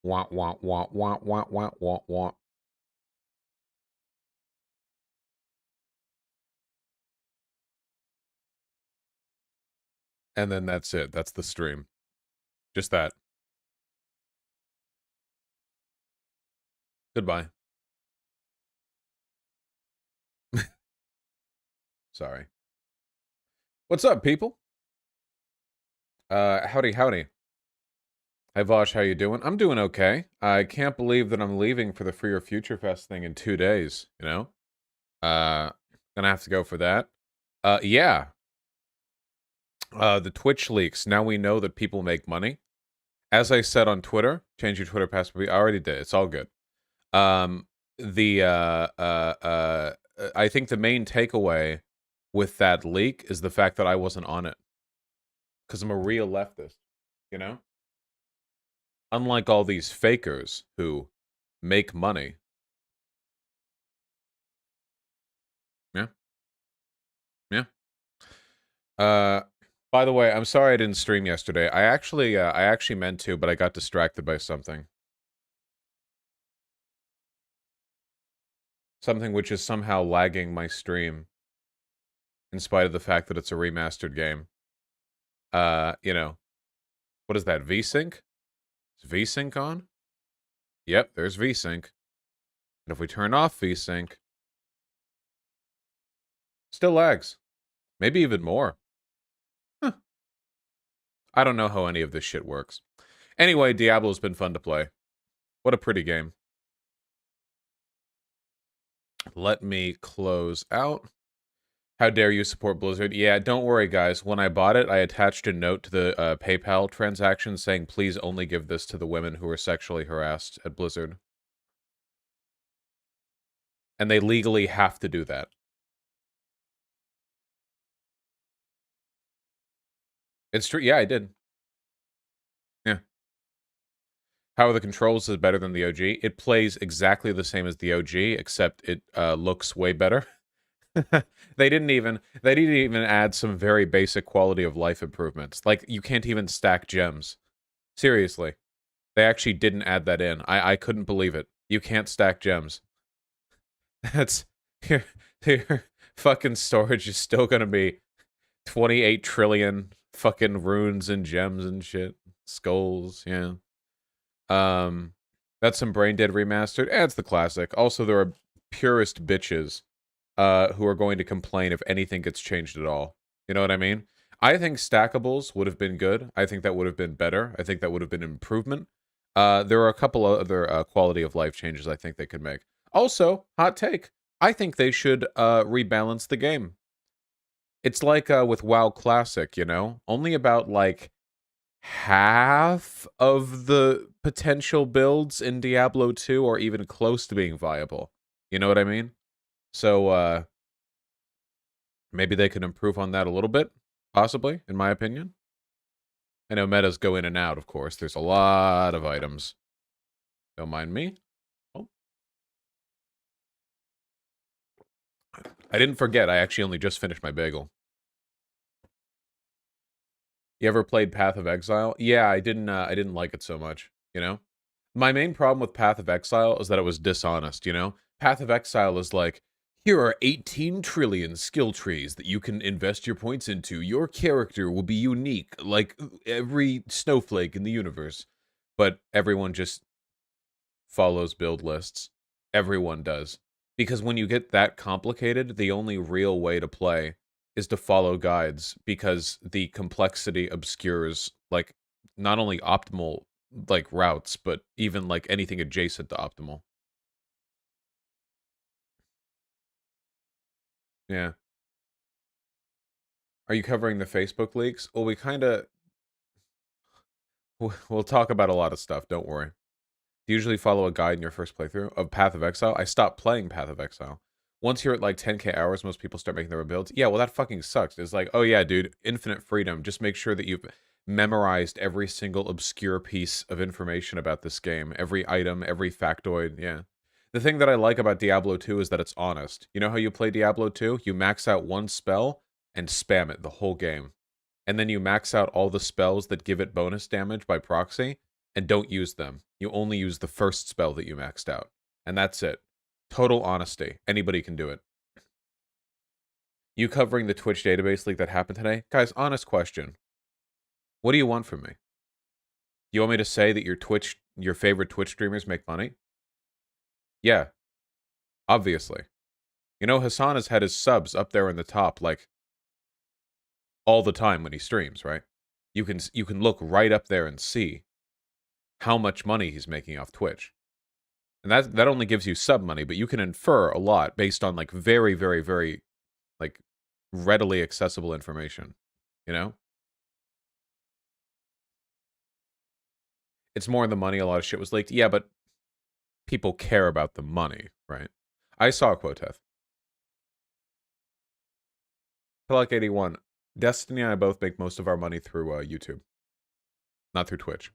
Wah, wah, wah, wah, wah, wah, wah, wah. And then that's it. That's the stream. Just that. Goodbye. Sorry. What's up, people? Howdy, howdy. Hi, Vosh, how you doing? I'm doing okay. I can't believe that I'm leaving for the Free Your Future Fest thing in 2 days, you know? Uh, gonna have to go for that. Yeah. The Twitch leaks. Now we know that people make money. As I said on Twitter, change your Twitter password. I already did. It's all good. Um, I think the main takeaway with that leak is the fact that I wasn't on it. Because I'm a real leftist, you know? Unlike all these fakers who make money. Yeah. Yeah. By the way, I'm sorry I didn't stream yesterday. I actually meant to, but I got distracted by something. Something which is somehow lagging my stream, in spite of the fact that it's a remastered game. You know, what is that, VSync? Is VSync on? Yep, there's VSync. And if we turn off VSync, still lags. Maybe even more. Huh. I don't know how any of this shit works. Anyway, Diablo's been fun to play. What a pretty game. Let me close out. How dare you support Blizzard? Yeah, don't worry, guys. When I bought it, I attached a note to the PayPal transaction saying, please only give this to the women who were sexually harassed at Blizzard. And they legally have to do that. It's true. Yeah, I did. Yeah. How are the controls is better than the OG? It plays exactly the same as the OG, except it looks way better. They didn't even add some very basic quality of life improvements. Like, you can't even stack gems. Seriously. They actually didn't add that in. I couldn't believe it. You can't stack gems. That's your fucking storage is still gonna be 28 trillion fucking runes and gems and shit. Skulls, yeah. That's some Brain Dead remastered. It's the classic. Also, there are purist bitches who are going to complain if anything gets changed at all. You know what I mean? I think stackables would have been good. I think that would have been better. I think that would have been an improvement. There are a couple of other quality of life changes I think they could make. Also, hot take. I think they should rebalance the game. It's like with WoW Classic, you know? Only about, like, half of the potential builds in Diablo 2 are even close to being viable. You know what I mean? So, maybe they could improve on that a little bit, possibly, in my opinion. I know metas go in and out, of course. There's a lot of items. Don't mind me. Oh. I didn't forget, I actually only just finished my bagel. You ever played Path of Exile? Yeah, I didn't like it so much, you know? My main problem with Path of Exile is that it was dishonest, you know? Path of Exile is like, here are 18 trillion skill trees that you can invest your points into. Your character will be unique, like every snowflake in the universe. But everyone just follows build lists. Everyone does. Because when you get that complicated, the only real way to play is to follow guides, because the complexity obscures, like, not only optimal, like, routes, but even, like, anything adjacent to optimal. Yeah. Are you covering the Facebook leaks? Well, we kind of... We'll talk about a lot of stuff, don't worry. Do you usually follow a guide in your first playthrough of Path of Exile? I stopped playing Path of Exile. Once you're at like 10k hours, most people start making their own builds. Yeah, well, that fucking sucks. It's like, oh yeah, dude, infinite freedom. Just make sure that you've memorized every single obscure piece of information about this game. Every item, every factoid, yeah. The thing that I like about Diablo 2 is that it's honest. You know how you play Diablo 2? You max out one spell and spam it the whole game. And then you max out all the spells that give it bonus damage by proxy, and don't use them. You only use the first spell that you maxed out. And that's it. Total honesty. Anybody can do it. You covering the Twitch database leak that happened today? Guys, honest question. What do you want from me? You want me to say that your favorite Twitch streamers make money? Yeah, obviously. You know, Hassan has had his subs up there in the top, like, all the time when he streams, right? You can look right up there and see how much money he's making off Twitch. And that only gives you sub money, but you can infer a lot based on, like, very, very, very, like, readily accessible information, you know? It's more in the money. A lot of shit was leaked. Yeah, but people care about the money, right? I saw Quoteth. Like 81. Destiny and I both make most of our money through YouTube, not through Twitch.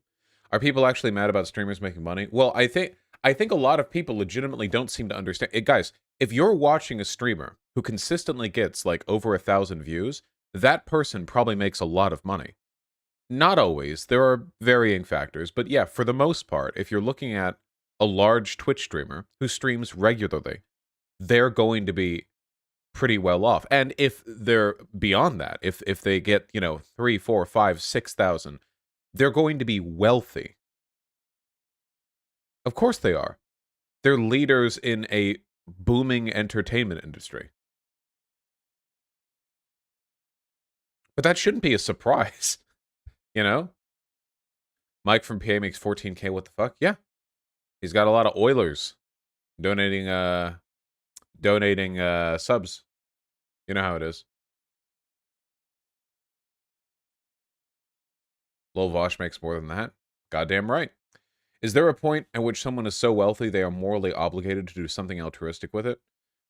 Are people actually mad about streamers making money? Well, I think a lot of people legitimately don't seem to understand. Guys, if you're watching a streamer who consistently gets like over 1,000 views, that person probably makes a lot of money. Not always. There are varying factors, but yeah, for the most part, if you're looking at a large Twitch streamer who streams regularly, they're going to be pretty well off. And if they're beyond that, if they get, 3, 4, 5, 6,000, they're going to be wealthy. Of course they are. They're leaders in a booming entertainment industry. But that shouldn't be a surprise, you know? Mike from PA makes 14K, what the fuck? Yeah. He's got a lot of Oilers donating subs. You know how it is. Lil Vosh makes more than that. Goddamn right. Is there a point at which someone is so wealthy they are morally obligated to do something altruistic with it?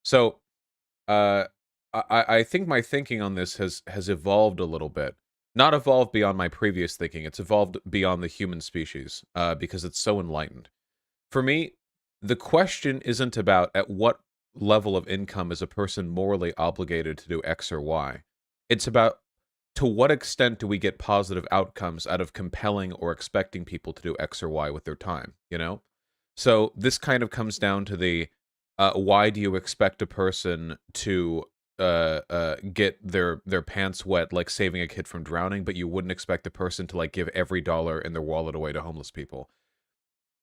So, I think my thinking on this has evolved a little bit. Not evolved beyond my previous thinking. It's evolved beyond the human species because it's so enlightened. For me, the question isn't about at what level of income is a person morally obligated to do X or Y. It's about to what extent do we get positive outcomes out of compelling or expecting people to do X or Y with their time, you know? So this kind of comes down to the why do you expect a person to get their pants wet like saving a kid from drowning, but you wouldn't expect a person to like give every dollar in their wallet away to homeless people?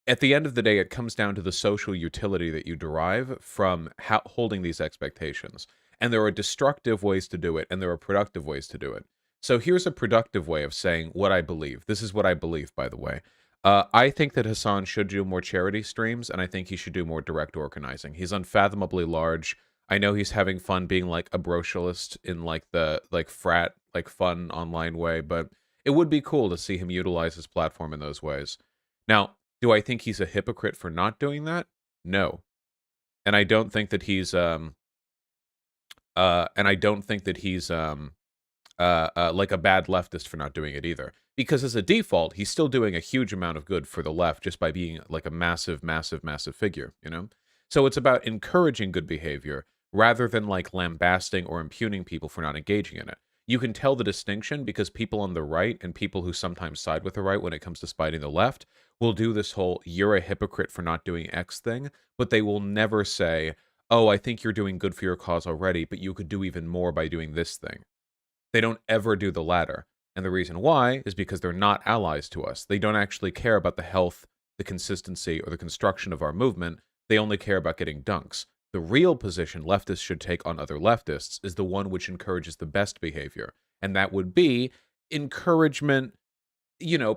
At the end of the day, it comes down to the social utility that you derive from holding these expectations. And there are destructive ways to do it, and there are productive ways to do it. So here's a productive way of saying what I believe. This is what I believe, by the way. I think that Hassan should do more charity streams, and I think he should do more direct organizing. He's unfathomably large. I know he's having fun being like a brocialist in like the like frat, like fun online way, but it would be cool to see him utilize his platform in those ways. Now, do I think he's a hypocrite for not doing that? No. And I don't think that he's like a bad leftist for not doing it either. Because as a default, he's still doing a huge amount of good for the left just by being like a massive, massive, massive figure, you know? So it's about encouraging good behavior rather than like lambasting or impugning people for not engaging in it. You can tell the distinction because people on the right and people who sometimes side with the right when it comes to spiting the left will do this whole "you're a hypocrite for not doing X" thing, but they will never say, "Oh, I think you're doing good for your cause already, but you could do even more by doing this thing." They don't ever do the latter. And the reason why is because they're not allies to us. They don't actually care about the health, the consistency, or the construction of our movement. They only care about getting dunks. The real position leftists should take on other leftists is the one which encourages the best behavior. And that would be encouragement,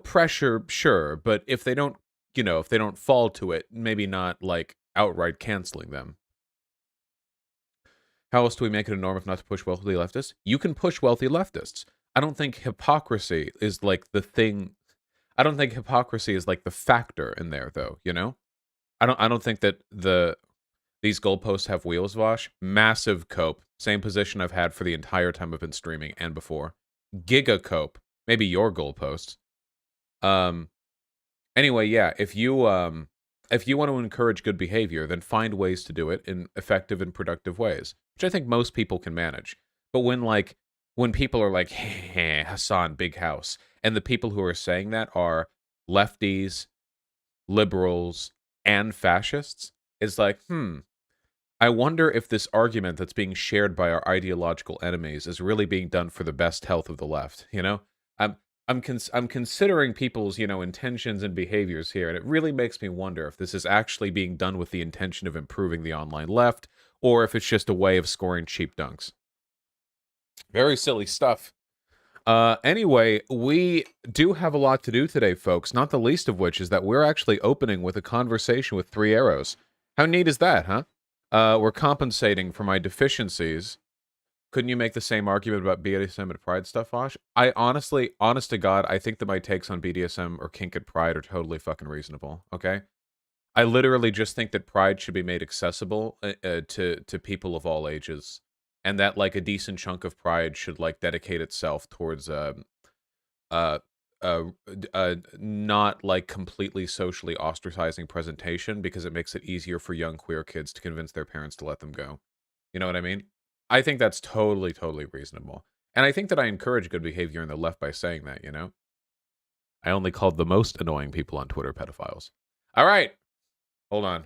pressure, sure. But if they don't, if they don't fall to it, maybe not like outright canceling them. How else do we make it a norm if not to push wealthy leftists? You can push wealthy leftists. I don't think hypocrisy is like the thing. I don't think hypocrisy is like the factor in there, though. I don't think that these goalposts have wheels, Vosh. Massive cope. Same position I've had for the entire time I've been streaming and before. Giga cope. Maybe your goalposts. Anyway, yeah. If you want to encourage good behavior, then find ways to do it in effective and productive ways, which I think most people can manage. But when people are like, hey, Hassan, big house, and the people who are saying that are lefties, liberals, and fascists is like, I wonder if this argument that's being shared by our ideological enemies is really being done for the best health of the left. I'm I'm considering people's intentions and behaviors here, and it really makes me wonder if this is actually being done with the intention of improving the online left, or if it's just a way of scoring cheap dunks. Very silly stuff. Anyway, we do have a lot to do today, folks, not the least of which is that we're actually opening with a conversation with 3 arrows. How neat is that, huh? We're compensating for my deficiencies. Couldn't you make the same argument about BDSM and Pride stuff, Vosh? I honestly, honest to God, I think that my takes on BDSM or kink and Pride are totally fucking reasonable, okay? I literally just think that Pride should be made accessible to people of all ages, and that like a decent chunk of Pride should like dedicate itself towards uh, uh, not like completely socially ostracizing presentation because it makes it easier for young queer kids to convince their parents to let them go. You know what I mean? I think that's totally, totally reasonable. And I think that I encourage good behavior in the left by saying that, I only called the most annoying people on Twitter pedophiles. All right. Hold on.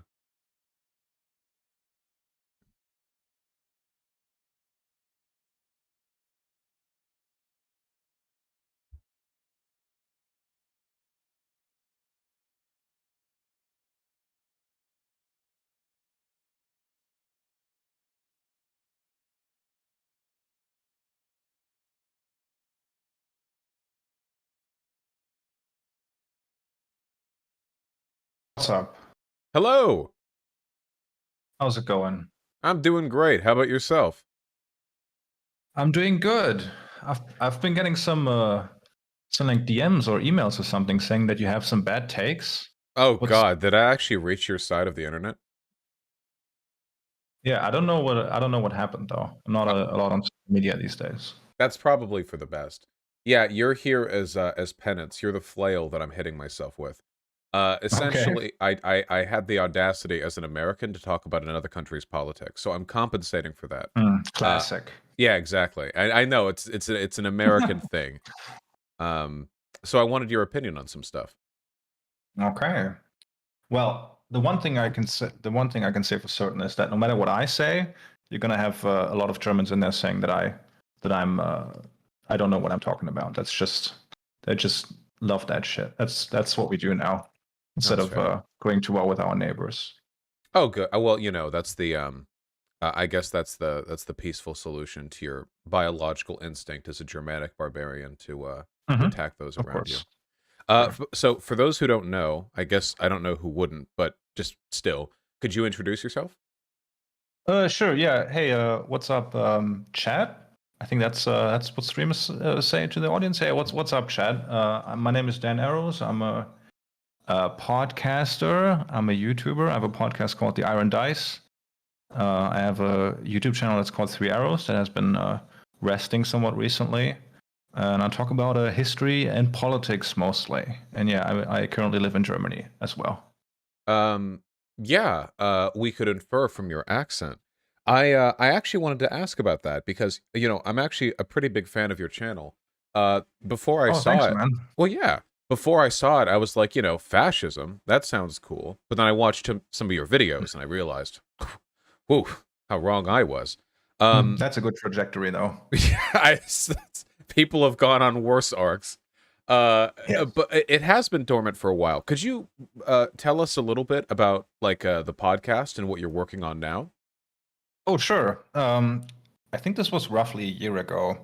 What's up? Hello. How's it going? I'm doing great. How about yourself? I'm doing good. I've been getting some like DMs or emails or something saying that you have some bad takes. Oh What's God, did I actually reach your side of the internet? Yeah, I don't know what happened though. I'm not a lot on social media these days. That's probably for the best. Yeah, you're here as penance. You're the flail that I'm hitting myself with. Okay. Essentially, I had the audacity as an American to talk about another country's politics, so I'm compensating for that. Classic. Yeah, exactly. I know it's an American thing. So I wanted your opinion on some stuff. Okay. Well, the one thing I can say for certain is that no matter what I say, you're gonna have a lot of Germans in there saying that I don't know what I'm talking about. They just love that shit. That's what we do now instead That's of fair. going to war with our neighbors. Oh, good. Well, that's the I guess that's the peaceful solution to your biological instinct as a Germanic barbarian to Mm-hmm. attack those Of around you. course. Sure. So for those who don't know, I guess I don't know who wouldn't, but just still, could you introduce yourself? Sure. Yeah. Hey, what's up, chat? I think that's what streamers say to the audience. Hey, what's up, chat? My name is Dan Arrows. I'm a podcaster. I'm a YouTuber. I have a podcast called The Iron Dice. I have a YouTube channel that's called 3 Arrows that has been resting somewhat recently. And I talk about history and politics mostly. And yeah, I currently live in Germany as well. Yeah, we could infer from your accent. I actually wanted to ask about that because, I'm actually a pretty big fan of your channel. Before I Oh, saw thanks, it, man. well, yeah, before I saw it, I was like, fascism, that sounds cool. But then I watched some of your videos and I realized, whew, how wrong I was. That's a good trajectory, though. Yeah, people have gone on worse arcs. Yeah. But it has been dormant for a while. Could you tell us a little bit about like the podcast and what you're working on now? Oh, sure. I think this was roughly a year ago.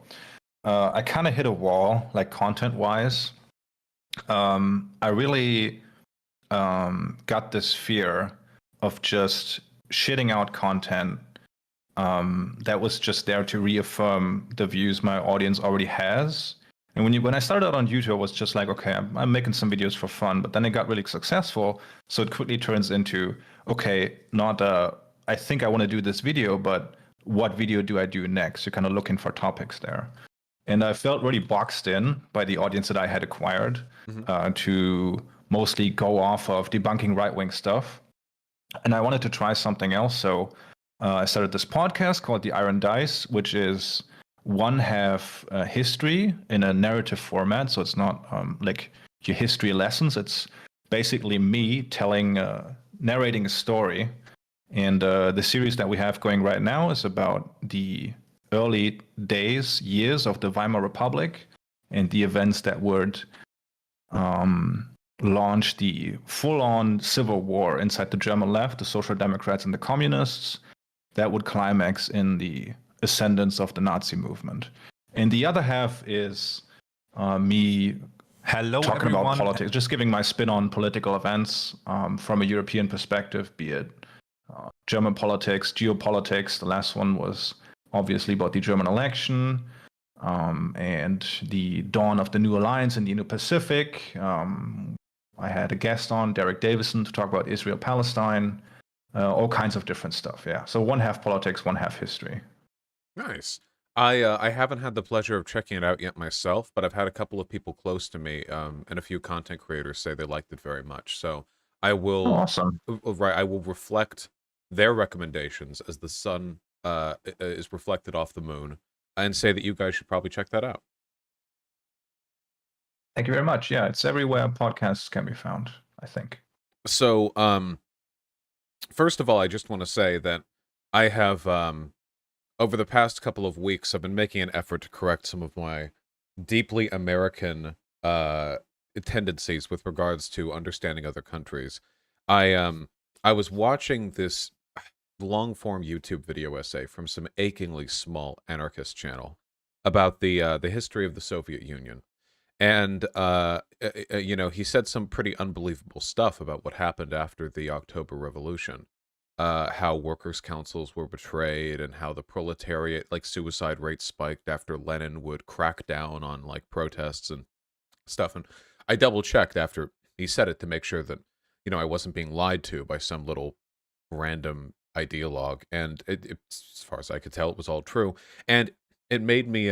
I kind of hit a wall, like content-wise. I really got this fear of just shitting out content that was just there to reaffirm the views my audience already has. And when I started out on YouTube, I was just like, okay, I'm making some videos for fun, but then it got really successful. So it quickly turns into, okay, not I think I want to do this video, but what video do I do next? You're kind of looking for topics there. And I felt really boxed in by the audience that I had acquired to mostly go off of debunking right-wing stuff. And I wanted to try something else. So I started this podcast called The Iron Dice, which is one half history in a narrative format. So it's not like your history lessons. It's basically me narrating a story. And the series that we have going right now is about the early years of the Weimar Republic and the events that would launch the full-on civil war inside the German left, the Social Democrats and the Communists, that would climax in the ascendance of the Nazi movement. And the other half is me talking about politics, just giving my spin on political events from a European perspective, be it German politics, geopolitics. The last one was obviously about the German election and the dawn of the new alliance in the Indo-Pacific. I had a guest on, Derek Davison, to talk about Israel-Palestine, all kinds of different stuff. Yeah, so one half politics, one half history. Nice. I haven't had the pleasure of checking it out yet myself, but I've had a couple of people close to me, and a few content creators say they liked it very much. So I will, Awesome. right, I will reflect their recommendations as the sun is reflected off the moon, and say that you guys should probably check that out. Thank you very much. Yeah, it's everywhere podcasts can be found, I think. So, first of all, I just want to say that I have, over the past couple of weeks, I've been making an effort to correct some of my deeply American tendencies with regards to understanding other countries. I was watching this long-form YouTube video essay from some achingly small anarchist channel about the history of the Soviet Union. And, he said some pretty unbelievable stuff about what happened after the October Revolution. How workers' councils were betrayed and how the proletariat, like, suicide rates spiked after Lenin would crack down on, like, protests and stuff. And I double-checked after he said it to make sure that, I wasn't being lied to by some little random ideologue. And as far as I could tell, it was all true. And it made me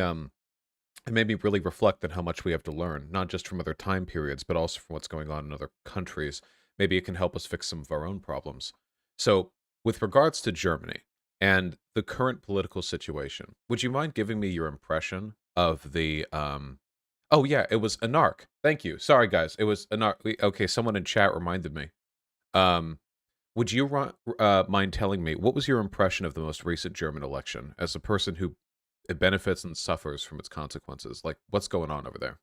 really reflect on how much we have to learn, not just from other time periods, but also from what's going on in other countries. Maybe it can help us fix some of our own problems. So, with regards to Germany and the current political situation, would you mind giving me your impression of the, oh yeah, it was Anarch. Thank you. Sorry, guys. It was Anarch. Okay, someone in chat reminded me. Would you mind telling me, what was your impression of the most recent German election as a person who it benefits and suffers from its consequences? Like, what's going on over there?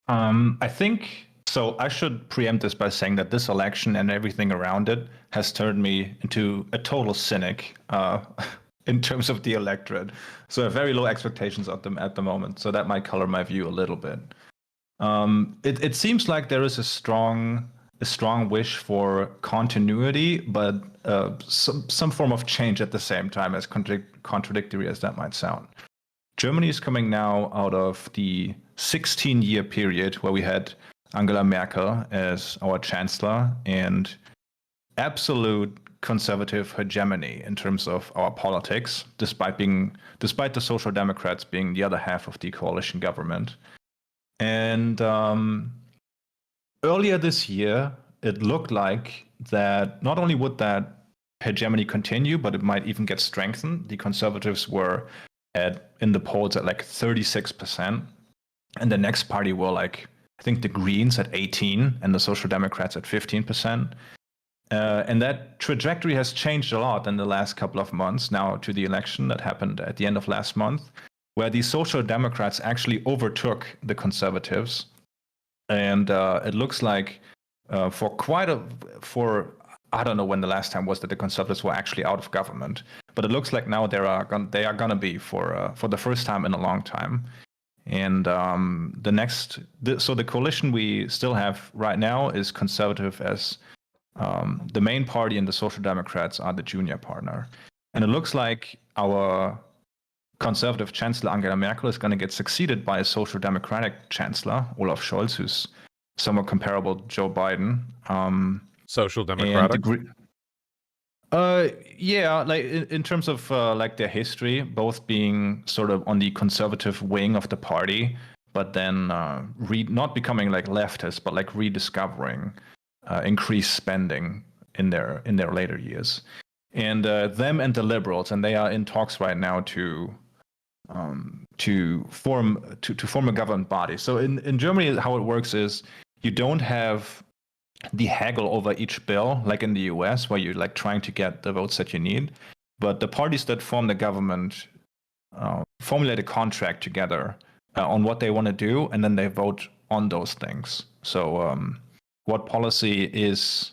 I think so. I should preempt this by saying that this election and everything around it has turned me into a total cynic in terms of the electorate. So I have very low expectations of them at the moment. So that might color my view a little bit. It seems like there is a strong wish for continuity, but some form of change at the same time, as contradictory as that might sound. Germany is coming now out of the 16-year period where we had Angela Merkel as our chancellor and absolute conservative hegemony in terms of our politics, despite the Social Democrats being the other half of the coalition government. And earlier this year, it looked like that not only would that hegemony continue, but it might even get strengthened. The conservatives were in the polls at like 36%. And the next party were like, I think the Greens at 18% and the Social Democrats at 15%. And that trajectory has changed a lot in the last couple of months now to the election that happened at the end of last month, where the Social Democrats actually overtook the conservatives. And it looks like I don't know when the last time was that the conservatives were actually out of government, but it looks like now they are going to be for the first time in a long time. And so the coalition we still have right now is conservative as the main party, and the Social Democrats are the junior partner. And it looks like our conservative chancellor Angela Merkel is going to get succeeded by a social democratic chancellor, Olaf Scholz, who's somewhat comparable to Joe Biden. Social democratic? Yeah, like in terms of like their history, both being sort of on the conservative wing of the party, but then not becoming like leftists, but like rediscovering increased spending in their later years. And them and the liberals, and they are in talks right now to form a government body. So in Germany, how it works is you don't have the haggle over each bill like in the US, where you're like trying to get the votes that you need. But the parties that form the government formulate a contract together on what they want to do, and then they vote on those things. So what policy is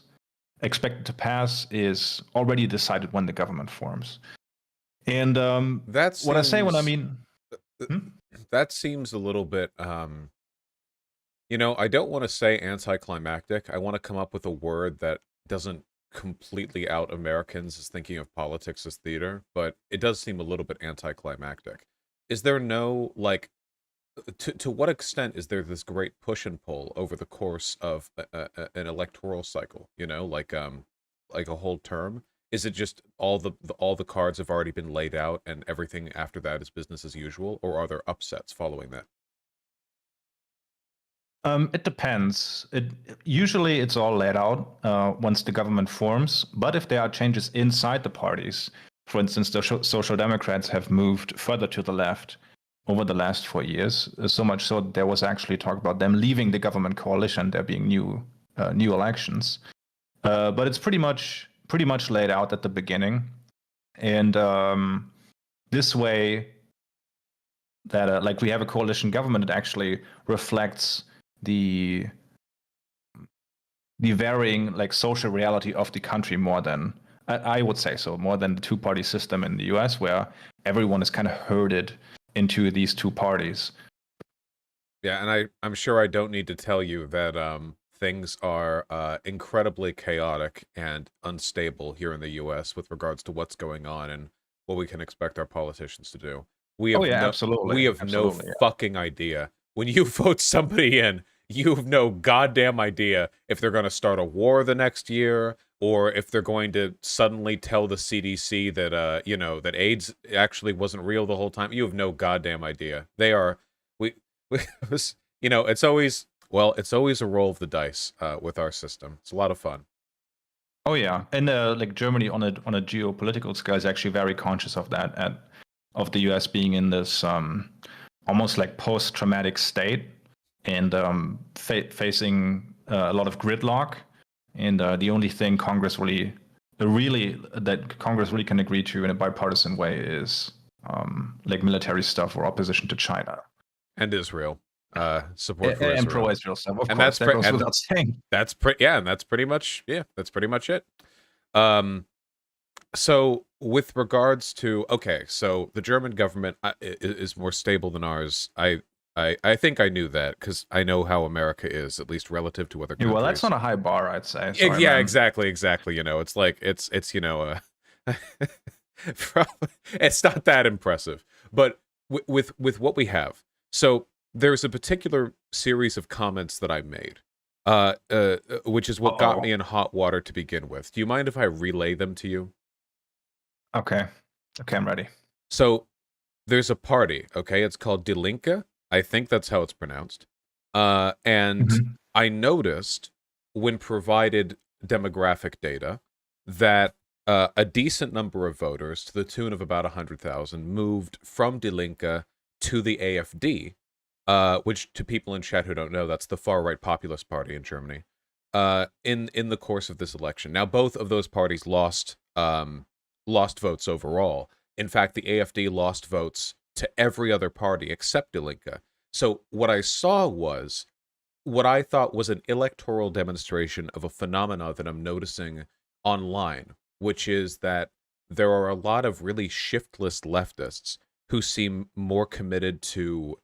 expected to pass is already decided when the government forms. And what I say when I mean... That seems a little bit, you know, I don't want to say anticlimactic. I want to come up with a word that doesn't completely out Americans as thinking of politics as theater, but it does seem a little bit anticlimactic. Is there no, like, to what extent is there this great push and pull over the course of an electoral cycle, you know, like a whole term? Is it just all the cards have already been laid out and everything after that is business as usual, or are there upsets following that? It depends. Usually it's all laid out once the government forms. But if there are changes inside the parties, for instance, the Social Democrats have moved further to the left over the last 4 years, so much so that there was actually talk about them leaving the government coalition, there being new elections. But it's pretty much laid out at the beginning, and this way that like we have a coalition government, it actually reflects the varying like social reality of the country more than I would say so, more than the two-party system in the US, where everyone is kind of herded into these two parties. Yeah, and I'm sure I don't need to tell you that things are incredibly chaotic and unstable here in the US with regards to what's going on and what we can expect our politicians to do. Absolutely. We have absolutely, no fucking idea. When you vote somebody in, you have no goddamn idea if they're going to start a war the next year, or if they're going to suddenly tell the CDC that you know, that AIDS actually wasn't real the whole time. You have no goddamn idea. They are we you know, it's always a roll of the dice with our system. It's a lot of fun. Oh yeah, and like Germany on a geopolitical scale is actually very conscious of that, of the US being in this almost like post-traumatic state, and facing a lot of gridlock. And the only thing Congress really can agree to in a bipartisan way is like military stuff or opposition to China and Israel. Support for Israel. And pro-Israel stuff. Of and course, that goes without saying. That's pretty much it. So with regards to, okay, so the German government is more stable than ours. I think I knew that because I know how America is, at least relative to other countries. Well, that's not a high bar, I'd say. Sorry, yeah, man. Exactly. You know, it's like it's you know, it's not that impressive. But with what we have, so there's a particular series of comments that I made, which is what got me in hot water to begin with. Do you mind if I relay them to you? Okay, I'm ready. So there's a party, okay? It's called Die Linke. I think that's how it's pronounced. And I noticed when provided demographic data that a decent number of voters, to the tune of about 100,000, moved from Die Linke to the AfD, which, to people in chat who don't know, that's the far-right populist party in Germany, in the course of this election. Now, both of those parties lost votes overall. In fact, the AfD lost votes to every other party except Die Linke. So what I saw was what I thought was an electoral demonstration of a phenomena that I'm noticing online, which is that there are a lot of really shiftless leftists who seem more committed to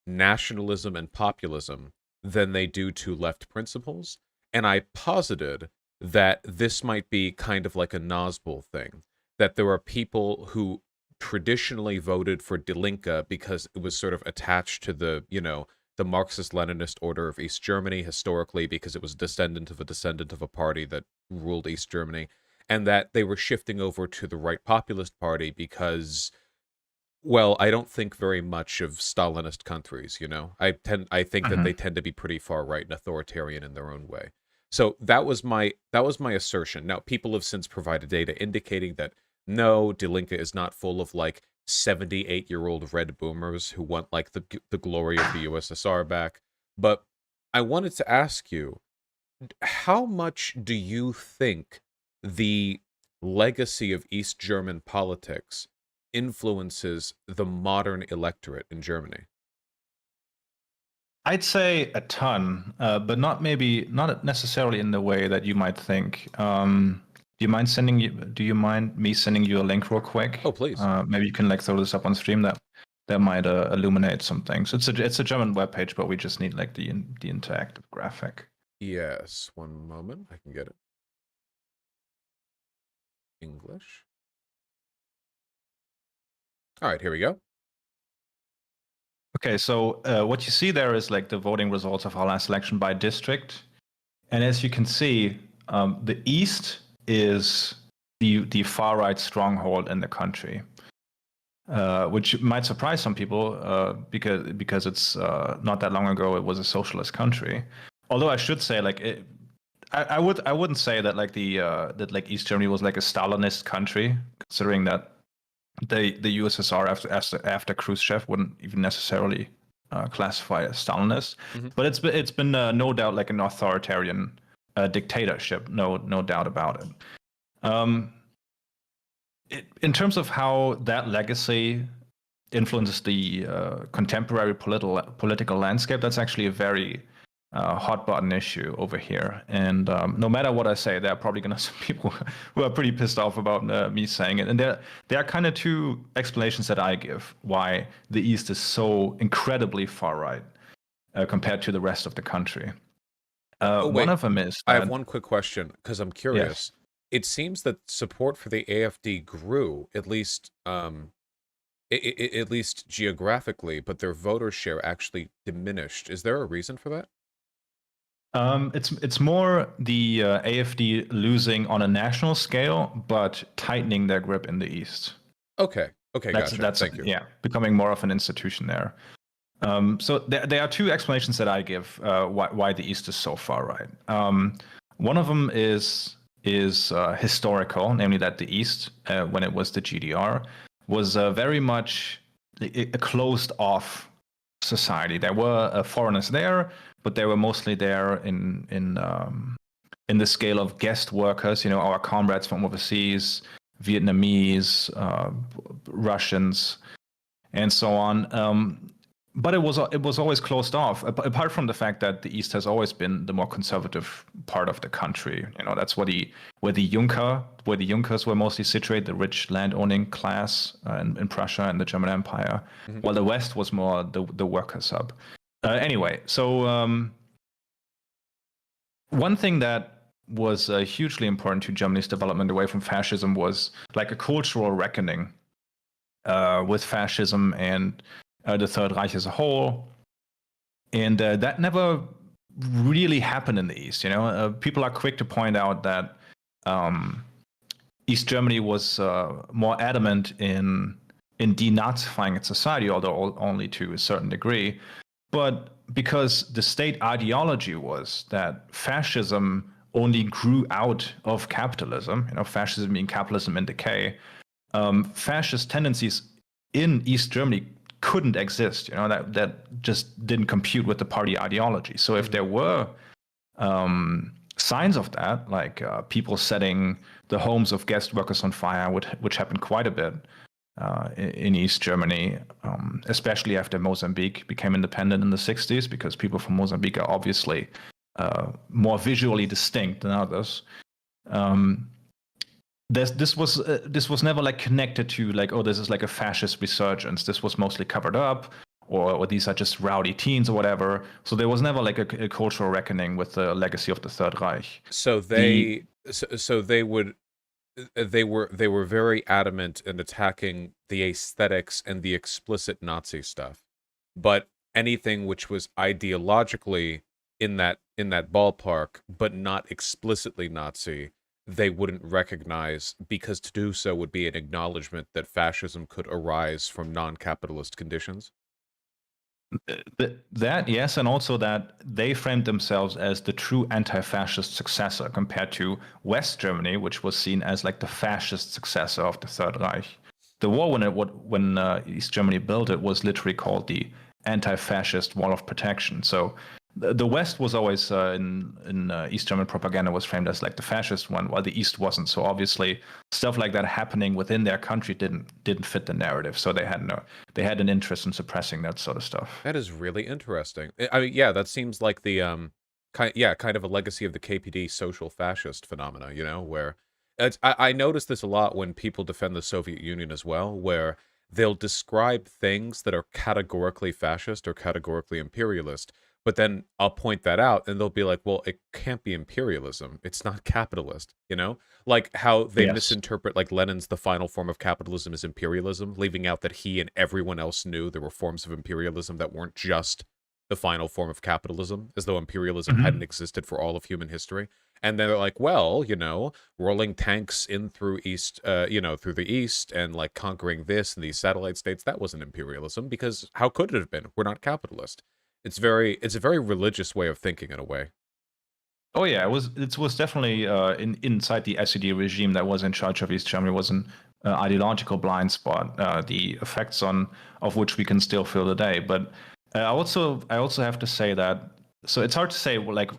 nationalism and populism than they do to left principles. And I posited that this might be kind of like a Nazgul thing, that there are people who traditionally voted for Die Linke because it was sort of attached to the, you know, the Marxist-Leninist order of East Germany historically, because it was a descendant of a party that ruled East Germany, and that they were shifting over to the right populist party because, well, I don't think very much of Stalinist countries, you know. I think that they tend to be pretty far right and authoritarian in their own way. So that was my assertion. Now, people have since provided data indicating that no, Die Linke is not full of like 78-year-old red boomers who want like the glory of the USSR back. But I wanted to ask you, how much do you think the legacy of East German politics influences the modern electorate in Germany? I'd say a ton, but not necessarily in the way that you might think. Do you mind me sending you a link real quick? Oh, please. Maybe you can like throw this up on stream. That might illuminate some things. It's a German webpage, but we just need like the interactive graphic. Yes, one moment. I can get it. English. All right, here we go. Okay, so what you see there is like the voting results of our last election by district, and as you can see, the East is the far right stronghold in the country, which might surprise some people because it's not that long ago it was a socialist country. Although I should say, like, I wouldn't say that like that like East Germany was like a Stalinist country, considering that the USSR after Khrushchev wouldn't even necessarily classify as Stalinist, but it's been no doubt like an authoritarian dictatorship, no doubt about it. In terms of how that legacy influences the contemporary political landscape, that's actually a very hot button issue over here. And no matter what I say, there are probably going to be some people who are pretty pissed off about me saying it. And there are kind of two explanations that I give why the East is so incredibly far right compared to the rest of the country. One of them is I have one quick question because I'm curious. Yes. It seems that support for the AfD grew, at least at least geographically, but their voter share actually diminished. Is there a reason for that? It's more the AfD losing on a national scale, but tightening their grip in the East. Okay. Okay. Gotcha. Thank you. Yeah, becoming more of an institution there. So there are two explanations that I give why the East is so far right. One of them is historical, namely that the East, when it was the GDR, was very much a closed off society. There were foreigners there, but they were mostly there in the scale of guest workers. You know, our comrades from overseas, Vietnamese, Russians, and so on. But it was always closed off. Apart from the fact that the East has always been the more conservative part of the country. You know, that's where the Junkers were mostly situated, the rich land-owning class in Prussia and the German Empire, while the West was more the worker sub. Anyway, so one thing that was hugely important to Germany's development away from fascism was like a cultural reckoning with fascism and the Third Reich as a whole, and that never really happened in the East. You know, people are quick to point out that East Germany was more adamant in denazifying its society, although only to a certain degree. But because the state ideology was that fascism only grew out of capitalism, you know, fascism being capitalism in decay, fascist tendencies in East Germany couldn't exist. You know, that just didn't compute with the party ideology. So if there were signs of that, like people setting the homes of guest workers on fire, which happened quite a bit in East Germany, especially after Mozambique became independent in the 60s, because people from Mozambique are obviously more visually distinct than others. This was never like connected to like, oh, this is like a fascist resurgence. This was mostly covered up, or these are just rowdy teens or whatever. So there was never like a cultural reckoning with the legacy of the Third Reich. So they were very adamant in attacking the aesthetics and the explicit Nazi stuff, but anything which was ideologically in that ballpark but not explicitly Nazi, they wouldn't recognize, because to do so would be an acknowledgement that fascism could arise from non-capitalist conditions. That, yes, and also that they framed themselves as the true anti-fascist successor compared to West Germany, which was seen as like the fascist successor of the Third Reich. the wall when East Germany built it was literally called the anti-fascist wall of protection. So the West was always in East German propaganda was framed as like the fascist one, while the East wasn't. So obviously, stuff like that happening within their country didn't fit the narrative. So they had an interest in suppressing that sort of stuff. That is really interesting. I mean, yeah, that seems like the kind of a legacy of the KPD social fascist phenomena, where I notice this a lot when people defend the Soviet Union as well, where they'll describe things that are categorically fascist or categorically imperialist, but then I'll point that out and they'll be like, well, it can't be imperialism. It's not capitalist, Like how they Yes. misinterpret like Lenin's the final form of capitalism is imperialism, leaving out that he and everyone else knew there were forms of imperialism that weren't just the final form of capitalism, as though imperialism hadn't Hmm. existed for all of human history. And then they're like, well, rolling tanks in through through the east and like conquering this and these satellite states, that wasn't imperialism because how could it have been? We're not capitalist. It's a very religious way of thinking in a way. Oh yeah, it was definitely inside the SED regime that was in charge of East Germany was an ideological blind spot, the effects on of which we can still feel today. But I also have to say that so it's hard to say like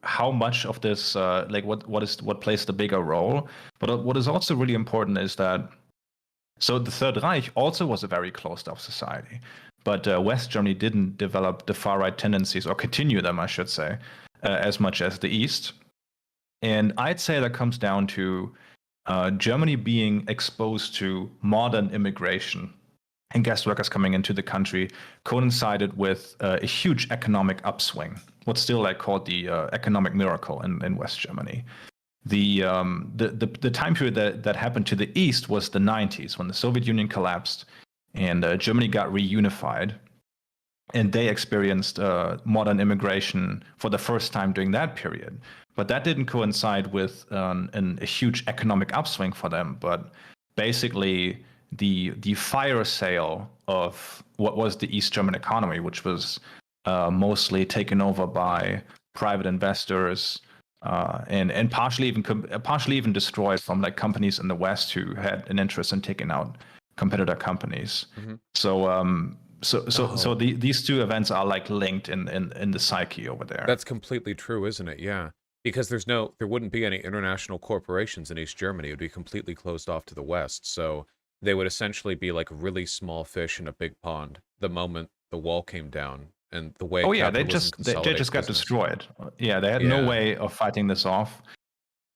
how much of this like what plays the bigger role. But what is also really important is that so the Third Reich also was a very closed-off society, but West Germany didn't develop the far-right tendencies or continue them, I should say, as much as the East. And I'd say that comes down to Germany being exposed to modern immigration and guest workers coming into the country coincided with a huge economic upswing, what's still like called the economic miracle in West Germany. The time period that happened to the east was the 90s when the Soviet Union collapsed and Germany got reunified, and they experienced modern immigration for the first time during that period. But that didn't coincide with a huge economic upswing for them, but basically the fire sale of what was the East German economy, which was mostly taken over by private investors and partially even destroyed from like companies in the West who had an interest in taking out competitor companies. Hmm. So so Oh, these two events are like linked in the psyche over there. that's completely true, isn't it? Yeah. Because there wouldn't be any international corporations in East Germany. It would be completely closed off to the West. So they would essentially be like really small fish in a big pond the moment the wall came down and the way Oh yeah, they capitalism just they consolidates just got business. destroyed. Yeah, they had no Yeah. way of fighting this off.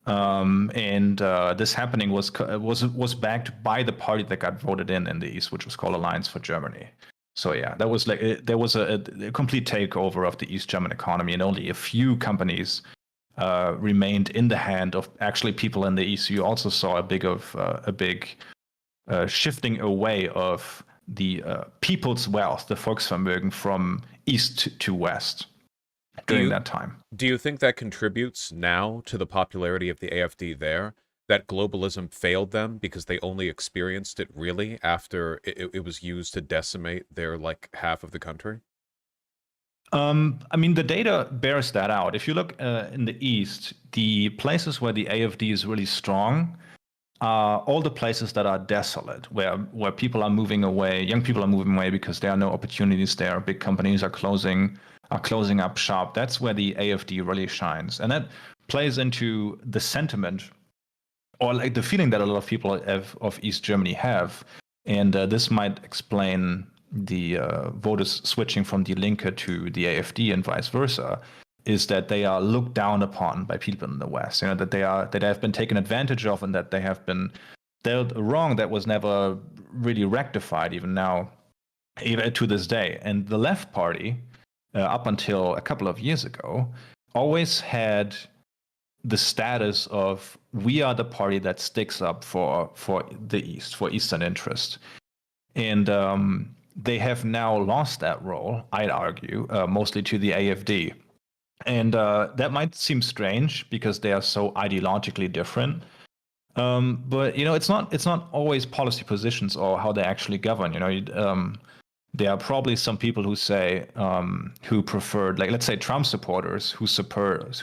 And this happening was backed by the party that got voted in the East, which was called Alliance for Germany. So yeah, that was like there was a complete takeover of the East German economy, and only a few companies remained in the hand of actually people in the East. You also saw a big shifting away of the people's wealth, the Volksvermögen, from East to West Do during you that time. do you think that contributes now to the popularity of the AfD there? That globalism failed them because they only experienced it really after it was used to decimate their like half of the country? I mean, the data bears that out. If you look in the East, the places where the AfD is really strong are all the places that are desolate, where people are moving away, young people are moving away because there are no opportunities there. Big companies are closing up shop. That's where the AfD really shines, and that plays into the sentiment or like the feeling that a lot of people of East Germany have, and this might explain the voters switching from Die Linke to the AfD and vice versa, is that they are looked down upon by people in the West. You know that they have been taken advantage of, and that they have been dealt wrong that was never really rectified, even now, even to this day. And the left party, up until a couple of years ago, always had the status of we are the party that sticks up for the East, for Eastern interest, and they have now lost that role. I'd argue, mostly to the AfD, and that might seem strange because they are so ideologically different. But it's not always policy positions or how they actually govern. There are probably some people who say who preferred, like let's say Trump supporters who support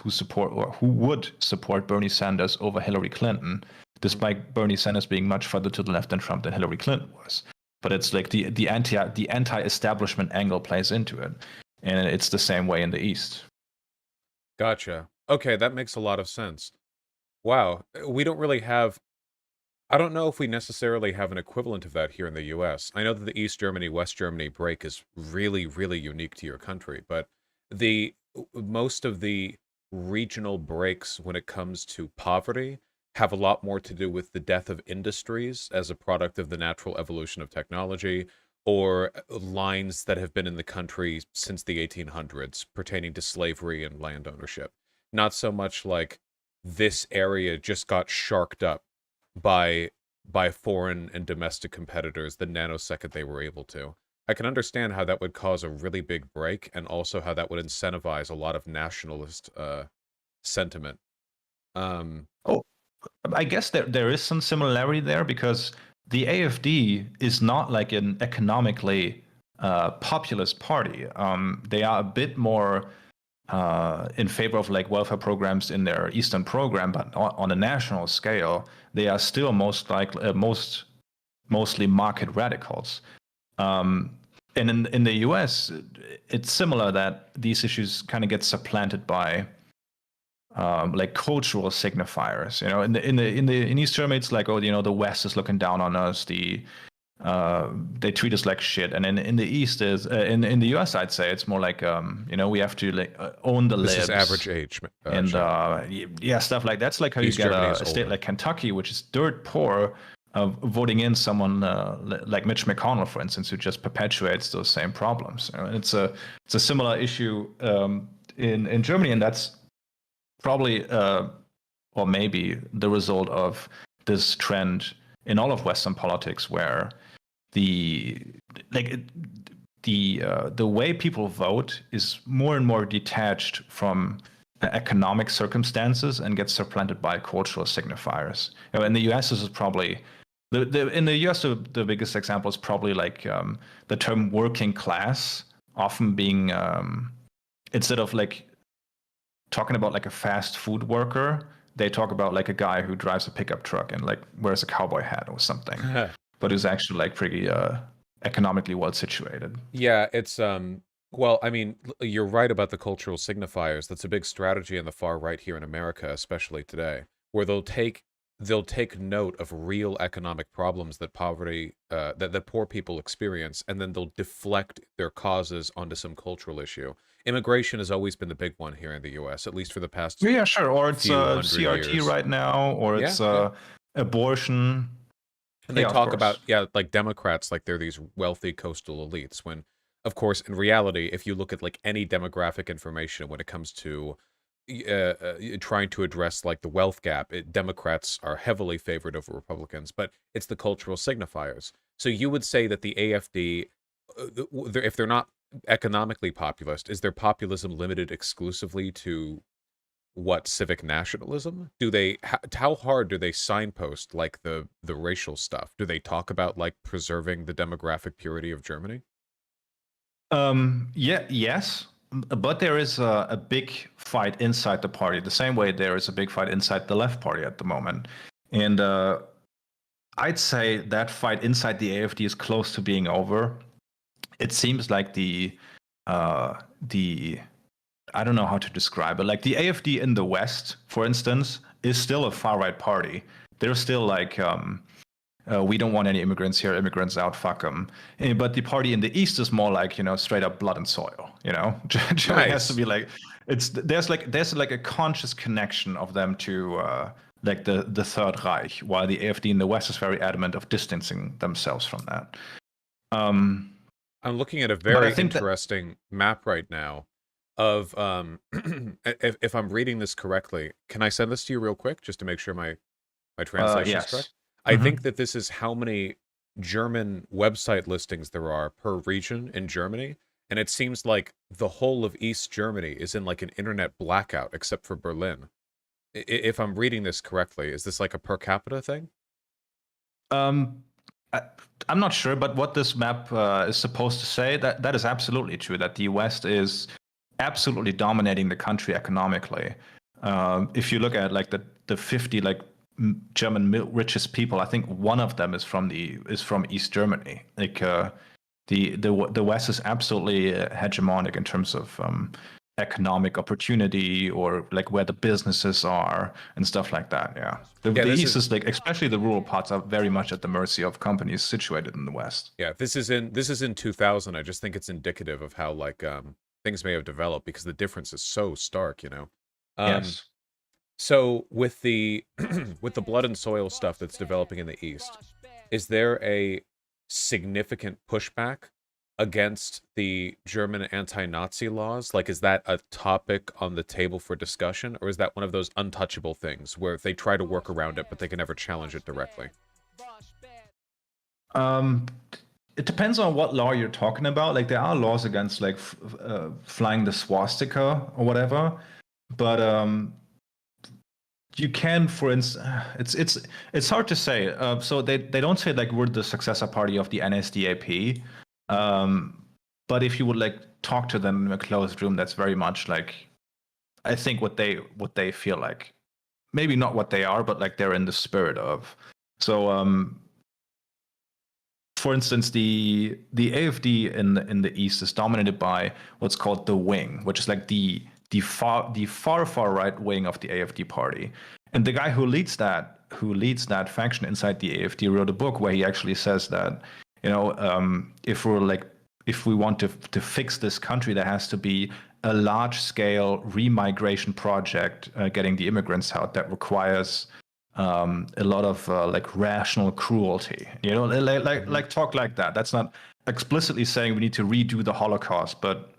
or who would support Bernie Sanders over Hillary Clinton. despite Bernie Sanders being much further to the left than Trump than Hillary Clinton was. But it's like the anti-establishment angle plays into it, and it's the same way in the East. Gotcha. Okay, that makes a lot of sense. Wow, we don't really have. I don't know if we necessarily have an equivalent of that here in the US. I know that the East Germany, West Germany break is really, really unique to your country, but the most of the regional breaks when it comes to poverty have a lot more to do with the death of industries as a product of the natural evolution of technology, or lines that have been in the country since the 1800s pertaining to slavery and land ownership. Not so much like this area just got sharked up by foreign and domestic competitors the nanosecond they were able to. I can understand how that would cause a really big break, and also how that would incentivize a lot of nationalist sentiment. Oh, I guess there is some similarity there, because the AfD is not like an economically populist party. They are a bit more in favor of like welfare programs in their Eastern program, but on a national scale, they are still mostly market radicals. And in the U.S., it's similar that these issues kind of get supplanted by like cultural signifiers. You know, in East Germany, it's like, oh, you know, the West is looking down on us. They treat us like shit. And in the East is in the US, I'd say it's more like you know, we have to like own the libs. This is average age, and yeah, stuff like that's like how East you get Germany a is state older. like Kentucky, which is dirt poor, voting in someone like Mitch McConnell, for instance, who just perpetuates those same problems. You know, and it's a similar issue in Germany, and that's probably or maybe the result of this trend in all of Western politics, where the way people vote is more and more detached from economic circumstances and gets supplanted by cultural signifiers. You know, in the U.S., this is probably in the U.S. the biggest example is probably like the term working class often being instead of like talking about like a fast food worker, they talk about like a guy who drives a pickup truck and like wears a cowboy hat or something, but who's actually like pretty economically well situated. Yeah, it's well, I mean, you're right about the cultural signifiers. That's a big strategy in the far right here in America, especially today, where they'll take note of real economic problems that poverty that poor people experience, and then they'll deflect their causes onto some cultural issue. Immigration has always been the big one here in the US, at least for the past Yeah, sure. Or it's few hundred CRT years. right now, or Yeah, it's yeah. abortion. And they Yeah, of talk about, course. yeah, like Democrats, like they're these wealthy coastal elites. When, of course, in reality, if you look at like any demographic information when it comes to trying to address like the wealth gap, Democrats are heavily favored over Republicans. But it's the cultural signifiers. So you would say that the AfD, if they're not economically populist, is their populism limited exclusively to what, civic nationalism? Do they how hard do they signpost like the racial stuff? Do they talk about like preserving the demographic purity of Germany? Yeah, yes, but there is a big fight inside the party, the same way there is a big fight inside the left party at the moment. And I'd say that fight inside the AfD is close to being over. It seems like the I don't know how to describe it. Like the AfD in the West, for instance, is still a far right party. They're still like, we don't want any immigrants here, immigrants out, fuck them. But the party in the East is more like, you know, straight up blood and soil. You know, Germany has to Nice. be like, there's like a conscious connection of them to like the Third Reich, while the AfD in the West is very adamant of distancing themselves from that. Um, I'm looking at a but I very think that interesting map right now of if I'm reading this correctly, can I send this to you real quick just to make sure my translation is correct? yes. I think that this is how many German website listings there are per region in Germany, and it seems like the whole of East Germany is in like an internet blackout except for Berlin. If I'm reading this correctly, is this like a per capita thing? Um, I, I'm not sure, but what this map is supposed to say, that is absolutely true. That the West is absolutely dominating the country economically. If you look at like the 50 like richest people, I think one of them is from East Germany. Like the West is absolutely hegemonic in terms of economic opportunity or like where the businesses are and stuff like that. Yeah, Yeah, the this East is is like, especially the rural parts, are very much at the mercy of companies situated in the West. yeah, this is in 2000. I just think it's indicative of how like things may have developed because the difference is so stark, you know. Um Yes. so with the with the blood and soil stuff that's developing in the East, is there a significant pushback against the German anti-Nazi laws? Like, is that a topic on the table for discussion, or is that one of those untouchable things where they try to work around it, but they can never challenge it directly? Um, it depends on what law you're talking about. Like there are laws against like flying the swastika or whatever, but you can, for instance, it's hard to say. So they don't say like we're the successor party of the NSDAP, but if you would like talk to them in a closed room, that's very much like I think what they feel like. Maybe not what they are, but like they're in the spirit of. So for instance, the AFD in the East is dominated by what's called the Wing, which is like the far right wing of the AFD party. And the guy who leads that faction inside the AFD wrote a book where he actually says that, if we want to fix this country, there has to be a large scale remigration project, getting the immigrants out, that requires a lot of like rational cruelty, Hmm. like talk like that. That's not explicitly saying we need to redo the Holocaust, but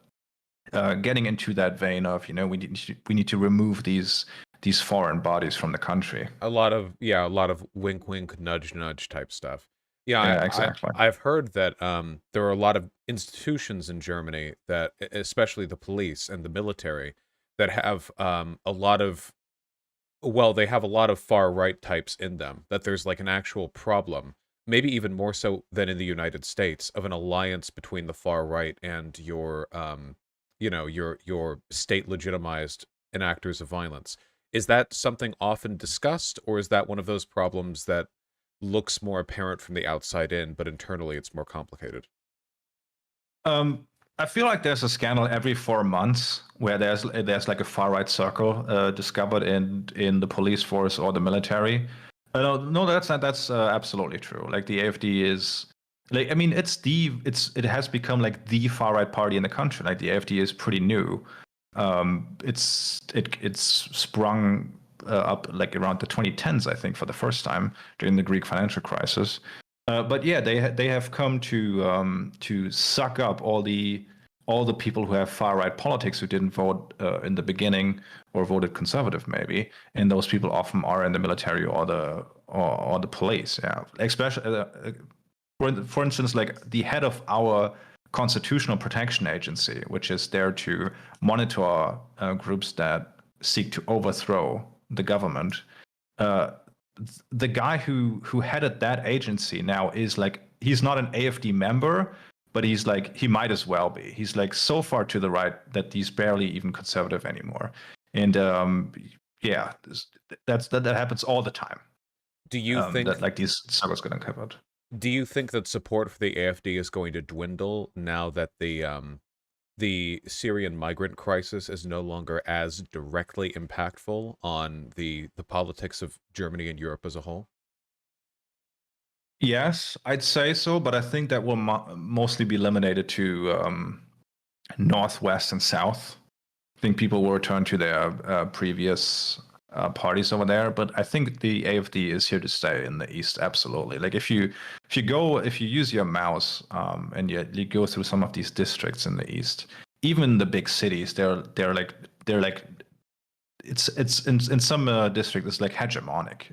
getting into that vein of, we need to remove these foreign bodies from the country. A lot of wink wink nudge nudge type stuff. Yeah, Yeah, exactly. I've heard that there are a lot of institutions in Germany that especially the police and the military that have a lot of well, they have a lot of far right types in them, that there's like an actual problem, maybe even more so than in the United States, of an alliance between the far right and your your state legitimized enactors of violence. Is that something often discussed, or is that one of those problems that looks more apparent from the outside in, but internally it's more complicated? Um, I feel like there's a scandal every 4 months where there's like a far right circle discovered in the police force or the military. No, that's absolutely true. Like the AfD is like, I mean, it has become like the far right party in the country. Like the AfD is pretty new. It's sprung up like around the 2010s, I think, for the first time during the Greek financial crisis. But yeah, they have come to suck up all the people who have far right politics who didn't vote in the beginning or voted conservative maybe, and those people often are in the military or the police. Yeah, especially for instance, like the head of our constitutional protection agency, which is there to monitor groups that seek to overthrow the government. Uh, the guy who headed that agency now is like, he's not an AFD member, but he's like, he might as well be. He's like so far to the right that he's barely even conservative anymore. And yeah, that happens all the time. Do you That think like these circles get uncovered. do you think that support for the AfD is going to dwindle now that the Syrian migrant crisis is no longer as directly impactful on the politics of Germany and Europe as a whole? Yes, I'd say so, but I think that will mostly be limited to northwest and south. I think people will return to their previous parties over there, but I think the AFD is here to stay in the east. Absolutely. Like if you use your mouse and you go through some of these districts in the east, even the big cities, they're like it's in some district it's like hegemonic.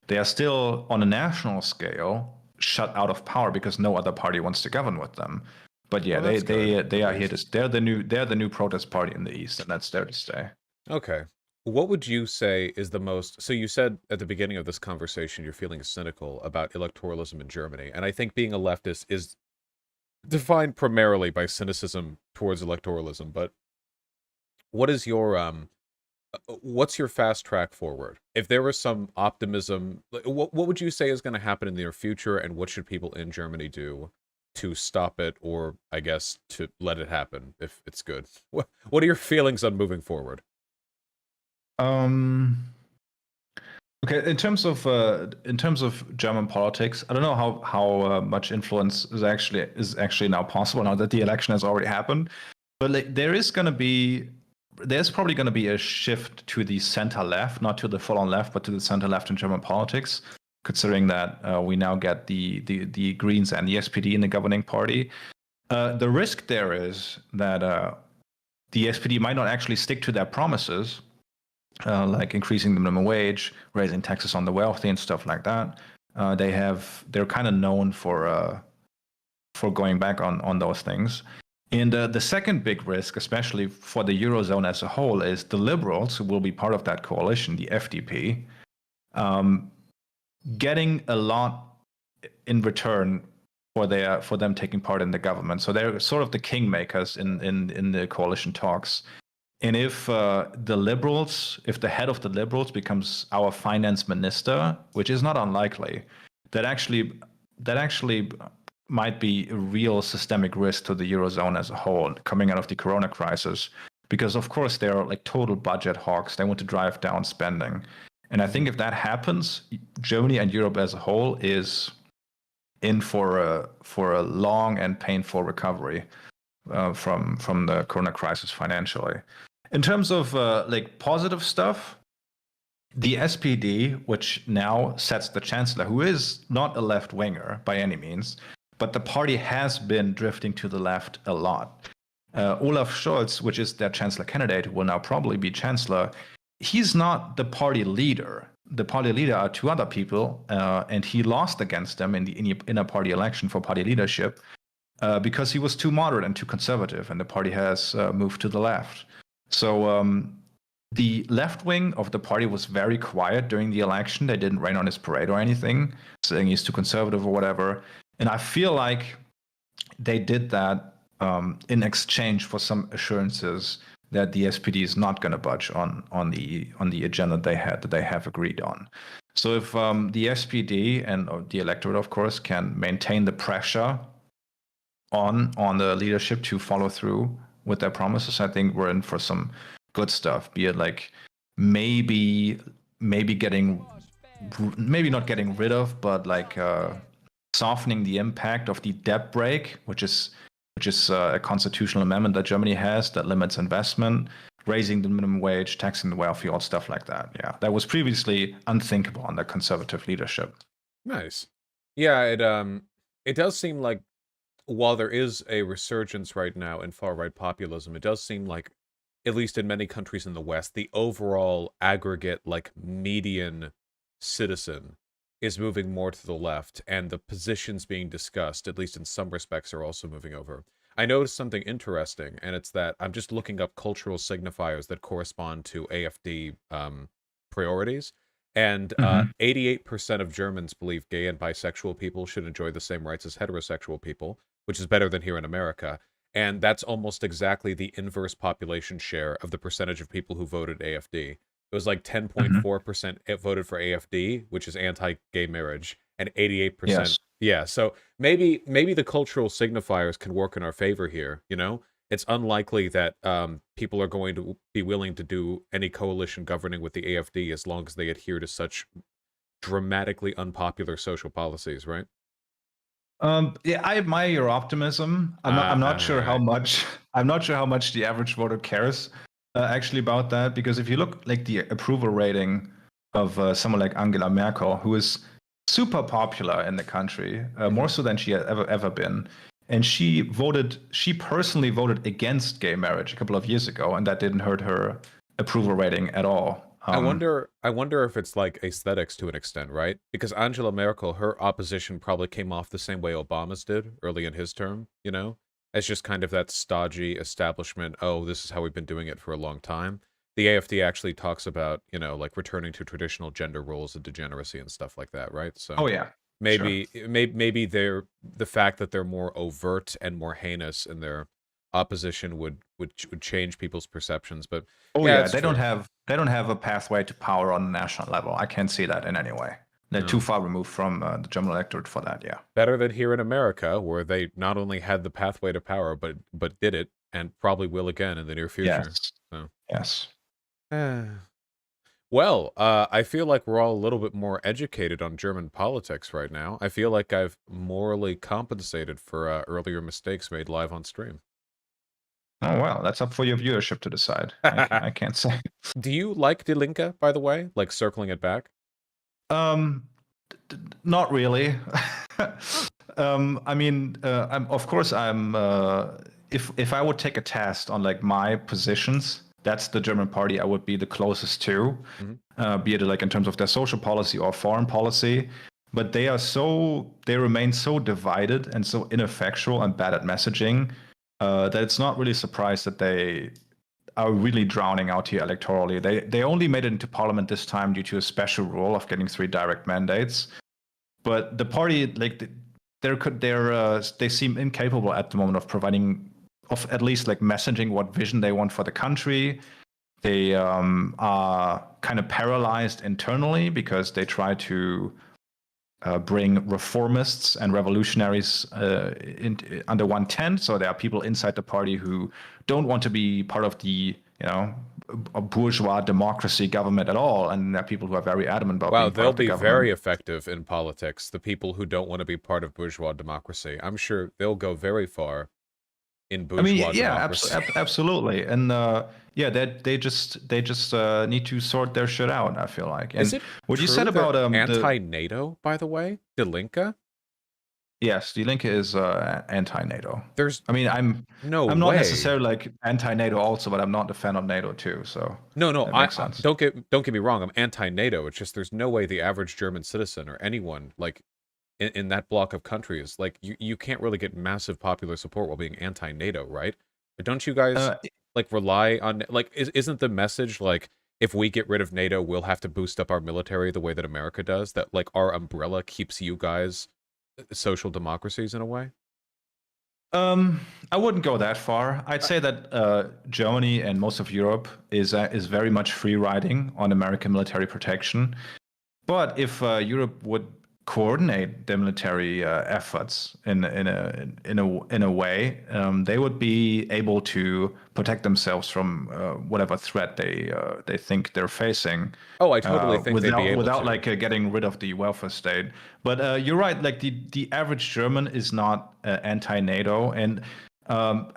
They are still on a national scale shut out of power because no other party wants to govern with them. But yeah, Well, that's good, they at are here least. to they're the new protest party in the east, and that's there to stay. Okay. What would you say is the most... So you said at the beginning of this conversation you're feeling cynical about electoralism in Germany, and I think being a leftist is defined primarily by cynicism towards electoralism, but what is your what's your fast track forward? If there was some optimism, what would you say is going to happen in the near future, and what should people in Germany do to stop it, or I guess to let it happen if it's good? What are your feelings on moving forward? Um, okay, in terms of German politics, I don't know how much influence is actually now possible now that the election has already happened. But like, there's probably going to be a shift to the center left, not to the full on left, but to the center left in German politics, considering that we now get the Greens and the SPD in the governing party. The risk there is that the SPD might not actually stick to their promises, like increasing the minimum wage, raising taxes on the wealthy, and stuff like that. They're kind of known for going back on those things. And the second big risk, especially for the Eurozone as a whole, is the Liberals, who will be part of that coalition, the FDP, getting a lot in return for them taking part in the government. So they're sort of the kingmakers in the coalition talks. And if if the head of the Liberals becomes our finance minister, which is not unlikely, that actually might be a real systemic risk to the Eurozone as a whole coming out of the Corona crisis. Because of course they are like total budget hawks. They want to drive down spending. And I think if that happens, Germany and Europe as a whole is in for a long and painful recovery from the Corona crisis financially. In terms of like positive stuff, the SPD, which now sets the chancellor, who is not a left winger by any means, but the party has been drifting to the left a lot. Olaf Scholz, which is their chancellor candidate, who will now probably be chancellor, he's not the party leader. The party leader are two other people, and he lost against them in the inner party election for party leadership because he was too moderate and too conservative, and the party has moved to the left. So the left wing of the party was very quiet during the election. They didn't rain on his parade or anything, saying he's too conservative or whatever. And I feel like they did that in exchange for some assurances that the SPD is not going to budge on the agenda they have agreed on. So if the SPD and the electorate, of course, can maintain the pressure on the leadership to follow through with their promises, I think we're in for some good stuff. Be it like maybe getting, maybe not getting rid of, but like softening the impact of the debt brake, which is a constitutional amendment that Germany has that limits investment, raising the minimum wage, taxing the wealthy, all stuff like that. Yeah, that was previously unthinkable under conservative leadership. Nice. Yeah, it does seem like while there is a resurgence right now in far-right populism, it does seem like, at least in many countries in the West, the overall aggregate, like, median citizen is moving more to the left, and the positions being discussed, at least in some respects, are also moving over. I noticed something interesting, and it's that I'm just looking up cultural signifiers that correspond to AfD priorities, and 88% of Germans believe gay and bisexual people should enjoy the same rights as heterosexual people, which is better than here in America. And that's almost exactly the inverse population share of the percentage of people who voted AfD. It was like 10.4% voted for AfD, which is anti-gay marriage, and 88%. Yes. Yeah, so maybe the cultural signifiers can work in our favor here, you know? It's unlikely that people are going to be willing to do any coalition governing with the AfD as long as they adhere to such dramatically unpopular social policies, right? Yeah, I admire your optimism. I'm not sure how Right. much I'm not sure how much the average voter cares actually about that, because if you look like the approval rating of someone like Angela Merkel, who is super popular in the country, more so than she had ever been, and she personally voted against gay marriage a couple of years ago, and that didn't hurt her approval rating at all. I wonder if it's like aesthetics to an extent, right? Because Angela Merkel, her opposition probably came off the same way Obama's did early in his term, you know? As just kind of that stodgy establishment, oh, this is how we've been doing it for a long time. The AfD actually talks about, you know, like returning to traditional gender roles and degeneracy and stuff like that, right? So Oh yeah, sure. maybe they're the fact that they're more overt and more heinous in their opposition would change people's perceptions. But Oh yeah, yeah, it's true. they don't have a pathway to power on the national level. I can't see that in any way. They're too No. far removed from the German electorate for that. Yeah. Better than here in America, where they not only had the pathway to power, but did it, and probably will again in the near future. Yes. So, Yes. well, I feel like we're all a little bit more educated on German politics right now. I feel like I've morally compensated for earlier mistakes made live on stream. Oh well, that's up for your viewership to decide. I can't say. Do you like Die Linke, by the way? Like circling it back? Um, Not really. I mean, of course I'm. If I would take a test on like my positions, that's the German party I would be the closest to, be it like in terms of their social policy or foreign policy. But they remain so divided and so ineffectual and bad at messaging that it's not really surprised that they are really drowning out here electorally. They only made it into parliament this time due to a special rule of getting 3 direct mandates. But the party, like, they seem incapable at the moment of providing, of at least like messaging what vision they want for the country. They are kind of paralyzed internally because they try to bring reformists and revolutionaries under one tent. So there are people inside the party who don't want to be part of the, a bourgeois democracy government at all, and there are people who are very adamant about Wow, being part they'll of the be government. very effective in politics, the people who don't want to be part of bourgeois democracy. I'm sure they'll go very far in I mean, bourgeois yeah, democracy. absolutely, and yeah, they just need to sort their shit out. I feel like, Is and it what you said true they're about the anti-NATO, by the way? Die Linke? yes, Die Linke is anti-NATO. There's I mean, no I'm not way. necessarily like anti-NATO also, but I'm not a fan of NATO too. So No, that makes I sense. don't get me wrong. I'm anti-NATO. It's just there's no way the average German citizen or anyone like in that block of countries like you can't really get massive popular support while being anti-NATO, right? But don't you guys Uh, like rely on like isn't the message like if we get rid of NATO, we'll have to boost up our military the way that America does? That like our umbrella keeps you guys social democracies in a way? I wouldn't go that far. I'd say that Germany and most of Europe is very much free riding on American military protection. But if Europe would coordinate their military efforts in a way, they would be able to protect themselves from whatever threat they think they're facing, Oh, I totally think they'd be able without to. like getting rid of the welfare state. But you're right. Like the average German is not anti-NATO, and um,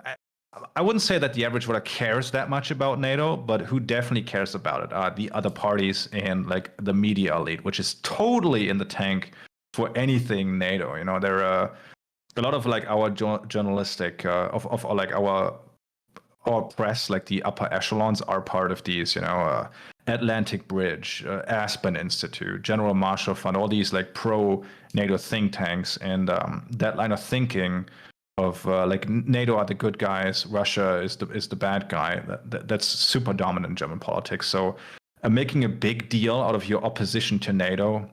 I wouldn't say that the average voter cares that much about NATO, but who definitely cares about it are the other parties and like the media elite, which is totally in the tank for anything NATO. There are a lot of like our journalistic of like our press, like the upper echelons, are part of these. Atlantic Bridge, Aspen Institute, General Marshall Fund, all these like pro NATO think tanks, and that line of thinking of like NATO are the good guys, Russia is the bad guy. That's super dominant in German politics. So making a big deal out of your opposition to NATO,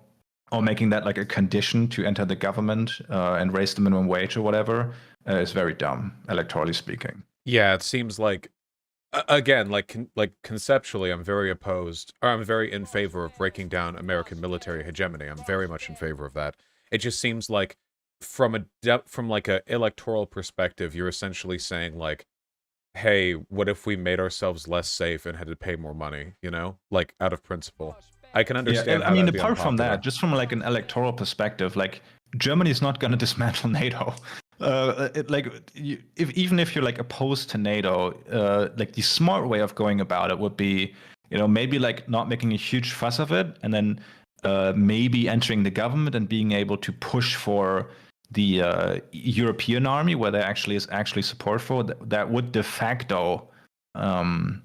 or making that like a condition to enter the government and raise the minimum wage or whatever, is very dumb, electorally speaking. Yeah, it seems like again, like conceptually, I'm very opposed, or I'm very in favor of breaking down American military hegemony. I'm very much in favor of that. It just seems like from like a electoral perspective, you're essentially saying like, hey, what if we made ourselves less safe and had to pay more money? Like out of principle. I can Yeah, understand I how mean, that'd be apart from unpopular. that, just from like an electoral perspective, like Germany is not going to dismantle NATO. Even if you're like opposed to NATO, like the smart way of going about it would be, maybe like not making a huge fuss of it, and then maybe entering the government and being able to push for the European army, where there actually is support for that would de facto um,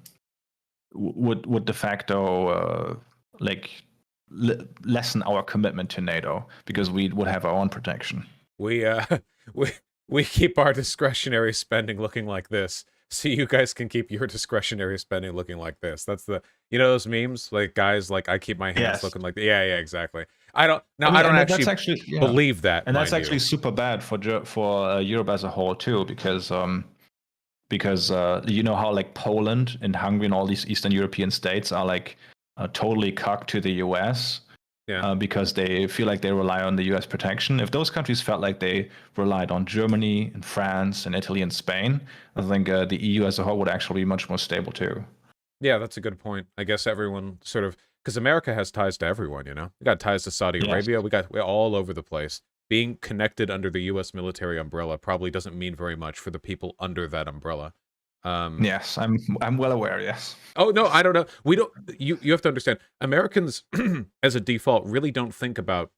would de facto like lessen our commitment to NATO because we would have our own protection. We we we keep our discretionary spending looking like this, so you guys can keep your discretionary spending looking like this. That's the those memes like guys like I keep my hands Yes. looking like yeah exactly. I don't I now I mean, don't and that's actually actually believe that, and that's mind actually you. super bad for Europe as a whole too, because because you know how like Poland and Hungary and all these Eastern European states are like totally cocked to the US Yeah. because they feel like they rely on the US protection. If those countries felt like they relied on Germany and France and Italy and Spain, I think the EU as a whole would actually be much more stable too. Yeah, that's a good point. I guess everyone sort of, because America has ties to everyone, you know? We got ties to Saudi Yes. Arabia. We're all over the place. Being connected under the US military umbrella probably doesn't mean very much for the people under that umbrella. Yes, I'm well aware. Yes. Oh no, I don't know. We don't. You have to understand. Americans, as a default, really don't think about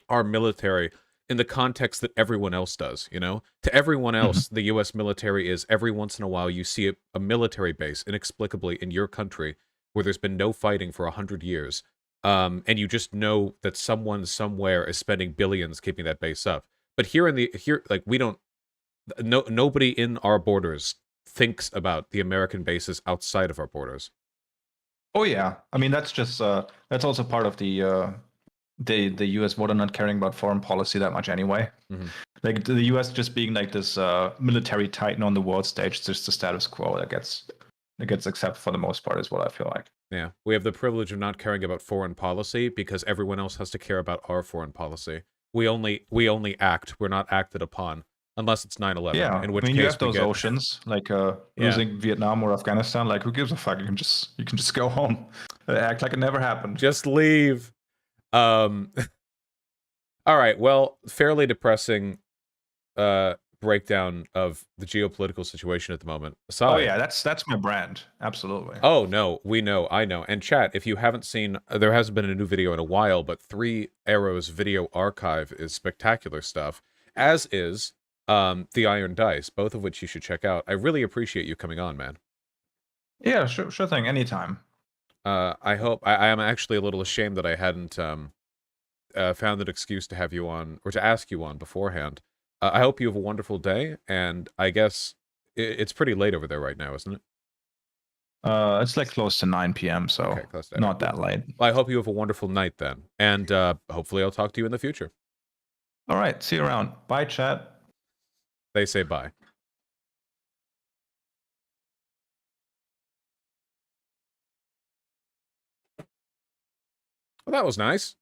our military in the context that everyone else does. You know, to everyone Mhm. else, the U.S. military is every once in a while you see a military base inexplicably in your country where there's been no fighting for 100 years, and you just know that someone somewhere is spending billions keeping that base up. But here, like we don't. No, nobody in our borders thinks about the American bases outside of our borders. Oh yeah, I mean that's just that's also part of the U.S. water not caring about foreign policy that much anyway. Hmm. Like the U.S. just being like this military titan on the world stage, just the status quo that gets accepted for the most part is what I feel like. Yeah, we have the privilege of not caring about foreign policy because everyone else has to care about our foreign policy. We only act. We're not acted upon unless it's 9/11, Yeah, in I which mean you case have we those get oceans like yeah, losing Vietnam or Afghanistan. Like who gives a fuck? You can just go home, act like it never happened. just leave. Um all right, well, fairly depressing breakdown of the geopolitical situation at the moment. Oh Aside, yeah, that's my brand. Absolutely. oh no, we know, I know. And chat, if you haven't seen, there hasn't been a new video in a while, but Three Arrows video archive is spectacular stuff, as is the Iron Dice, both of which you should check out. I really appreciate you coming on, man. Yeah, sure thing. Anytime. I hope I am actually a little ashamed that I hadn't found an excuse to have you on or to ask you on beforehand. I hope you have a wonderful day, and I guess it's pretty late over there right now, isn't it? It's like close to 9 p.m., so Okay, close to that. not that late. Well, I hope you have a wonderful night then, and hopefully I'll talk to you in the future. All right, see you around. Bye, chat. They say bye. Well, that was nice.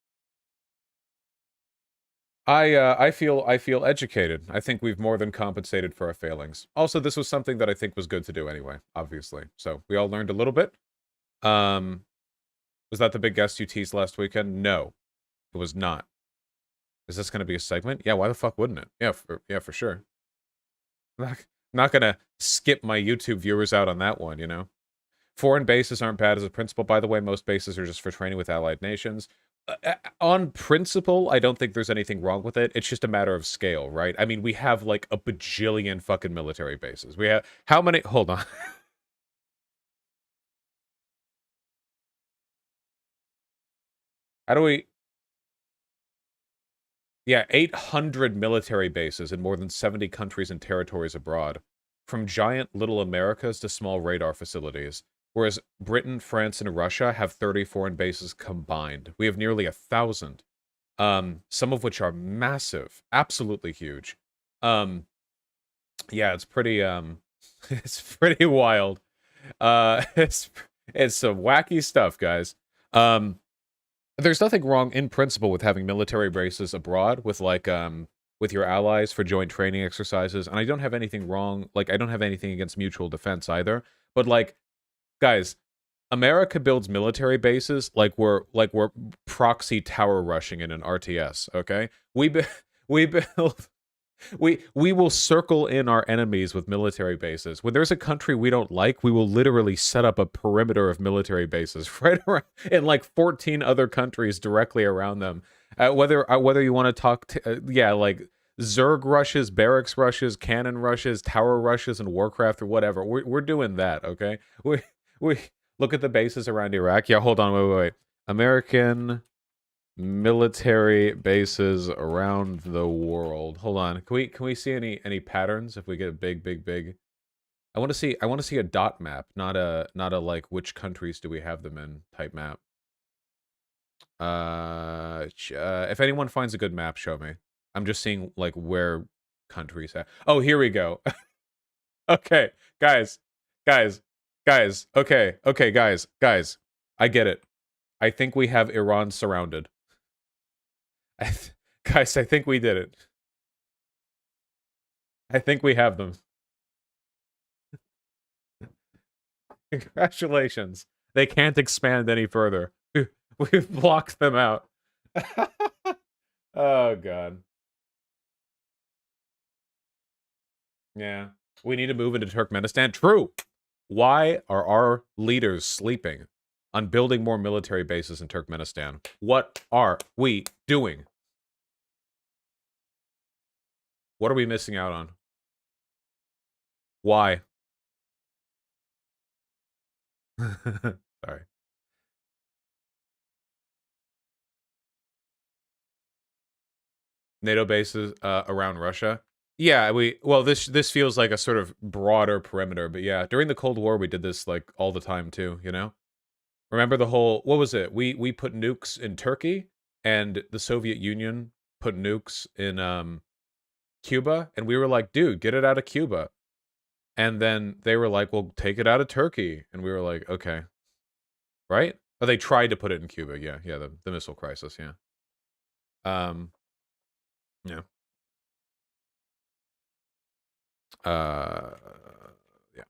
I feel educated. I think we've more than compensated for our failings. Also, this was something that I think was good to do anyway, obviously. So we all learned a little bit. Um, was that the big guest you teased last weekend? No, it was not. Is this going to be a segment? Yeah, why the fuck wouldn't it? Yeah, for sure. I'm not gonna skip my YouTube viewers out on that one, you know? Foreign bases aren't bad as a principle, by the way. Most bases are just for training with allied nations. On principle, I don't think there's anything wrong with it. It's just a matter of scale, right? I mean, we have like a bajillion fucking military bases. We have how many? Hold on. How do we? Yeah, 800 military bases in more than 70 countries and territories abroad, from giant little Americas to small radar facilities. Whereas Britain, France, and Russia have 30 foreign bases combined. We have nearly 1,000, some of which are massive, absolutely huge. Um, yeah, it's pretty, it's pretty wild. It's some wacky stuff, guys. Um, there's nothing wrong in principle with having military bases abroad with like with your allies for joint training exercises, and I don't have anything wrong, like I don't have anything against mutual defense either. But like, guys, America builds military bases like we're proxy tower rushing in an RTS, okay? We build we will circle in our enemies with military bases. When there's a country we don't like, we will literally set up a perimeter of military bases right around in like 14 other countries directly around them. Whether you want to talk to, yeah, like Zerg rushes, barracks rushes, cannon rushes, tower rushes, and Warcraft or whatever. We're doing that, okay? We look at the bases around Iraq. Yeah, hold on, wait. American military bases around the world. Hold on. Can we see any patterns if we get a big I want to see a dot map, not a like which countries do we have them in type map. If anyone finds a good map, show me. I'm just seeing like where countries have. Oh, here we go. Okay, guys, guys. Okay, guys. I get it. I think we have Iran surrounded. Guys, I think we did it. I think we have them. Congratulations. They can't expand any further. We've blocked them out. Oh, God. Yeah. We need to move into Turkmenistan. True. Why are our leaders sleeping on building more military bases in Turkmenistan? What are we doing? What are we missing out on? Why? Sorry. NATO bases around Russia. Yeah, well this feels like a sort of broader perimeter, but yeah, during the Cold War we did this like all the time too, you know? Remember the whole what was it? We put nukes in Turkey and the Soviet Union put nukes in Cuba and we were like, "Dude, get it out of Cuba." And then they were like, "Well, take it out of Turkey." And we were like, "Okay." Right? Oh, they tried to put it in Cuba. Yeah, yeah, the missile crisis, yeah. Um yeah. Uh yeah.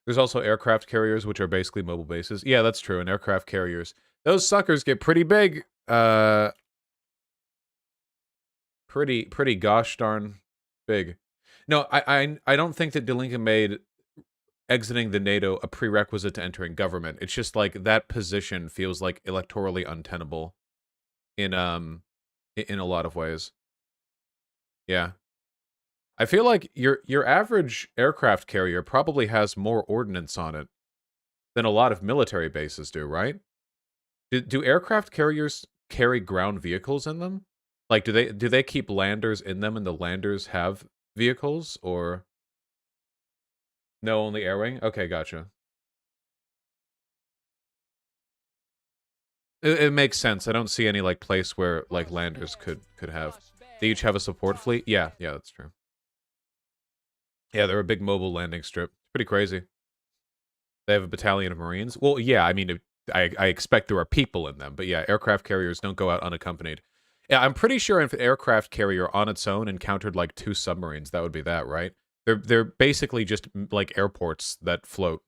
There's also aircraft carriers, which are basically mobile bases. Yeah, that's true. And aircraft carriers, those suckers get pretty big. Pretty gosh darn big. No, I don't think that Delinka made exiting the NATO a prerequisite to entering government. It's just like that position feels like electorally untenable in a lot of ways. Yeah. I feel like your average aircraft carrier probably has more ordnance on it than a lot of military bases do, right? Do aircraft carriers carry ground vehicles in them? Like, do they keep landers in them, and the landers have vehicles, or no, only air wing? Okay, gotcha. It makes sense. I don't see any like place where like landers could have. They each have a support fleet. Yeah, yeah, that's true. Yeah, they're a big mobile landing strip. Pretty crazy. They have a battalion of Marines. Well, yeah, I mean, I expect there are people in them, but yeah, aircraft carriers don't go out unaccompanied. Yeah, I'm pretty sure if an aircraft carrier on its own encountered like 2 submarines, that would be that, right? They're basically just like airports that float.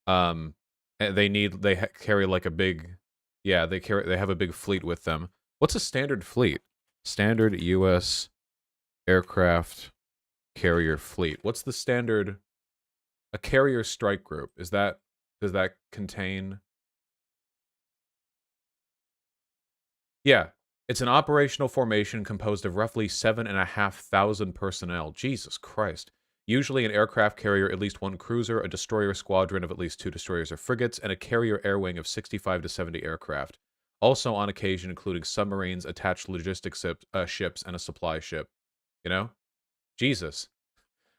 And carry like a big, yeah, they have a big fleet with them. What's a standard fleet? Standard U.S. aircraft carrier fleet. What's the standard? A carrier strike group. Does that contain? Yeah, it's an operational formation composed of roughly 7,500 personnel. Jesus Christ. Usually an aircraft carrier, at least 1 cruiser, a destroyer squadron of at least 2 destroyers or frigates, and a carrier air wing of 65 to 70 aircraft. Also on occasion including submarines, attached logistics ships, and a supply ship. You know? Jesus.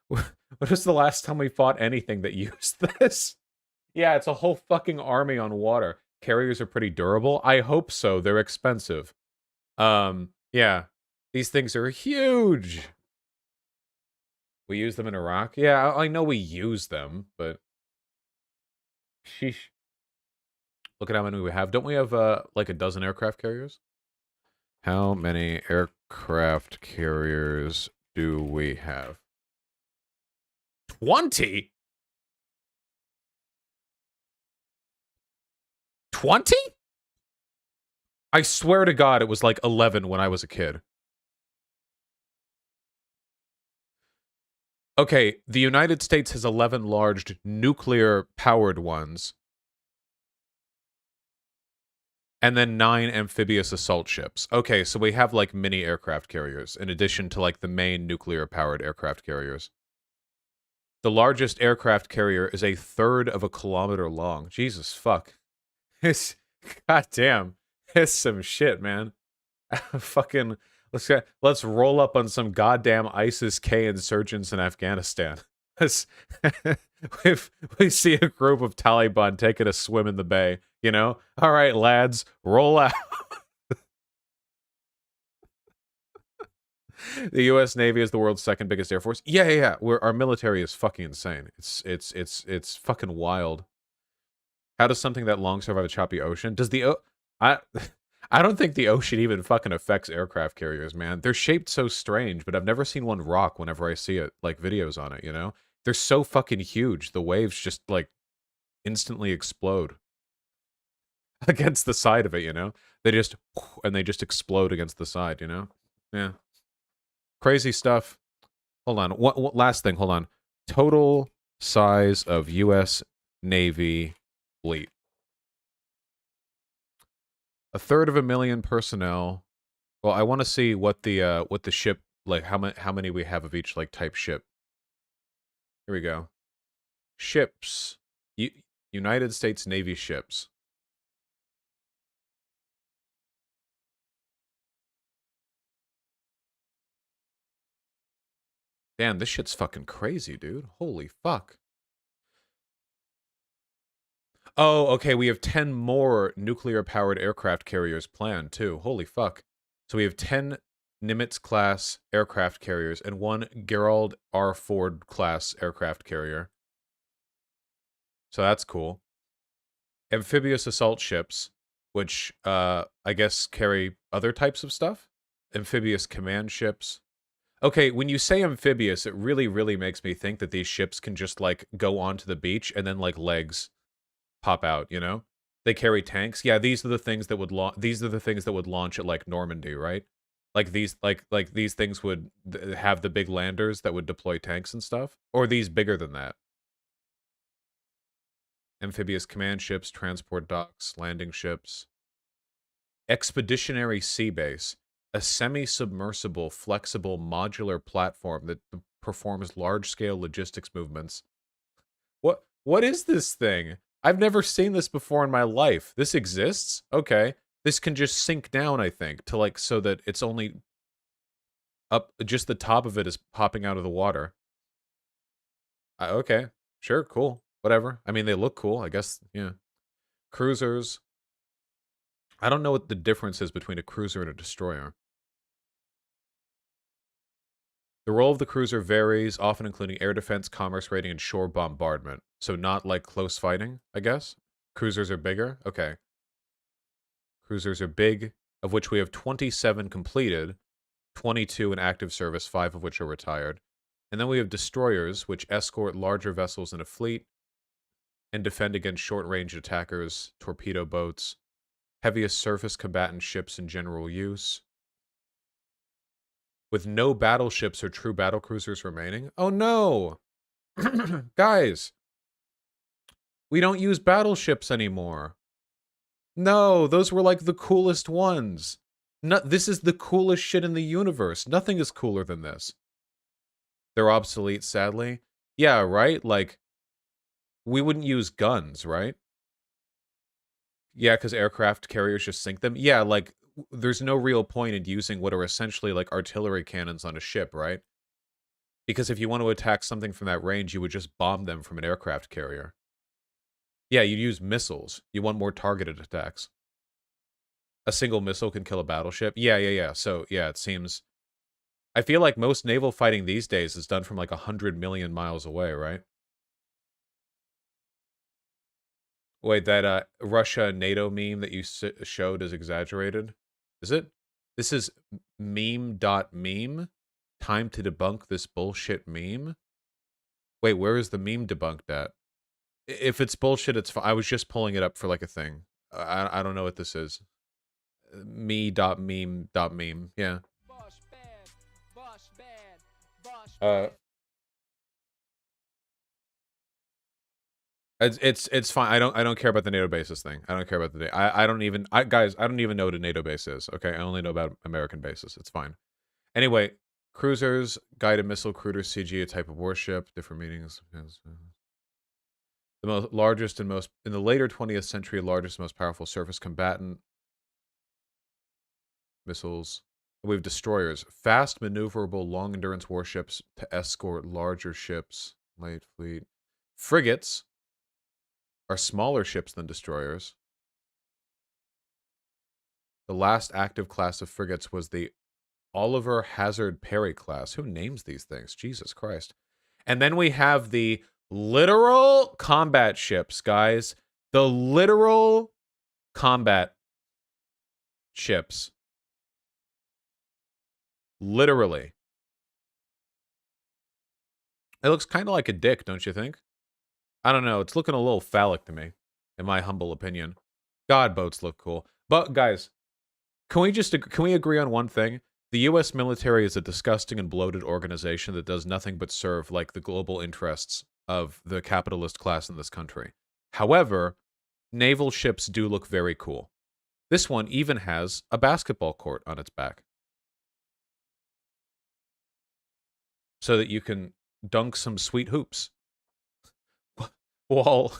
What was the last time we fought anything that used this? Yeah, it's a whole fucking army on water. Carriers are pretty durable. I hope so. They're expensive. Yeah. These things are huge. We use them in Iraq. Yeah, I know we use them, but sheesh. Look at how many we have. Don't we have like a dozen aircraft carriers? How many aircraft carriers do we have? 20? 20? I swear to God, it was like 11 when I was a kid. Okay, the United States has 11 large nuclear-powered ones, and then 9 amphibious assault ships. Okay, so we have, like, mini aircraft carriers, in addition to, like, the main nuclear-powered aircraft carriers. The largest aircraft carrier is 1/3 of a kilometer long. Jesus fuck. It's... goddamn. It's some shit, man. Fucking... Let's roll up on some goddamn ISIS-K insurgents in Afghanistan. If we see a group of Taliban taking a swim in the bay, you know? All right, lads, roll out. The U.S. Navy is the world's second biggest air force. Yeah, yeah, yeah. Our military is fucking insane. It's fucking wild. How does something that long survive a choppy ocean? Does I I don't think the ocean even fucking affects aircraft carriers, man. They're shaped so strange, but I've never seen one rock whenever I see it, like videos on it, you know? They're so fucking huge. The waves just like instantly explode against the side of it, you know? They just and they just explode against the side, you know? Yeah. Crazy stuff. Hold on. What last thing, hold on. Total size of US Navy fleet. 1/3 personnel. Well, I want to see what the ship, like how many we have of each like type ship. Here we go. Ships. U United States Navy ships. Damn, this shit's fucking crazy, dude. Holy fuck. Oh, okay, we have 10 more nuclear-powered aircraft carriers planned, too. Holy fuck. So we have 10 Nimitz-class aircraft carriers and one Gerald R. Ford-class aircraft carrier. So that's cool. Amphibious assault ships, which, I guess carry other types of stuff? Amphibious command ships. Okay, when you say amphibious, it really, really makes me think that these ships can just, like, go onto the beach and then, like, legs pop out, you know? They carry tanks. Yeah, these are the things that would launch at like Normandy, right? Like these things would have the big landers that would deploy tanks and stuff, or these bigger than that. Amphibious command ships, transport docks, landing ships. Expeditionary Sea Base, a semi-submersible, flexible, modular platform that performs large-scale logistics movements. What is this thing? I've never seen this before in my life. This exists? Okay. This can just sink down, I think, to like so that it's only up, just the top of it is popping out of the water. Okay. Sure, cool. Whatever. I mean, they look cool, I guess, yeah. Cruisers. I don't know what the difference is between a cruiser and a destroyer. The role of the cruiser varies, often including air defense, commerce raiding, and shore bombardment. So not like close fighting, I guess? Cruisers are bigger? Okay. Cruisers are big, of which we have 27 completed, 22 in active service, 5 of which are retired. And then we have destroyers, which escort larger vessels in a fleet and defend against short-range attackers, torpedo boats, heaviest surface combatant ships in general use. With no battleships or true battlecruisers remaining. Oh no! Guys, we don't use battleships anymore. No, those were like the coolest ones. No, this is the coolest shit in the universe. Nothing is cooler than this. They're obsolete, sadly. Yeah, right? Like, we wouldn't use guns, right? Yeah, because aircraft carriers just sink them. Yeah, like, there's no real point in using what are essentially like artillery cannons on a ship, right? Because if you want to attack something from that range, you would just bomb them from an aircraft carrier. Yeah, you'd use missiles. You want more targeted attacks. A single missile can kill a battleship. Yeah. So, yeah, it seems... I feel like most naval fighting these days is done from like 100 million miles away, right? Wait, that Russia NATO meme that you showed is exaggerated? Is it? This is meme.meme? Time to debunk this bullshit meme? Wait, where is the meme debunked at? If it's bullshit, it's fine. I was just pulling it up for like a thing. I don't know what this is. Me.meme.meme. Yeah. Uh, it's fine. I don't care about the NATO bases thing. I don't care about the I don't even guys, I don't even know what a NATO base is. Okay, I only know about American bases. It's fine. Anyway, cruisers, guided missile, cruiser, CG, a type of warship, different meanings. The most largest and most in the later 20th century, largest, most powerful surface combatant missiles. We have destroyers, fast, maneuverable, long endurance warships to escort larger ships, light fleet. Frigates are smaller ships than destroyers. The last active class of frigates was the Oliver Hazard Perry class. Who names these things? Jesus Christ. And then we have the literal combat ships, guys. The literal combat ships. Literally. It looks kind of like a dick, don't you think? I don't know. It's looking a little phallic to me, in my humble opinion. God, boats look cool. But, guys, can we agree on one thing? The U.S. military is a disgusting and bloated organization that does nothing but serve, like, the global interests of the capitalist class in this country. However, naval ships do look very cool. This one even has a basketball court on its back. So that you can dunk some sweet hoops while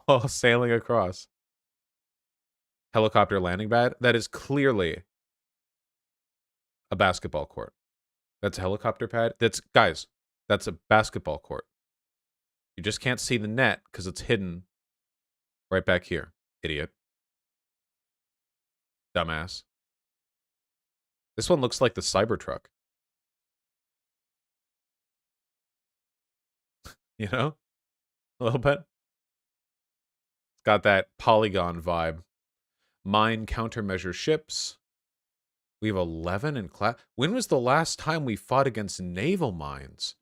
while sailing across. Helicopter landing pad. That is clearly a basketball court. That's a helicopter pad. Guys, that's a basketball court. You just can't see the net because it's hidden right back here. Idiot. Dumbass. This one looks like the Cybertruck. You know? A little bit. It's got that polygon vibe. Mine countermeasure ships. We have 11 in class. When was the last time we fought against naval mines?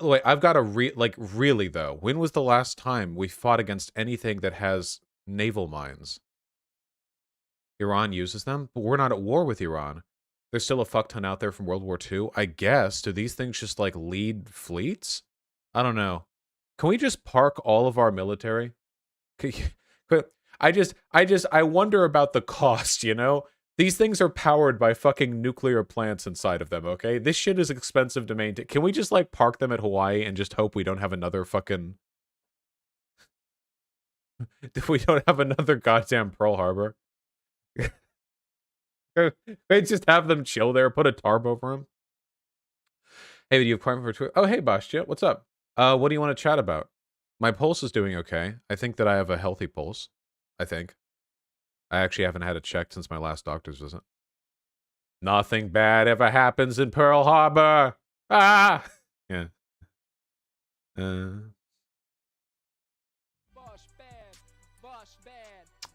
Wait, I've got to really though. When was the last time we fought against anything that has naval mines? Iran uses them, but we're not at war with Iran. There's still a fuck ton out there from World War II. I guess. Do these things just like lead fleets? I don't know. Can we just park all of our military? I wonder about the cost, you know? These things are powered by fucking nuclear plants inside of them, okay? This shit is expensive to maintain. Can we just, like, park them at Hawaii and just hope we don't have another fucking... we don't have another goddamn Pearl Harbor? We just have them chill there, put a tarp over them? Hey, do you have appointment for Twitter? Oh, hey, Bastia, what's up? What do you want to chat about? My pulse is doing okay. I think that I have a healthy pulse. I think. I actually haven't had it checked since my last doctor's visit. Nothing bad ever happens in Pearl Harbor. Ah! Yeah.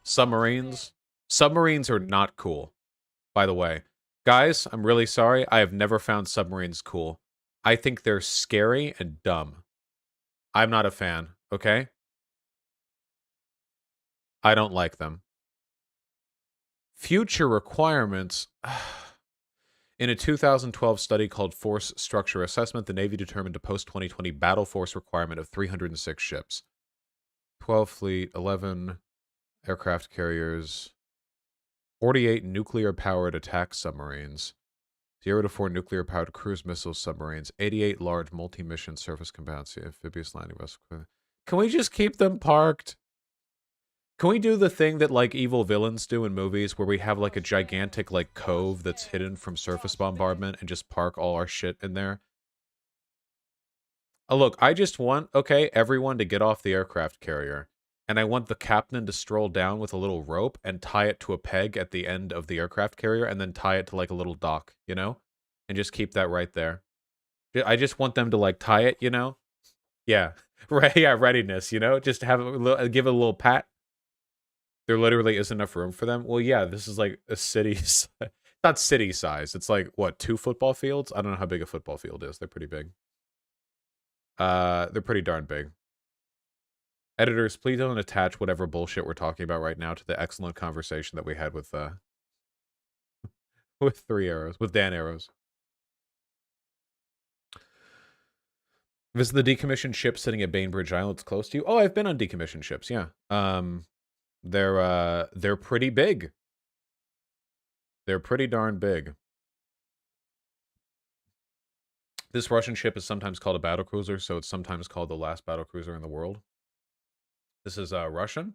Submarines. Submarines are not cool, by the way. Guys, I'm really sorry. I have never found submarines cool. I think they're scary and dumb. I'm not a fan, okay? I don't like them. Future requirements. In a 2012 study called Force Structure Assessment, the Navy determined a post-2020 battle force requirement of 306 ships. 12 fleet, 11 aircraft carriers, 48 nuclear-powered attack submarines, 0 to 4 nuclear-powered cruise missile submarines, 88 large multi-mission surface capacity amphibious landing vessels. Can we just keep them parked? Can we do the thing that, like, evil villains do in movies where we have, like, a gigantic, like, cove that's hidden from surface bombardment and just park all our shit in there? Oh, look, I just want, okay, everyone to get off the aircraft carrier. And I want the captain to stroll down with a little rope and tie it to a peg at the end of the aircraft carrier and then tie it to, like, a little dock, you know? And just keep that right there. I just want them to, like, tie it, you know? Yeah. Right, yeah, readiness, you know? Just have give it a little pat. There literally isn't enough room for them. Well, yeah, this is like a city. Not city size. It's like, what, 2 football fields? I don't know how big a football field is. They're pretty big. They're pretty darn big. Editors, please don't attach whatever bullshit we're talking about right now to the excellent conversation that we had with with 3 arrows, with Dan Arrows. Visit the decommissioned ship sitting at Bainbridge Island. It's close to you. Oh, I've been on decommissioned ships, yeah. They're pretty big. They're pretty darn big. This Russian ship is sometimes called a battlecruiser, so it's sometimes called the last battlecruiser in the world. This is Russian.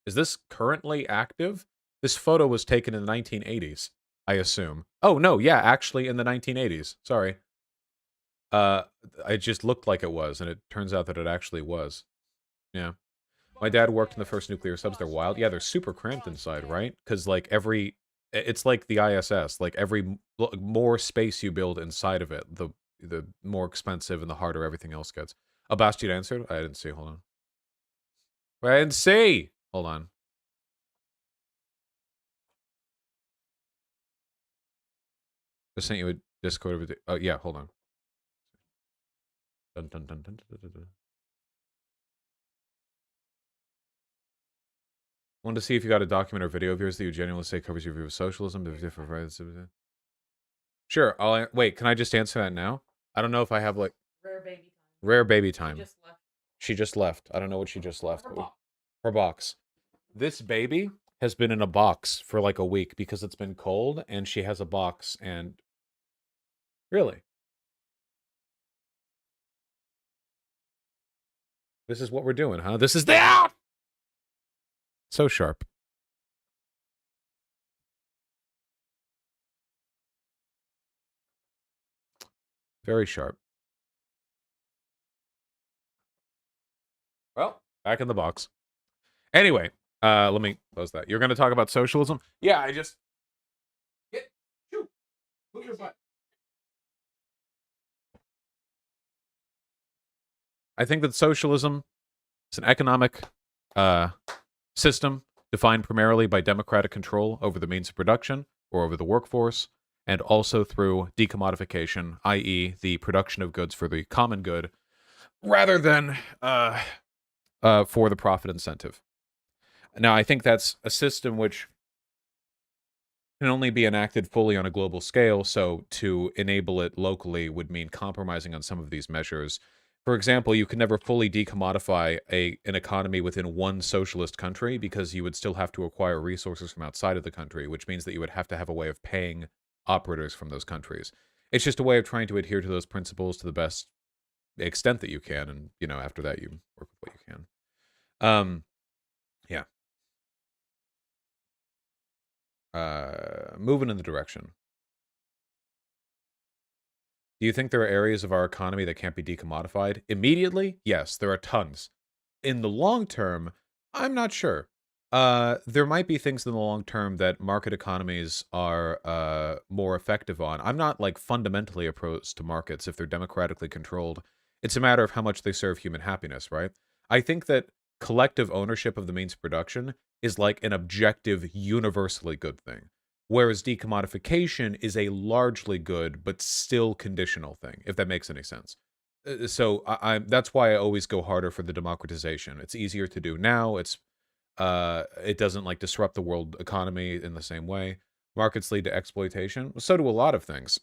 Is this currently active? This photo was taken in the 1980s, I assume. Oh, no, yeah, actually in the 1980s. Sorry. It just looked like it was, and it turns out that it actually was. Yeah. My dad worked in the first nuclear subs. They're wild. Yeah, they're super cramped inside, right? Because like it's like the ISS. Like more space you build inside of it, the more expensive and the harder everything else gets. Bastian answered. I didn't see. Hold on. I didn't see. Hold on. I sent you a Discord of it. Oh yeah, hold on. Dun, dun, dun, dun, dun, dun, dun. Wanted to see if you got a document or video of yours that you genuinely say covers your view of socialism, the different rights. Sure. Wait. Can I just answer that now? I don't know if I have like Rare baby time. rare baby time. She just left. She just left. I don't know what she just left. Her box. Her box. This baby has been in a box for like a week because it's been cold, and she has a box. And really, this is what we're doing, huh? This is the so sharp. Very sharp. Well, back in the box. Anyway, let me close that. You're going to talk about socialism? Yeah, I just move your butt. I think that socialism is an economic system defined primarily by democratic control over the means of production or over the workforce, and also through decommodification, i.e., the production of goods for the common good, rather than for the profit incentive. Now, I think that's a system which can only be enacted fully on a global scale, so to enable it locally would mean compromising on some of these measures. For example, you could never fully decommodify an economy within one socialist country because you would still have to acquire resources from outside of the country, which means that you would have to have a way of paying operators from those countries. It's just a way of trying to adhere to those principles to the best extent that you can, and after that you work with what you can. Yeah. Moving in the direction. Do you think there are areas of our economy that can't be decommodified? Immediately? Yes, there are tons. In the long term, I'm not sure. There might be things in the long term that market economies are more effective on. I'm not like fundamentally opposed to markets if they're democratically controlled. It's a matter of how much they serve human happiness, right? I think that collective ownership of the means of production is like an objective, universally good thing. Whereas decommodification is a largely good but still conditional thing, if that makes any sense. So that's why I always go harder for the democratization. It's easier to do now. It doesn't like disrupt the world economy in the same way. Markets lead to exploitation. So do a lot of things.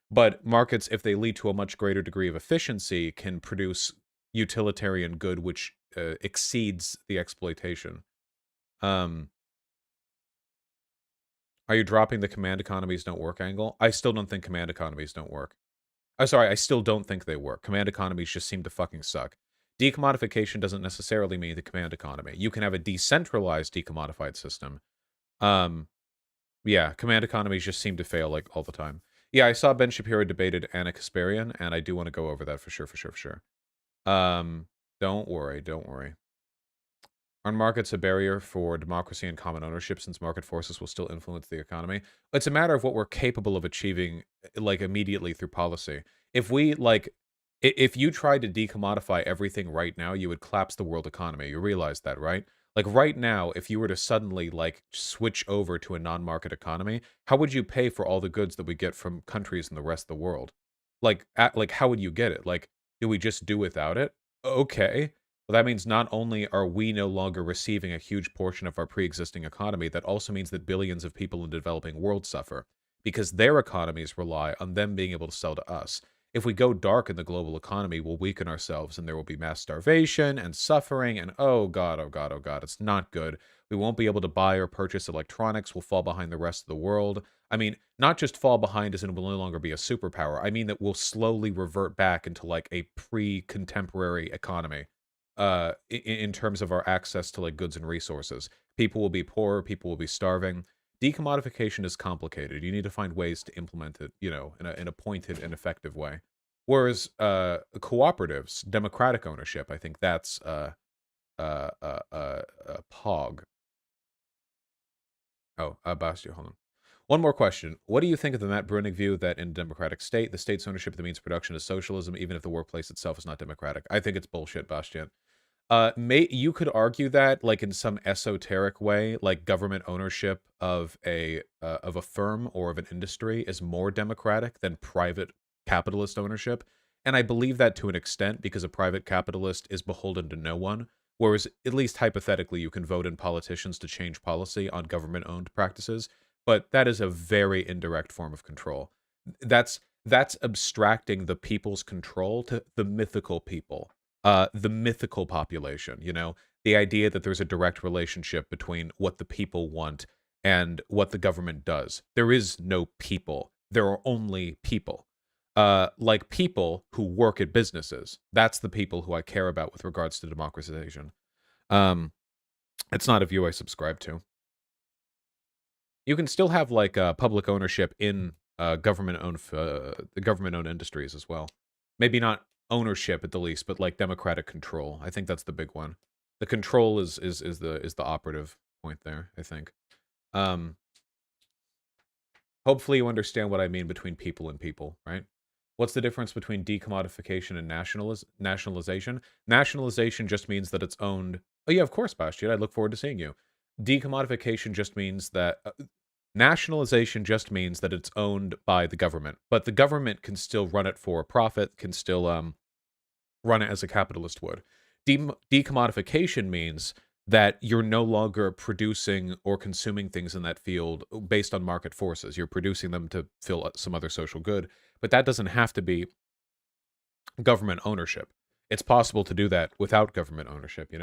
But markets, if they lead to a much greater degree of efficiency, can produce utilitarian good which exceeds the exploitation. Are you dropping the command economies don't work angle? I still don't think command economies don't work. I'm sorry, I still don't think they work. Command economies just seem to fucking suck. Decommodification doesn't necessarily mean the command economy. You can have a decentralized decommodified system. Yeah, command economies just seem to fail like all the time. Yeah, I saw Ben Shapiro debated Anna Kasparian, and I do want to go over that for sure. Don't worry. Aren't markets a barrier for democracy and common ownership since market forces will still influence the economy? It's a matter of what we're capable of achieving, like, immediately through policy. If if you tried to decommodify everything right now, you would collapse the world economy. You realize that, right? Like, right now, if you were to suddenly, like, switch over to a non-market economy, how would you pay for all the goods that we get from countries in the rest of the world? Like, how would you get it? Like, do we just do without it? Okay. Well, that means not only are we no longer receiving a huge portion of our pre-existing economy, that also means that billions of people in the developing world suffer because their economies rely on them being able to sell to us. If we go dark in the global economy, we'll weaken ourselves and there will be mass starvation and suffering and oh God, it's not good. We won't be able to buy or purchase electronics. We'll fall behind the rest of the world. I mean, not just fall behind as in we'll no longer be a superpower. I mean that we'll slowly revert back into like a pre-contemporary economy in terms of our access to like goods and resources. People will be poor, people will be starving. Decommodification is complicated. You need to find ways to implement it, in a pointed and effective way. Whereas cooperatives, democratic ownership, I think that's Pog. Oh, Bastio, hold on. One more question. What do you think of the Matt Bruenig view that in a democratic state, the state's ownership of the means of production is socialism, even if the workplace itself is not democratic? I think it's bullshit, Bastian. You could argue that, like in some esoteric way, like government ownership of a firm or of an industry is more democratic than private capitalist ownership, and I believe that to an extent because a private capitalist is beholden to no one, whereas at least hypothetically you can vote in politicians to change policy on government-owned practices, but that is a very indirect form of control. That's abstracting the people's control to the mythical people, the mythical population, the idea that there's a direct relationship between what the people want and what the government does. There is no people. There are only people. Like people who work at businesses. That's the people who I care about with regards to democratization. Um, it's not a view I subscribe to. You can still have like public ownership in government-owned industries as well. Maybe not ownership at the least, but like democratic control. I think that's the big one. The control is the operative point there, I think. Um, Hopefully you understand what I mean between people and people, right? What's the difference between decommodification and nationalization? Nationalization just means that it's owned. Oh yeah, of course, Bastian. I look forward to seeing you. Decommodification just means that nationalization just means that it's owned by the government, but the government can still run it for a profit, can still run it as a capitalist would. Decommodification means that you're no longer producing or consuming things in that field based on market forces. You're producing them to fill some other social good, but that doesn't have to be government ownership. It's possible to do that without government ownership.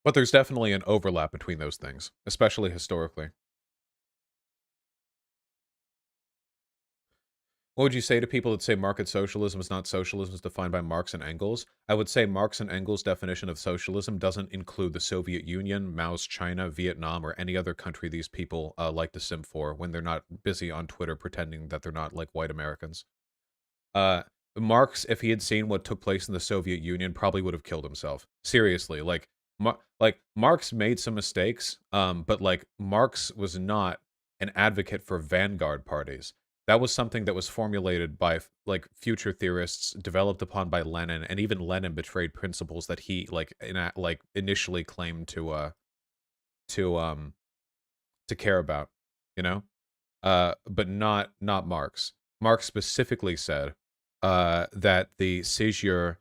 But there's definitely an overlap between those things, especially historically. What would you say to people that say market socialism is not socialism as defined by Marx and Engels? I would say Marx and Engels' definition of socialism doesn't include the Soviet Union, Mao's China, Vietnam, or any other country these people like to simp for when they're not busy on Twitter pretending that they're not like white Americans. Uh, Marx, if he had seen what took place in the Soviet Union, probably would have killed himself. Seriously, like Marx made some mistakes, but like Marx was not an advocate for vanguard parties. That was something that was formulated by like future theorists, developed upon by Lenin, and even Lenin betrayed principles that he like initially claimed to um to care about, you know? But not Marx. Marx specifically said that the seizure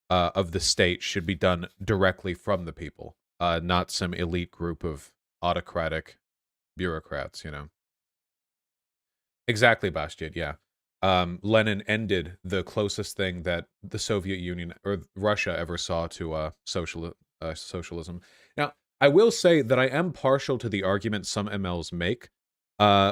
of the state should be done directly from the people, not some elite group of autocratic bureaucrats. Exactly, Bastian. Yeah. Lenin ended the closest thing that the Soviet Union or Russia ever saw to socialism. Now, I will say that I am partial to the argument some MLs make,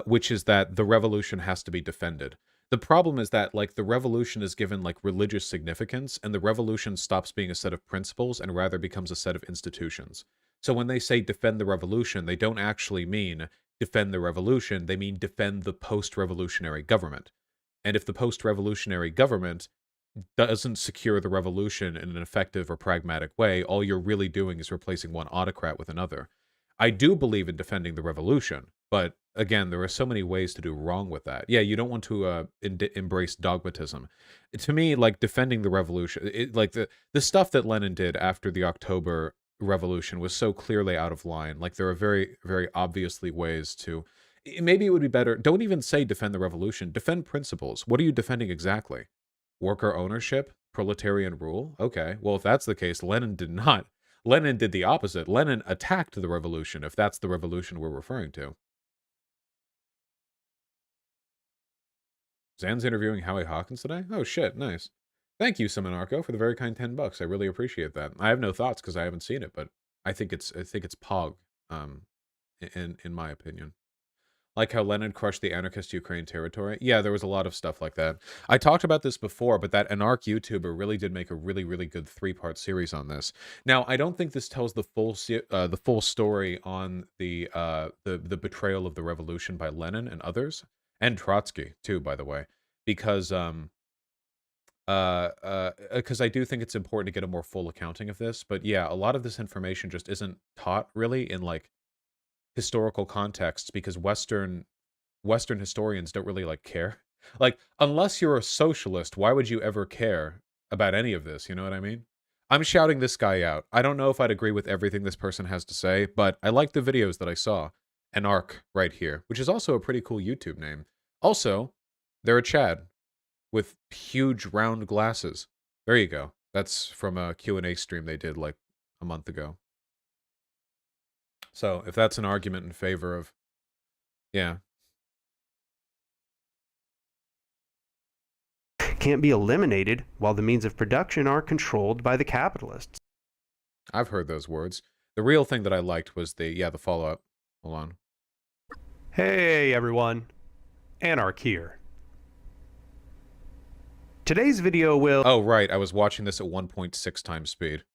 which is that the revolution has to be defended. The problem is that like the revolution is given like religious significance, and the revolution stops being a set of principles and rather becomes a set of institutions. So when they say defend the revolution, they don't actually mean defend the revolution, they mean defend the post-revolutionary government. And if the post-revolutionary government doesn't secure the revolution in an effective or pragmatic way, all you're really doing is replacing one autocrat with another. I do believe in defending the revolution, but again, there are so many ways to do wrong with that. Yeah, you don't want to embrace dogmatism. To me, like defending the revolution, like the stuff that Lenin did after the October Revolution was so clearly out of line. Like there are very, very obviously ways to. Maybe it would be better. Don't even say defend the revolution. Defend principles. What are you defending exactly? Worker ownership, proletarian rule. Okay, well if that's the case, Lenin did not. Lenin did the opposite. Lenin attacked the revolution, if that's the revolution we're referring to. Zan's interviewing Howie Hawkins today? Oh shit, nice. Thank you, Seminarco, for the very kind $10. I really appreciate that. I have no thoughts because I haven't seen it, but I think it's Pog, um, in my opinion. Like how Lenin crushed the anarchist Ukraine territory. Yeah, there was a lot of stuff like that. I talked about this before, but that anarch YouTuber really did make a really, really good 3-part series on this. Now, I don't think this tells the full story on the betrayal of the revolution by Lenin and others, and Trotsky too, by the way. because because I do think it's important to get a more full accounting of this. But yeah, a lot of this information just isn't taught really in like historical contexts because Western historians don't really like care. Like, unless you're a socialist, why would you ever care about any of this? You know what I mean? I'm shouting this guy out. I don't know if I'd agree with everything this person has to say, but I like the videos that I saw. An arc right here, which is also a pretty cool YouTube name. Also, they're a Chad with huge round glasses. There you go. That's from a Q&A stream they did like a month ago. So if that's an argument in favor of, yeah. Can't be eliminated while the means of production are controlled by the capitalists. I've heard those words. The real thing that I liked was the follow-up. Hold on. Hey everyone, Anarch here. Today's video will... Oh, right, I was watching this at 1.6 times speed.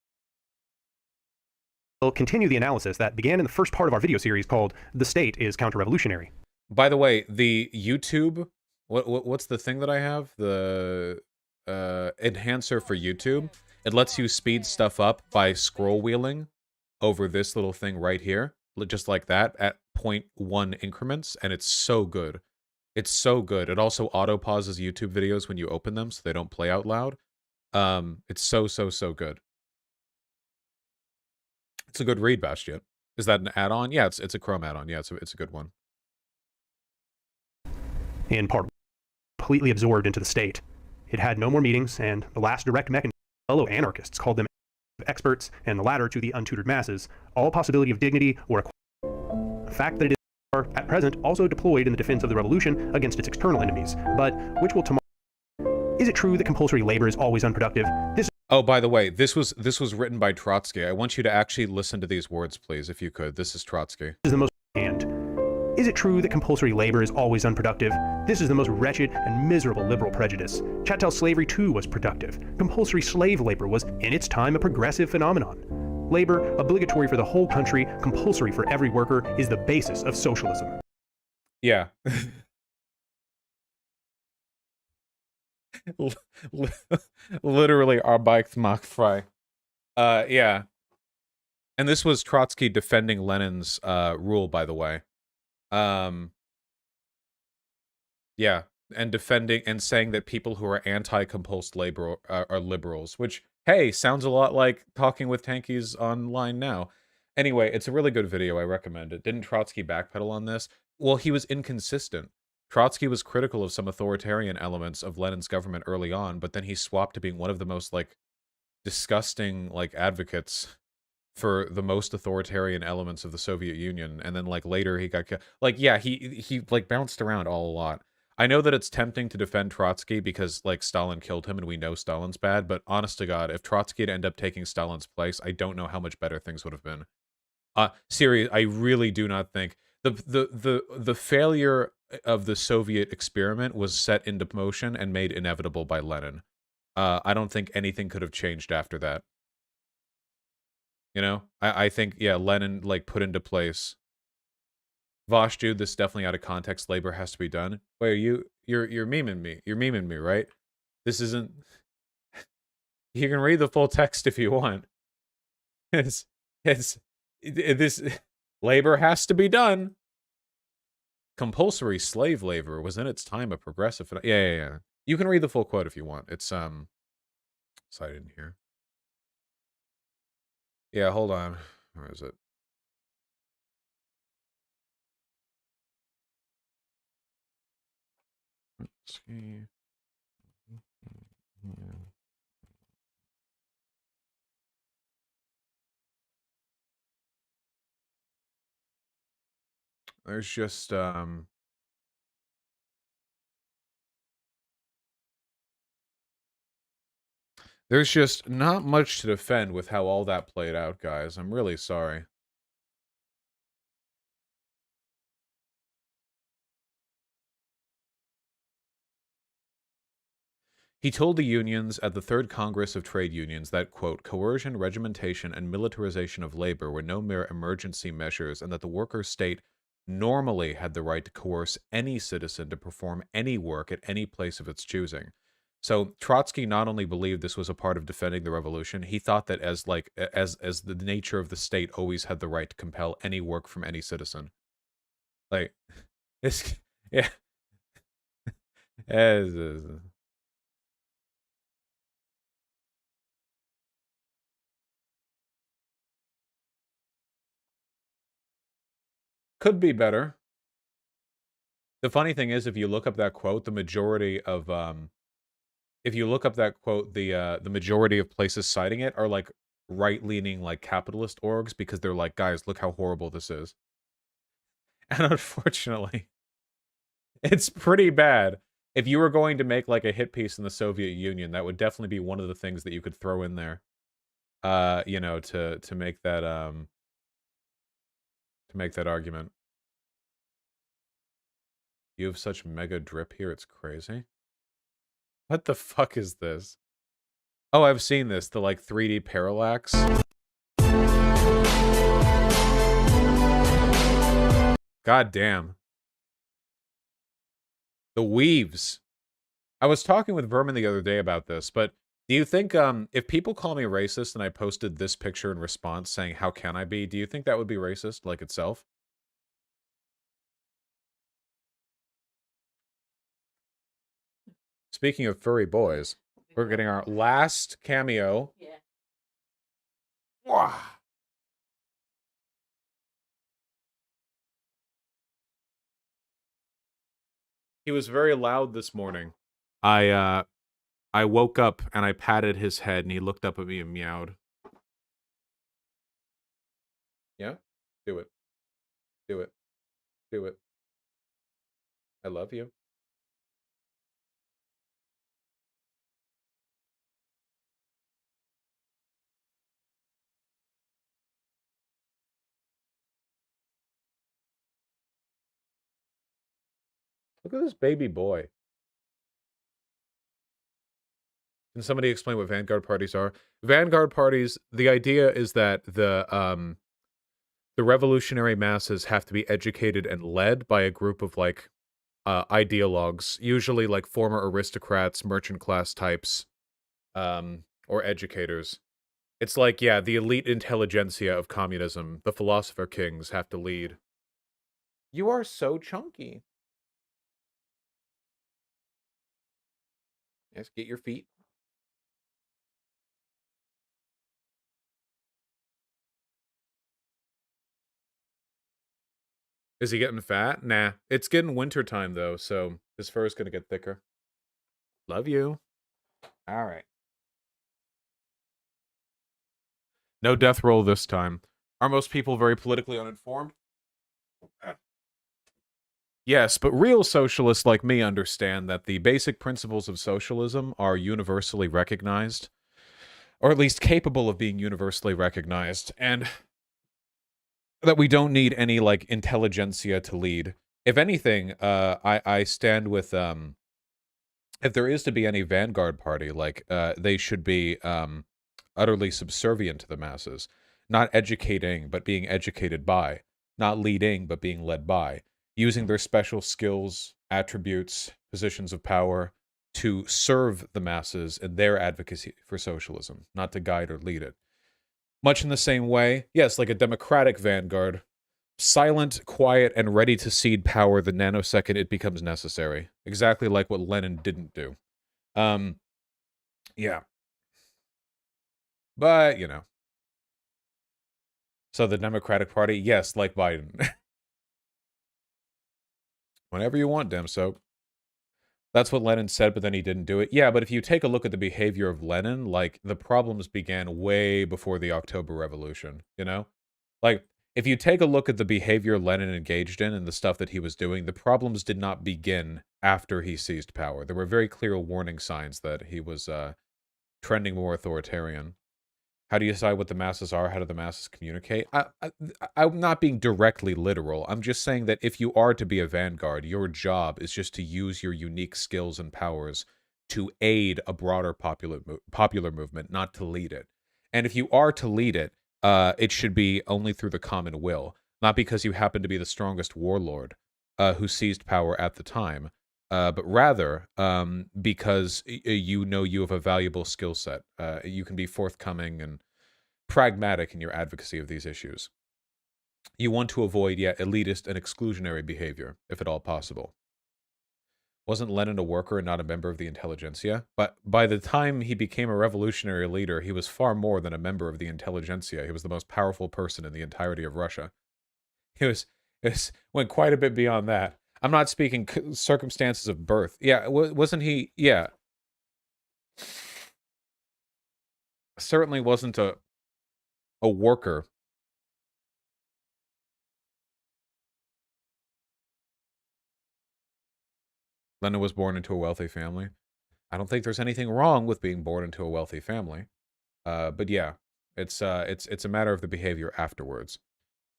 We'll continue the analysis that began in the first part of our video series called The State is Counter-Revolutionary. By the way, the YouTube... What's the thing that I have? The enhancer for YouTube. It lets you speed stuff up by scroll wheeling over this little thing right here. Just like that at 0.1 increments, and it's so good. It's so good. It also auto-pauses YouTube videos when you open them so they don't play out loud. It's so good. It's a good read, Bastion. Is that an add-on? Yeah, it's a Chrome add-on. Yeah, it's a good one. In part, completely absorbed into the state. It had no more meetings, and the last direct mechanism, fellow anarchists called them experts, and the latter to the untutored masses, all possibility of dignity or equality. A fact that it is at present also deployed in the defense of the revolution against its external enemies, but which will tomorrow... Is it true that compulsory labor is always unproductive? Oh, by the way, this was written by Trotsky. I want you to actually listen to these words, please, if you could. This is Trotsky. Is the most Is it true that compulsory labor is always unproductive? This is the most wretched and miserable liberal prejudice. Chattel slavery too was productive. Compulsory slave labor was, in its time, a progressive phenomenon. Labor, obligatory for the whole country, compulsory for every worker, is the basis of socialism. Yeah. Literally, Arbeitsmacht yeah. And this was Trotsky defending Lenin's rule, by the way. Yeah, and defending and saying that people who are anti-compulsed labor are liberals, which, hey, sounds a lot like talking with Tankies online now. Anyway, it's a really good video. I recommend it. Didn't Trotsky backpedal on this? Well, he was inconsistent. Trotsky was critical of some authoritarian elements of Lenin's government early on, but then he swapped to being one of the most, like, disgusting, like, advocates for the most authoritarian elements of the Soviet Union, and then, like, later he got... Like, yeah, he like, bounced around all a lot. I know that it's tempting to defend Trotsky because, like, Stalin killed him and we know Stalin's bad, but honest to God, if Trotsky had ended up taking Stalin's place, I don't know how much better things would have been. Serious, I really do not think... The failure of the Soviet experiment was set into motion and made inevitable by Lenin. I don't think anything could have changed after that. You know? I think, yeah, Lenin, like, put into place... Vosh, dude, this is definitely out of context. Labor has to be done. Wait, you're memeing me. You're memeing me, right? This isn't... You can read the full text if you want. This... Labor has to be done. Compulsory slave labor was in its time a progressive... Yeah. You can read the full quote if you want. It's, cited in here. Yeah, hold on. Where is it? There's just, there's just not much to defend with how all that played out, guys. I'm really sorry. He told the unions at the Third Congress of Trade Unions that, quote, coercion, regimentation, and militarization of labor were no mere emergency measures and that the workers' state normally had the right to coerce any citizen to perform any work at any place of its choosing. So Trotsky not only believed this was a part of defending the revolution, he thought that as the nature of the state always had the right to compel any work from any citizen. Like, it's yeah. Could be better. The funny thing is, if you look up that quote, the majority of if you look up that quote, the majority of places citing it are like right-leaning like capitalist orgs because they're like, guys, look how horrible this is. And unfortunately, it's pretty bad. If you were going to make like a hit piece in the Soviet Union, that would definitely be one of the things that you could throw in there. You know, to make that argument. You have such mega drip here, it's crazy. What the fuck is this? Oh, I've seen this, the like 3D parallax. God damn. The weaves. I was talking with Vermin the other day about this, but do you think if people call me racist and I posted this picture in response saying, how can I be? Do you think that would be racist, like itself? Speaking of furry boys, we're getting our last cameo. Yeah. Wah. He was very loud this morning. I woke up and I patted his head and he looked up at me and meowed. Yeah? Do it. Do it. Do it. I love you. Look at this baby boy. Can somebody explain what Vanguard parties are? Vanguard parties, the idea is that the revolutionary masses have to be educated and led by a group of like ideologues, usually like former aristocrats, merchant class types, or educators. It's like, yeah, the elite intelligentsia of communism, the philosopher kings have to lead. You are so chunky. Yes, get your feet. Is he getting fat? Nah. It's getting wintertime, though, so his fur is going to get thicker. Love you. All right. No death roll this time. Are most people very politically uninformed? Yes, but real socialists like me understand that the basic principles of socialism are universally recognized, or at least capable of being universally recognized, and that we don't need any, like, intelligentsia to lead. If anything, I stand with, if there is to be any vanguard party, like, they should be, utterly subservient to the masses. Not educating, but being educated by. Not leading, but being led by. Using their special skills, attributes, positions of power to serve the masses in their advocacy for socialism, not to guide or lead it. Much in the same way, yes, like a democratic vanguard, silent, quiet, and ready to cede power the nanosecond it becomes necessary. Exactly like what Lenin didn't do. Yeah. But, you know. So the Democratic Party, yes, like Biden. Whenever you want, Dem Soap. That's what Lenin said, but then he didn't do it. Yeah, but if you take a look at the behavior of Lenin, like, the problems began way before the October Revolution, you know? Like, if you take a look at the behavior Lenin engaged in and the stuff that he was doing, the problems did not begin after he seized power. There were very clear warning signs that he was trending more authoritarian. How do you decide what the masses are? How do the masses communicate? I'm not being directly literal. I'm just saying that if you are to be a vanguard, your job is just to use your unique skills and powers to aid a broader popular movement, not to lead it. And if you are to lead it, it should be only through the common will. Not because you happen to be the strongest warlord who seized power at the time, but rather because you know you have a valuable skill set. You can be forthcoming and pragmatic in your advocacy of these issues. You want to avoid, elitist and exclusionary behavior, if at all possible. Wasn't Lenin a worker and not a member of the intelligentsia? But by the time he became a revolutionary leader, he was far more than a member of the intelligentsia. He was the most powerful person in the entirety of Russia. It went quite a bit beyond that. I'm not speaking circumstances of birth. Yeah, wasn't he? Yeah, certainly wasn't a worker. Lenin was born into a wealthy family. I don't think there's anything wrong with being born into a wealthy family. But yeah, it's a matter of the behavior afterwards.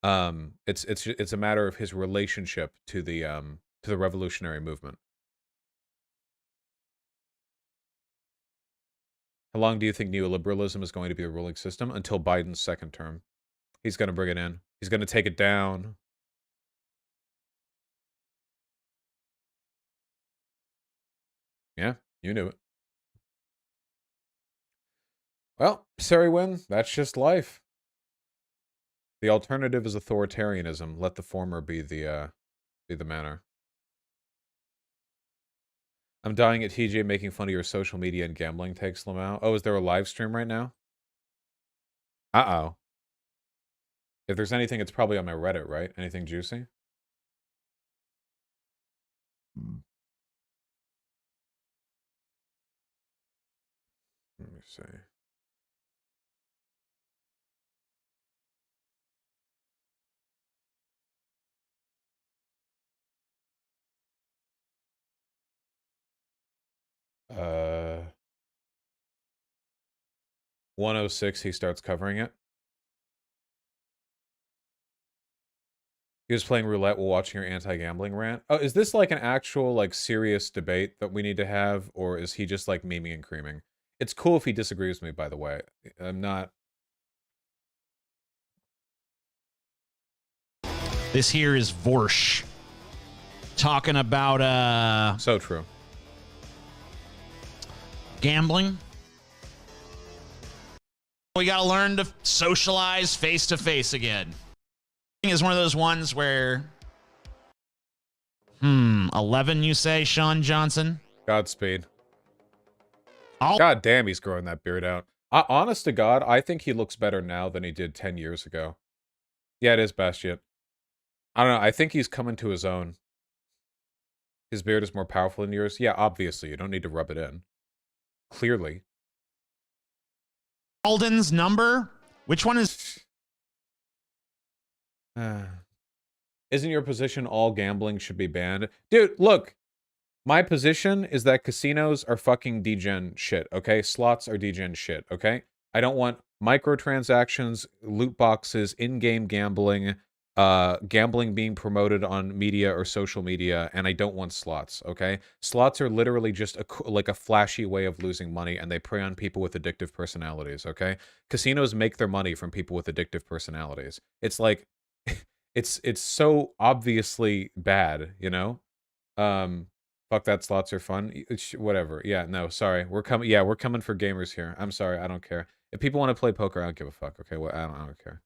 It's a matter of his relationship to the revolutionary movement. How long do you think neoliberalism is going to be the ruling system? Until Biden's second term. He's going to bring it in. He's going to take it down. Yeah, you knew it. Well, sorry, Win. That's just life. The alternative is authoritarianism. Let the former be the manner. I'm dying at TJ making fun of your social media and gambling takes, Lamau. Oh, is there a live stream right now? Uh-oh. If there's anything, it's probably on my Reddit, right? Anything juicy? Let me see. Uh, 106, he starts covering it. He was playing roulette while watching your anti-gambling rant. Oh, is this like an actual, like, serious debate that we need to have? Or is he just, like, memeing and creaming? It's cool if he disagrees with me, by the way. I'm not... This here is Vorsh. Talking about, So true. gambling. We gotta learn to socialize face-to-face again. Is one of those ones where 11 you say, Sean Johnson? Godspeed. God damn, he's growing that beard out. Honest to God, I think he looks better now than he did 10 years ago. Yeah, it is Bastion. I don't know, I think he's coming to his own. His beard is more powerful than yours. Yeah, obviously, you don't need to rub it in. Clearly. Alden's number? Which one is... Isn't your position all gambling should be banned? Dude, look. My position is that casinos are fucking degen shit, okay? Slots are degen shit, okay? I don't want microtransactions, loot boxes, in-game gambling, gambling being promoted on media or social media, and I don't want slots, okay? Slots are literally just like a flashy way of losing money, and they prey on people with addictive personalities, okay? Casinos make their money from people with addictive personalities. It's like, it's so obviously bad, you know? Fuck that, slots are fun. Whatever. Yeah, no, sorry. We're coming. Yeah, we're coming for gamers here. I'm sorry. I don't care. If people want to play poker, I don't give a fuck. Okay, well, I don't care.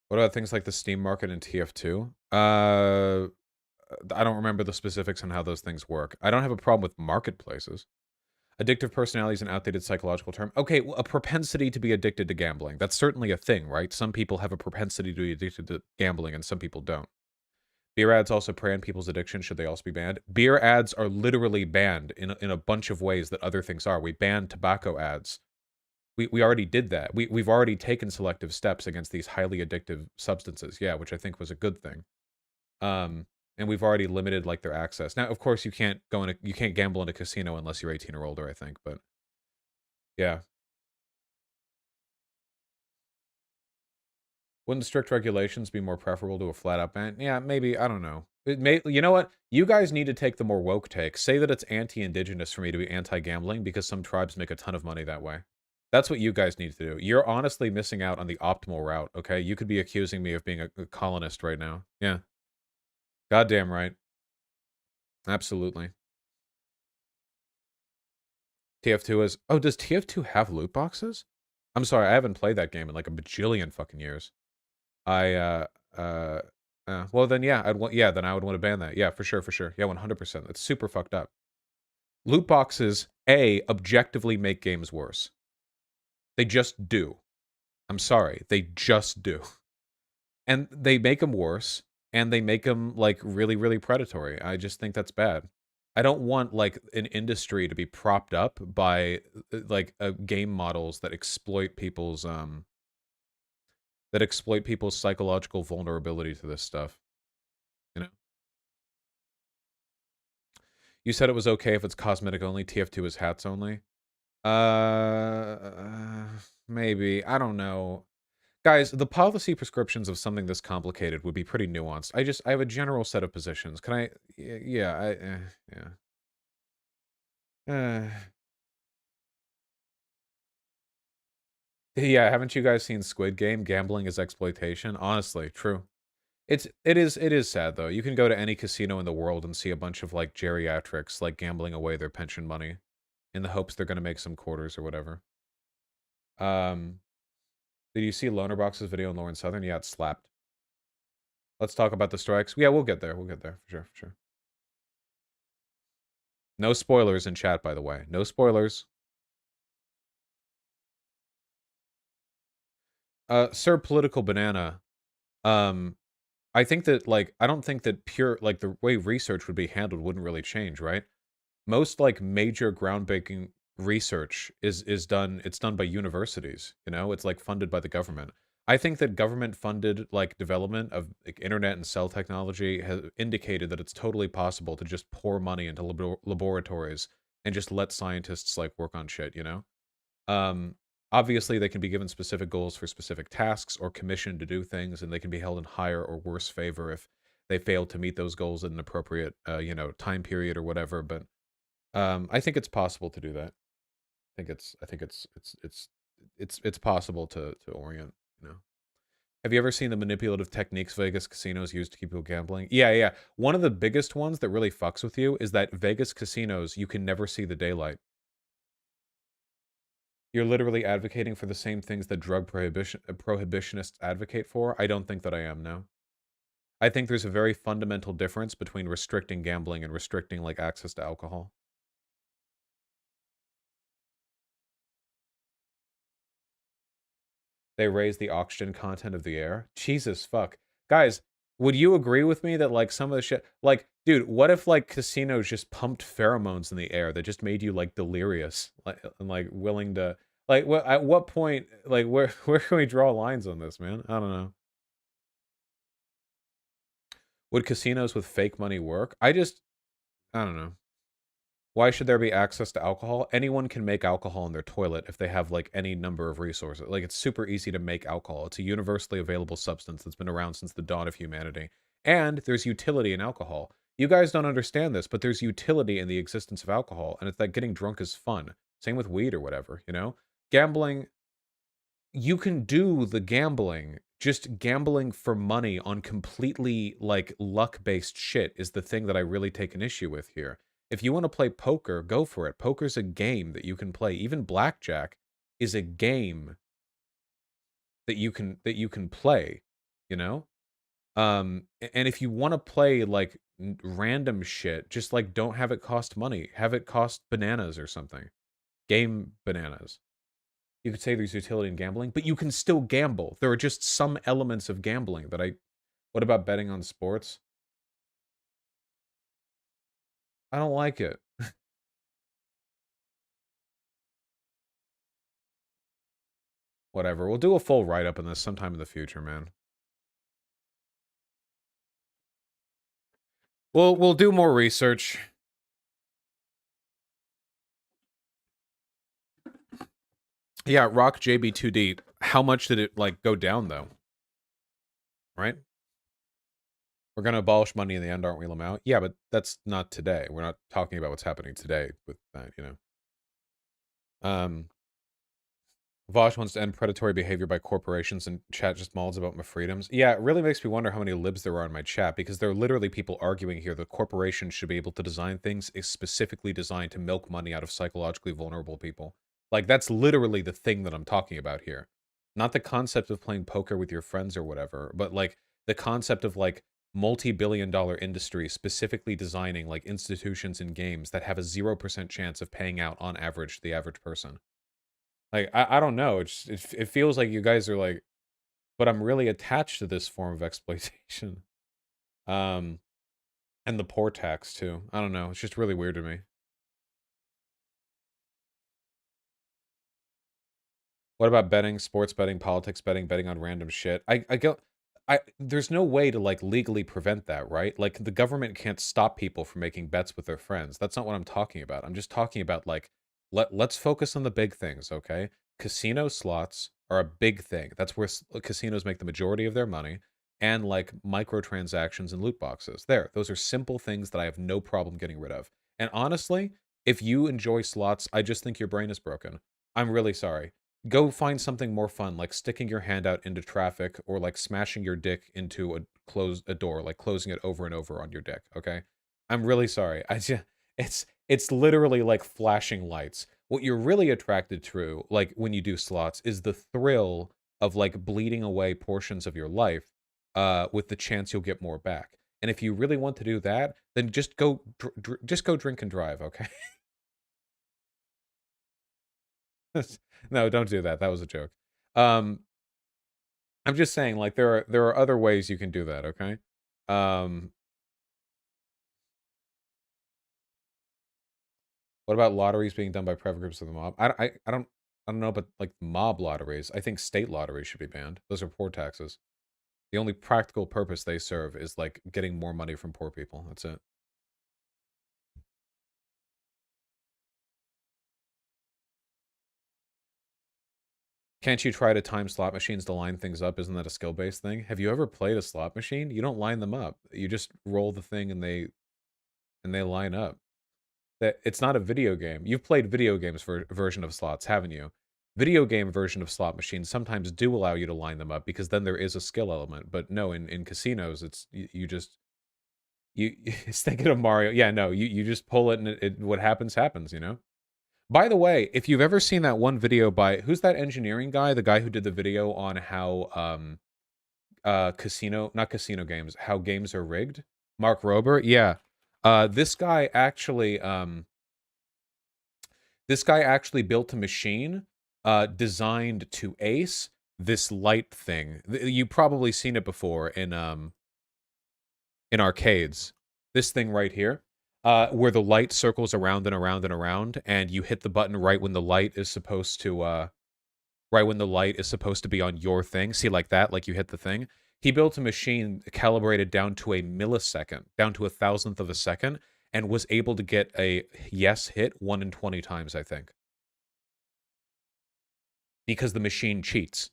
What about things like the Steam market and TF2? I don't remember the specifics on how those things work. I don't have a problem with marketplaces. Addictive personality is an outdated psychological term. Okay, well, a propensity to be addicted to gambling. That's certainly a thing, right? Some people have a propensity to be addicted to gambling and some people don't. Beer ads also prey on people's addiction. Should they also be banned? Beer ads are literally banned in a bunch of ways that other things are. We banned tobacco ads. We already did that. We've already taken selective steps against these highly addictive substances. Yeah, which I think was a good thing. And we've already limited like their access. Now, of course, you can't gamble in a casino unless you're 18 or older, I think, but yeah. Wouldn't strict regulations be more preferable to a flat-out ban? Yeah, maybe. I don't know. It may, you know what? You guys need to take the more woke take. Say that it's anti-indigenous for me to be anti-gambling because some tribes make a ton of money that way. That's what you guys need to do. You're honestly missing out on the optimal route, okay? You could be accusing me of being a colonist right now. Yeah. Goddamn right. Absolutely. TF2 is... Oh, does TF2 have loot boxes? I'm sorry, I haven't played that game in like a bajillion fucking years. Well then, yeah, then I would want to ban that. Yeah, for sure, for sure. Yeah, 100%. That's super fucked up. Loot boxes, objectively make games worse. They just do. I'm sorry, they just do. And they make them worse, and they make them, like, really, really predatory. I just think that's bad. I don't want, like, an industry to be propped up by, like, game models that exploit people's, psychological vulnerability to this stuff. You know? You said it was okay if it's cosmetic only, TF2 is hats only? Maybe. I don't know. Guys, the policy prescriptions of something this complicated would be pretty nuanced. I have a general set of positions. Can I... Yeah, yeah. Yeah, haven't you guys seen Squid Game? Gambling is exploitation? Honestly, true. It is sad though. You can go to any casino in the world and see a bunch of like geriatrics like gambling away their pension money in the hopes they're gonna make some quarters or whatever. Did you see Lonerbox's video on Lauren Southern? Yeah, it slapped. Let's talk about the strikes. Yeah, we'll get there. We'll get there for sure, for sure. No spoilers in chat, by the way. No spoilers. Sir Political Banana. I think that, like, I don't think that pure, like, the way research would be handled wouldn't really change, right? Most, like, major groundbreaking research is done, it's done by universities, you know? It's, like, funded by the government. I think that government-funded, like, development of, like, internet and cell technology has indicated that it's totally possible to just pour money into laboratories and just let scientists, like, work on shit, you know? Um, Obviously, they can be given specific goals for specific tasks or commissioned to do things, and they can be held in higher or worse favor if they fail to meet those goals in an appropriate, time period or whatever. But I think it's possible to do that. I think it's possible to orient. You know, have you ever seen the manipulative techniques Vegas casinos use to keep people gambling? Yeah, yeah. One of the biggest ones that really fucks with you is that Vegas casinos, you can never see the daylight. You're literally advocating for the same things that drug prohibitionists advocate for? I don't think that I am, no. I think there's a very fundamental difference between restricting gambling and restricting, like, access to alcohol. They raise the oxygen content of the air? Jesus fuck. Guys, would you agree with me that, like, some of the shit... Like, dude, what if, like, casinos just pumped pheromones in the air that just made you, like, delirious? And, like, willing to... Like, at what point, like, where can we draw lines on this, man? I don't know. Would casinos with fake money work? I don't know. Why should there be access to alcohol? Anyone can make alcohol in their toilet if they have, like, any number of resources. Like, it's super easy to make alcohol. It's a universally available substance that's been around since the dawn of humanity. And there's utility in alcohol. You guys don't understand this, but there's utility in the existence of alcohol, and it's that getting drunk is fun. Same with weed or whatever, you know? Gambling, you can do the gambling. Just gambling for money on completely, like, luck-based shit is the thing that I really take an issue with here. If you want to play poker, go for it. Poker's a game that you can play. Even blackjack is a game that you can play, you know? And if you want to play, like, random shit, just, like, don't have it cost money. Have it cost bananas or something. Game bananas. You could say there's utility in gambling, but you can still gamble. There are just some elements of gambling that I... What about betting on sports? I don't like it. Whatever. We'll do a full write-up on this sometime in the future, man. We'll do more research. Yeah, Rock JB2D. How much did it, like, go down, though? right? We're going to abolish money in the end, aren't we, Lamau? Yeah, but that's not today. We're not talking about what's happening today with that, you know. Vosh wants to end predatory behavior by corporations, and chat just mauls about my freedoms. Yeah, it really makes me wonder how many libs there are in my chat, because there are literally people arguing here that corporations should be able to design things specifically designed to milk money out of psychologically vulnerable people. Like, that's literally the thing that I'm talking about here. Not the concept of playing poker with your friends or whatever, but, like, the concept of, like, multi-billion-dollar industry specifically designing, like, institutions and games that have a 0% chance of paying out, on average, the average person. Like, I don't know, it feels like you guys are like, but I'm really attached to this form of exploitation. And the poor tax, too. I don't know, it's just really weird to me. What about betting, sports betting, politics betting, betting on random shit? There's no way to, like, legally prevent that, right? Like, the government can't stop people from making bets with their friends. That's not what I'm talking about. I'm just talking about, like, let's focus on the big things, okay? Casino slots are a big thing. That's where casinos make the majority of their money, and, like, microtransactions and loot boxes. Those are simple things that I have no problem getting rid of. And honestly, if you enjoy slots, I just think your brain is broken. I'm really sorry. Go find something more fun, like sticking your hand out into traffic, or like smashing your dick into a door, like closing it over and over on your dick, okay? I'm really sorry. It's literally like flashing lights. What you're really attracted to, like when you do slots, is the thrill of like bleeding away portions of your life with the chance you'll get more back. And if you really want to do that, then just go drink and drive, okay? No, don't do that. That was a joke. I'm just saying, like, there are other ways you can do that, okay? What about lotteries being done by private groups of the mob? I don't know, but like mob lotteries, I think state lotteries should be banned. Those are poor taxes. The only practical purpose they serve is like getting more money from poor people. That's it. Can't you try to time slot machines to line things up? Isn't that a skill-based thing? Have you ever played a slot machine? You don't line them up. You just roll the thing and they line up. That it's not a video game. You've played video games for version of slots, haven't you? Video game version of slot machines sometimes do allow you to line them up, because then there is a skill element. But no, in casinos, it's you just it's thinking of Mario. Yeah, no, you just pull it and what happens happens, you know? By the way, if you've ever seen that one video by, who's that engineering guy? The guy who did the video on how not casino games, how games are rigged? Mark Rober? Yeah. This guy actually built a machine designed to ace this light thing. You've probably seen it before in arcades. This thing right here, where the light circles around and around and around, and you hit the button right when the light is supposed to be on your thing. See, like that, like you hit the thing. He built a machine calibrated down to a millisecond, down to a thousandth of a second, and was able to get a yes hit 1 in 20 times, I think. Because the machine cheats.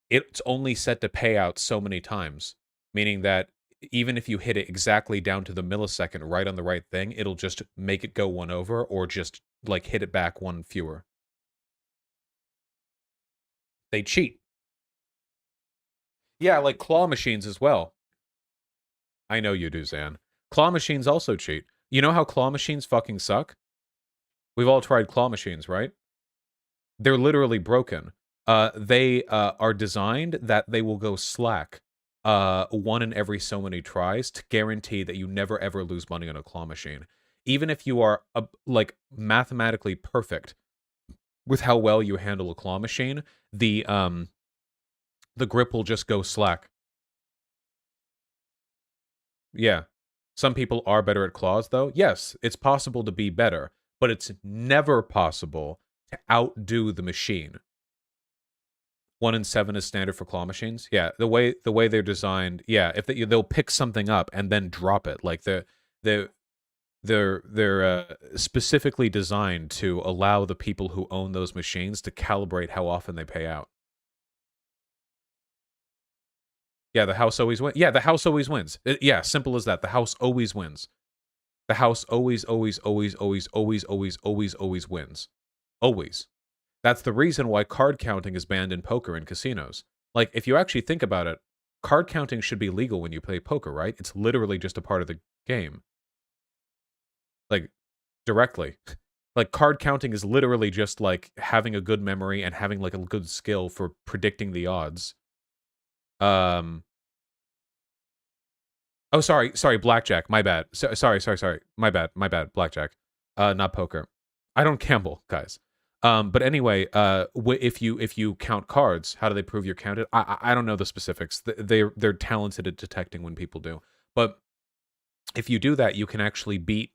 It's only set to pay out so many times, meaning that even if you hit it exactly down to the millisecond right on the right thing, it'll just make it go one over, or just like hit it back one fewer. They cheat. Yeah, like claw machines as well. I know you do, Zan. Claw machines also cheat. You know how claw machines fucking suck? We've all tried claw machines, right? They're literally broken. They are designed that they will go slack one in every so many tries to guarantee that you never ever lose money on a claw machine. Even if you are like mathematically perfect with how well you handle a claw machine, the grip will just go slack. Yeah. Some people are better at claws, though. Yes, it's possible to be better, but it's never possible to outdo the machine. 1 in 7 is standard for claw machines. Yeah, the way they're designed. Yeah, if they'll pick something up and then drop it, like they're specifically designed to allow the people who own those machines to calibrate how often they pay out. Yeah, the house always wins. Yeah, the house always wins. Yeah, simple as that. The house always wins. The house always wins. Always. That's the reason why card counting is banned in poker and casinos. Like, if you actually think about it, card counting should be legal when you play poker, right? It's literally just a part of the game. Like, directly. Like, card counting is literally just like having a good memory and having like a good skill for predicting the odds. Oh, sorry, blackjack. My bad. Sorry. My bad. Blackjack. Not poker. I don't gamble, guys. But anyway, if you count cards, how do they prove you're counted? I don't know the specifics. They're talented at detecting when people do. But if you do that, you can actually beat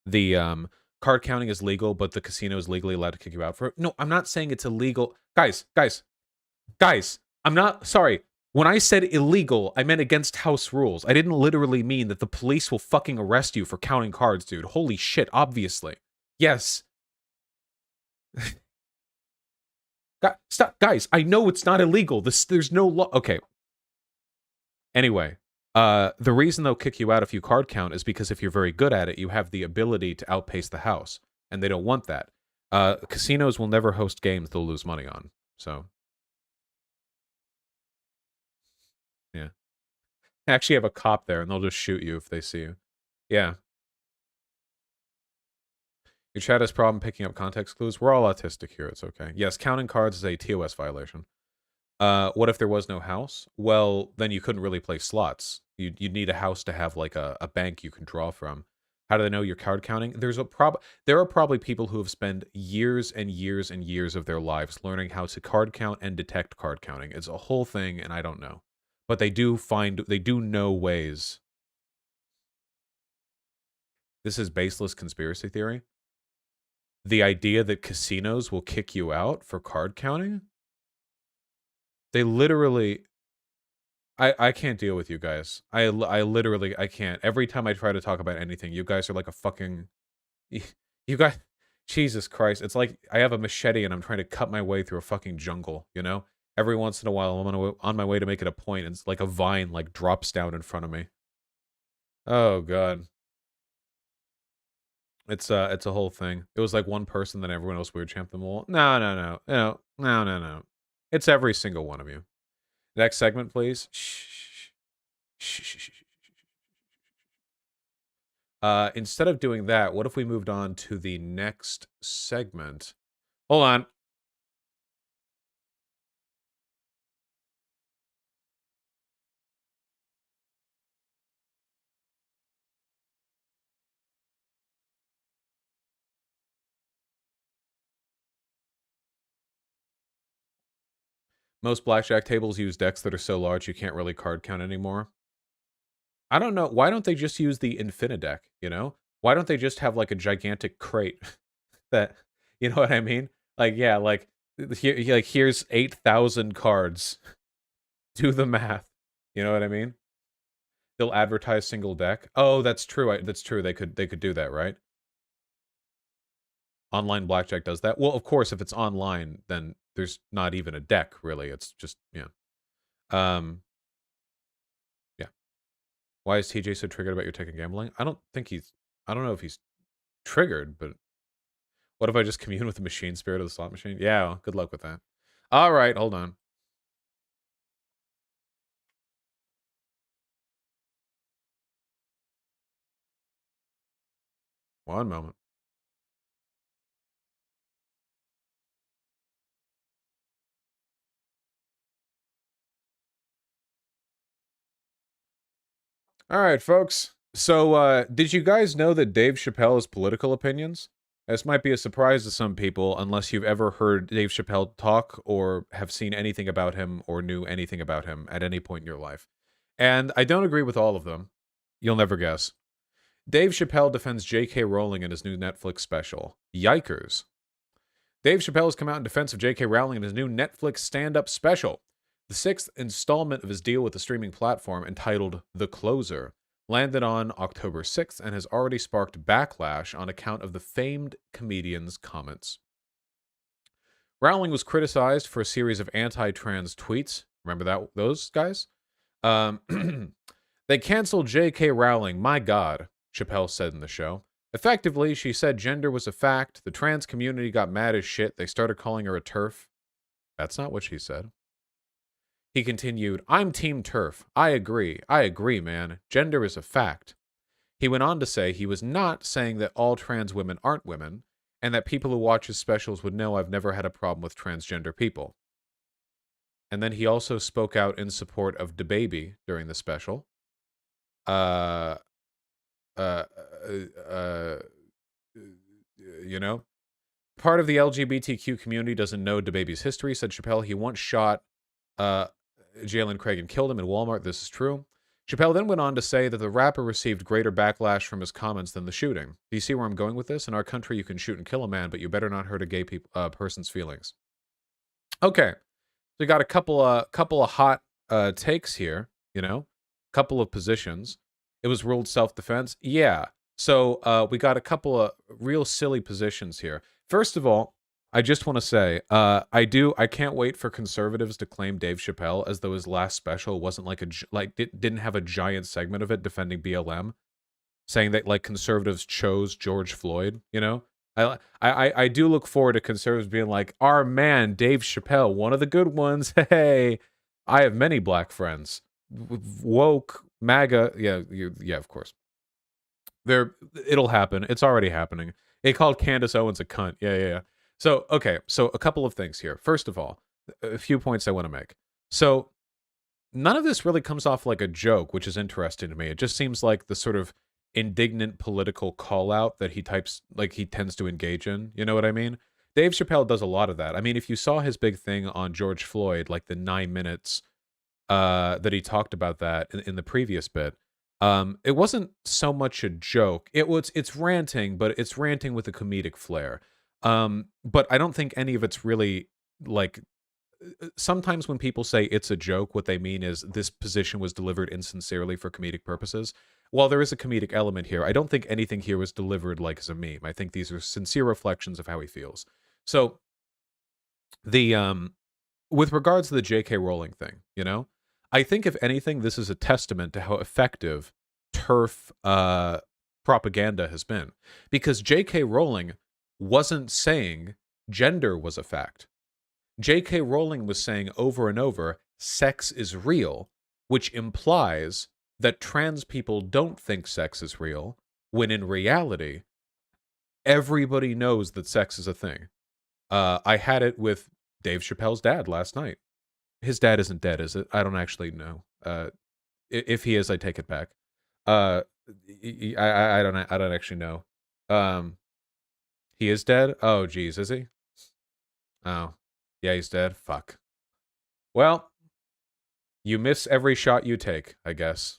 the card counting is legal, but the casino is legally allowed to kick you out for it. No, I'm not saying it's illegal, guys. I'm not sorry. When I said illegal, I meant against house rules. I didn't literally mean that the police will fucking arrest you for counting cards, dude. Holy shit, obviously. Yes. Stop, guys, I know it's not illegal. There's no law. Okay. Anyway, the reason they'll kick you out if you card count is because if you're very good at it, you have the ability to outpace the house, and they don't want that. Casinos will never host games they'll lose money on, so... Yeah. I actually have a cop there, and they'll just shoot you if they see you. Yeah. Your chat has problem picking up context clues. We're all autistic here. It's okay. Yes, counting cards is a TOS violation. What if there was no house? Well, then you couldn't really play slots. You'd need a house to have like a bank you can draw from. How do they know you're card counting? There are probably people who have spent years and years and years of their lives learning how to card count and detect card counting. It's a whole thing, and I don't know. But they do know ways. This is baseless conspiracy theory. The idea that casinos will kick you out for card counting? They literally... I can't deal with you guys. I literally, I can't. Every time I try to talk about anything, you guys are like a fucking... You guys... Jesus Christ. It's like I have a machete and I'm trying to cut my way through a fucking jungle, you know? Every once in a while, I'm on my way to make it a point, and it's like a vine like drops down in front of me. Oh god, it's a whole thing. It was like one person, then everyone else weird champ them all. No. It's every single one of you. Next segment, please. Shh. Instead of doing that, what if we moved on to the next segment? Hold on. Most blackjack tables use decks that are so large you can't really card count anymore. I don't know. Why don't they just use the Infinideck, you know? Why don't they just have, like, a gigantic crate that... You know what I mean? Like, yeah, like, here's 8,000 cards. Do the math. You know what I mean? They'll advertise single deck. Oh, that's true. That's true. They could do that, right? Online blackjack does that. Well, of course, if it's online, then there's not even a deck, really. It's just, yeah. Yeah. Why is TJ so triggered about your tech and gambling? I don't know if he's triggered, but what if I just commune with the machine spirit of the slot machine? Yeah, well, good luck with that. All right, hold on. One moment. All right, folks. So, did you guys know that Dave Chapelle has political opinions? This might be a surprise to some people, unless you've ever heard Dave Chapelle talk or have seen anything about him or knew anything about him at any point in your life. And I don't agree with all of them. You'll never guess. Dave Chappelle defends J.K. Rowling in his new Netflix special. Yikers. Dave Chappelle has come out in defense of J.K. Rowling in his new Netflix stand-up special. The sixth installment of his deal with the streaming platform, entitled The Closer, landed on October 6th and has already sparked backlash on account of the famed comedian's comments. Rowling was criticized for a series of anti-trans tweets. Remember those guys? They canceled J.K. Rowling. My God, Chapelle said in the show. Effectively, she said gender was a fact. The trans community got mad as shit. They started calling her a TERF. That's not what she said. He continued, I'm Team TERF. I agree, man. Gender is a fact. He went on to say he was not saying that all trans women aren't women, and that people who watch his specials would know I've never had a problem with transgender people. And then he also spoke out in support of DaBaby during the special. You know, part of the LGBTQ community doesn't know DaBaby's history, said Chapelle. He once shot Jalen Craig and killed him in Walmart. This is true. Chapelle then went on to say that the rapper received greater backlash from his comments than the shooting. Do you see where I'm going with this? In our country, you can shoot and kill a man, but you better not hurt a gay person's feelings. Okay, so we got a couple of hot takes here. You know, couple of positions. It was ruled self-defense. Yeah. So we got a couple of real silly positions here. First of all, I just want to say, I can't wait for conservatives to claim Dave Chapelle as though his last special wasn't didn't have a giant segment of it defending BLM, saying that like conservatives chose George Floyd. You know, I do look forward to conservatives being like, our man Dave Chapelle, one of the good ones. Hey, I have many black friends, woke MAGA. Yeah, of course. It'll happen. It's already happening. They called Candace Owens a cunt. Yeah. So, okay, so a couple of things here. First of all, a few points I want to make. So, none of this really comes off like a joke, which is interesting to me. It just seems like the sort of indignant political call-out that he tends to engage in. You know what I mean? Dave Chapelle does a lot of that. I mean, if you saw his big thing on George Floyd, like the 9 minutes that he talked about that in the previous bit, it wasn't so much a joke. It's ranting, but it's ranting with a comedic flair. But I don't think any of it's really like. Sometimes when people say it's a joke, what they mean is this position was delivered insincerely for comedic purposes. While there is a comedic element here, I don't think anything here was delivered like as a meme. I think these are sincere reflections of how he feels. So the with regards to the J.K. Rowling thing, you know, I think if anything, this is a testament to how effective TERF propaganda has been, because J.K. Rowling wasn't saying gender was a fact. J.K. Rowling was saying over and over, sex is real, which implies that trans people don't think sex is real, when in reality, everybody knows that sex is a thing. I had it with Dave Chappelle's dad last night. His dad isn't dead, is it? I don't actually know. If he is, I take it back. I don't actually know. He is dead? Oh, geez, is he? Oh. Yeah, he's dead. Fuck. Well, you miss every shot you take, I guess.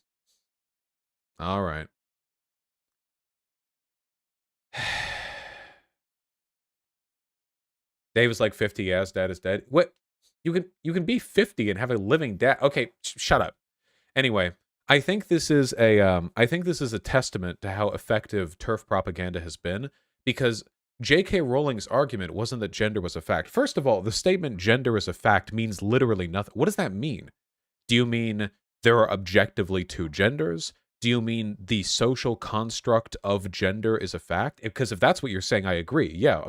All right. Dave is like 50. Yeah, his dad is dead. What? You can be 50 and have a living dad. Okay, shut up. Anyway, I think this is a testament to how effective TERF propaganda has been, because J.K. Rowling's argument wasn't that gender was a fact. First of all, the statement gender is a fact means literally nothing. What does that mean? Do you mean there are objectively two genders? Do you mean the social construct of gender is a fact? Because if that's what you're saying, I agree. Yeah,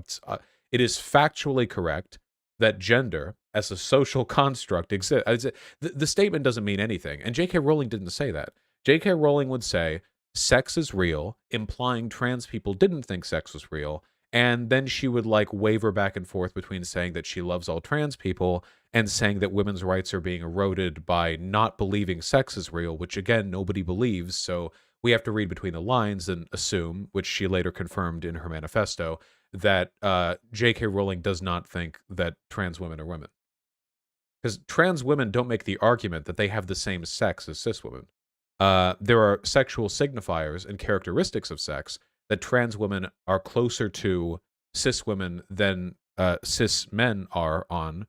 it is factually correct that gender as a social construct exists. The statement doesn't mean anything. And J.K. Rowling didn't say that. J.K. Rowling would say sex is real, implying trans people didn't think sex was real. And then she would like waver back and forth between saying that she loves all trans people and saying that women's rights are being eroded by not believing sex is real, which again, nobody believes. So we have to read between the lines and assume, which she later confirmed in her manifesto, that J.K. Rowling does not think that trans women are women. Because trans women don't make the argument that they have the same sex as cis women. There are sexual signifiers and characteristics of sex that trans women are closer to cis women than cis men are on.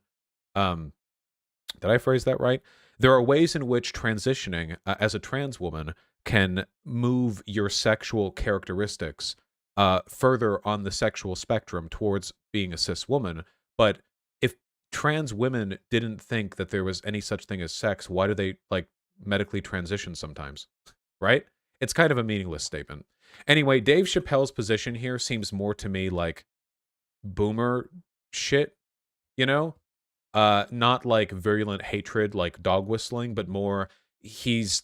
Did I phrase that right? There are ways in which transitioning as a trans woman can move your sexual characteristics further on the sexual spectrum towards being a cis woman. But if trans women didn't think that there was any such thing as sex, why do they like medically transition sometimes, right? It's kind of a meaningless statement. Anyway, Dave Chappelle's position here seems more to me like boomer shit, you know? Not like virulent hatred like dog whistling, but more he's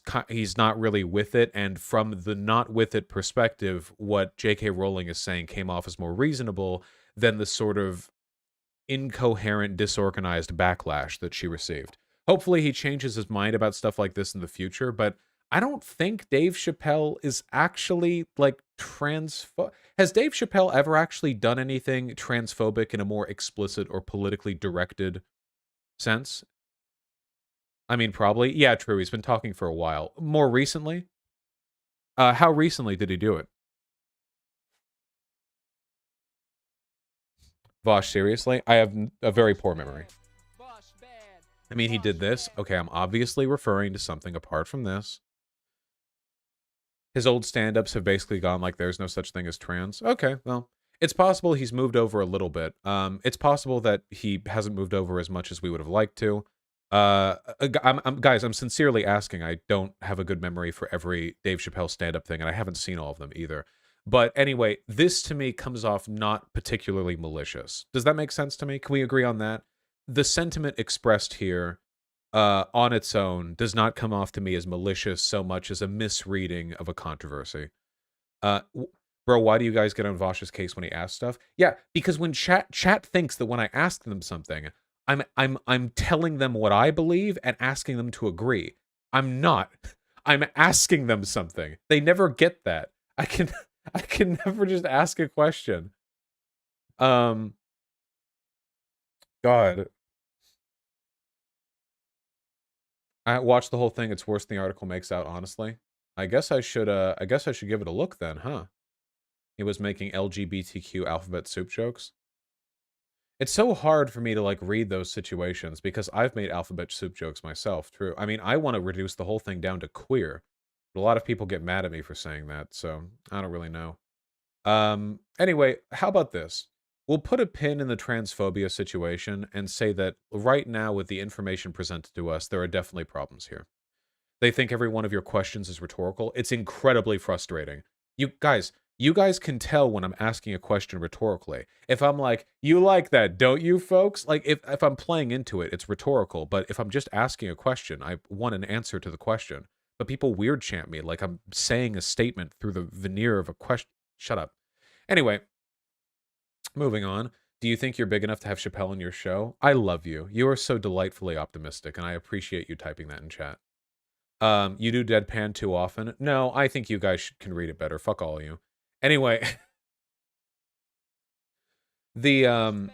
not really with it, and from the not with it perspective, what J.K. Rowling is saying came off as more reasonable than the sort of incoherent, disorganized backlash that she received. Hopefully he changes his mind about stuff like this in the future, but I don't think Dave Chappelle is actually like Has Dave Chappelle ever actually done anything transphobic in a more explicit or politically directed sense? I mean, probably. Yeah, true. He's been talking for a while. More recently? How recently did he do it? Vosh, seriously? I have a very poor memory. I mean, he did this. Okay, I'm obviously referring to something apart from this. His old stand-ups have basically gone like there's no such thing as trans. Okay, well, it's possible he's moved over a little bit. It's possible that he hasn't moved over as much as we would have liked to. Guys, I'm sincerely asking. I don't have a good memory for every Dave Chappelle stand-up thing, and I haven't seen all of them either. But anyway, this to me comes off not particularly malicious. Does that make sense to me? Can we agree on that? The sentiment expressed here on its own does not come off to me as malicious so much as a misreading of a controversy. Bro, why do you guys get on Vosh's case when he asks stuff? Yeah, because when chat thinks that when I ask them something, I'm telling them what I believe and asking them to agree. I'm not. I'm asking them something. They never get that. I can never just ask a question. God. I watched the whole thing. It's worse than the article makes out, honestly. I guess I should give it a look then, huh? He was making LGBTQ alphabet soup jokes. It's so hard for me to like read those situations because I've made alphabet soup jokes myself, true. I mean, I want to reduce the whole thing down to queer. But a lot of people get mad at me for saying that, so I don't really know. Anyway, how about this? We'll put a pin in the transphobia situation and say that right now, with the information presented to us, there are definitely problems here. They think every one of your questions is rhetorical. It's incredibly frustrating. You guys can tell when I'm asking a question rhetorically. If I'm like, you like that, don't you, folks? Like, if I'm playing into it, it's rhetorical. But if I'm just asking a question, I want an answer to the question. But people weird chant me like I'm saying a statement through the veneer of a question. Shut up. Anyway, moving on. Do you think you're big enough to have Chapelle in your show? I love you. You are so delightfully optimistic, and I appreciate you typing that in chat. You do deadpan too often. No, I think you guys can read it better. Fuck all of you. Anyway, the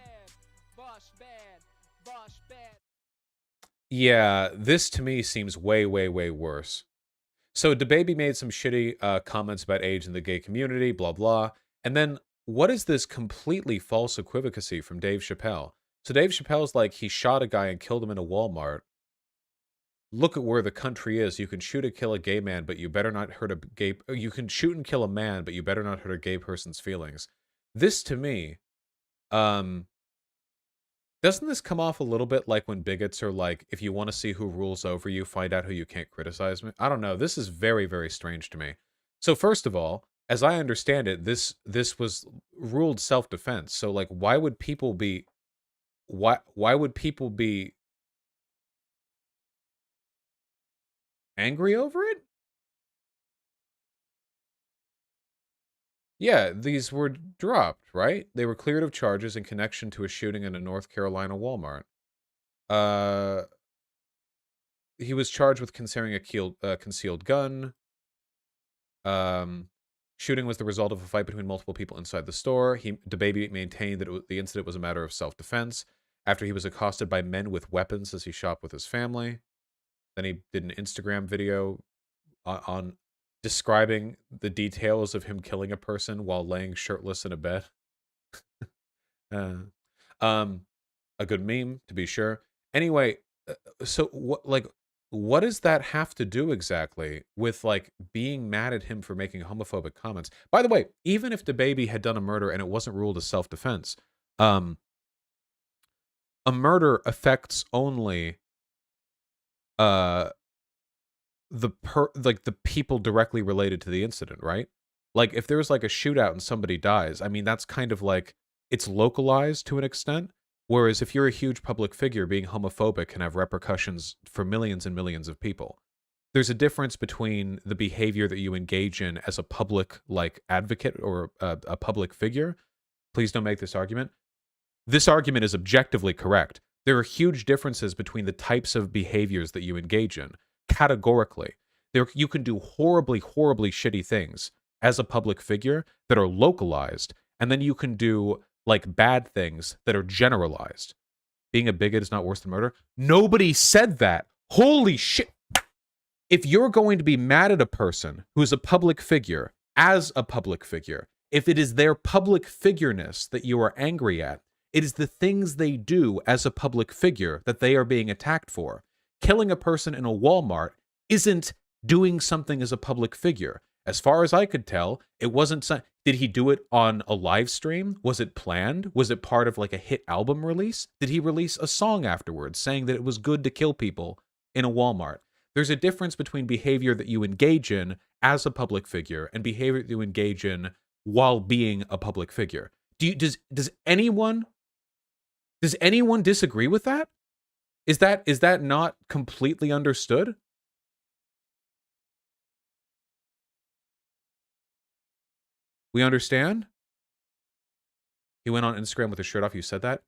yeah, this to me seems way, way, way worse. So DaBaby made some shitty comments about age in the gay community, blah blah, and then what is this completely false equivocacy from Dave Chappelle? So Dave Chappelle's like he shot a guy and killed him in a Walmart. Look at where the country is. You can shoot and kill a gay man, but you better not hurt a gay... You can shoot and kill a man, but you better not hurt a gay person's feelings. This, to me, doesn't this come off a little bit like when bigots are like, if you want to see who rules over you, find out who you can't criticize me? I don't know. This is very, very strange to me. So first of all, as I understand it, this was ruled self-defense. So, like, why would people be... Why would people be angry over it? Yeah, these were dropped, right? They were cleared of charges in connection to a shooting in a North Carolina Walmart. He was charged with concealing a concealed gun. Shooting was the result of a fight between multiple people inside the store. DaBaby maintained that the incident was a matter of self-defense after he was accosted by men with weapons as he shopped with his family. Then he did an Instagram video on describing the details of him killing a person while laying shirtless in a bed. A good meme, to be sure. Anyway, so what does that have to do exactly with like being mad at him for making homophobic comments? By the way, even if DaBaby had done a murder and it wasn't ruled as self-defense, a murder affects only the people directly related to the incident, right? Like if there's like a shootout and somebody dies, I mean that's kind of like it's localized to an extent. Whereas if you're a huge public figure, being homophobic can have repercussions for millions and millions of people. There's a difference between the behavior that you engage in as a public like advocate or a public figure. Please don't make this argument. This argument is objectively correct. There are huge differences between the types of behaviors that you engage in, categorically. You can do horribly, horribly shitty things as a public figure that are localized, and then you can do like bad things that are generalized. Being a bigot is not worse than murder. Nobody said that. Holy shit. If you're going to be mad at a person who is a public figure as a public figure, if it is their public figureness that you are angry at, it is the things they do as a public figure that they are being attacked for. Killing a person in a Walmart isn't doing something as a public figure. As far as I could tell, it wasn't. Did he do it on a live stream? Was it planned? Was it part of like a hit album release? Did he release a song afterwards saying that it was good to kill people in a Walmart? There's a difference between behavior that you engage in as a public figure and behavior that you engage in while being a public figure. Does anyone disagree with that? Is that not completely understood? We understand? He went on Instagram with his shirt off. You said that?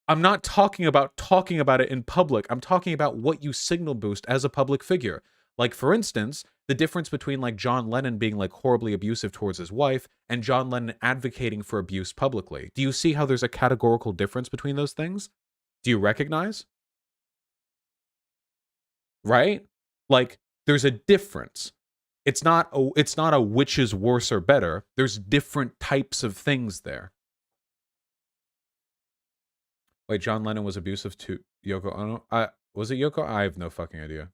I'm not talking about it in public. I'm talking about what you signal boost as a public figure. Like, for instance, the difference between like John Lennon being like horribly abusive towards his wife and John Lennon advocating for abuse publicly. Do you see how there's a categorical difference between those things? Do you recognize? Right? Like, there's a difference. It's not a which is worse or better. There's different types of things there. Wait, John Lennon was abusive to Yoko Ono? Was it Yoko? I have no fucking idea.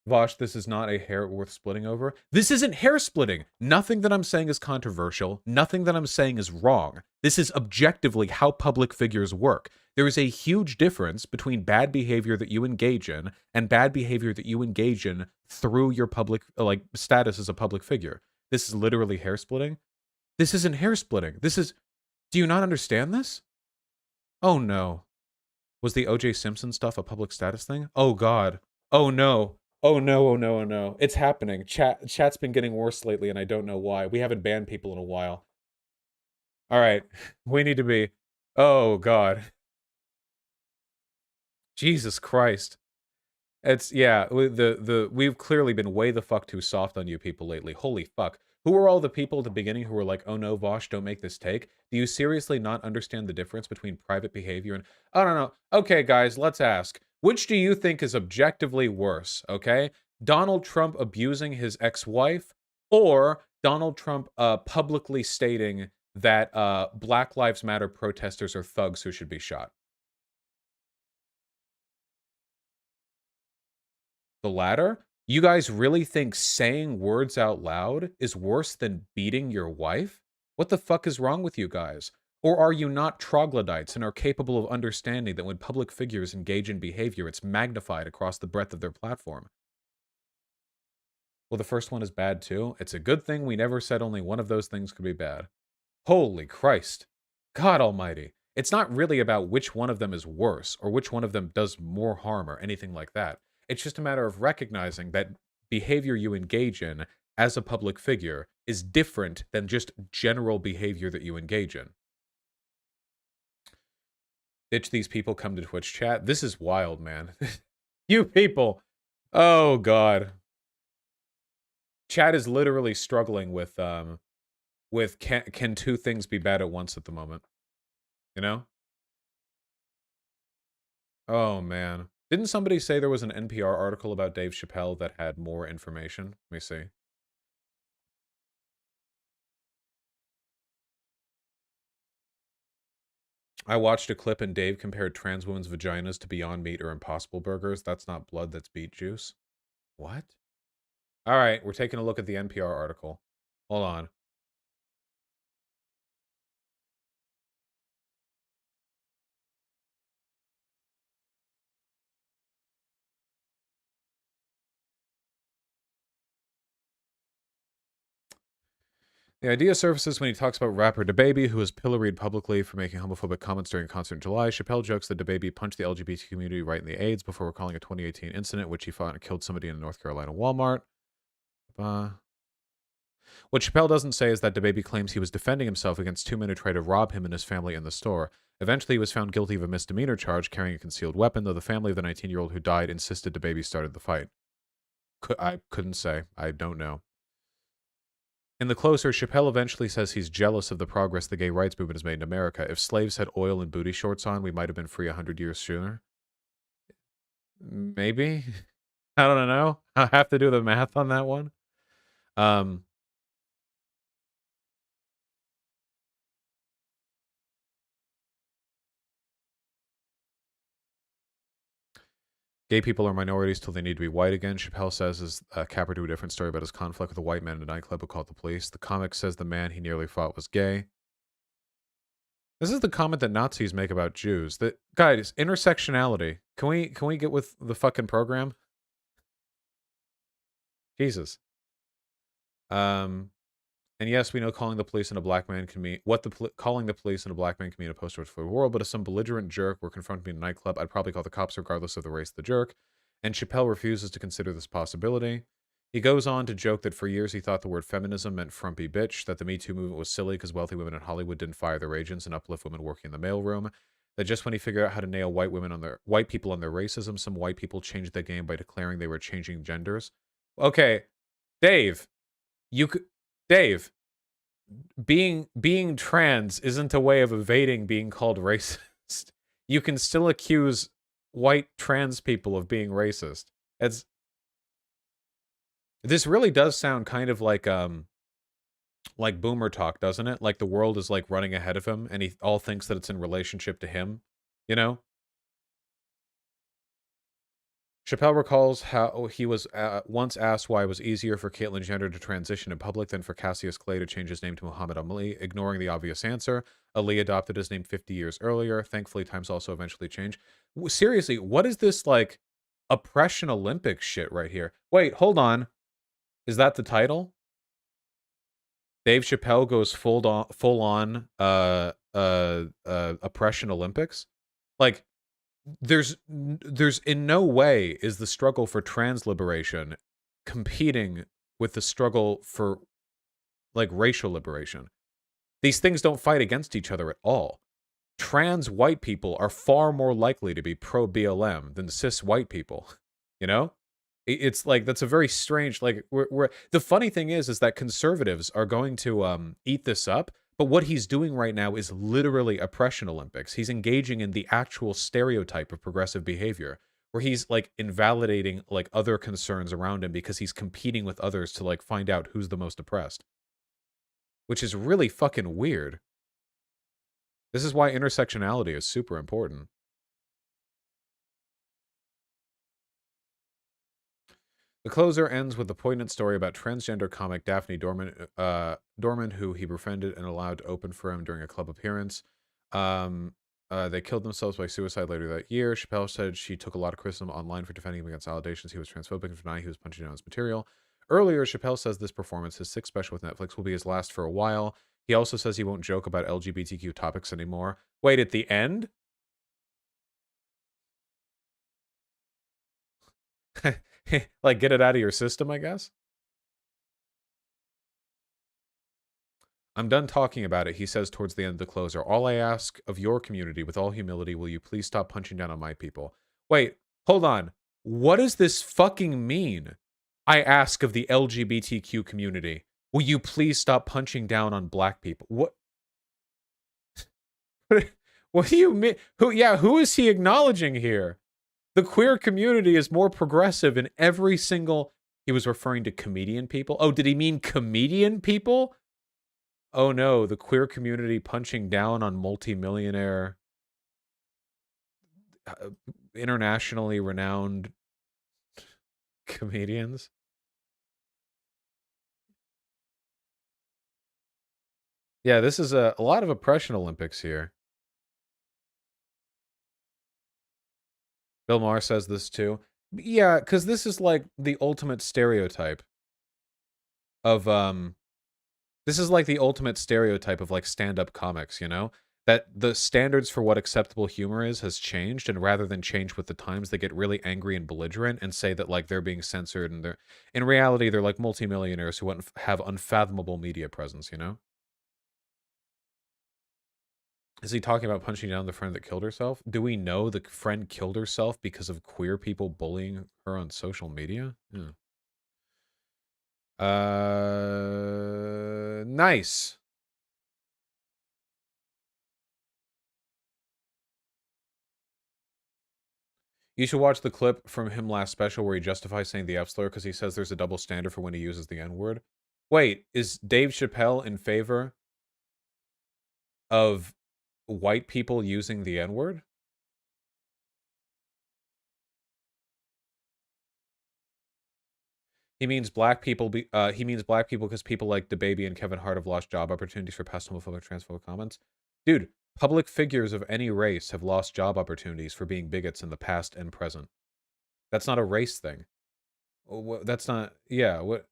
Vosh, this is not a hair worth splitting over. This isn't hair splitting. Nothing that I'm saying is controversial. Nothing that I'm saying is wrong. This is objectively how public figures work. There is a huge difference between bad behavior that you engage in and bad behavior that you engage in through your public like status as a public figure. This is literally hair splitting. This isn't hair splitting. This is. Do you not understand this? Oh no. Was the O.J. Simpson stuff a public status thing? Oh god. Oh no. Oh no, oh no, oh no. It's happening. Chat's been getting worse lately and I don't know why. We haven't banned people in a while. Alright. We need to be. Oh god. Jesus Christ. It's yeah, we've clearly been way the fuck too soft on you people lately. Holy fuck. Who were all the people at the beginning who were like, oh no, Vosh, don't make this take? Do you seriously not understand the difference between private behavior and... I don't know. Okay, guys, let's ask. Which do you think is objectively worse, okay? Donald Trump abusing his ex-wife or Donald Trump publicly stating that Black Lives Matter protesters are thugs who should be shot? The latter? You guys really think saying words out loud is worse than beating your wife? What the fuck is wrong with you guys? Or are you not troglodytes and are capable of understanding that when public figures engage in behavior, it's magnified across the breadth of their platform? Well, the first one is bad too. It's a good thing we never said only one of those things could be bad. Holy Christ. God almighty. It's not really about which one of them is worse or which one of them does more harm or anything like that. It's just a matter of recognizing that behavior you engage in as a public figure is different than just general behavior that you engage in. Ditch these people, come to Twitch chat. This is wild, man. You people. Oh, God. Chat is literally struggling with can two things be bad at once at the moment? You know? Oh, man. Didn't somebody say there was an NPR article about Dave Chapelle that had more information? Let me see. I watched a clip and Dave compared trans women's vaginas to Beyond Meat or Impossible Burgers. That's not blood, that's beet juice. What? All right, we're taking a look at the NPR article. Hold on. The idea surfaces when he talks about rapper DaBaby, who was pilloried publicly for making homophobic comments during a concert in July. Chappelle jokes that DaBaby punched the LGBT community right in the AIDS before recalling a 2018 incident in which he fought and killed somebody in a North Carolina Walmart. What Chappelle doesn't say is that DaBaby claims he was defending himself against two men who tried to rob him and his family in the store. Eventually, he was found guilty of a misdemeanor charge carrying a concealed weapon, though the family of the 19-year-old who died insisted DaBaby started the fight. I couldn't say. I don't know. In the closer, Chappelle eventually says he's jealous of the progress the gay rights movement has made in America. If slaves had oil and booty shorts on, we might have been free 100 years sooner. Maybe. I don't know. I have to do the math on that one. Gay people are minorities till they need to be white again, Chappelle says, as Capper to a different story about his conflict with a white man in a nightclub who called the police. The comic says the man he nearly fought was gay. This is the comment that Nazis make about Jews. That, guys, intersectionality. Can we get with the fucking program? Jesus. And yes, we know calling the police and a black man can mean calling the police and a black man can mean a poster for the world, but if some belligerent jerk were confronting me in a nightclub, I'd probably call the cops regardless of the race of the jerk. And Chappelle refuses to consider this possibility. He goes on to joke that for years he thought the word feminism meant frumpy bitch, that the Me Too movement was silly because wealthy women in Hollywood didn't fire their agents and uplift women working in the mailroom. That just when he figured out how to nail white people on their racism, some white people changed the game by declaring they were changing genders. Okay, Dave, Dave, being trans isn't a way of evading being called racist. You can still accuse white trans people of being racist. This really does sound kind of like boomer talk, doesn't it? Like the world is like running ahead of him and he all thinks that it's in relationship to him, you know? Chappelle recalls how he was once asked why it was easier for Caitlyn Jenner to transition in public than for Cassius Clay to change his name to Muhammad Ali, ignoring the obvious answer. Ali adopted his name 50 years earlier. Thankfully, times also eventually change. Seriously, what is this, like, oppression Olympics shit right here? Wait, hold on. Is that the title? Dave Chappelle goes full on oppression Olympics? Like, there's in no way is the struggle for trans liberation competing with the struggle for like racial liberation. These things don't fight against each other at all. Trans white people are far more likely to be pro BLM than cis white people. You know, it's like that's a very strange. Like we're the funny thing is that conservatives are going to eat this up. But what he's doing right now is literally oppression Olympics. He's engaging in the actual stereotype of progressive behavior, where he's like invalidating like other concerns around him because he's competing with others to like find out who's the most oppressed. Which is really fucking weird. This is why intersectionality is super important. The closer ends with a poignant story about transgender comic Daphne Dorman, who he befriended and allowed to open for him during a club appearance. They killed themselves by suicide later that year. Chappelle said she took a lot of criticism online for defending him against allegations he was transphobic and denying he was punching down his material. Earlier, Chappelle says this performance, his sixth special with Netflix, will be his last for a while. He also says he won't joke about LGBTQ topics anymore. Wait, at the end? Like, get it out of your system, I guess? I'm done talking about it, he says towards the end of the closer. All I ask of your community, with all humility, will you please stop punching down on my people? Wait, hold on. What does this fucking mean? I ask of the LGBTQ community, will you please stop punching down on black people? What? What do you mean? Who is he acknowledging here? The queer community is more progressive in every single... He was referring to comedian people? Oh, did he mean comedian people? Oh no, the queer community punching down on multimillionaire, internationally renowned comedians? Yeah, this is a lot of oppression Olympics here. Bill Maher says this too. Yeah, because this is like the ultimate stereotype of This is like the ultimate stereotype of like stand-up comics, you know? That the standards for what acceptable humor is has changed, and rather than change with the times, they get really angry and belligerent and say that like they're being censored, and they're in reality they're like multimillionaires who have unfathomable media presence, you know? Is he talking about punching down the friend that killed herself? Do we know the friend killed herself because of queer people bullying her on social media? Yeah. Nice. You should watch the clip from him last special where he justifies saying the F slur because he says there's a double standard for when he uses the N word. Wait, is Dave Chappelle in favor of white people using the N word? He means black people. He means black people because people like DaBaby and Kevin Hart have lost job opportunities for past homophobic, transphobic comments. Dude, public figures of any race have lost job opportunities for being bigots in the past and present. That's not a race thing. That's not. Yeah. What?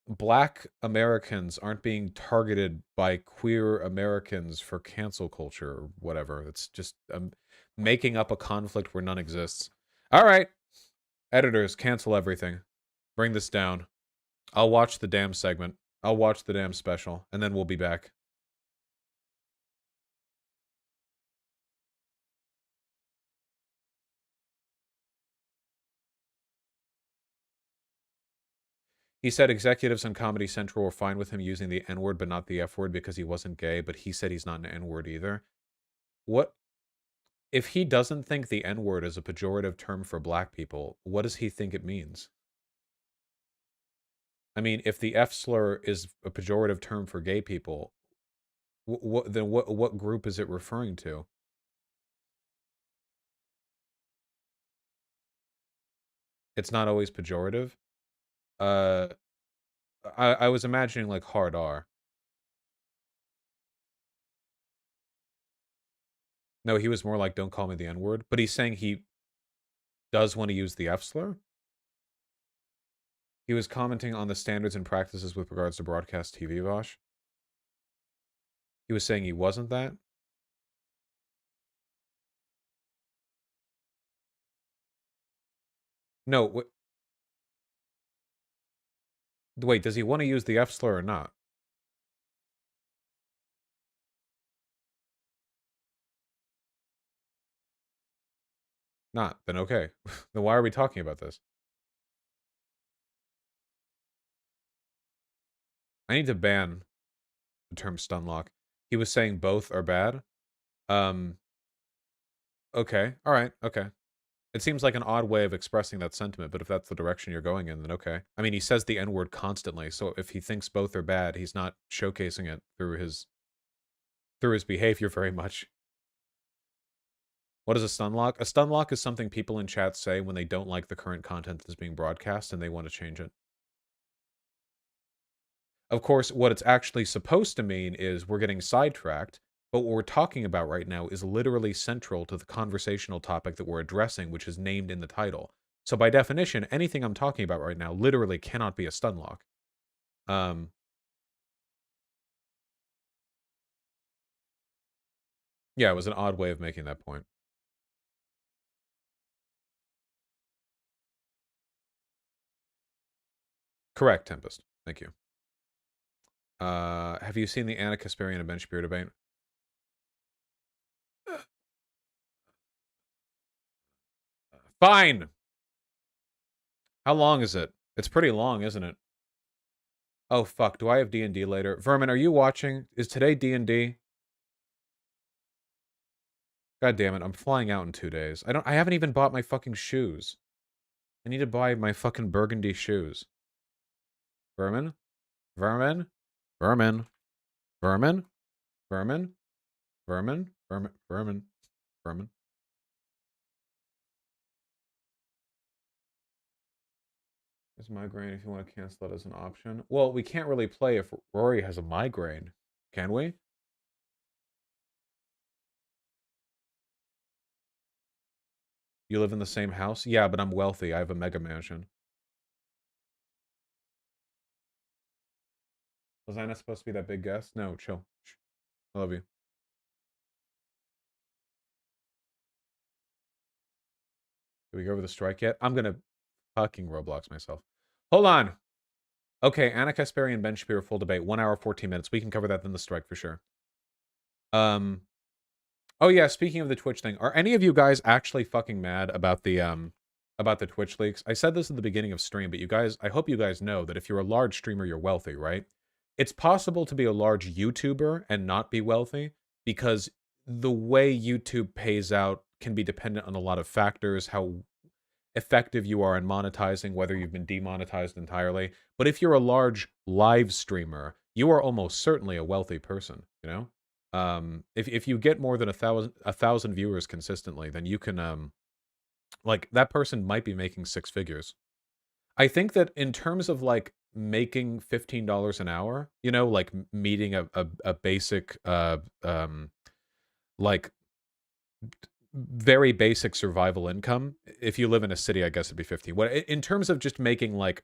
Black Americans aren't being targeted by queer Americans for cancel culture or whatever. It's just making up a conflict where none exists. All right, editors, cancel everything. Bring this down. I'll watch the damn segment. I'll watch the damn special, and then we'll be back. He said executives on Comedy Central were fine with him using the N-word but not the F-word because he wasn't gay, but he said he's not an N-word either. What? If he doesn't think the N-word is a pejorative term for black people, what does he think it means? I mean, if the F slur is a pejorative term for gay people, then what group is it referring to? It's not always pejorative. Uh, I was imagining like hard R. No, he was more like don't call me the N-word, but he's saying he does want to use the F slur. He was commenting on the standards and practices with regards to broadcast TV, Vosh. He was saying he wasn't that. No, wait, does he want to use the F slur or not? Not, then okay. Then why are we talking about this? I need to ban the term stunlock. He was saying both are bad. Okay. All right. Okay. It seems like an odd way of expressing that sentiment, but if that's the direction you're going in, then okay. I mean, he says the N-word constantly, so if he thinks both are bad, he's not showcasing it through his behavior very much. What is a stunlock? A stunlock is something people in chat say when they don't like the current content that's being broadcast and they want to change it. Of course, what it's actually supposed to mean is we're getting sidetracked, but what we're talking about right now is literally central to the conversational topic that we're addressing, which is named in the title. So by definition, anything I'm talking about right now literally cannot be a stunlock. Yeah, it was an odd way of making that point. Correct, Tempest. Thank you. Have you seen the Anna Kasparian and Ben Shapiro debate? Fine! How long is it? It's pretty long, isn't it? Oh, fuck. Do I have D&D later? Vermin, are you watching? Is today D&D? God damn it. I'm flying out in 2 days. I haven't even bought my fucking shoes. I need to buy my fucking burgundy shoes. Vermin? Vermin? Vermin? Vermin? Vermin? Vermin? Vermin? Vermin? Vermin? Is migraine if you want to cancel it as an option? Well, we can't really play if Rory has a migraine. Can we? You live in the same house? Yeah, but I'm wealthy. I have a mega mansion. Was Anna supposed to be that big guest? No, chill. Shh. I love you. Did we go over the strike yet? I'm gonna fucking Roblox myself. Hold on. Okay, Anna Kasperi and Ben Shapiro full debate. 1 hour, 14 minutes. We can cover that in the strike for sure. Oh yeah, speaking of the Twitch thing, are any of you guys actually fucking mad about the Twitch leaks? I said this at the beginning of stream, but you guys, I hope you guys know that if you're a large streamer, you're wealthy, right? It's possible to be a large YouTuber and not be wealthy because the way YouTube pays out can be dependent on a lot of factors, how effective you are in monetizing, whether you've been demonetized entirely. But if you're a large live streamer, you are almost certainly a wealthy person, you know? If you get more than a thousand viewers consistently, then you can like that person might be making 6 figures. I think that in terms of like making $15 an hour, you know, like meeting a basic like very basic survival income. If you live in a city, I guess it'd be 15. What in terms of just making like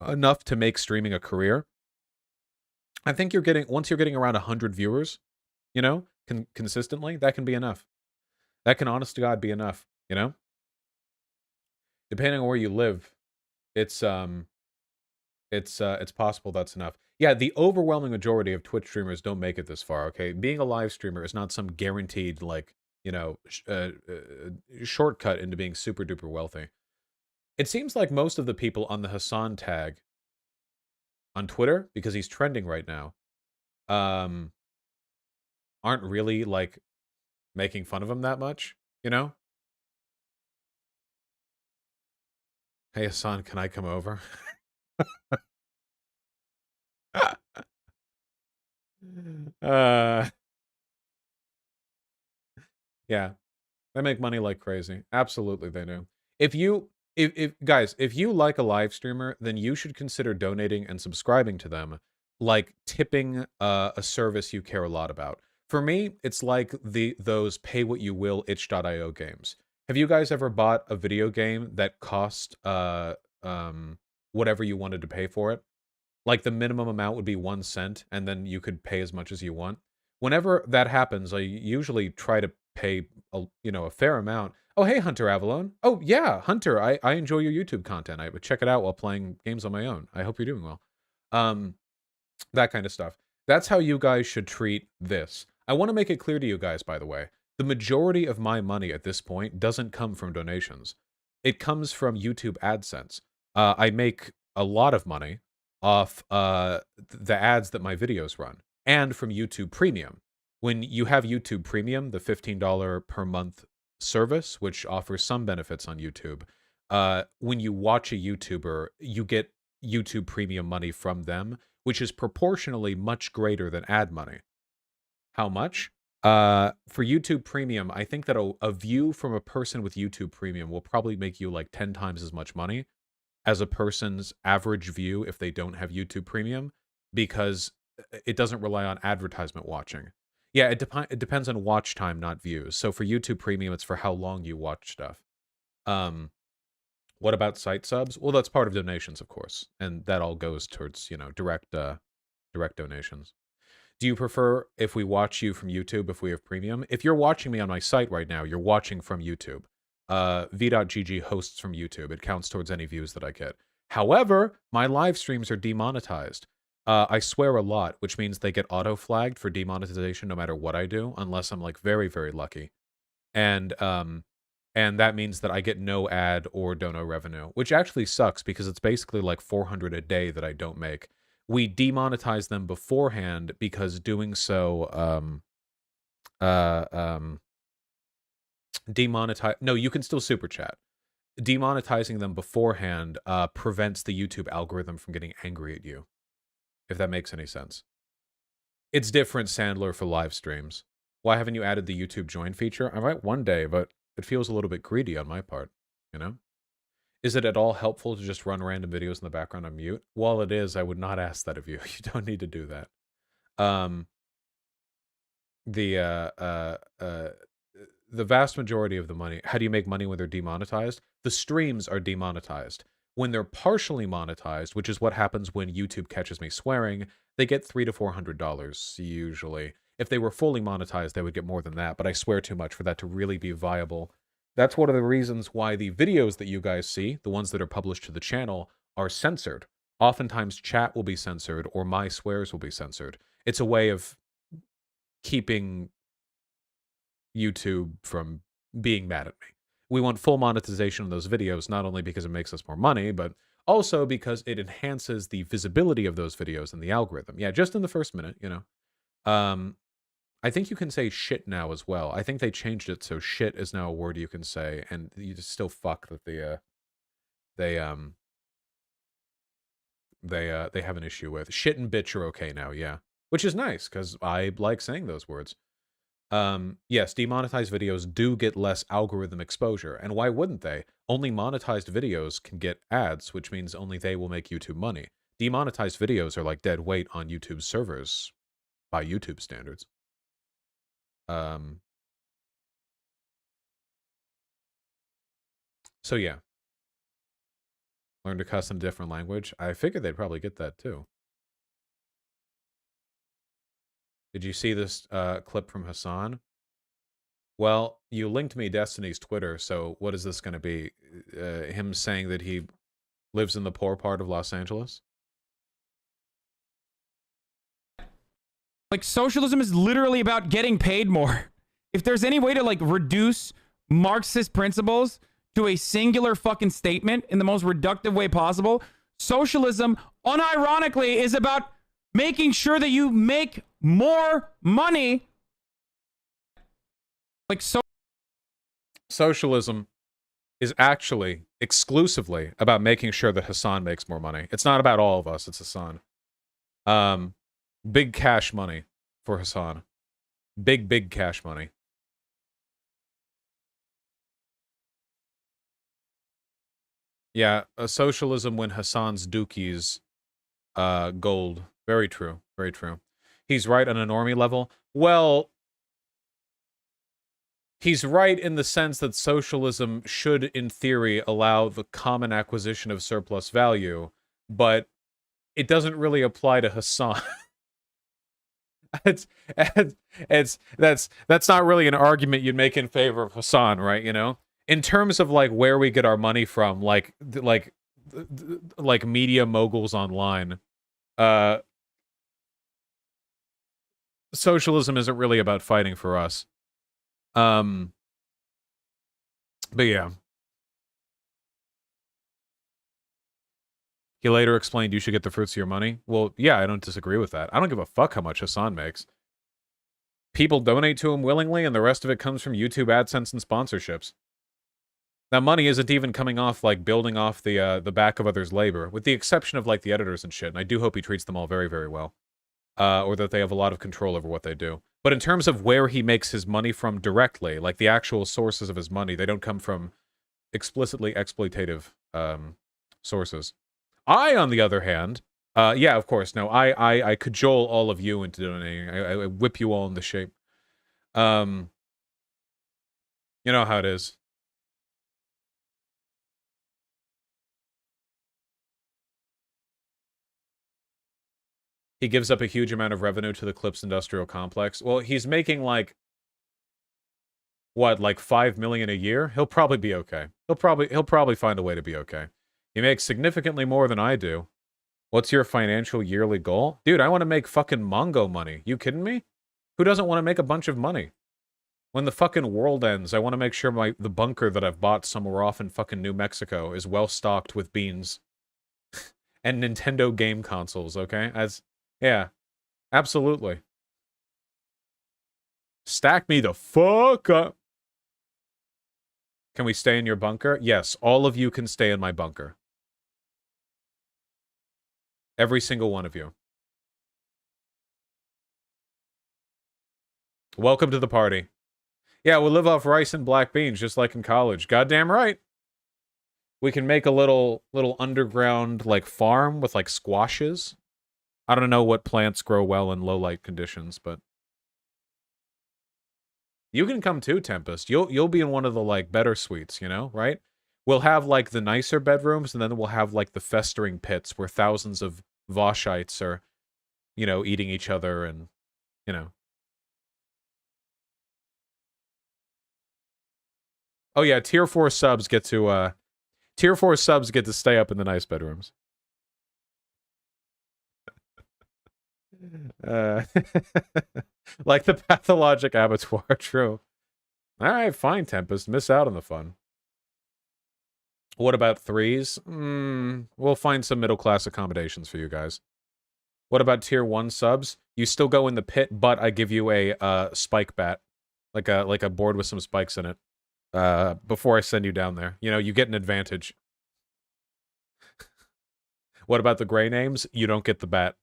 enough to make streaming a career, I think once you're getting around 100 viewers, you know, consistently, that can be enough. That can, honest to God, be enough, you know? Depending on where you live, it's possible that's enough. Yeah, the overwhelming majority of Twitch streamers don't make it this far, okay? Being a live streamer is not some guaranteed, like, you know, shortcut into being super duper wealthy. It seems like most of the people on the Hassan tag on Twitter, because he's trending right now, aren't really, like, making fun of him that much, you know? Hey, Hassan, can I come over? uh, yeah, they make money like crazy. Absolutely, they do. If guys, if you like a live streamer, then you should consider donating and subscribing to them, like tipping a service you care a lot about. For me, it's like those pay what you will itch.io games. Have you guys ever bought a video game that cost whatever you wanted to pay for it? Like the minimum amount would be 1 cent, and then you could pay as much as you want. Whenever that happens, I usually try to pay a fair amount. Oh, hey, Hunter Avalon. Oh, yeah, Hunter, I enjoy your YouTube content. I would check it out while playing games on my own. I hope you're doing well. That kind of stuff. That's how you guys should treat this. I want to make it clear to you guys, by the way, the majority of my money at this point doesn't come from donations. It comes from YouTube AdSense. I make a lot of money off the ads that my videos run, and from YouTube Premium. When you have YouTube Premium, the $15 per month service, which offers some benefits on YouTube, when you watch a YouTuber, you get YouTube Premium money from them, which is proportionally much greater than ad money. How much? For YouTube Premium, I think that a view from a person with YouTube Premium will probably make you like 10 times as much money as a person's average view if they don't have YouTube Premium, because it doesn't rely on advertisement watching. Yeah, it depends on watch time, not views. So for YouTube Premium, it's for how long you watch stuff. What about site subs? Well, that's part of donations, of course, and that all goes towards, you know, direct donations. Do you prefer if we watch you from YouTube if we have premium? If you're watching me on my site right now, you're watching from YouTube. V.GG hosts from YouTube. It counts towards any views that I get. However, my live streams are demonetized. I swear a lot, which means they get auto-flagged for demonetization no matter what I do, unless I'm like very, very lucky. And that means that I get no ad or dono revenue, which actually sucks because it's basically like 400 a day that I don't make. We demonetize them beforehand because doing so no, you can still super chat. Demonetizing them beforehand prevents the YouTube algorithm from getting angry at you, if that makes any sense. It's different, Sandler, for live streams. Why haven't you added the YouTube join feature? I might one day, but it feels a little bit greedy on my part, you know? Is it at all helpful to just run random videos in the background on mute? While it is, I would not ask that of you. You don't need to do that. The vast majority of the money, how do you make money when they're demonetized? The streams are demonetized. When they're partially monetized, which is what happens when YouTube catches me swearing, they get $300 to $400 usually. If they were fully monetized, they would get more than that, but I swear too much for that to really be viable. That's one of the reasons why the videos that you guys see, the ones that are published to the channel, are censored. Oftentimes chat will be censored or my swears will be censored. It's a way of keeping YouTube from being mad at me. We want full monetization of those videos, not only because it makes us more money, but also because it enhances the visibility of those videos in the algorithm. Yeah, just in the first minute, you know. I think you can say shit now as well. I think they changed it so shit is now a word you can say, and you just still fuck that they have an issue with. Shit and bitch are okay now, yeah. Which is nice, because I like saying those words. Yes, demonetized videos do get less algorithm exposure, and why wouldn't they? Only monetized videos can get ads, which means only they will make YouTube money. Demonetized videos are like dead weight on YouTube servers, by YouTube standards. So yeah. Learn to cuss in a different language. I figured they'd probably get that too. Did you see this clip from Hassan? Well, you linked me Destiny's Twitter, so what is this going to be? Him saying that he lives in the poor part of Los Angeles? Like, socialism is literally about getting paid more. If there's any way to, like, reduce Marxist principles to a singular fucking statement in the most reductive way possible, socialism, unironically, is about making sure that you make more money. Like, socialism is actually exclusively about making sure that Hassan makes more money. It's not about all of us, it's Hassan. Big cash money for Hassan. Big cash money. Yeah, socialism when Hassan's dookies gold. Very true, very true. He's right on a normie level. Well, he's right in the sense that socialism should, in theory, allow the common acquisition of surplus value, but it doesn't really apply to Hassan. That's not really an argument you'd make in favor of Hassan, right? You know, in terms of like where we get our money from, like media moguls online. Socialism isn't really about fighting for us. But yeah. He later explained you should get the fruits of your money. Well, yeah, I don't disagree with that. I don't give a fuck how much Hassan makes. People donate to him willingly, and the rest of it comes from YouTube AdSense and sponsorships. That money isn't even coming off, like, building off the back of others' labor, with the exception of, like, the editors and shit, and I do hope he treats them all very, very well. Or that they have a lot of control over what they do. But in terms of where he makes his money from directly, like the actual sources of his money, they don't come from explicitly exploitative sources. I, on the other hand, yeah, of course, no, I cajole all of you into donating. I whip you all into shape. You know how it is. He gives up a huge amount of revenue to the Clips industrial complex. Well, he's making like what, like 5 million a year? He'll probably be okay. He'll probably find a way to be okay. He makes significantly more than I do. What's your financial yearly goal? Dude, I want to make fucking Mongo money. You kidding me? Who doesn't want to make a bunch of money? When the fucking world ends, I want to make sure the bunker that I've bought somewhere off in fucking New Mexico is well stocked with beans. And Nintendo game consoles, okay? Yeah, absolutely. Stack me the fuck up. Can we stay in your bunker? Yes, all of you can stay in my bunker. Every single one of you. Welcome to the party. Yeah, we'll live off rice and black beans, just like in college. Goddamn right. We can make a little underground, like, farm with, like, squashes. I don't know what plants grow well in low light conditions, but you can come too, Tempest. You'll be in one of the, like, better suites, you know, right? We'll have like the nicer bedrooms, and then we'll have like the festering pits where thousands of Voshites are, you know, eating each other and, you know. Oh yeah, tier 4 subs get to stay up in the nice bedrooms. Like the pathologic abattoir, true. Alright, fine, Tempest. Miss out on the fun. What about 3s? We'll find some middle-class accommodations for you guys. What about tier 1 subs? You still go in the pit, but I give you a spike bat. Like a board with some spikes in it. Before I send you down there. You know, you get an advantage. What about the gray names? You don't get the bat.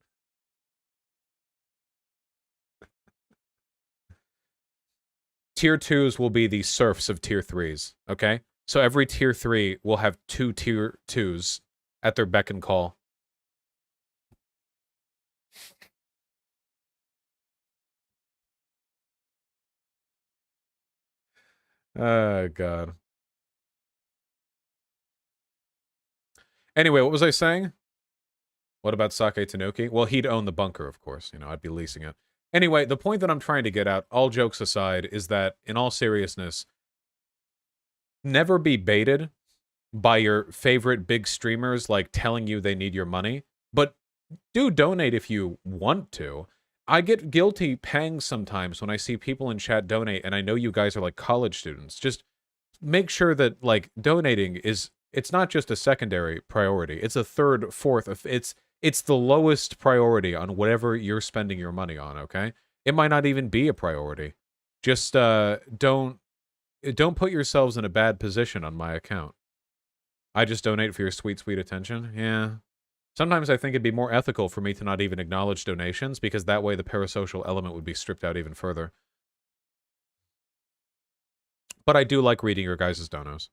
Tier 2s will be the serfs of tier 3s, okay? So every tier 3 will have 2 tier 2s at their beck and call. Oh, God. Anyway, what was I saying? What about Sake Tanuki? Well, he'd own the bunker, of course. You know, I'd be leasing it. Anyway, the point that I'm trying to get at, all jokes aside, is that, in all seriousness, never be baited by your favorite big streamers, like, telling you they need your money. But do donate if you want to. I get guilty pangs sometimes when I see people in chat donate, and I know you guys are, like, college students. Just make sure that, like, donating is... It's not just a secondary priority. It's a third, fourth... It's the lowest priority on whatever you're spending your money on, okay? It might not even be a priority. Just don't put yourselves in a bad position on my account. I just donate for your sweet, sweet attention. Yeah. Sometimes I think it'd be more ethical for me to not even acknowledge donations, because that way the parasocial element would be stripped out even further. But I do like reading your guys' donos.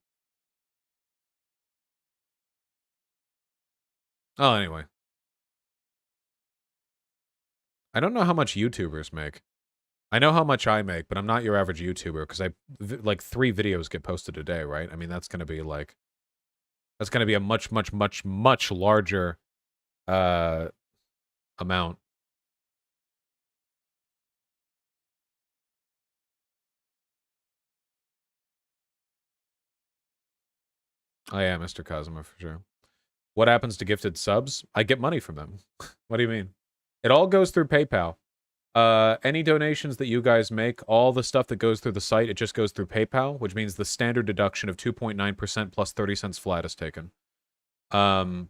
Oh, anyway. I don't know how much YouTubers make. I know how much I make, but I'm not your average YouTuber, because like 3 videos get posted a day, right? I mean, that's going to be like... That's going to be a much, much, much, much larger amount. Oh yeah, Mr. Kazuma, for sure. What happens to gifted subs? I get money from them. What do you mean? It all goes through PayPal. Any donations that you guys make, all the stuff that goes through the site, it just goes through PayPal, which means the standard deduction of 2.9% plus 30 cents flat is taken. Aren't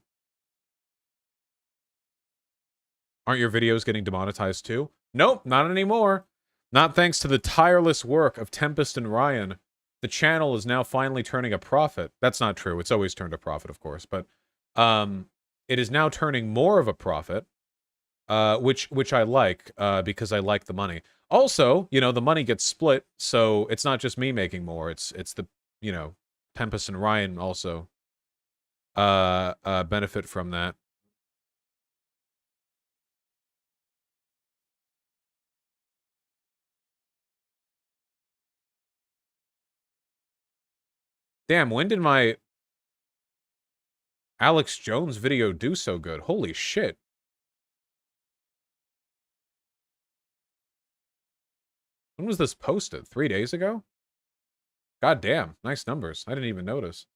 your videos getting demonetized too? Nope, not anymore. Not thanks to the tireless work of Tempest and Ryan. The channel is now finally turning a profit. That's not true. It's always turned a profit, of course, but it is now turning more of a profit, which I like, because I like the money. Also, you know, the money gets split, so it's not just me making more. It's the, you know, Tempest and Ryan also benefit from that. Damn, when did my Alex Jones video do so good? Holy shit. When was this posted? 3 days ago? God damn, nice numbers. I didn't even notice.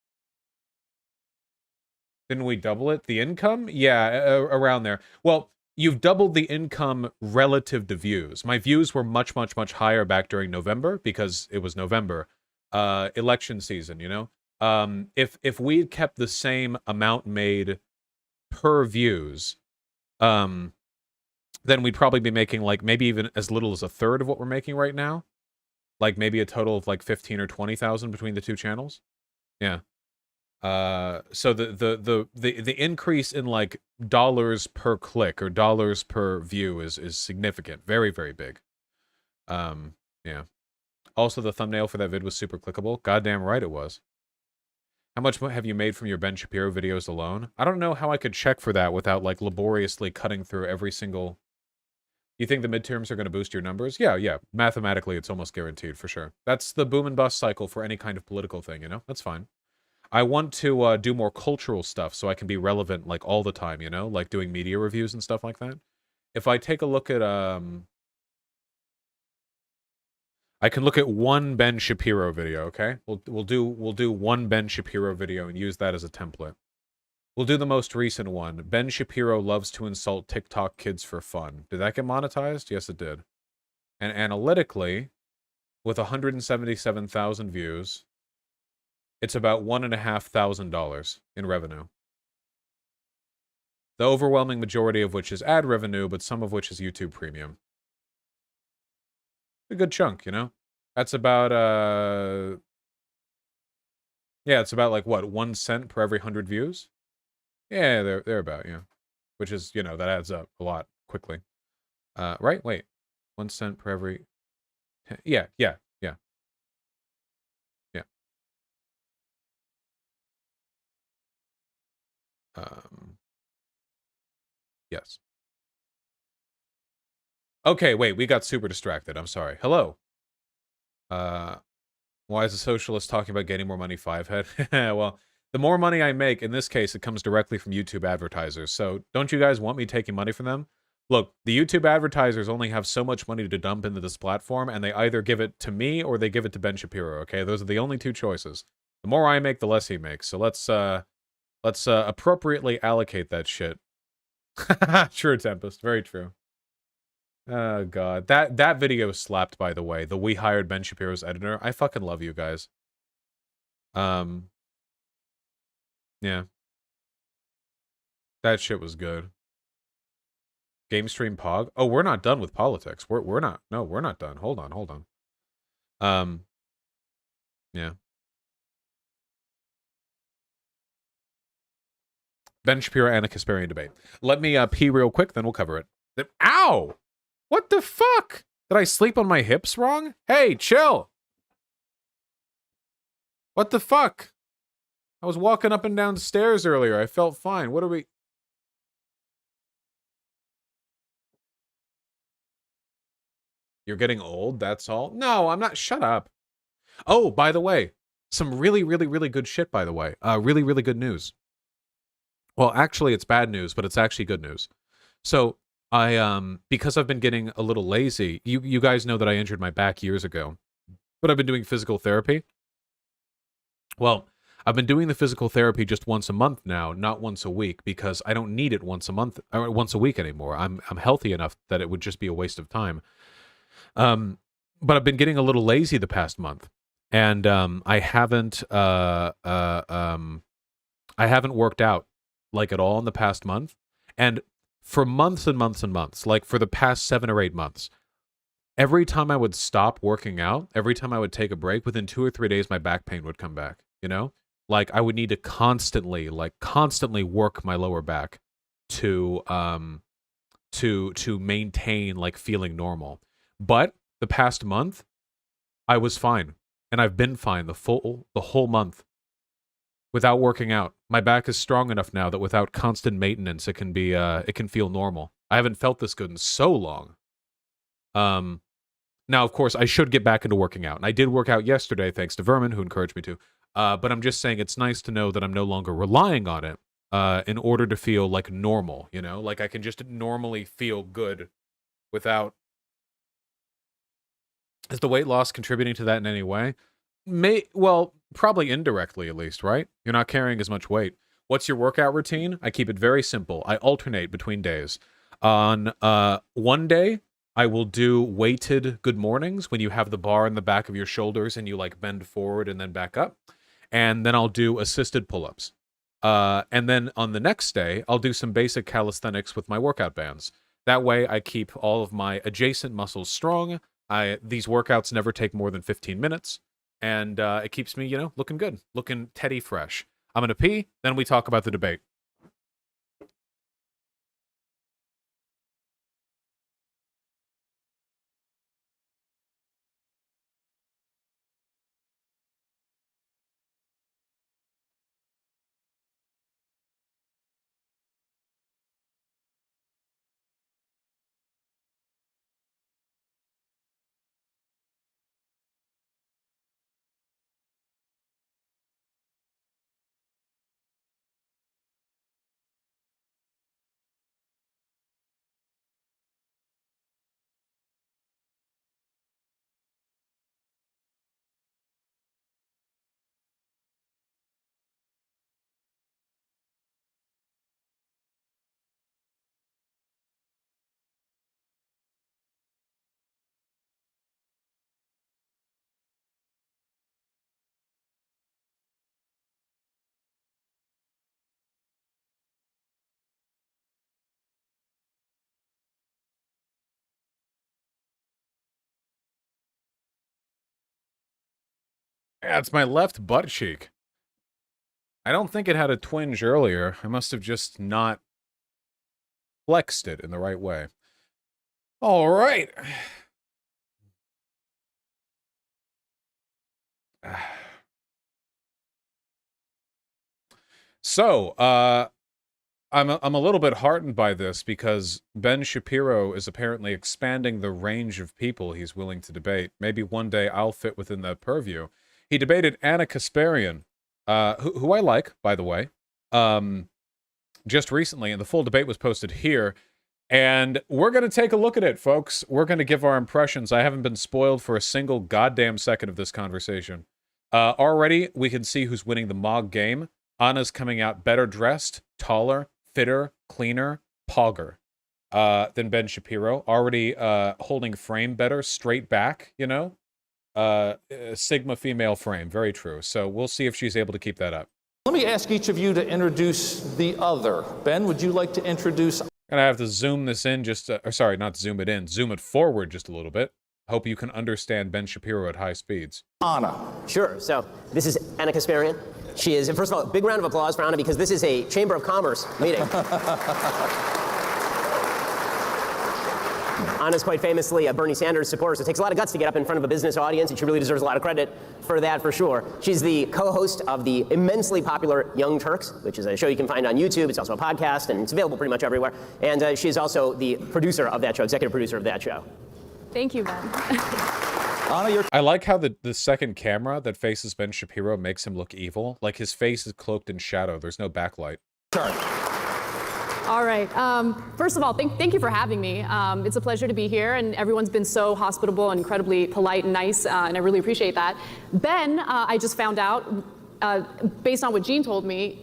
Didn't we double it? The income? Yeah, around there. Well, you've doubled the income relative to views. My views were much, much, much higher back during November, because it was November. Election season, you know? If we'd kept the same amount made per views, then we'd probably be making, like, maybe even as little as a third of what we're making right now. Like, maybe a total of, like, 15 or 20,000 between the 2 channels. Yeah. So the increase in, like, dollars per click or dollars per view is significant. Very, very big. Yeah. Also, the thumbnail for that vid was super clickable. Goddamn right it was. How much have you made from your Ben Shapiro videos alone? I don't know how I could check for that without, like, laboriously cutting through every single... You think the midterms are going to boost your numbers? Yeah. Mathematically, it's almost guaranteed, for sure. That's the boom and bust cycle for any kind of political thing, you know? That's fine. I want to do more cultural stuff so I can be relevant like all the time, you know, like doing media reviews and stuff like that. If I take a look at I can look at one Ben Shapiro video, okay? We'll do one Ben Shapiro video and use that as a template. We'll do the most recent one. Ben Shapiro loves to insult TikTok kids for fun. Did that get monetized? Yes, it did. And analytically, with 177,000 views, it's about $1,500 in revenue. The overwhelming majority of which is ad revenue, but some of which is YouTube Premium. A good chunk, you know? That's about, yeah, it's about like, what, 1 cent per every 100 views? Yeah, they're about, yeah. Which is, you know, that adds up a lot quickly. Right? Wait. 1 cent per every... Yeah. Yeah. Yes. Okay, wait, we got super distracted. I'm sorry. Hello. Why is a socialist talking about getting more money, Fivehead? Well, the more money I make, in this case, it comes directly from YouTube advertisers. So don't you guys want me taking money from them? Look, the YouTube advertisers only have so much money to dump into this platform, and they either give it to me or they give it to Ben Shapiro, okay? Those are the only two choices. The more I make, the less he makes. So let's appropriately allocate that shit. True, Tempest. Very true. Oh god, that video slapped. By the way, the we hired Ben Shapiro's editor. I fucking love you guys. Yeah, that shit was good. Game stream Pog. Oh, we're not done with politics. We're not. No, we're not done. Hold on. Yeah. Ben Shapiro and a Kasperian debate. Let me pee real quick, then we'll cover it. Ow! What the fuck? Did I sleep on my hips wrong? Hey, chill! What the fuck? I was walking up and down stairs earlier. I felt fine. What are we... You're getting old, that's all? No, I'm not. Shut up. Oh, by the way, some really good shit, by the way. Really good news. Well, actually, it's bad news, but it's actually good news. So, because I've been getting a little lazy, you guys know that I injured my back years ago, but I've been doing physical therapy. Well, I've been doing the physical therapy just once a month now, not once a week, because I don't need it once a month or once a week anymore. I'm healthy enough that it would just be a waste of time. But I've been getting a little lazy the past month, and I haven't worked out like at all in the past month, and for months and months and months, like for the past 7 or 8 months, every time I would stop working out, every time I would take a break, within 2 or 3 days, my back pain would come back. You know, like I would need to constantly work my lower back to maintain like feeling normal. But the past month, I was fine, and I've been fine the whole month without working out. My back is strong enough now that without constant maintenance, it can be it can feel normal. I haven't felt this good in so long. Now, of course, I should get back into working out, and I did work out yesterday thanks to Vermin, who encouraged me to. But I'm just saying it's nice to know that I'm no longer relying on it in order to feel like normal. You know, like I can just normally feel good without. Is the weight loss contributing to that in any way? Well, probably indirectly at least, right? You're not carrying as much weight. What's your workout routine? I keep it very simple. I alternate between days. On one day, I will do weighted good mornings when you have the bar in the back of your shoulders and you like bend forward and then back up. And then I'll do assisted pull-ups. And then on the next day, I'll do some basic calisthenics with my workout bands. That way I keep all of my adjacent muscles strong. These workouts never take more than 15 minutes, and it keeps me, you know, looking good, looking Teddy fresh. I'm going to pee, then we talk about the debate. Yeah, it's my left butt cheek. I don't think it had a twinge earlier. I must have just not flexed it in the right way. All right. So, I'm a little bit heartened by this because Ben Shapiro is apparently expanding the range of people he's willing to debate. Maybe one day I'll fit within that purview. He debated Anna Kasparian, who I like, by the way, just recently, and the full debate was posted here. And we're going to take a look at it, folks. We're going to give our impressions. I haven't been spoiled for a single goddamn second of this conversation. Already, we can see who's winning the Mog game. Anna's coming out better dressed, taller, fitter, cleaner, pogger than Ben Shapiro. Already holding frame better, straight back, you know? Sigma female frame, very true. So we'll see if she's able to keep that up. Let me ask each of you to introduce the other. Ben, would you like to introduce? Gonna have to zoom this in just, or sorry, not zoom it in, zoom it forward just a little bit. Hope you can understand Ben Shapiro at high speeds. Anna. Sure. So this is Anna Kasparian. She is, and first of all, big round of applause for Anna because this is a Chamber of Commerce meeting. Anna's quite famously a Bernie Sanders supporter, so it takes a lot of guts to get up in front of a business audience, and she really deserves a lot of credit for that, for sure. She's the co-host of the immensely popular Young Turks, which is a show you can find on YouTube. It's also a podcast, and it's available pretty much everywhere. And she's also the producer of that show, executive producer of that show. Thank you, Ben. Anna, you're I like how the second camera that faces Ben Shapiro makes him look evil. Like his face is cloaked in shadow. There's no backlight. turn. All right. First of all, thank you for having me. It's a pleasure to be here, and everyone's been so hospitable and incredibly polite and nice, and I really appreciate that. Ben, I just found out, based on what Jean told me,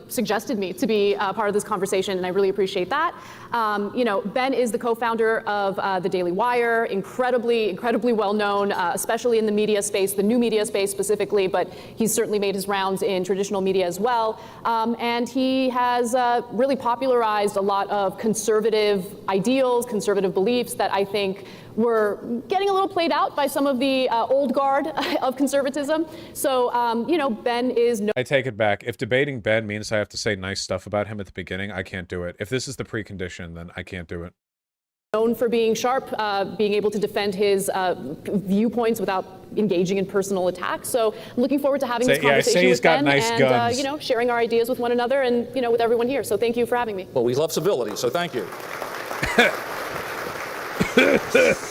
suggested me to be part of this conversation, and I really appreciate that. Ben is the co-founder of the Daily Wire, incredibly well known, especially in the media space, the new media space specifically, but he's certainly made his rounds in traditional media as well. And he has really popularized a lot of conservative ideals, conservative beliefs that I think were getting a little played out by some of the old guard of conservatism. So, Ben is I take it back. If debating Ben means I have to say nice stuff about him at the beginning, I can't do it. If this is the precondition, then I can't do it. known for being sharp, being able to defend his viewpoints without engaging in personal attacks. So looking forward to having this conversation with Ben and sharing our ideas with one another and with everyone here. So thank you for having me. Well, we love civility, so thank you.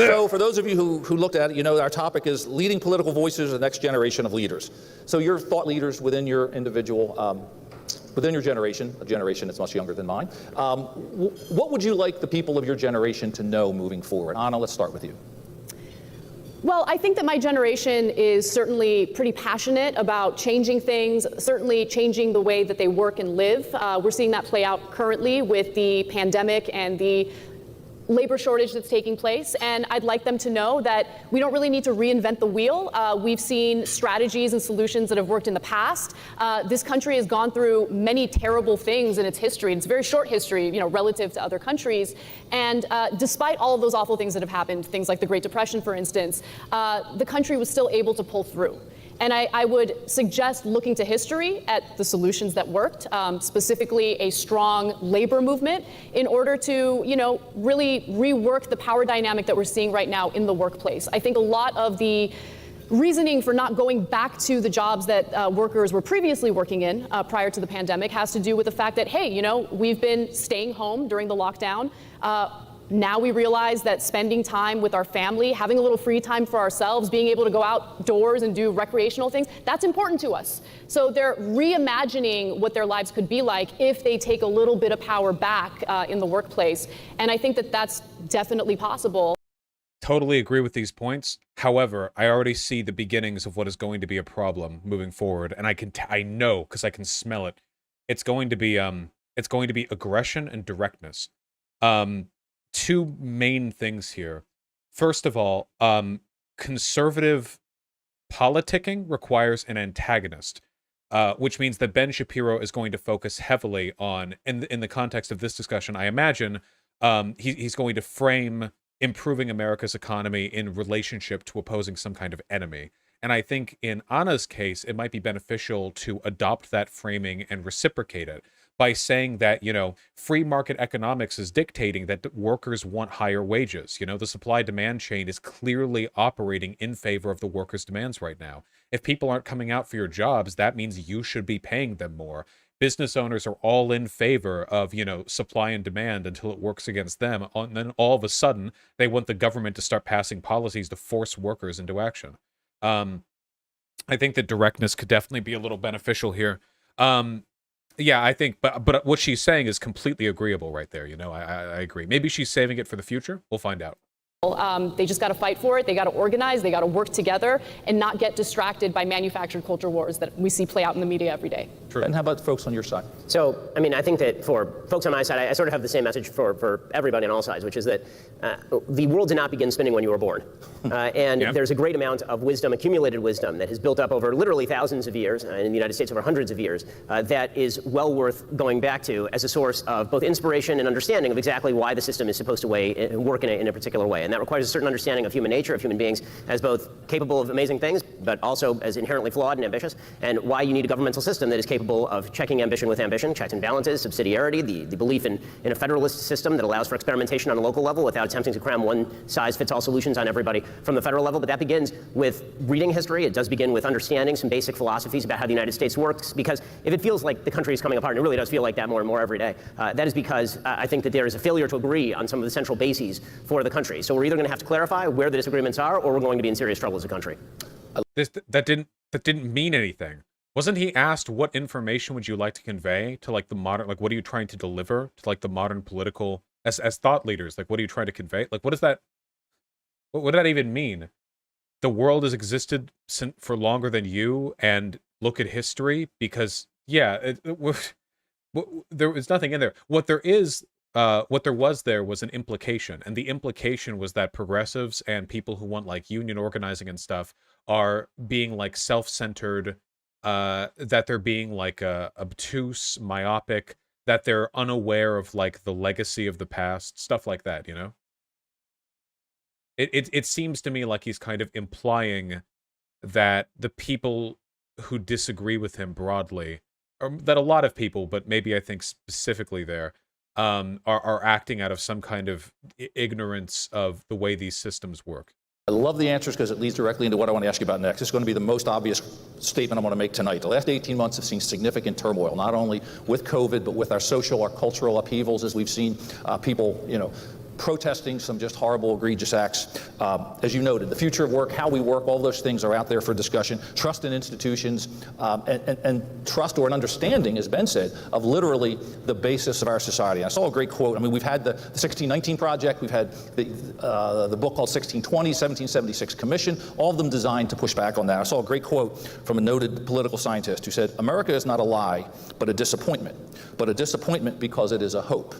So for those of you who looked at it, our topic is leading political voices of the next generation of leaders. So you're thought leaders within your individual, within your generation, a generation that's much younger than mine. What would you like the people of your generation to know moving forward? Anna, let's start with you. Well, I think that my generation is certainly pretty passionate about changing things, certainly changing the way that they work and live. We're seeing that play out currently with the pandemic and the labor shortage that's taking place, and I'd like them to know that we don't really need to reinvent the wheel. We've seen strategies and solutions that have worked in the past. This country has gone through many terrible things in its history. It's a very short history, relative to other countries. And despite all of those awful things that have happened, things like the Great Depression, for instance, the country was still able to pull through. And I would suggest looking to history at the solutions that worked, specifically a strong labor movement in order to, really rework the power dynamic that we're seeing right now in the workplace. I think a lot of the reasoning for not going back to the jobs that workers were previously working in prior to the pandemic has to do with the fact that, hey, we've been staying home during the lockdown. Now we realize that spending time with our family, having a little free time for ourselves, being able to go outdoors and do recreational things, that's important to us. So they're reimagining what their lives could be like if they take a little bit of power back in the workplace. And I think that that's definitely possible. Totally agree with these points. However, I already see the beginnings of what is going to be a problem moving forward, and I know because I can smell it. It's going to be aggression and directness. Two main things here. First of all, conservative politicking requires an antagonist, which means that Ben Shapiro is going to focus heavily on, in the context of this discussion, I imagine, he's going to frame improving America's economy in relationship to opposing some kind of enemy. And I think in Anna's case, it might be beneficial to adopt that framing and reciprocate it by saying that, free market economics is dictating that workers want higher wages. The supply-demand chain is clearly operating in favor of the workers' demands right now. If people aren't coming out for your jobs, that means you should be paying them more. Business owners are all in favor of, supply and demand until it works against them. And then all of a sudden, they want the government to start passing policies to force workers into action. I think that directness could definitely be a little beneficial here. Yeah, I think, but what she's saying is completely agreeable right there. I agree. Maybe she's saving it for the future. We'll find out. They just got to fight for it. They got to organize. They got to work together and not get distracted by manufactured culture wars that we see play out in the media every day. True. And how about folks on your side? So, I think that for folks on my side, I sort of have the same message for everybody on all sides, which is that the world did not begin spinning when you were born. There's a great amount of wisdom, accumulated wisdom, that has built up over literally thousands of years, in the United States over hundreds of years, that is well worth going back to as a source of both inspiration and understanding of exactly why the system is supposed to work in a particular way. And that requires a certain understanding of human nature, of human beings, as both capable of amazing things, but also as inherently flawed and ambitious, and why you need a governmental system that is capable of checking ambition with ambition, checks and balances, subsidiarity, the belief in a federalist system that allows for experimentation on a local level without attempting to cram one-size-fits-all solutions on everybody from the federal level. But that begins with reading history. It does begin with understanding some basic philosophies about how the United States works, because if it feels like the country is coming apart, and it really does feel like that more and more every day, that is because I think that there is a failure to agree on some of the central bases for the country. So we're either going to have to clarify where the disagreements are, or we're going to be in serious trouble as a country. That didn't mean anything. Wasn't he asked what information would you like to convey to the modern, what are you trying to deliver to the modern political, as thought leaders, what are you trying to convey? What does that, what would that even mean? The world has existed for longer than you, and look at history, because there was nothing in there. What there was an implication, and the implication was that progressives and people who want union organizing and stuff are being self-centered, that they're being obtuse, myopic, that they're unaware of the legacy of the past, stuff like that. It seems to me like he's kind of implying that the people who disagree with him broadly, or that a lot of people, but maybe I think specifically there, are acting out of some kind of ignorance of the way these systems work. I love the answers because it leads directly into what I want to ask you about next. It's going to be the most obvious statement I want to make tonight. The last 18 months have seen significant turmoil, not only with COVID, but with our social, our cultural upheavals, as we've seen people, protesting some just horrible, egregious acts. As you noted, the future of work, how we work, all those things are out there for discussion. Trust in institutions, and trust or an understanding, as Ben said, of literally the basis of our society. And I saw a great quote. We've had the 1619 Project, we've had the book called 1620, 1776 Commission, all of them designed to push back on that. I saw a great quote from a noted political scientist who said, "America is not a lie, but a disappointment because it is a hope."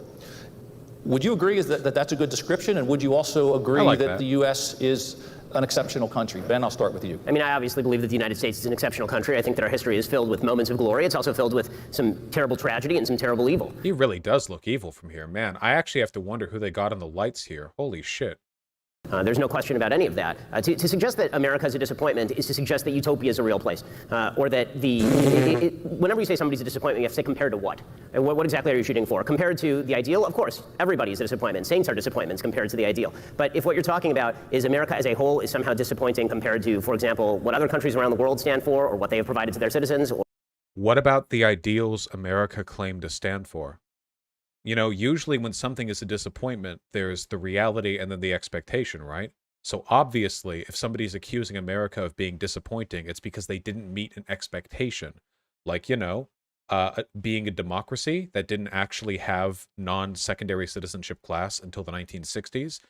Would you agree that's a good description? And would you also agree that the U.S. is an exceptional country? Ben, I'll start with you. I obviously believe that the United States is an exceptional country. I think that our history is filled with moments of glory. It's also filled with some terrible tragedy and some terrible evil. He really does look evil from here. Man, I actually have to wonder who they got on the lights here. Holy shit. There's no question about any of that. To suggest that America is a disappointment is to suggest that utopia is a real place, or that whenever you say somebody's a disappointment, you have to say compared to what? And what exactly are you shooting for? Compared to the ideal? Of course, everybody is a disappointment. Saints are disappointments compared to the ideal. But if what you're talking about is America as a whole is somehow disappointing compared to, for example, what other countries around the world stand for, or what they have provided to their citizens. What about the ideals America claimed to stand for? Usually when something is a disappointment, there's the reality and then the expectation, right? So obviously, if somebody's accusing America of being disappointing, it's because they didn't meet an expectation. Being a democracy that didn't actually have non-secondary citizenship class until the 1960s,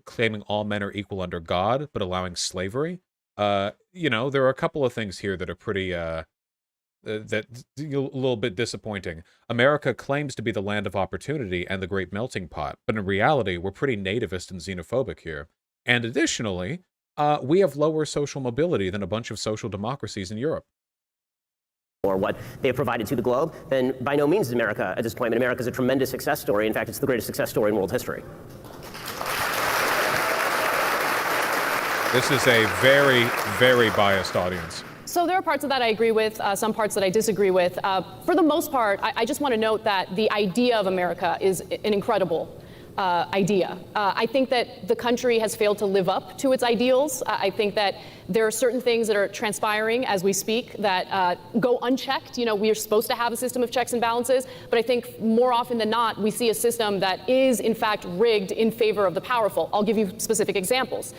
claiming all men are equal under God, but allowing slavery. There are a couple of things here that are pretty... that's a little bit disappointing. America claims to be the land of opportunity and the great melting pot, but in reality, we're pretty nativist and xenophobic here. And additionally, we have lower social mobility than a bunch of social democracies in Europe. Or what they have provided to the globe, then by no means is America a disappointment. America is a tremendous success story. In fact, it's the greatest success story in world history. This is a very, very biased audience. So there are parts of that I agree with, some parts that I disagree with. For the most part, I just want to note that the idea of America is an incredible idea. I think that the country has failed to live up to its ideals. I think that there are certain things that are transpiring as we speak that go unchecked. You know, we are supposed to have a system of checks and balances, but I think more often than not, we see a system that is in fact rigged in favor of the powerful. I'll give you specific examples.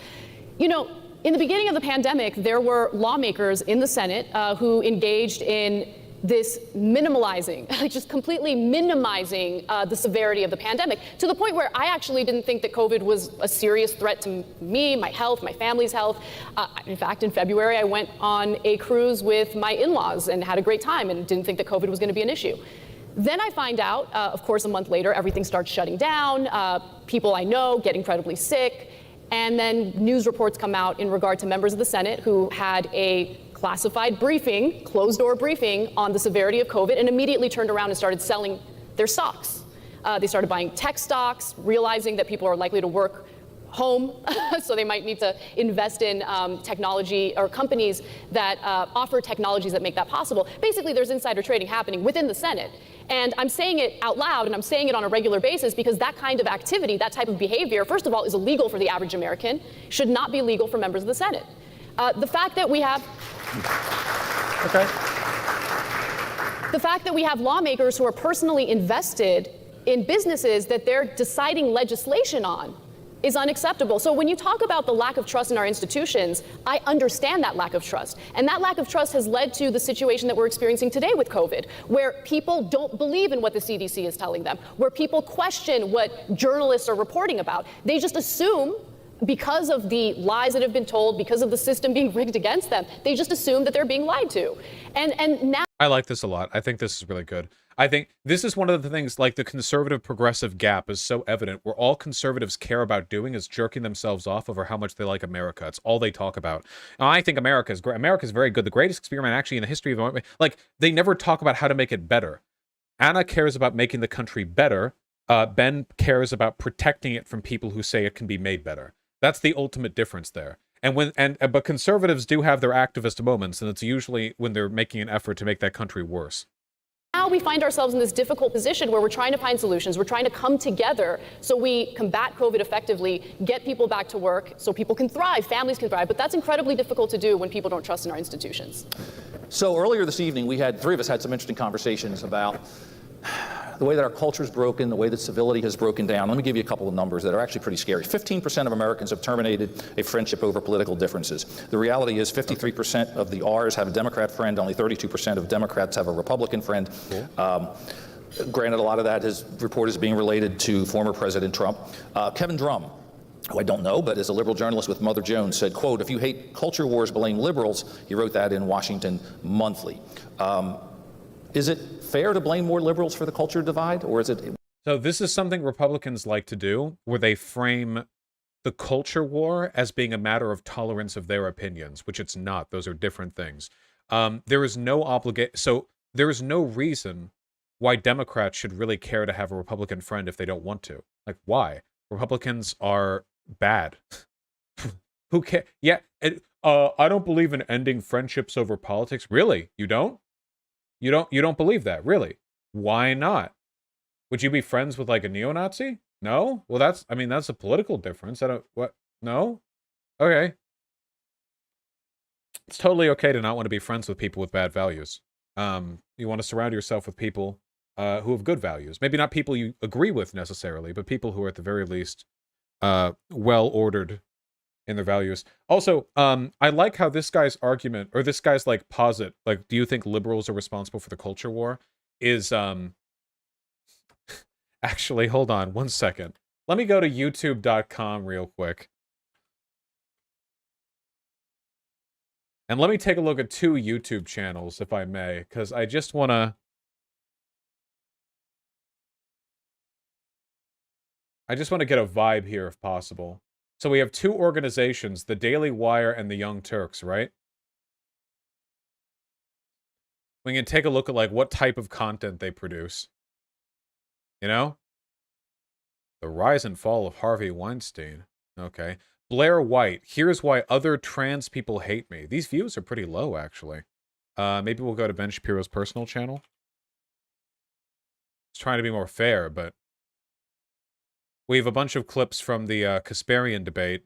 You know, in the beginning of the pandemic, there were lawmakers in the Senate who engaged in this minimalizing, just completely minimizing the severity of the pandemic, to the point where I actually didn't think that COVID was a serious threat to me, my health, my family's health. In fact, in February, I went on a cruise with my in-laws and had a great time and didn't think that COVID was going to be an issue. Then I find out, of course, a month later, everything starts shutting down, people I know get incredibly sick, and then news reports come out in regard to members of the Senate who had a classified briefing, closed-door briefing on the severity of COVID, and immediately turned around and started selling their stocks. They started buying tech stocks, realizing that people are likely to work home, so they might need to invest in technology or companies that offer technologies that make that possible. Basically, there's insider trading happening within the Senate. And I'm saying it out loud, and I'm saying it on a regular basis because that kind of activity, that type of behavior, first of all, is illegal for the average American, should not be legal for members of the Senate. The fact that we have... Okay. The fact that we have lawmakers who are personally invested in businesses that they're deciding legislation on is unacceptable. So when you talk about the lack of trust in our institutions, I understand that lack of trust. And that lack of trust has led to the situation that we're experiencing today with COVID, where people don't believe in what the CDC is telling them, where people question what journalists are reporting about. They just assume, because of the lies that have been told, because of the system being rigged against them, they just assume that they're being lied to. And now... I like this a lot. I think this is really good. I think this is one of the things, like, the conservative-progressive gap is so evident, where all conservatives care about doing is jerking themselves off over how much they like America. It's all they talk about. Now, I think America is great. America is very good. The greatest experiment, actually, in the history of... Like, they never talk about how to make it better. Anna cares about making the country better. Ben cares about protecting it from people who say it can be made better. That's the ultimate difference there. But conservatives do have their activist moments, and it's usually when they're making an effort to make that country worse. Now we find ourselves in this difficult position where we're trying to find solutions. We're trying to come together so we combat COVID effectively, get people back to work so people can thrive, families can thrive. But that's incredibly difficult to do when people don't trust in our institutions. So earlier this evening, three of us had some interesting conversations about the way that our culture is broken, the way that civility has broken down. Let me give you a couple of numbers that are actually pretty scary. 15% of Americans have terminated a friendship over political differences. The reality is 53% of the R's have a Democrat friend, only 32% of Democrats have a Republican friend. Granted, a lot of that is reported as being related to former President Trump. Kevin Drum, who I don't know, but is a liberal journalist with Mother Jones, said, quote, "If you hate culture wars, blame liberals." He wrote that in Washington Monthly. Is it fair to blame more liberals for the culture divide, or is it... So this is something Republicans like to do, where they frame the culture war as being a matter of tolerance of their opinions, which it's not. Those are different things. There is no so there is no reason why Democrats should really care to have a Republican friend if they don't want to. Like, why? Republicans are bad. Who cares? Yeah, I don't believe in ending friendships over politics. Really? You don't? You don't believe that, really? Why not? Would you be friends with, like, a neo-Nazi? No? Well, that's a political difference. No? Okay. It's totally okay to not want to be friends with people with bad values. You want to surround yourself with people who have good values. Maybe not people you agree with necessarily, but people who are at the very least well-ordered in their values. Also, I like how this guy's argument, or this guy's, like, posit, like, do you think liberals are responsible for the culture war, is, actually, hold on one second. Let me go to youtube.com real quick. And let me take a look at 2 YouTube channels, if I may, because I just want to... get a vibe here, if possible. So we have 2 organizations, the Daily Wire and the Young Turks, right? We can take a look at, like, what type of content they produce. You know? The rise and fall of Harvey Weinstein. Okay. Blair White, here's why other trans people hate me. These views are pretty low, actually. Maybe we'll go to Ben Shapiro's personal channel. It's trying to be more fair, but we have a bunch of clips from the Kasparian debate.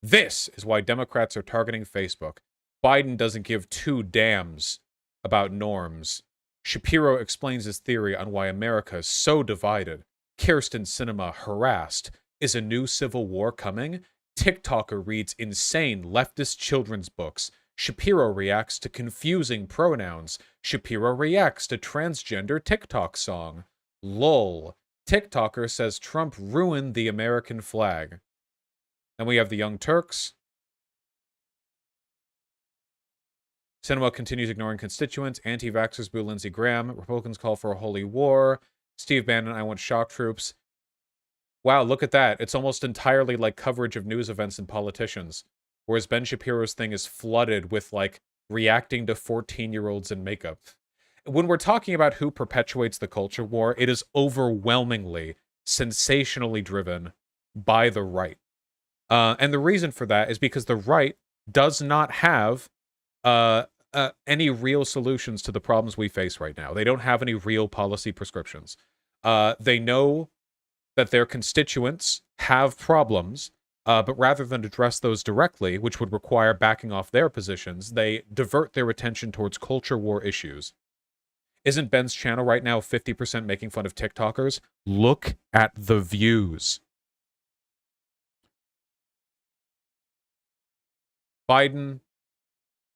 This is why Democrats are targeting Facebook. Biden doesn't give two damns about norms. Shapiro explains his theory on why America is so divided. Kirsten Sinema harassed. Is a new civil war coming? TikToker reads insane leftist children's books. Shapiro reacts to confusing pronouns. Shapiro reacts to transgender TikTok song. Lol. TikToker says Trump ruined the American flag. And we have the Young Turks. Sinema continues ignoring constituents. Anti-vaxxers boo Lindsey Graham. Republicans call for a holy war. Steve Bannon, I want shock troops. Wow, look at that. It's almost entirely like coverage of news events and politicians. Whereas Ben Shapiro's thing is flooded with, like, reacting to 14-year-olds in makeup. When we're talking about who perpetuates the culture war, it is overwhelmingly, sensationally driven by the right. And the reason for that is because the right does not have any real solutions to the problems we face right now. They don't have any real policy prescriptions. They know that their constituents have problems, but rather than address those directly, which would require backing off their positions, they divert their attention towards culture war issues. Isn't Ben's channel right now 50% making fun of TikTokers? Look at the views. Biden,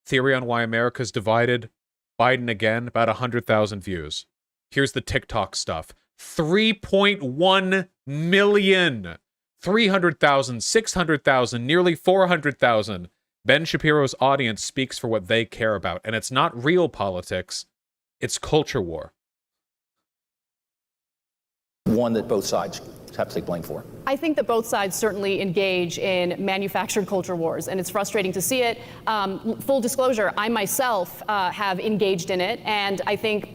theory on why America's divided. Biden again, about 100,000 views. Here's the TikTok stuff. 3.1 million. 300,000, 600,000, nearly 400,000. Ben Shapiro's audience speaks for what they care about. And it's not real politics. It's culture war. One that both sides have to take blame for. I think that both sides certainly engage in manufactured culture wars, and it's frustrating to see it. Full disclosure, I myself have engaged in it, and I think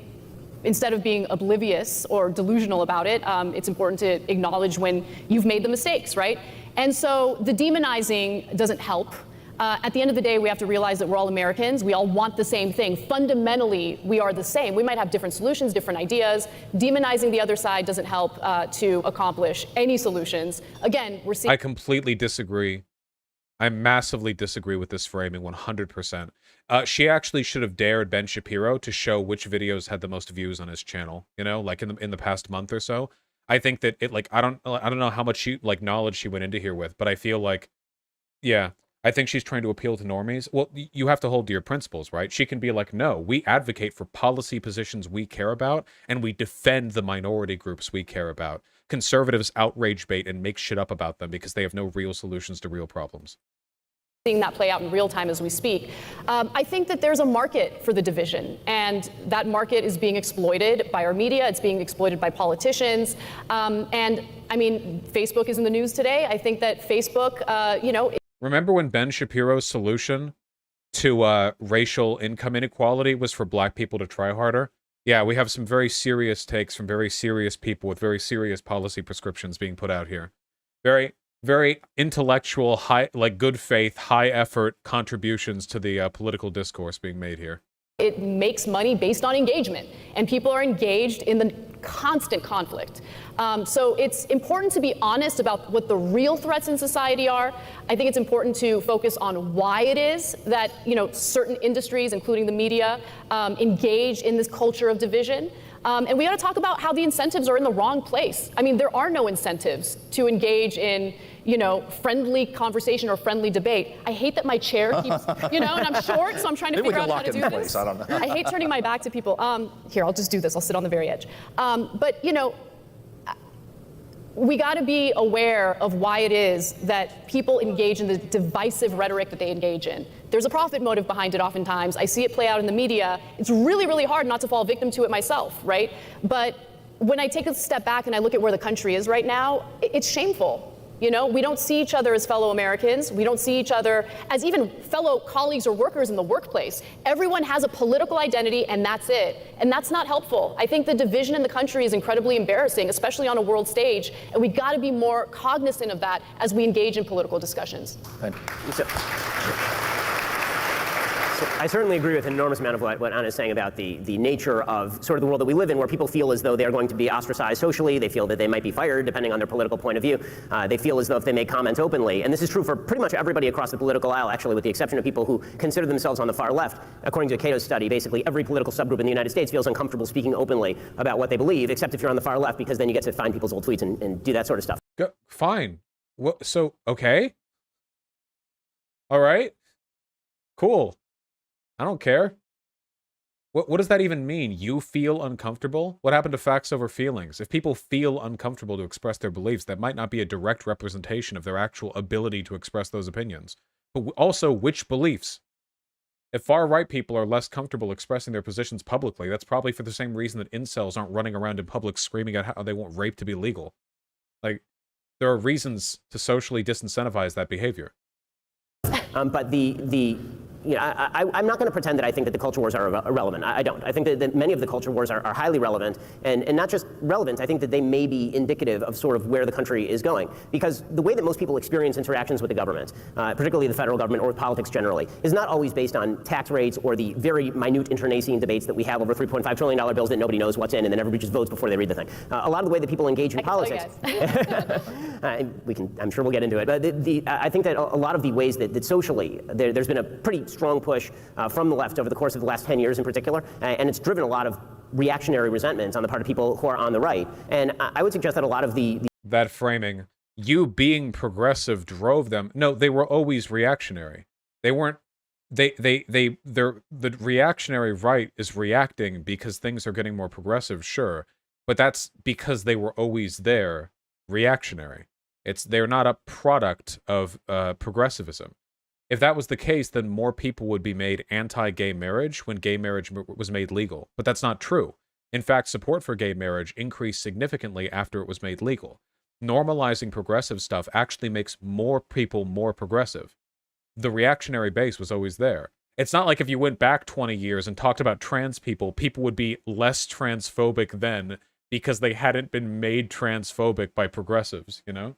instead of being oblivious or delusional about it, it's important to acknowledge when you've made the mistakes, right? And so the demonizing doesn't help. At the end of the day, we have to realize that we're all Americans. We all want the same thing. Fundamentally, we are the same. We might have different solutions, different ideas. Demonizing the other side doesn't help to accomplish any solutions. Again, we're seeing... I completely disagree. I massively disagree with this framing, 100%. She actually should have dared Ben Shapiro to show which videos had the most views on his channel, you know, like in the past month or so. I think that it, like, I don't know how much knowledge she went into here with, but I feel like, yeah, I think she's trying to appeal to normies. Well, you have to hold to your principles, right? She can be like, no, we advocate for policy positions we care about, and we defend the minority groups we care about. Conservatives outrage bait and make shit up about them because they have no real solutions to real problems. Seeing that play out in real time as we speak. I think that there's a market for the division, and that market is being exploited by our media. It's being exploited by politicians. And I mean, Facebook is in the news today. I think that Facebook, you know... Remember when Ben Shapiro's solution to racial income inequality was for black people to try harder? Yeah, we have some very serious takes from very serious people with very serious policy prescriptions being put out here. Very, very intellectual, high, like good faith, high effort contributions to the political discourse being made here. It makes money based on engagement, and people are engaged in the constant conflict. So it's important to be honest about what the real threats in society are. I think it's important to focus on why it is that, you know, certain industries, including the media, engage in this culture of division. And we got to talk about how the incentives are in the wrong place. I mean, there are no incentives to engage in, you know, friendly conversation or friendly debate. I hate that my chair keeps, you know, and I'm short, so I'm trying to figure out how to do this. I don't know. I hate turning my back to people. Here, I'll just do this. I'll sit on the very edge. But, you know, we got to be aware of why it is that people engage in the divisive rhetoric that they engage in. There's a profit motive behind it oftentimes. I see it play out in the media. It's really, really hard not to fall victim to it myself, right? But when I take a step back and I look at where the country is right now, it's shameful. You know, we don't see each other as fellow Americans. We don't see each other as even fellow colleagues or workers in the workplace. Everyone has a political identity, and that's it. And that's not helpful. I think the division in the country is incredibly embarrassing, especially on a world stage. And we got to be more cognizant of that as we engage in political discussions. Thank you. I certainly agree with an enormous amount of what Anna is saying about the nature of sort of the world that we live in, where people feel as though they are going to be ostracized socially. They feel that they might be fired depending on their political point of view. They feel as though if they make comments openly, and this is true for pretty much everybody across the political aisle, actually, with the exception of people who consider themselves on the far left. According to Cato's study, basically every political subgroup in the United States feels uncomfortable speaking openly about what they believe, except if you're on the far left, because then you get to find people's old tweets and do that sort of stuff. Fine. What? So, okay. All right. Cool. I don't care. What does that even mean? You feel uncomfortable? What happened to facts over feelings? If people feel uncomfortable to express their beliefs, that might not be a direct representation of their actual ability to express those opinions. But also, which beliefs? If far-right people are less comfortable expressing their positions publicly, that's probably for the same reason that incels aren't running around in public screaming at how they want rape to be legal. Like, there are reasons to socially disincentivize that behavior. But you know, I'm not going to pretend that I think that the culture wars are irrelevant. I don't. I think that many of the culture wars are highly relevant, and not just relevant. I think that they may be indicative of sort of where the country is going. Because the way that most people experience interactions with the government, particularly the federal government or with politics generally, is not always based on tax rates or the very minute internecine debates that we have over $3.5 trillion bills that nobody knows what's in, and then everybody just votes before they read the thing. A lot of the way that people engage in politics, I'm sure we'll get into it. But I think that a lot of the ways that socially there's been a pretty strong push from the left over the course of the last 10 years in particular, and it's driven a lot of reactionary resentment on the part of people who are on the right. And I would suggest that a lot of that framing, you being progressive drove them. No, they were always reactionary. They weren't. The reactionary right is reacting because things are getting more progressive, sure, but that's because they were always there, reactionary. They're not a product of progressivism. If that was the case, then more people would be made anti-gay marriage when gay marriage was made legal. But that's not true. In fact, support for gay marriage increased significantly after it was made legal. Normalizing progressive stuff actually makes more people more progressive. The reactionary base was always there. It's not like if you went back 20 years and talked about trans people, people would be less transphobic then because they hadn't been made transphobic by progressives, you know?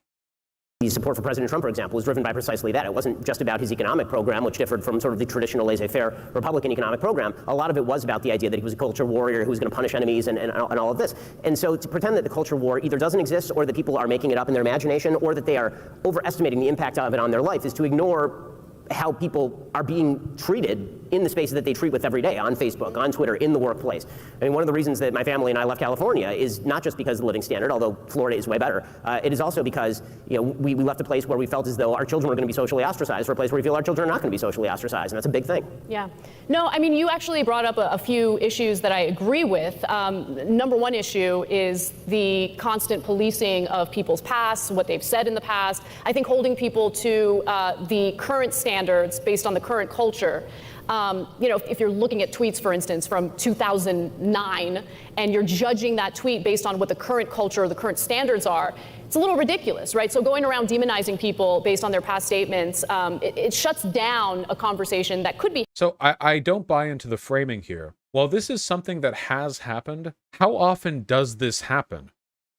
The support for President Trump, for example, was driven by precisely that. It wasn't just about his economic program, which differed from sort of the traditional laissez-faire Republican economic program. A lot of it was about the idea that he was a culture warrior who was going to punish enemies and all of this. And so to pretend that the culture war either doesn't exist or that people are making it up in their imagination or that they are overestimating the impact of it on their life is to ignore how people are being treated in the spaces that they treat with every day, on Facebook, on Twitter, in the workplace. I mean, one of the reasons that my family and I left California is not just because of the living standard, although Florida is way better. It is also because, you know, we left a place where we felt as though our children were going to be socially ostracized for a place where we feel our children are not going to be socially ostracized, and that's a big thing. Yeah. No, I mean, you actually brought up a few issues that I agree with. Number one issue is the constant policing of people's pasts, what they've said in the past. I think holding people to the current standards based on the current culture. You know, if you're looking at tweets, for instance, from 2009, and you're judging that tweet based on what the current culture or the current standards are, it's a little ridiculous, right? So going around demonizing people based on their past statements, it shuts down a conversation that could be. So I don't buy into the framing here. While this is something that has happened, how often does this happen?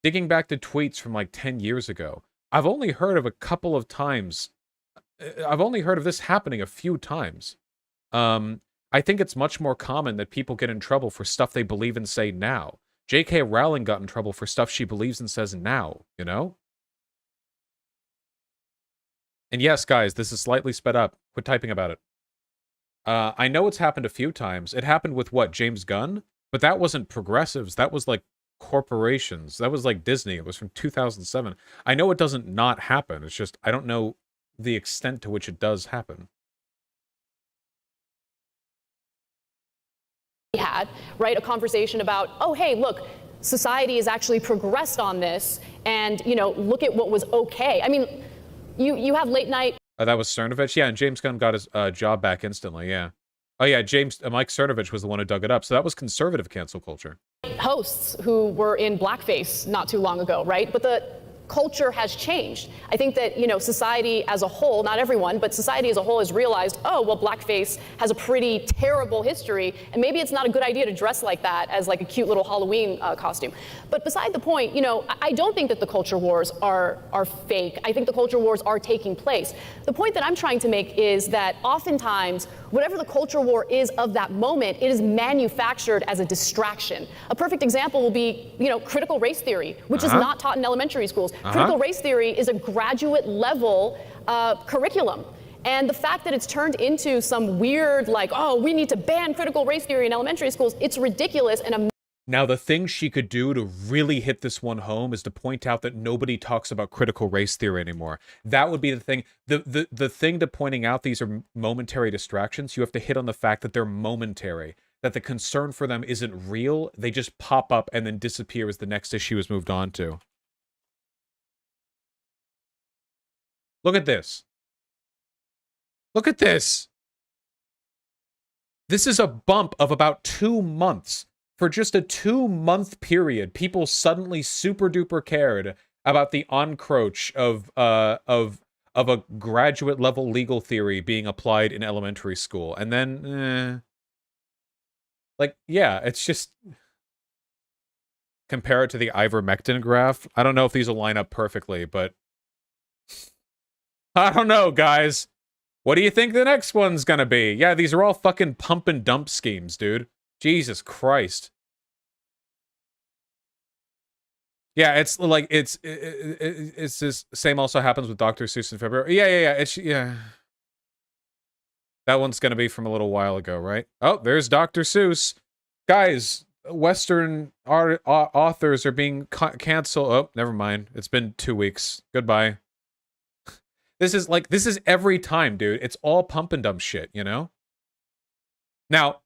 Digging back to tweets from like 10 years ago, I've only heard of a couple of times. I've only heard of this happening a few times. I think it's much more common that people get in trouble for stuff they believe and say now. J.K. Rowling got in trouble for stuff she believes and says now, you know? And yes, guys, this is slightly sped up. Quit typing about it. I know it's happened a few times. It happened with, what, James Gunn? But that wasn't progressives. That was, like, corporations. That was, like, Disney. It was from 2007. I know it doesn't not happen. It's just, I don't know the extent to which it does happen. Had, right, a conversation about, oh, hey, look, society has actually progressed on this, and, you know, look at what was okay. I mean, you have late night. That was Cernovich? Yeah, and James Gunn got his job back instantly, yeah. Oh, yeah, Mike Cernovich was the one who dug it up, so that was conservative cancel culture. Hosts who were in blackface not too long ago, right? But culture has changed. I think that, society as a whole, not everyone, but society as a whole has realized, oh, well, blackface has a pretty terrible history, and maybe it's not a good idea to dress like that as like a cute little Halloween costume. But beside the point, I don't think that the culture wars are fake. I think the culture wars are taking place. The point that I'm trying to make is that oftentimes, whatever the culture war is of that moment, it is manufactured as a distraction. A perfect example will be, critical race theory, which is not taught in elementary schools. Critical race theory is a graduate level curriculum. And the fact that it's turned into some weird, like, oh, we need to ban critical race theory in elementary schools, it's ridiculous. And now, the thing she could do to really hit this one home is to point out that nobody talks about critical race theory anymore. That would be the thing. The thing to pointing out these are momentary distractions, you have to hit on the fact that they're momentary, that the concern for them isn't real. They just pop up and then disappear as the next issue is moved on to. Look at this. Look at this. This is a bump of about 2 months. For just a 2-month period, people suddenly super duper cared about the encroach of a graduate level legal theory being applied in elementary school. And then, yeah, it's just... Compare it to the ivermectin graph. I don't know if these will line up perfectly, but... I don't know, guys. What do you think the next one's gonna be? Yeah, these are all fucking pump and dump schemes, dude. Jesus Christ. Yeah, it's like, it's this same also happens with Dr. Seuss in February. Yeah. That one's gonna be from a little while ago, right? Oh, there's Dr. Seuss. Guys, Western authors are being canceled. Oh, never mind. It's been 2 weeks. Goodbye. This is every time, dude. It's all pump and dump shit, Now,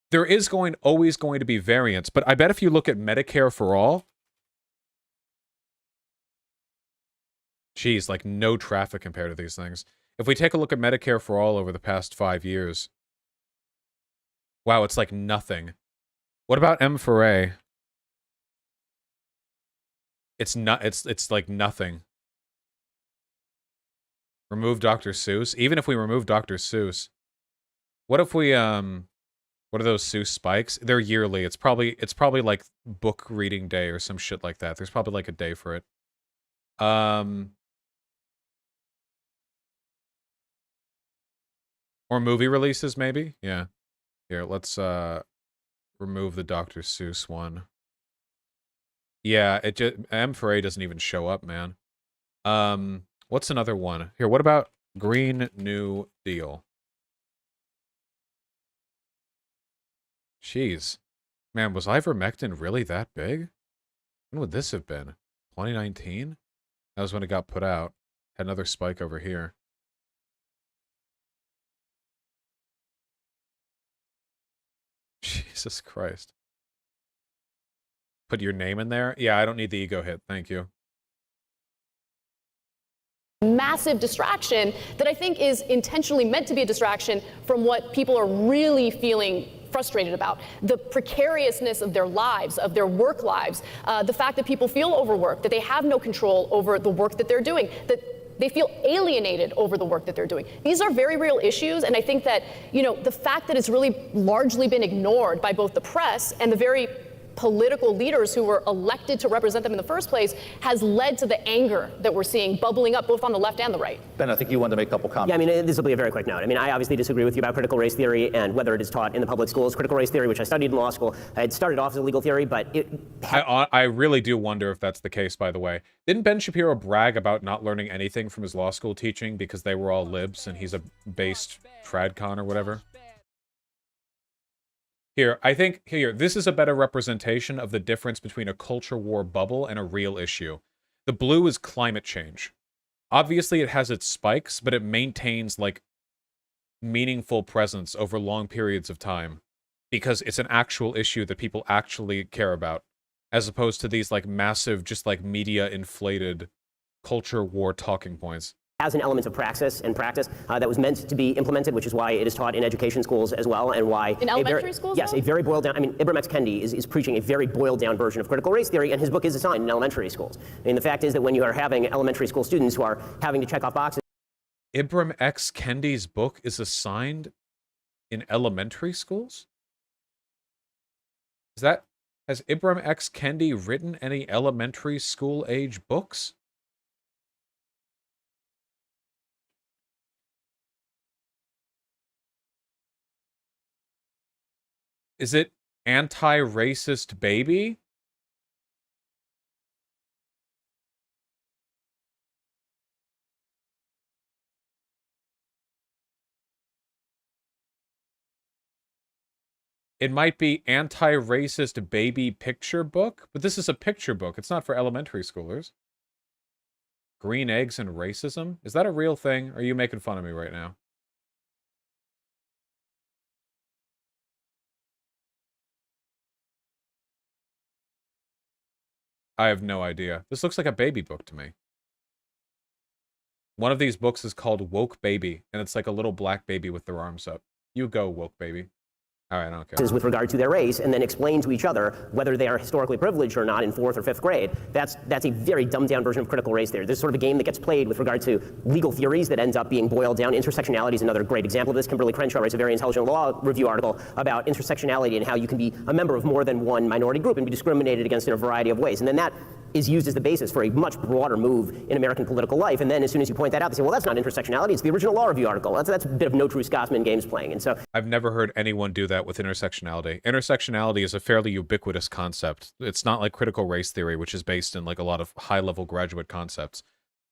there is always going to be variance, but I bet if you look at Medicare for All, geez, like no traffic compared to these things. If we take a look at Medicare for All over the past 5 years, wow, it's like nothing. What about M for A? It's like nothing. Remove Dr. Seuss. Even if we remove Dr. Seuss, what if we what are those Seuss spikes? They're yearly. It's probably like book reading day or some shit like that. There's probably like a day for it. Or movie releases maybe? Yeah. Here, let's remove the Dr. Seuss one. Yeah, it just M for A doesn't even show up, man. What's another one? Here, what about Green New Deal? Jeez. Man, was ivermectin really that big? When would this have been? 2019? That was when it got put out. Had another spike over here. Jesus Christ. Put your name in there? Yeah, I don't need the ego hit. Thank you. Massive distraction that I think is intentionally meant to be a distraction from what people are really feeling frustrated about. The precariousness of their lives, of their work lives, the fact that people feel overworked, that they have no control over the work that they're doing, that they feel alienated over the work that they're doing. These are very real issues, and I think that, the fact that it's really largely been ignored by both the press and the very political leaders who were elected to represent them in the first place has led to the anger that we're seeing bubbling up both on the left and the right. Ben, I think you wanted to make a couple comments. Yeah, I mean, this will be a very quick note. I mean, I obviously disagree with you about critical race theory and whether it is taught in the public schools. Critical race theory, which I studied in law school, it started off as a legal theory, but I really do wonder if that's the case, by the way. Didn't Ben Shapiro brag about not learning anything from his law school teaching because they were all libs and he's a based tradcon or whatever? Here, I think, this is a better representation of the difference between a culture war bubble and a real issue. The blue is climate change. Obviously, it has its spikes, but it maintains, like, meaningful presence over long periods of time. Because it's an actual issue that people actually care about. As opposed to these, like, massive, just, like, media-inflated culture war talking points. has an element of praxis and practice that was meant to be implemented, which is why it is taught in education schools as well, and why in elementary schools. Yes, though? a very boiled down. I mean, Ibram X. Kendi is preaching a very boiled down version of critical race theory, and his book is assigned in elementary schools. I mean, the fact is that when you are having elementary school students who are having to check off boxes. Ibram X. Kendi's book is assigned in elementary schools? Has Ibram X. Kendi written any elementary school age books? Is it Anti-Racist Baby? It might be Anti-Racist Baby Picture Book, but this is a picture book. It's not for elementary schoolers. Green Eggs and Racism? Is that a real thing? Or are you making fun of me right now? I have no idea. This looks like a baby book to me. One of these books is called Woke Baby, and it's like a little black baby with their arms up. You go, Woke Baby. All right, I don't care. With regard to their race, and then explain to each other whether they are historically privileged or not in 4th or 5th grade. That's a very dumbed down version of critical race theory. There's sort of a game that gets played with regard to legal theories that ends up being boiled down. Intersectionality is another great example of this. Kimberly Crenshaw writes a very intelligent law review article about intersectionality and how you can be a member of more than one minority group and be discriminated against in a variety of ways. And then that is used as the basis for a much broader move in American political life. And then as soon as you point that out, they say, well, that's not intersectionality. It's the original law review article. That's a bit of no true Scotsman games playing. And so I've never heard anyone do that with intersectionality. Intersectionality is a fairly ubiquitous concept. It's not like critical race theory, which is based in like a lot of high-level graduate concepts.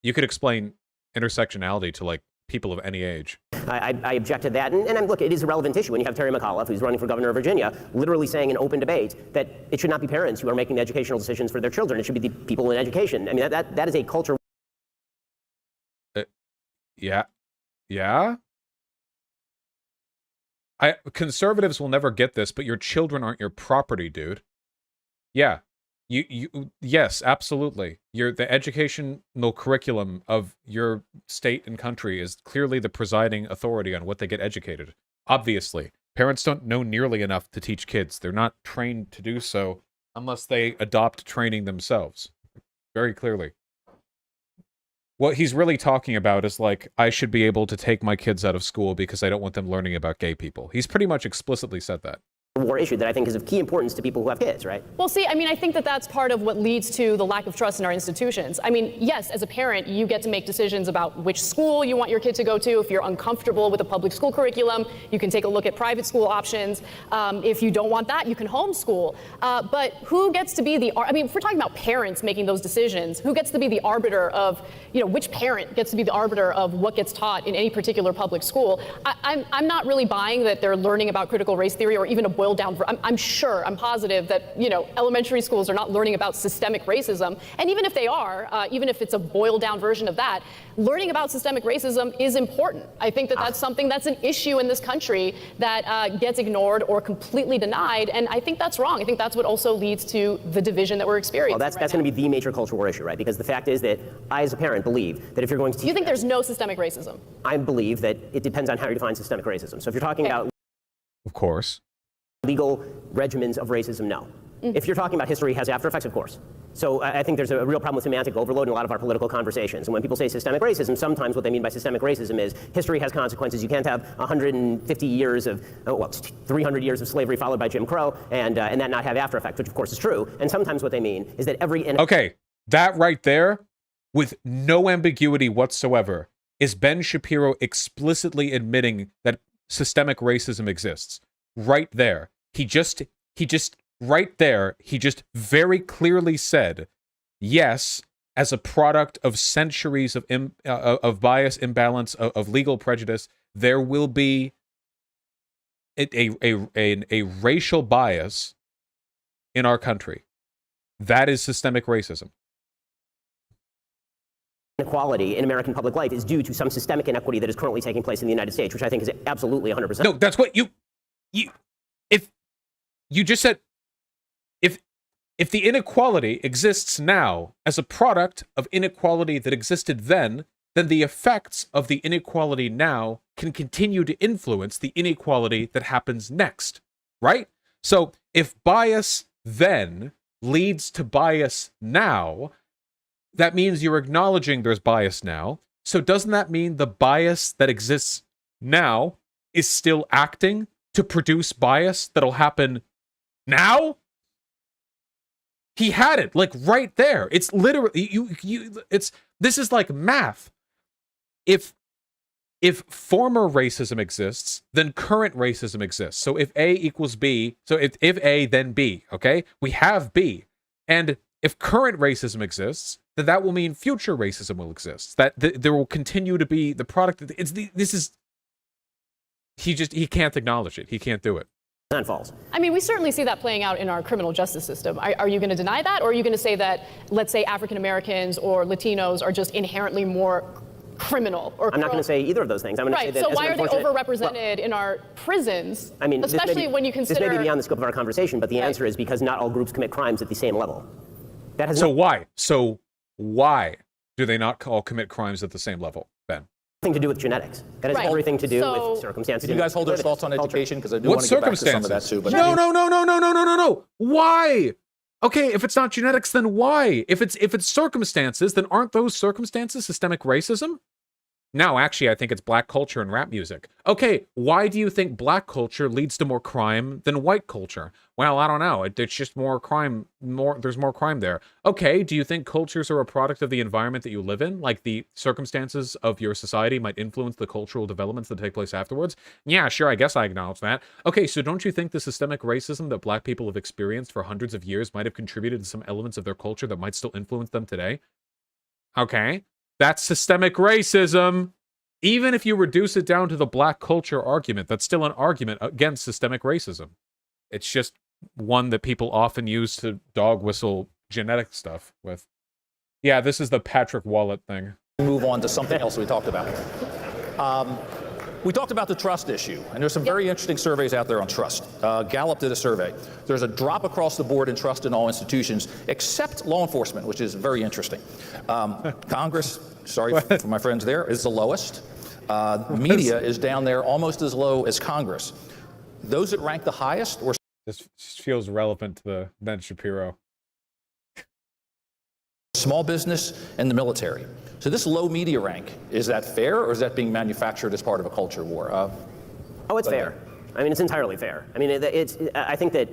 You could explain intersectionality to like people of any age. I object to that. And look, it is a relevant issue when you have Terry McAuliffe, who's running for governor of Virginia, literally saying in open debate that it should not be parents who are making the educational decisions for their children. It should be the people in education. I mean, that is a culture. Yeah. Conservatives will never get this, but your children aren't your property, dude. Yeah. Yes, absolutely. The educational curriculum of your state and country is clearly the presiding authority on what they get educated. Obviously. Parents don't know nearly enough to teach kids. They're not trained to do so unless they adopt training themselves. Very clearly. What he's really talking about is like, I should be able to take my kids out of school because I don't want them learning about gay people. He's pretty much explicitly said that. War issue that I think is of key importance to people who have kids, right? Well, see, I mean, I think that that's part of what leads to the lack of trust in our institutions. I mean, yes, as a parent, you get to make decisions about which school you want your kid to go to. If you're uncomfortable with the public school curriculum, you can take a look at private school options. If you don't want that, you can homeschool. But who gets to be I mean, if we're talking about parents making those decisions, who gets to be the arbiter of, which parent gets to be the arbiter of what gets taught in any particular public school? I'm not really buying that they're learning about critical race theory or even a boiled down. I'm positive that elementary schools are not learning about systemic racism, and even if they are, even if it's a boiled down version of that, learning about systemic racism is important. I think that that's something that's an issue in this country that gets ignored or completely denied, and I think that's wrong. I think that's what also leads to the division that we're experiencing. Well, that's going to be the major cultural war issue, right? Because the fact is that I, as a parent, believe that if you're going to teach, you think there's no systemic racism? I believe that it depends on how you define systemic racism. So if you're talking about, of course, legal regimens of racism, no. If you're talking about history has after effects, of course. So I think there's a real problem with semantic overload in a lot of our political conversations. And when people say systemic racism, sometimes what they mean by systemic racism is history has consequences. You can't have 150 years of, 300 years of slavery followed by Jim Crow and that not have after effects, which of course is true. And sometimes what they mean is that Okay, that right there, with no ambiguity whatsoever, is Ben Shapiro explicitly admitting that systemic racism exists. Right there. He just very clearly said, yes, as a product of centuries of bias, imbalance, of legal prejudice, there will be a racial bias in our country. That is systemic racism. Inequality in American public life is due to some systemic inequity that is currently taking place in the United States, which I think is absolutely 100%. No, that's what if you just said, if the inequality exists now as a product of inequality that existed then then the effects of the inequality now can continue to influence the inequality that happens next, right? So if bias then leads to bias now, that means you're acknowledging there's bias now. So doesn't that mean the bias that exists now is still acting to produce bias that'll happen now? He had it like right there. It's literally this is like math. If former racism exists, then current racism exists. So if A equals B, so if A, then B, okay? We have B. And if current racism exists, then that will mean future racism will exist. That there will continue to be the product. He can't acknowledge it. He can't do it. False. I mean, we certainly see that playing out in our criminal justice system. Are you going to deny that? Or are you going to say that, let's say, African Americans or Latinos are just inherently more criminal? Or I'm not going to say either of those things. I'm going to say that. So why are they overrepresented in our prisons? I mean, especially when you consider. This may be beyond the scope of our conversation, but the answer is because not all groups commit crimes at the same level. That has why? So why do they not all commit crimes at the same level, Ben? Nothing to do with genetics. That has everything to do with circumstances. You guys hold those thoughts on education? Because I do want to get back to some of that too. But No. Why? Okay, if it's not genetics, then why? If it's circumstances, then aren't those circumstances systemic racism? No, actually, I think it's black culture and rap music. Okay, why do you think black culture leads to more crime than white culture? Well, I don't know. It's just more crime. There's more crime there. Okay, do you think cultures are a product of the environment that you live in? Like the circumstances of your society might influence the cultural developments that take place afterwards? Yeah, sure, I guess I acknowledge that. Okay, so don't you think the systemic racism that black people have experienced for hundreds of years might have contributed to some elements of their culture that might still influence them today? Okay. That's systemic racism. Even if you reduce it down to the black culture argument, that's still an argument against systemic racism. It's just one that people often use to dog whistle genetic stuff with. Yeah, this is the Patrick Wallet thing. Move on to something else we talked about. We talked about the trust issue, and there's some very interesting surveys out there on trust. Gallup did a survey. There's a drop across the board in trust in all institutions, except law enforcement, which is very interesting. Congress, sorry for my friends there, is the lowest. Media is down there almost as low as Congress. Those that rank the highest were... This feels relevant to the Ben Shapiro. Small business and the military. So this low media rank, is that fair, or is that being manufactured as part of a culture war? Oh, it's fair. I mean, it's entirely fair. I mean, I think that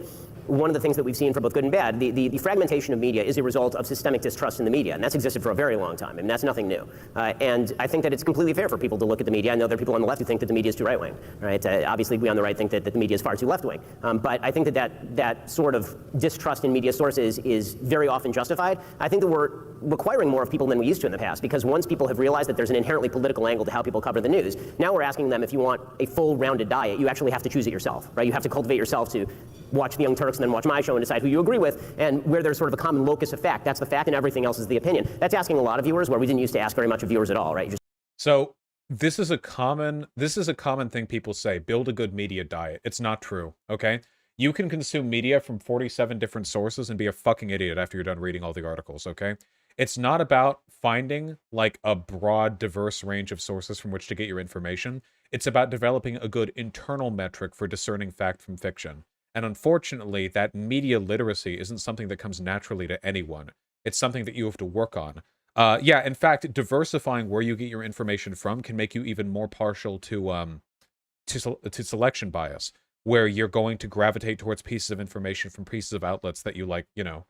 one of the things that we've seen for both good and bad, the fragmentation of media is a result of systemic distrust in the media, and that's existed for a very long time. I mean, that's nothing new. And I think that it's completely fair for people to look at the media. I know there are people on the left who think that the media is too right-wing, right? Obviously, we on the right think that the media is far too left-wing. But I think that sort of distrust in media sources is very often justified. I think that we're requiring more of people than we used to in the past, because once people have realized that there's an inherently political angle to how people cover the news, now we're asking them, if you want a full rounded diet, you actually have to choose it yourself, right? You have to cultivate yourself to watch the Young Turks and then watch my show and decide who you agree with, and where there's sort of a common locus of fact. That's the fact, and everything else is the opinion. That's asking a lot of viewers, where we didn't used to ask very much of viewers at all, right? So this is a common thing people say: build a good media diet. It's not true. Okay, you can consume media from 47 different sources and be a fucking idiot after you're done reading all the articles. Okay, it's not about finding like a broad, diverse range of sources from which to get your information. It's about developing a good internal metric for discerning fact from fiction. And unfortunately, that media literacy isn't something that comes naturally to anyone. It's something that you have to work on. Yeah, in fact, diversifying where you get your information from can make you even more partial to selection bias, where you're going to gravitate towards pieces of information from pieces of outlets that you like, you know.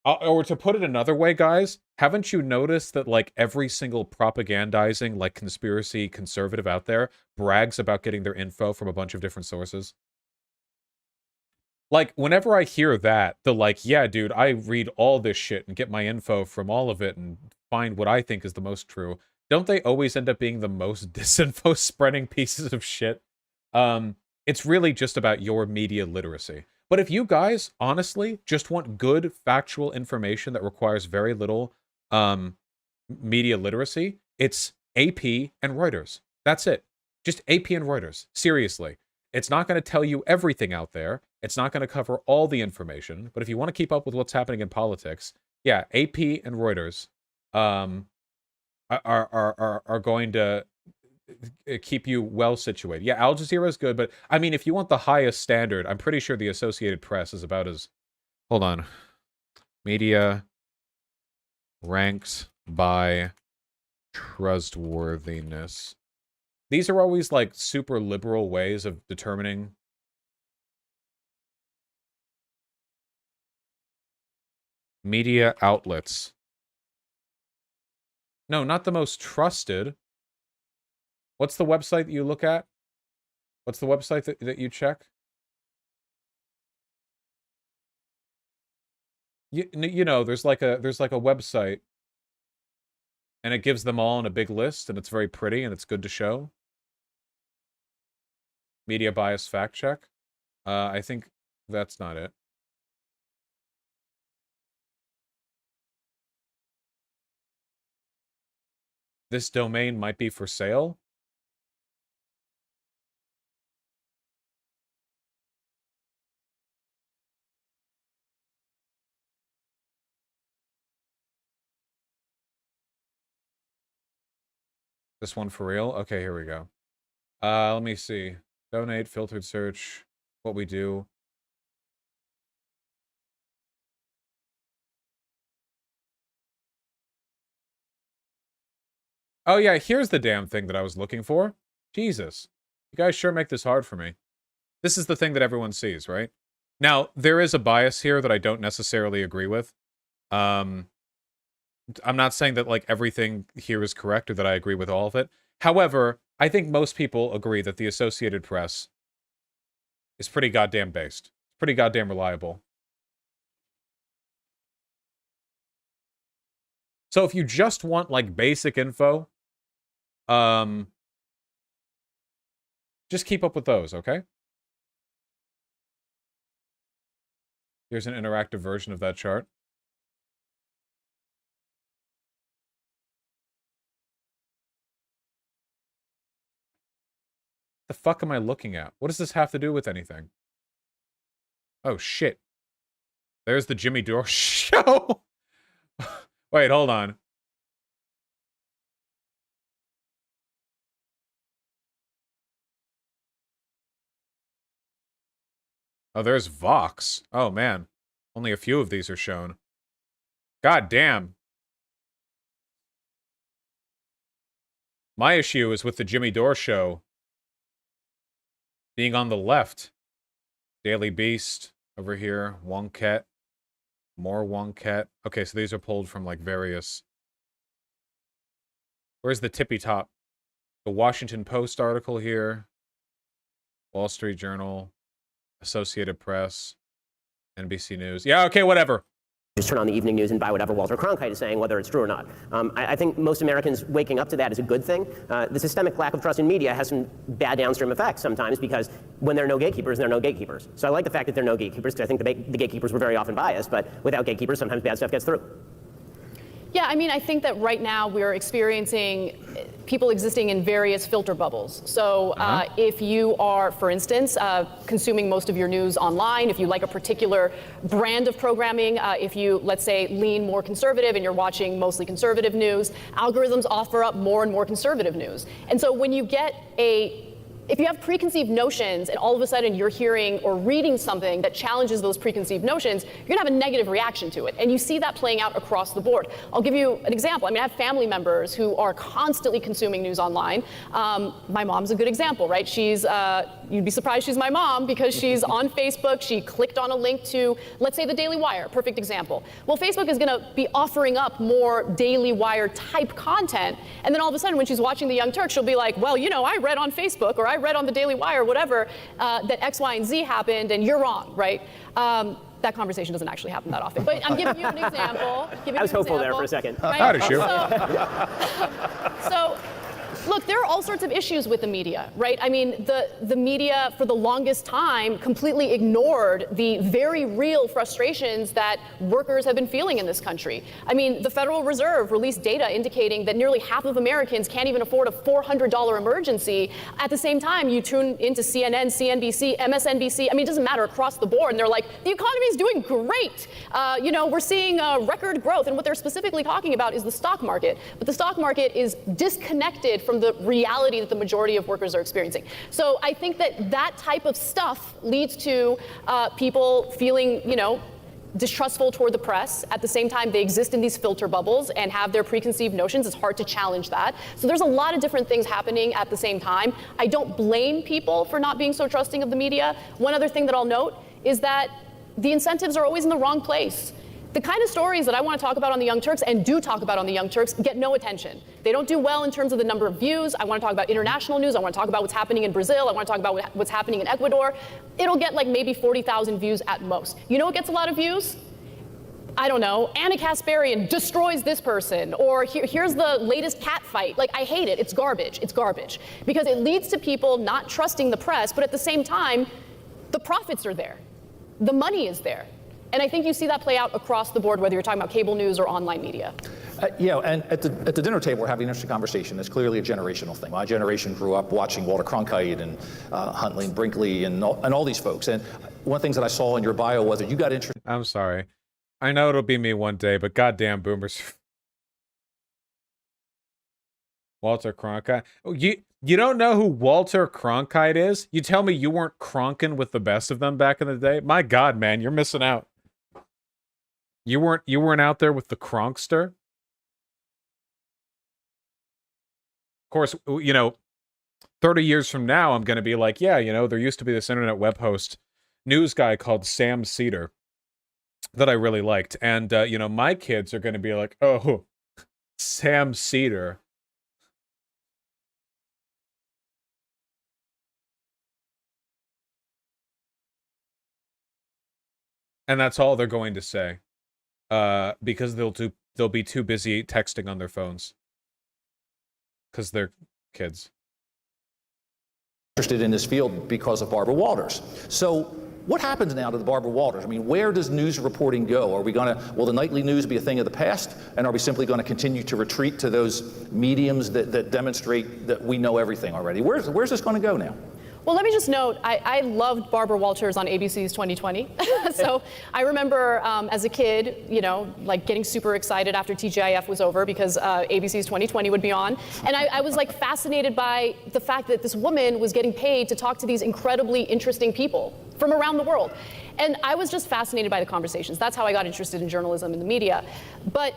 Or to put it another way, guys, haven't you noticed that like every single propagandizing like conspiracy conservative out there brags about getting their info from a bunch of different sources? Like whenever I hear that, the like, yeah, dude, I read all this shit and get my info from all of it and find what I think is the most true. Don't they always end up being the most disinfo spreading pieces of shit? It's really just about your media literacy. But if you guys, honestly, just want good, factual information that requires very little media literacy, it's AP and Reuters. That's it. Just AP and Reuters. Seriously. It's not going to tell you everything out there. It's not going to cover all the information. But if you want to keep up with what's happening in politics, yeah, AP and Reuters are going to keep you well situated. Yeah, Al Jazeera is good, but I mean, if you want the highest standard, I'm pretty sure the Associated Press is about as... Hold on. Media ranked by trustworthiness. These are always like super liberal ways of determining. Media outlets. No, not the most trusted. What's the website that you look at? What's the website that you check? You know, there's like a website, and it gives them all in a big list, and it's very pretty and it's good to show. Media bias fact check. I think that's not it. This domain might be for sale. This one for real? Okay, here we go. Let me see. Donate, filtered search, what we do. Oh yeah, here's the damn thing that I was looking for. Jesus. You guys sure make this hard for me. This is the thing that everyone sees, right? Now, there is a bias here that I don't necessarily agree with. I'm not saying that like everything here is correct or that I agree with all of it. However, I think most people agree that the Associated Press is pretty goddamn based. It's pretty goddamn reliable. So if you just want like basic info, just keep up with those, okay? Here's an interactive version of that chart. The fuck am I looking at? What does this have to do with anything? Oh, shit. There's the Jimmy Dore show. Wait, hold on. Oh, there's Vox. Oh, man. Only a few of these are shown. God damn. My issue is with the Jimmy Dore show being on the left. Daily Beast over here. Wonket. More Wonket. Okay, so these are pulled from like various... Where's the tippy top? The Washington Post article here. Wall Street Journal. Associated Press. NBC News. Yeah, okay, whatever. Just turn on the evening news and buy whatever Walter Cronkite is saying, whether it's true or not. I think most Americans waking up to that is a good thing. The systemic lack of trust in media has some bad downstream effects sometimes because when there are no gatekeepers, there are no gatekeepers. So I like the fact that there are no gatekeepers because I think the gatekeepers were very often biased, but without gatekeepers, sometimes bad stuff gets through. Yeah, I mean, I think that right now we're experiencing people existing in various filter bubbles. So if you are, for instance, consuming most of your news online, if you like a particular brand of programming, if you, let's say, lean more conservative and you're watching mostly conservative news, algorithms offer up more and more conservative news. And so when you get if you have preconceived notions and all of a sudden you're hearing or reading something that challenges those preconceived notions, you're gonna have a negative reaction to it. And you see that playing out across the board. I'll give you an example. I mean, I have family members who are constantly consuming news online. My mom's a good example, right? She's, you'd be surprised she's my mom because she's on Facebook. She clicked on a link to, let's say, the Daily Wire, perfect example. Well, Facebook is gonna be offering up more Daily Wire type content. And then all of a sudden when she's watching The Young Turks, she'll be like, well, you know, I read on Facebook or I read on the Daily Wire or whatever that X, Y, and Z happened and you're wrong, right? That conversation doesn't actually happen that often. But I'm giving you an example. I was hopeful there for a second. Right? How did you? Look, there are all sorts of issues with the media, right? I mean, the media for the longest time completely ignored the very real frustrations that workers have been feeling in this country. I mean, the Federal Reserve released data indicating that nearly half of Americans can't even afford a $400 emergency. At the same time, you tune into CNN, CNBC, MSNBC. I mean, it doesn't matter, across the board. And they're like, the economy is doing great. You know, we're seeing record growth. And what they're specifically talking about is the stock market. But the stock market is disconnected from the reality that the majority of workers are experiencing. So I think that that type of stuff leads to people feeling, you know, distrustful toward the press. At the same time, they exist in these filter bubbles and have their preconceived notions. It's hard to challenge that. So there's a lot of different things happening at the same time. I don't blame people for not being so trusting of the media. One other thing that I'll note is that the incentives are always in the wrong place. The kind of stories that I want to talk about on the Young Turks and do talk about on the Young Turks get no attention. They don't do well in terms of the number of views. I want to talk about international news. I want to talk about what's happening in Brazil. I want to talk about what's happening in Ecuador. It'll get like maybe 40,000 views at most. You know what gets a lot of views? I don't know, Anna Kasparian destroys this person, or here's the latest cat fight. Like, I hate it. It's garbage. It's garbage. Because it leads to people not trusting the press, but at the same time, the profits are there. The money is there. And I think you see that play out across the board, whether you're talking about cable news or online media. Yeah, and at the dinner table, we're having an interesting conversation. It's clearly a generational thing. My generation grew up watching Walter Cronkite and Huntley and Brinkley and all these folks. And one of the things that I saw in your bio was that you got interested. I'm sorry. I know it'll be me one day, but goddamn boomers. Walter Cronkite. Oh, you don't know who Walter Cronkite is? You tell me you weren't cronking with the best of them back in the day? My God, man, you're missing out. You weren't out there with the Cronkster? Of course, you know, 30 years from now, I'm going to be like, yeah, you know, there used to be this internet web host news guy called Sam Cedar that I really liked. And, you know, my kids are going to be like, oh, Sam Cedar. And that's all they're going to say. Because they'll be too busy texting on their phones. Because they're kids. Interested in this field because of Barbara Walters. So what happens now to the Barbara Walters? I mean, where does news reporting go? Will the nightly news be a thing of the past? And are we simply going to continue to retreat to those mediums that demonstrate that we know everything already? Where's this going to go now? Well, let me just note, I loved Barbara Walters on ABC's 2020. So I remember as a kid, you know, like getting super excited after TGIF was over because ABC's 2020 would be on. And I was like fascinated by the fact that this woman was getting paid to talk to these incredibly interesting people from around the world. And I was just fascinated by the conversations. That's how I got interested in journalism and the media. But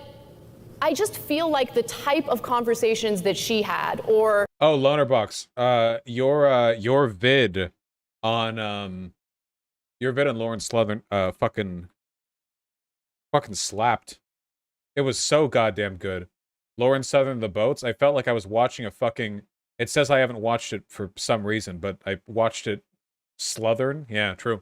I just feel like the type of conversations that she had, or Lonerbox, your vid on Lauren Southern fucking slapped. It was so goddamn good. Lauren Southern the Boats. I felt like I was watching a fucking. It says I haven't watched it for some reason, but I watched it. Sluthern, yeah, true.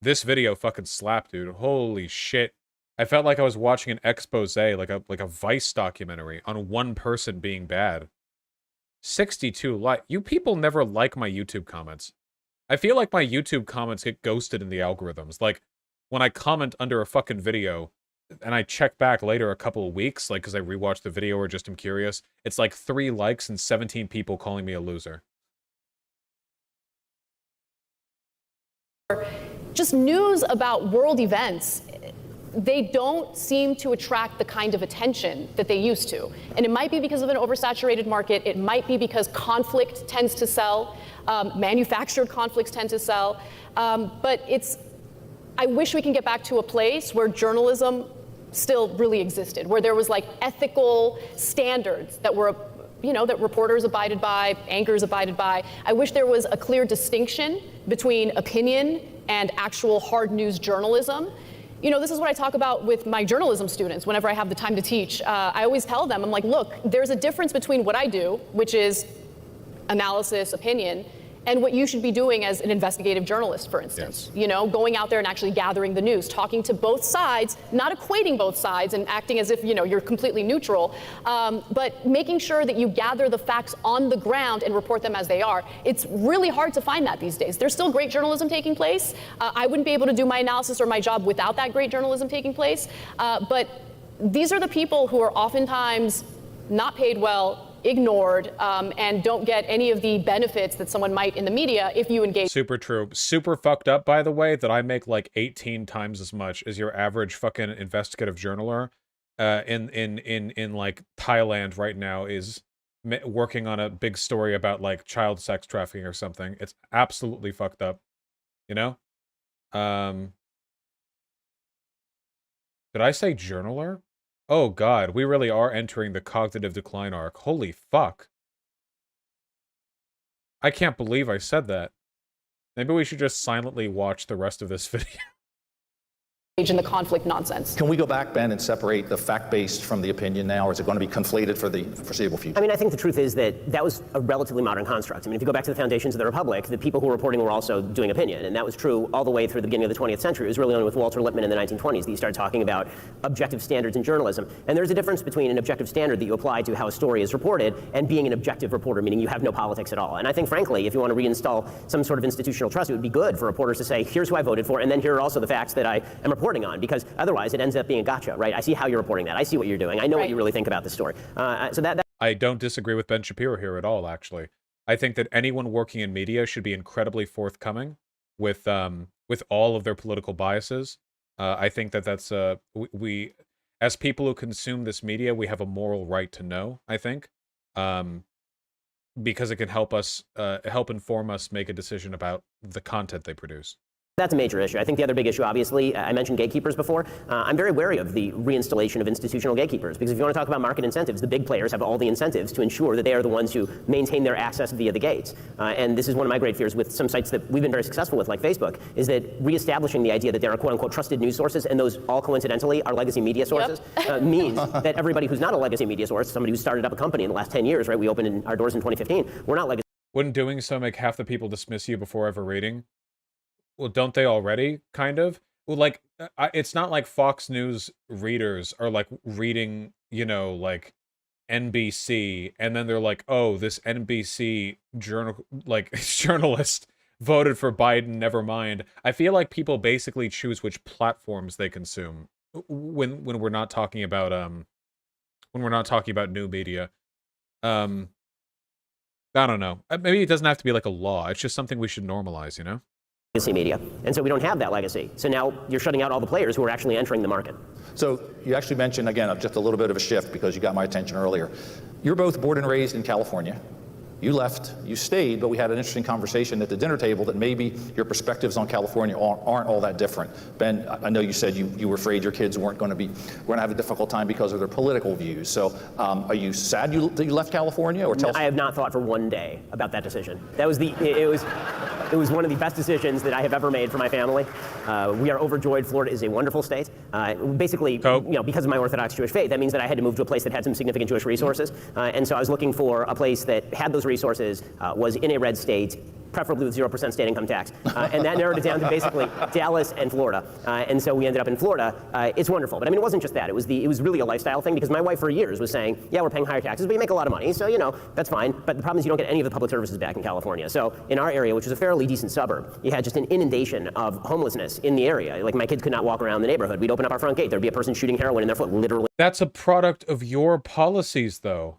This video fucking slapped, dude. Holy shit. I felt like I was watching an expose, like a Vice documentary on one person being bad. 62 like. You people never like my YouTube comments. I feel like my YouTube comments get ghosted in the algorithms. Like, when I comment under a fucking video, and I check back later a couple of weeks, like, because I rewatched the video or just am curious, it's like 3 likes and 17 people calling me a loser. just news about world events, they don't seem to attract the kind of attention that they used to. And it might be because of an oversaturated market. It might be because conflict tends to sell. Manufactured conflicts tend to sell. But I wish we can get back to a place where journalism still really existed, where there was like ethical standards that were, that reporters abided by, anchors abided by. I wish there was a clear distinction between opinion and actual hard news journalism. This is what I talk about with my journalism students whenever I have the time to teach. I always tell them, I'm like, look, there's a difference between what I do, which is analysis, opinion, and what you should be doing as an investigative journalist, for instance. Yes. You know, going out there and actually gathering the news, talking to both sides, not equating both sides and acting as if, you know, you're completely neutral, but making sure that you gather the facts on the ground and report them as they are. It's really hard to find that these days. There's still great journalism taking place. I wouldn't be able to do my analysis or my job without that great journalism taking place. But these are the people who are oftentimes not paid well, ignored, and don't get any of the benefits that someone might in the media if you engage. Super true. Super fucked up, by the way, that I make like 18 times as much as your average fucking investigative journaler in like Thailand right now is working on a big story about like child sex trafficking or something. It's absolutely fucked up, you know? Did I say journaler? Oh god, we really are entering the cognitive decline arc. Holy fuck. I can't believe I said that. Maybe we should just silently watch the rest of this video. In the conflict nonsense. Can we go back, Ben, and separate the fact-based from the opinion now, or is it going to be conflated for the foreseeable future? I mean, I think the truth is that that was a relatively modern construct. I mean, if you go back to the foundations of the Republic, the people who were reporting were also doing opinion, and that was true all the way through the beginning of the 20th century. It was really only with Walter Lippmann in the 1920s that you started talking about objective standards in journalism. And there's a difference between an objective standard that you apply to how a story is reported and being an objective reporter, meaning you have no politics at all. And I think, frankly, if you want to reinstall some sort of institutional trust, it would be good for reporters to say, here's who I voted for, and then here are also the facts that I am reporting on, because otherwise, it ends up being a gotcha, right? I see how you're reporting that. I see what you're doing. I know what you really think about the story. So that I don't disagree with Ben Shapiro here at all, actually. I think that anyone working in media should be incredibly forthcoming with all of their political biases. I think that that's we as people who consume this media, we have a moral right to know, I think, because it can help us help inform us make a decision about the content they produce. That's a major issue. I think the other big issue, obviously, I mentioned gatekeepers before. I'm very wary of the reinstallation of institutional gatekeepers, because if you want to talk about market incentives, the big players have all the incentives to ensure that they are the ones who maintain their access via the gates. And this is one of my great fears with some sites that we've been very successful with, like Facebook, is that reestablishing the idea that there are quote-unquote trusted news sources, and those all coincidentally are legacy media sources, means that everybody who's not a legacy media source, somebody who started up a company in the last 10 years, right? We opened our doors in 2015. We're not legacy. Wouldn't doing so make half the people dismiss you before ever reading? Well, don't they already, kind of? Well, like, it's not like Fox News readers are, like, reading, you know, like, NBC, and then they're like, oh, this NBC journalist voted for Biden, never mind. I feel like people basically choose which platforms they consume when we're not talking about, new media. I don't know. Maybe it doesn't have to be, like, a law. It's just something we should normalize, you know? Legacy media. And so we don't have that legacy. So now you're shutting out all the players who are actually entering the market. So you actually mentioned, again, just a little bit of a shift because you got my attention earlier. You're both born and raised in California. You left, you stayed, but we had an interesting conversation at the dinner table that maybe your perspectives on California aren't all that different. Ben, I know you said you were afraid your kids were going to have a difficult time because of their political views. So are you sad that you left California? Or I have not thought for one day about that decision. That was it was one of the best decisions that I have ever made for my family. We are overjoyed. Florida is a wonderful state. Basically, because of my Orthodox Jewish faith, that means that I had to move to a place that had some significant Jewish resources. And so I was looking for a place that had those resources, was in a red state, preferably with 0% state income tax. And that narrowed it down to basically Dallas and Florida. And so we ended up in Florida. It's wonderful. But I mean, it wasn't just that. It was really a lifestyle thing, because my wife for years was saying, yeah, we're paying higher taxes, but you make a lot of money. So, you know, that's fine. But the problem is you don't get any of the public services back in California. So in our area, which was a fairly decent suburb, you had just an inundation of homelessness in the area. Like, my kids could not walk around the neighborhood. We'd open up our front gate. There'd be a person shooting heroin in their foot, literally. That's a product of your policies, though.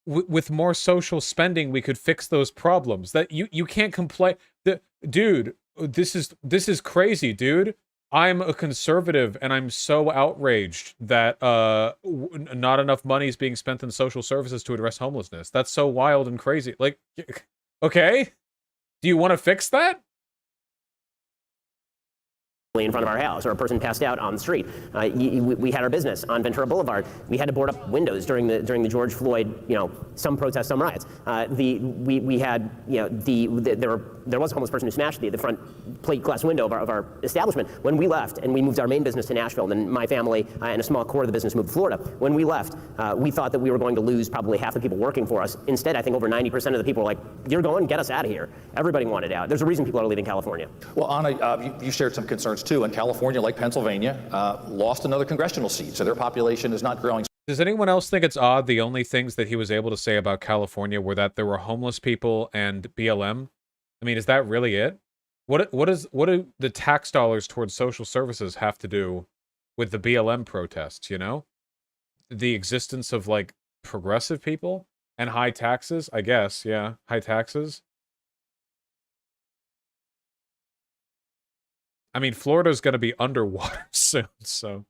With more social spending, we could fix those problems. That you can't complain. Dude, this is crazy, dude. I'm a conservative, and I'm so outraged that not enough money is being spent in social services to address homelessness. That's so wild and crazy. Like, okay, do you want to fix that? In front of our house, or a person passed out on the street. We had our business on Ventura Boulevard. We had to board up windows during the George Floyd, some protests, some riots. We had, there were there was a homeless person who smashed the front plate glass window of our establishment. When we left and we moved our main business to Nashville, then my family and a small core of the business moved to Florida. When we left, we thought that we were going to lose probably half the people working for us. Instead, I think over 90% of the people were like, "You're going, get us out of here." Everybody wanted out. There's a reason people are leaving California. Well, Anna, you shared some concerns too. And California, like Pennsylvania, lost another congressional seat, so their population is not growing. Does anyone else think it's odd the only things that he was able to say about California were that there were homeless people and BLM? I mean, is that really it? What do the tax dollars towards social services have to do with the BLM protests, you know? The existence of, like, progressive people and high taxes, I guess, yeah, high taxes. I mean, Florida's going to be underwater soon, so...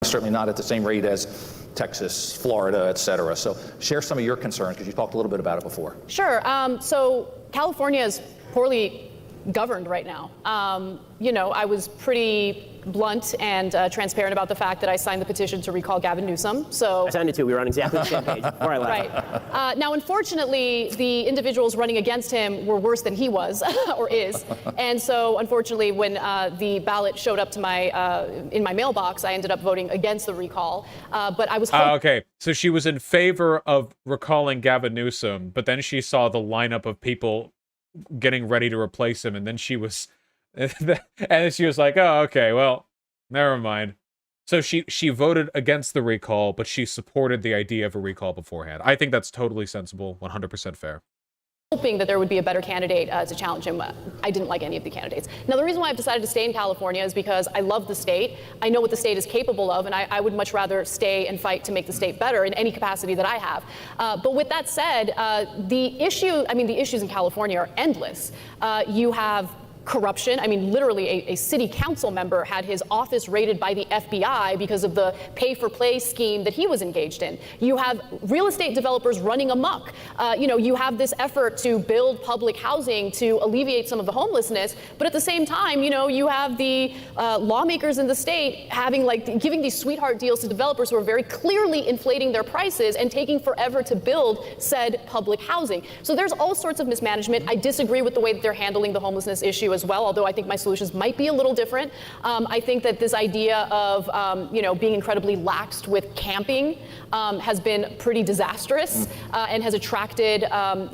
Certainly not at the same rate as Texas, Florida, et cetera. So share some of your concerns, because you talked a little bit about it before. Sure. So California is poorly governed right now. You know, I was pretty blunt and transparent about the fact that I signed the petition to recall Gavin Newsom. So I signed it too. We were on exactly the same page before I left. Right. Now, unfortunately, the individuals running against him were worse than he was or is. And so, unfortunately, when the ballot showed up to in my mailbox, I ended up voting against the recall. But I was okay. So she was in favor of recalling Gavin Newsom, but then she saw the lineup of people getting ready to replace him, and then she was like, oh, okay, well, never mind. So she voted against the recall, but she supported the idea of a recall beforehand. I think that's totally sensible, 100% fair. Hoping that there would be a better candidate to challenge him. I didn't like any of the candidates. Now, the reason why I've decided to stay in California is because I love the state. I know what the state is capable of, and I would much rather stay and fight to make the state better in any capacity that I have. But with that said, the issues in California are endless. You have corruption. I mean, literally a city council member had his office raided by the FBI because of the pay-for-play scheme that he was engaged in. You have real estate developers running amok. You know, you have this effort to build public housing to alleviate some of the homelessness, but at the same time, you know, you have the lawmakers in the state giving these sweetheart deals to developers who are very clearly inflating their prices and taking forever to build said public housing. So there's all sorts of mismanagement. I disagree with the way that they're handling the homelessness issue as well, although I think my solutions might be a little different. I think that this idea of being incredibly laxed with camping has been pretty disastrous and has attracted,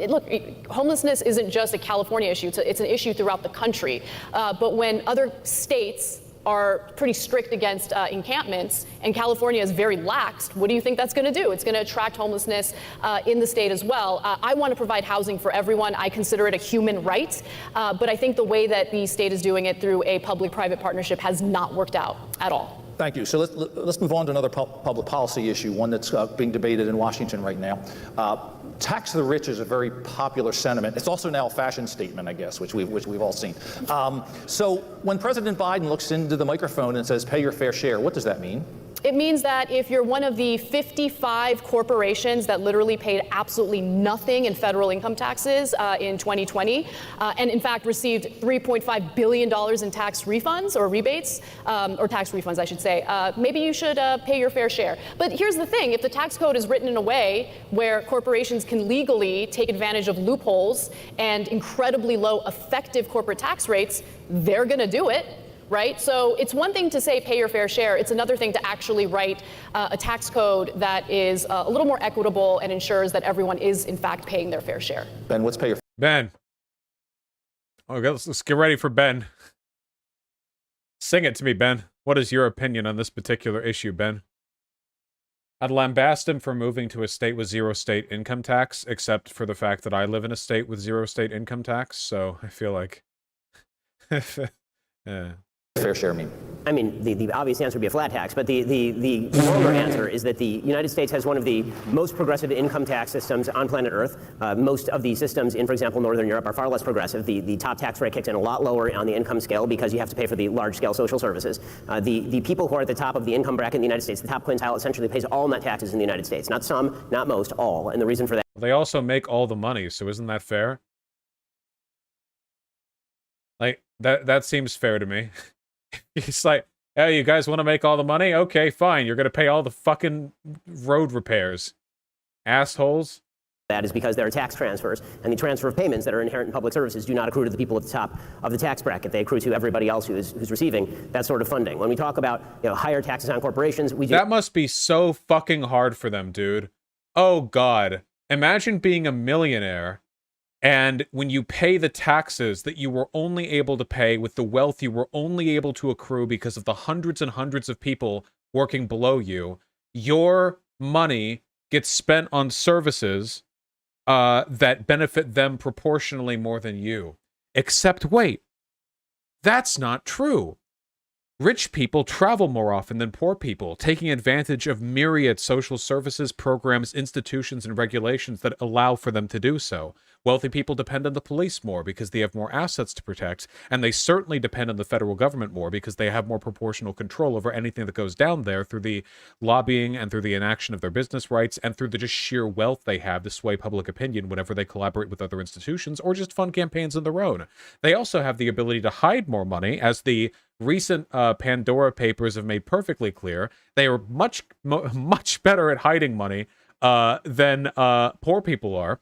look, homelessness isn't just a California issue, it's an issue throughout the country. But when other states are pretty strict against encampments, and California is very laxed, what do you think that's going to do? It's going to attract homelessness in the state as well. I want to provide housing for everyone. I consider it a human right, but I think the way that the state is doing it through a public-private partnership has not worked out at all. Thank you. So let's move on to another public policy issue, one that's being debated in Washington right now. Tax the rich is a very popular sentiment. It's also now a fashion statement, I guess, which we've all seen. So when President Biden looks into the microphone and says, "Pay your fair share," what does that mean? It means that if you're one of the 55 corporations that literally paid absolutely nothing in federal income taxes in 2020, and in fact received $3.5 billion in tax refunds or rebates, or tax refunds, I should say, maybe you should pay your fair share. But here's the thing, if the tax code is written in a way where corporations can legally take advantage of loopholes and incredibly low effective corporate tax rates, they're going to do it. Right? So it's one thing to say pay your fair share. It's another thing to actually write a tax code that is a little more equitable and ensures that everyone is, in fact, paying their fair share. Ben, what's pay your Ben. Okay, let's get ready for Ben. Sing it to me, Ben. What is your opinion on this particular issue, Ben? I'd lambast him for moving to a state with zero state income tax, except for the fact that I live in a state with zero state income tax, so I feel like... yeah. fair share mean? I mean, the obvious answer would be a flat tax, but the longer answer is that the United States has one of the most progressive income tax systems on planet Earth. Most of the systems in, for example, Northern Europe are far less progressive. The top tax rate kicks in a lot lower on the income scale because you have to pay for the large-scale social services. The people who are at the top of the income bracket in the United States, the top quintile, essentially pays all net taxes in the United States. Not some, not most, all. And the reason for that... They also make all the money, so isn't that fair? Like, that seems fair to me. It's like, hey, you guys want to make all the money? Okay, fine. You're going to pay all the fucking road repairs. Assholes. that is because there are tax transfers, and the transfer of payments that are inherent in public services do not accrue to the people at the top of the tax bracket. They accrue to everybody else who's receiving that sort of funding. When we talk about higher taxes on corporations, that must be so fucking hard for them, dude. Oh God, imagine being a millionaire, and when you pay the taxes that you were only able to pay with the wealth you were only able to accrue because of the hundreds and hundreds of people working below you, your money gets spent on services that benefit them proportionally more than you. Except, wait, that's not true. Rich people travel more often than poor people, taking advantage of myriad social services, programs, institutions, and regulations that allow for them to do so. Wealthy people depend on the police more because they have more assets to protect, and they certainly depend on the federal government more because they have more proportional control over anything that goes down there through the lobbying and through the enaction of their business rights and through the just sheer wealth they have to sway public opinion whenever they collaborate with other institutions or just fund campaigns on their own. They also have the ability to hide more money, as the recent Pandora papers have made perfectly clear. They are much better at hiding money than poor people are.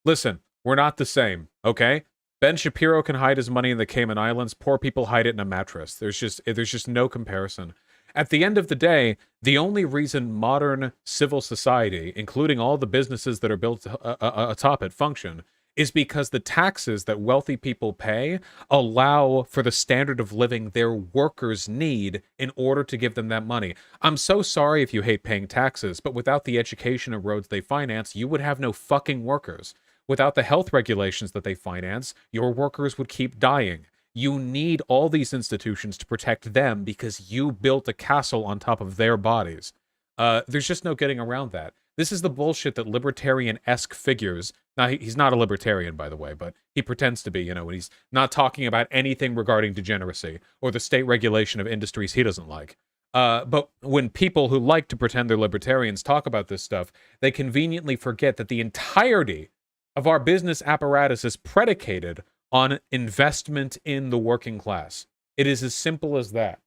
Listen, we're not the same, okay? Ben Shapiro can hide his money in the Cayman Islands. Poor people hide it in a mattress. There's just no comparison. At the end of the day, the only reason modern civil society, including all the businesses that are built atop it, function is because the taxes that wealthy people pay allow for the standard of living their workers need in order to give them that money. I'm so sorry if you hate paying taxes, but without the education and roads they finance, you would have no fucking workers. Without the health regulations that they finance, your workers would keep dying. You need all these institutions to protect them because you built a castle on top of their bodies. There's just no getting around that. This is the bullshit that libertarian-esque figures. Now, he's not a libertarian, by the way, but he pretends to be, when he's not talking about anything regarding degeneracy or the state regulation of industries he doesn't like. But when people who like to pretend they're libertarians talk about this stuff, they conveniently forget that the entirety of our business apparatus is predicated on investment in the working class. It is as simple as that.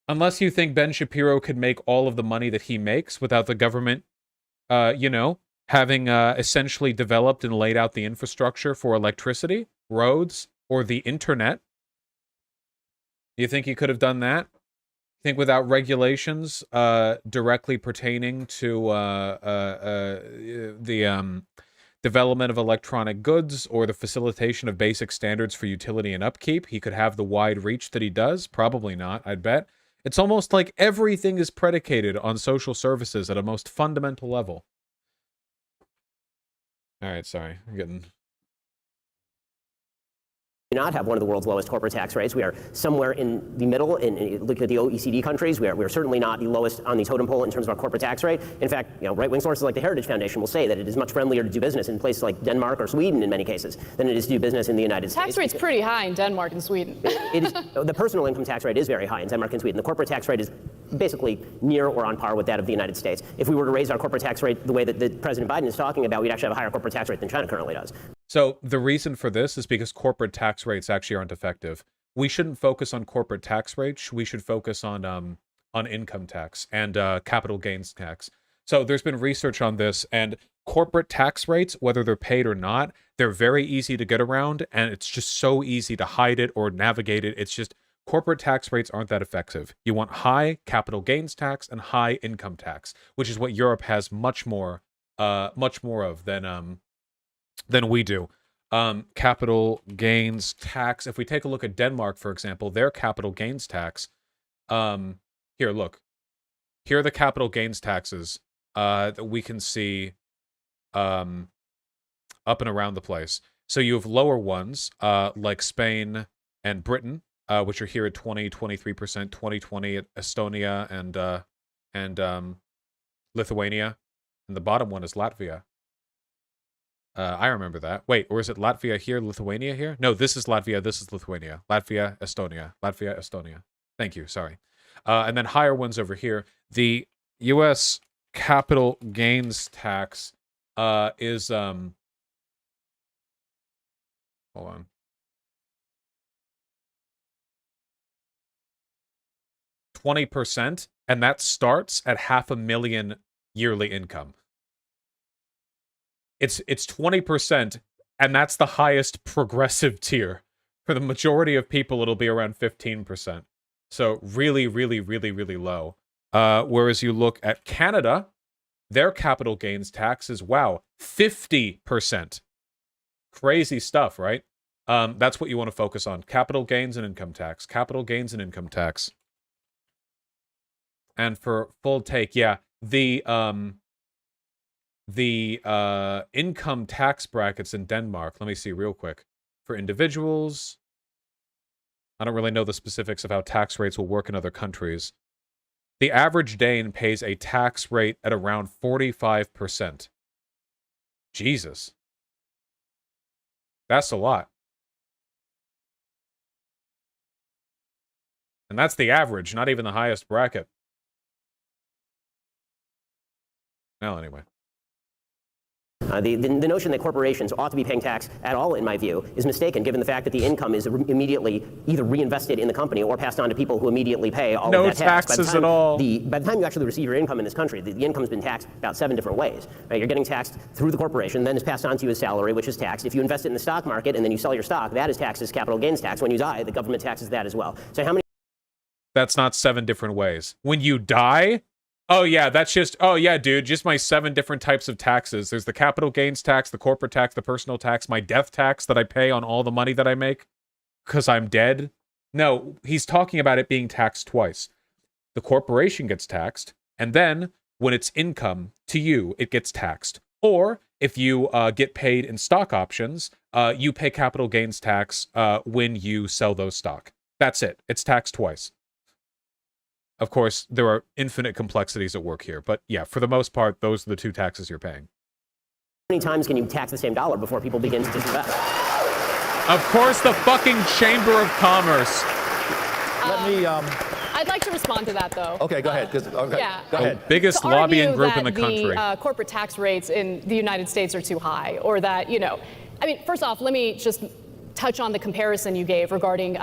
Unless you think Ben Shapiro could make all of the money that he makes without the government, having essentially developed and laid out the infrastructure for electricity, roads, or the internet. You think he could have done that? Think without regulations directly pertaining to the development of electronic goods or the facilitation of basic standards for utility and upkeep, he could have the wide reach that he does? Probably not, I'd bet. It's almost like everything is predicated on social services at a most fundamental level. All right, sorry. I'm getting... Do not have one of the world's lowest corporate tax rates. We are somewhere in the middle. Look at the OECD countries. We're certainly not the lowest on the totem pole in terms of our corporate tax rate. In fact, right-wing sources like the Heritage Foundation will say that it is much friendlier to do business in places like Denmark or Sweden in many cases than it is to do business in the United States. Tax rate's pretty high in Denmark and Sweden. The personal income tax rate is very high in Denmark and Sweden. The corporate tax rate is basically near or on par with that of the United States. If we were to raise our corporate tax rate the way that President Biden is talking about, we'd actually have a higher corporate tax rate than China currently does. So the reason for this is because corporate tax rates actually aren't effective. We shouldn't focus on corporate tax rates. We should focus on income tax and capital gains tax. So there's been research on this, and corporate tax rates, whether they're paid or not, they're very easy to get around, and it's just so easy to hide it or navigate it. It's just corporate tax rates aren't that effective. You want high capital gains tax and high income tax, which is what Europe has much more of than we do. Capital gains tax. If we take a look at Denmark, for example, their capital gains tax. Here, look. Here are the capital gains taxes that we can see up and around the place. So you have lower ones like Spain and Britain, which are here at 23%, 20 at Estonia and Lithuania, and the bottom one is Latvia. I remember that. Wait, or is it Latvia here, Lithuania here? No, this is Latvia, this is Lithuania. Latvia, Estonia. Latvia, Estonia. Thank you, sorry. And then higher ones over here. The U.S. capital gains tax is... hold on. %, and that starts at $500,000 yearly income. It's 20%, and that's the highest progressive tier. For the majority of people, it'll be around 15%. So really, really, really, really low. Whereas you look at Canada, their capital gains tax is, wow, 50%. Crazy stuff, right? That's what you want to focus on. Capital gains and income tax. Capital gains and income tax. And for full take, yeah, the income tax brackets in Denmark, let me see real quick. For individuals, I don't really know the specifics of how tax rates will work in other countries. The average Dane pays a tax rate at around 45%. Jesus. That's a lot. And that's the average, not even the highest bracket. Well, anyway. The notion that corporations ought to be paying tax at all, in my view, is mistaken, given the fact that the income is immediately either reinvested in the company or passed on to people who immediately pay all of that tax. No taxes at all. By the time you actually receive your income in this country, the income's been taxed about 7 different ways. Right? You're getting taxed through the corporation, then it's passed on to you as salary, which is taxed. If you invest it in the stock market and then you sell your stock, that is taxed as capital gains tax. When you die, the government taxes that as well. So how many? That's not 7 different ways. When you die? Oh, yeah, that's just, oh, yeah, dude, just my 7 different types of taxes. There's the capital gains tax, the corporate tax, the personal tax, my death tax that I pay on all the money that I make because I'm dead. No, he's talking about it being taxed twice. The corporation gets taxed, and then when it's income to you, it gets taxed. Or if you get paid in stock options, you pay capital gains tax when you sell those stock. That's it. It's taxed twice. Of course, there are infinite complexities at work here, but yeah, for the most part, those are the 2 taxes you're paying. How many times can you tax the same dollar before people begin to disinvest? Of course, the fucking Chamber of Commerce. Let me. I'd like to respond to that, though. Okay, go ahead. Okay, yeah. Go ahead. Biggest To lobbying argue group in the that country. Corporate tax rates in the United States are too high, or that, I mean, first off, let me just touch on the comparison you gave regarding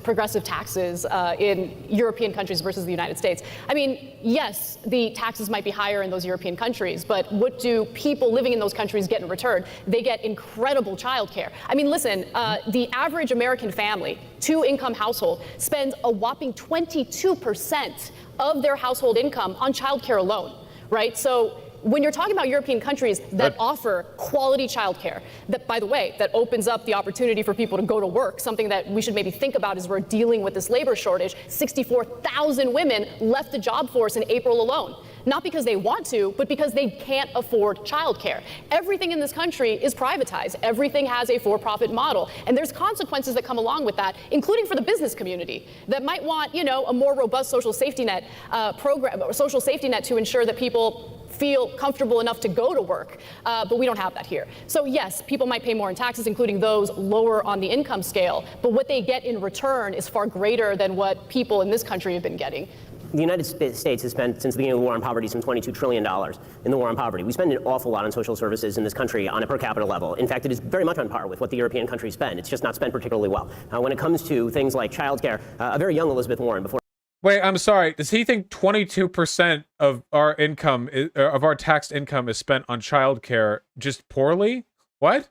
progressive taxes in European countries versus the United States. I mean, yes, the taxes might be higher in those European countries, but what do people living in those countries get in return? They get incredible childcare. I mean, listen, the average American family, 2-income household, spends a whopping 22% of their household income on childcare alone, right? So when you're talking about European countries that offer quality childcare, that, by the way, that opens up the opportunity for people to go to work, something that we should maybe think about as we're dealing with this labor shortage. 64,000 women left the job force in April alone. Not because they want to, but because they can't afford childcare. Everything in this country is privatized. Everything has a for-profit model. And there's consequences that come along with that, including for the business community that might want, a more robust social safety net program, or social safety net to ensure that people feel comfortable enough to go to work, but we don't have that here. So yes, people might pay more in taxes, including those lower on the income scale, but what they get in return is far greater than what people in this country have been getting. The United States has spent, since the beginning of the war on poverty, some $22 trillion in the war on poverty. We spend an awful lot on social services in this country on a per capita level. In fact, it is very much on par with what the European countries spend. It's just not spent particularly well. When it comes to things like childcare, a very young Elizabeth Warren, before Wait, I'm sorry. Does he think 22% of our income, of our taxed income, is spent on childcare just poorly? What?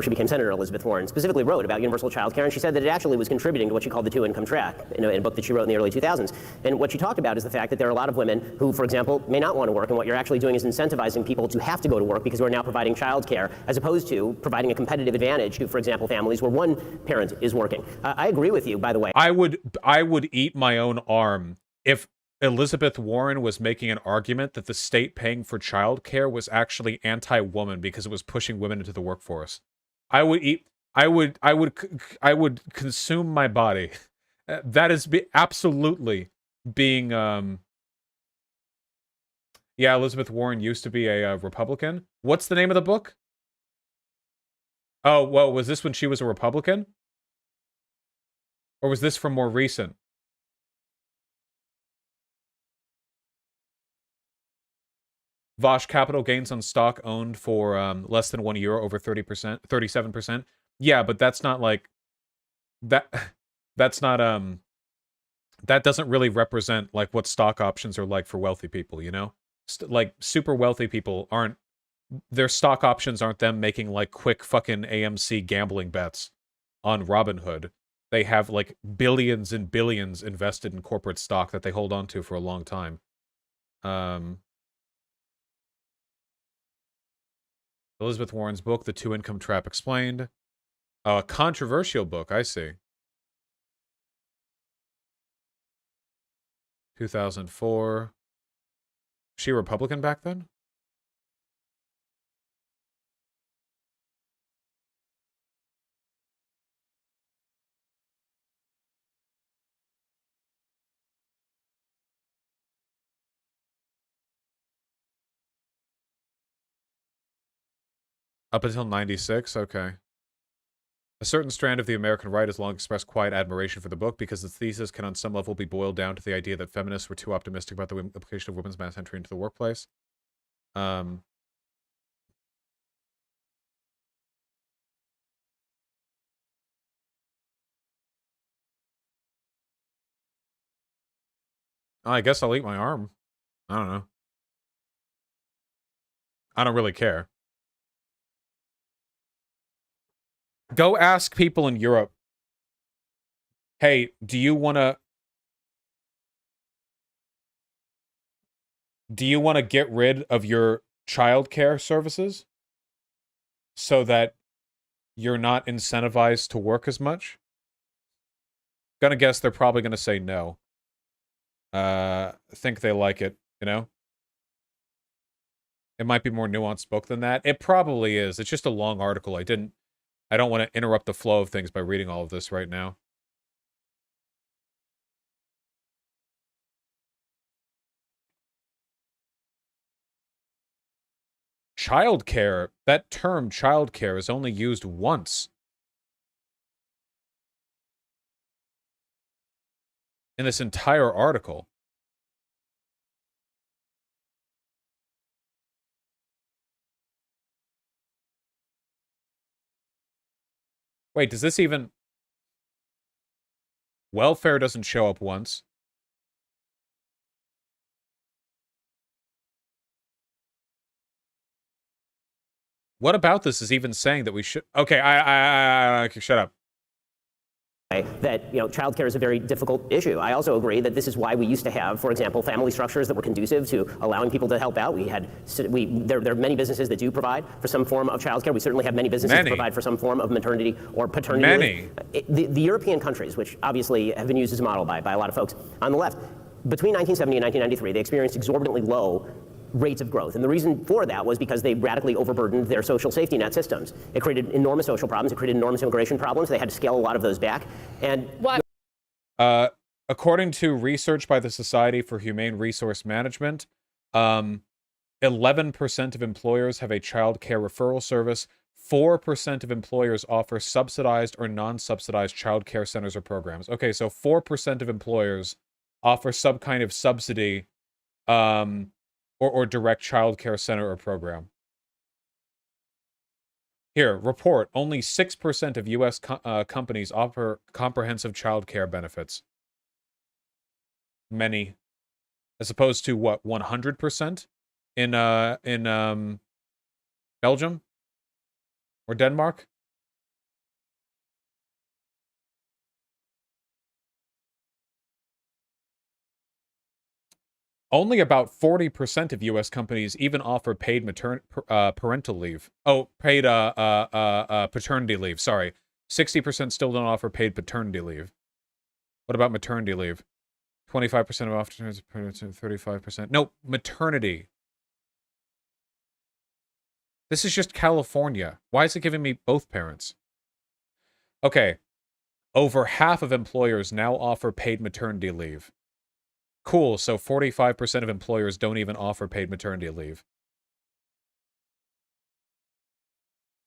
she became Senator, Elizabeth Warren, specifically wrote about universal child care, and she said that it actually was contributing to what she called the 2-income trap in a book that she wrote in the early 2000s. And what she talked about is the fact that there are a lot of women who, for example, may not want to work, and what you're actually doing is incentivizing people to have to go to work because we're now providing child care, as opposed to providing a competitive advantage to, for example, families where one parent is working. I agree with you, by the way. I would eat my own arm if Elizabeth Warren was making an argument that the state paying for childcare was actually anti-woman because it was pushing women into the workforce. I would consume my body. That is absolutely being yeah, Elizabeth Warren used to be a Republican. What's the name of the book? Oh, well, was this when she was a Republican? Or was this from more recent? Vosh, capital gains on stock owned for less than €1 over 30%, 37%. Yeah, but that's not like that. That's not that doesn't really represent like what stock options are like for wealthy people. You know, like super wealthy people aren't their stock options aren't them making like quick fucking AMC gambling bets on Robinhood. They have like billions and billions invested in corporate stock that they hold on to for a long time. Elizabeth Warren's book, The Two Income Trap Explained. A controversial book, I see. 2004. Was she a Republican back then? Up until 96? Okay. A certain strand of the American right has long expressed quiet admiration for the book because its thesis can on some level be boiled down to the idea that feminists were too optimistic about the implication of women's mass entry into the workplace. I guess I'll eat my arm. I don't know. I don't really care. Go ask people in Europe, hey, do you want to get rid of your childcare services so that you're not incentivized to work as much? Gonna guess they're probably gonna say no. Think they like it, you know? It might be more nuanced book than that. It probably is. It's just a long article. I don't want to interrupt the flow of things by reading all of this right now. Childcare. That term childcare is only used once in this entire article. Wait, does this even... Welfare doesn't show up once. What about this is even saying that we should... Okay, okay, shut up. That, you know, childcare is a very difficult issue. I also agree that this is why we used to have, for example, family structures that were conducive to allowing people to help out. There are many businesses that do provide for some form of childcare. We certainly have many businesses that provide for some form of maternity or paternity leave. The European countries, which obviously have been used as a model by a lot of folks on the left, between 1970 and 1993, they experienced exorbitantly low rates of growth. And the reason for that was because they radically overburdened their social safety net systems. It created enormous social problems. It created enormous immigration problems. They had to scale a lot of those back. And according to research by the Society for Humane Resource Management, 11% of employers have a child care referral service. 4% of employers offer subsidized or non-subsidized child care centers or programs. Okay, so 4% of employers offer some kind of subsidy or direct child care center or program. Here, report, only 6% of U.S. companies offer comprehensive child care benefits. Many. As opposed to, what, 100% in Belgium? Or Denmark? Only about 40% of U.S. companies even offer paid parental leave. Oh, paid paternity leave. Sorry, 60% still don't offer paid paternity leave. What about maternity leave? 25% of officers, 35%. No, maternity. This is just California. Why is it giving me both parents? Okay, over half of employers now offer paid maternity leave. Cool, so 45% of employers don't even offer paid maternity leave.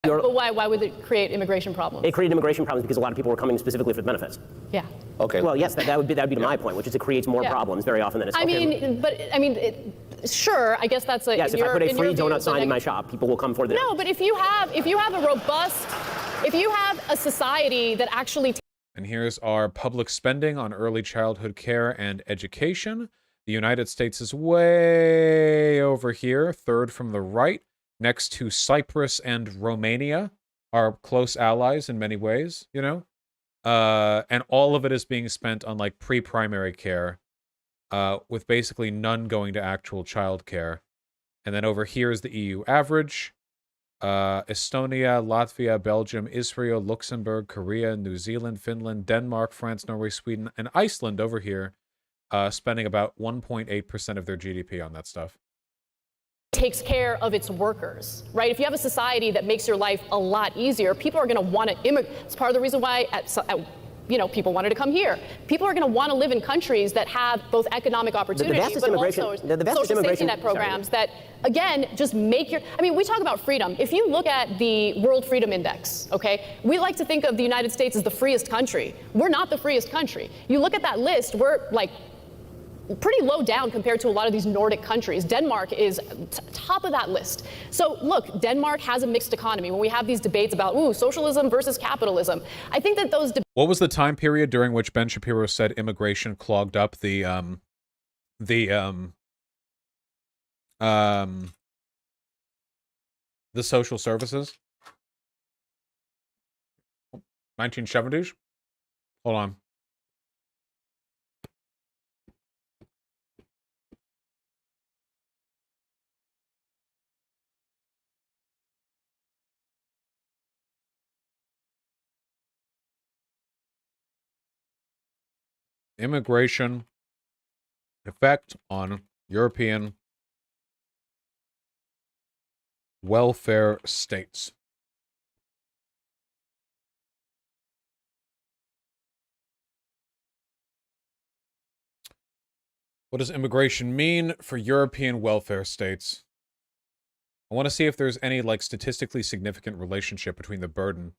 But why would it create immigration problems? It created immigration problems because a lot of people were coming specifically for the benefits. Yeah. Okay. Well, yes, that would be to my point, which is it creates more problems very often than it's. Sure, I guess that's a. Yes, if I put a free donut sign in my shop, people will come for the. No, but if you have a robust, if you have a society that actually. And here's our public spending on early childhood care and education. The United States is way over here, third from the right. next to Cyprus and Romania, are close allies in many ways, you know? And all of it is being spent on like pre-primary care, with basically none going to actual childcare. And then over here is the EU average. Estonia, Latvia, Belgium, Israel, Luxembourg, Korea, New Zealand, Finland, Denmark, France, Norway, Sweden, and Iceland over here, spending about 1.8% of their GDP on that stuff. Takes care of its workers, right? If you have a society that makes your life a lot easier, people are going to want to immigrate. It's part of the reason why, people wanted to come here. People are going to want to live in countries that have both economic opportunity, but also social safety net programs that, again, just make your. I mean, we talk about freedom. If you look at the World Freedom Index, okay, we like to think of the United States as the freest country. We're not the freest country. You look at that list, we're like pretty low down compared to a lot of these Nordic countries. Denmark is top of that list. So look, Denmark has a mixed economy. When we have these debates about, socialism versus capitalism, I think that those What was the time period during which Ben Shapiro said immigration clogged up the social services? 1970s? Hold on. Immigration effect on European welfare states. What does immigration mean for European welfare states? I want to see if there's any like statistically significant relationship between the burden,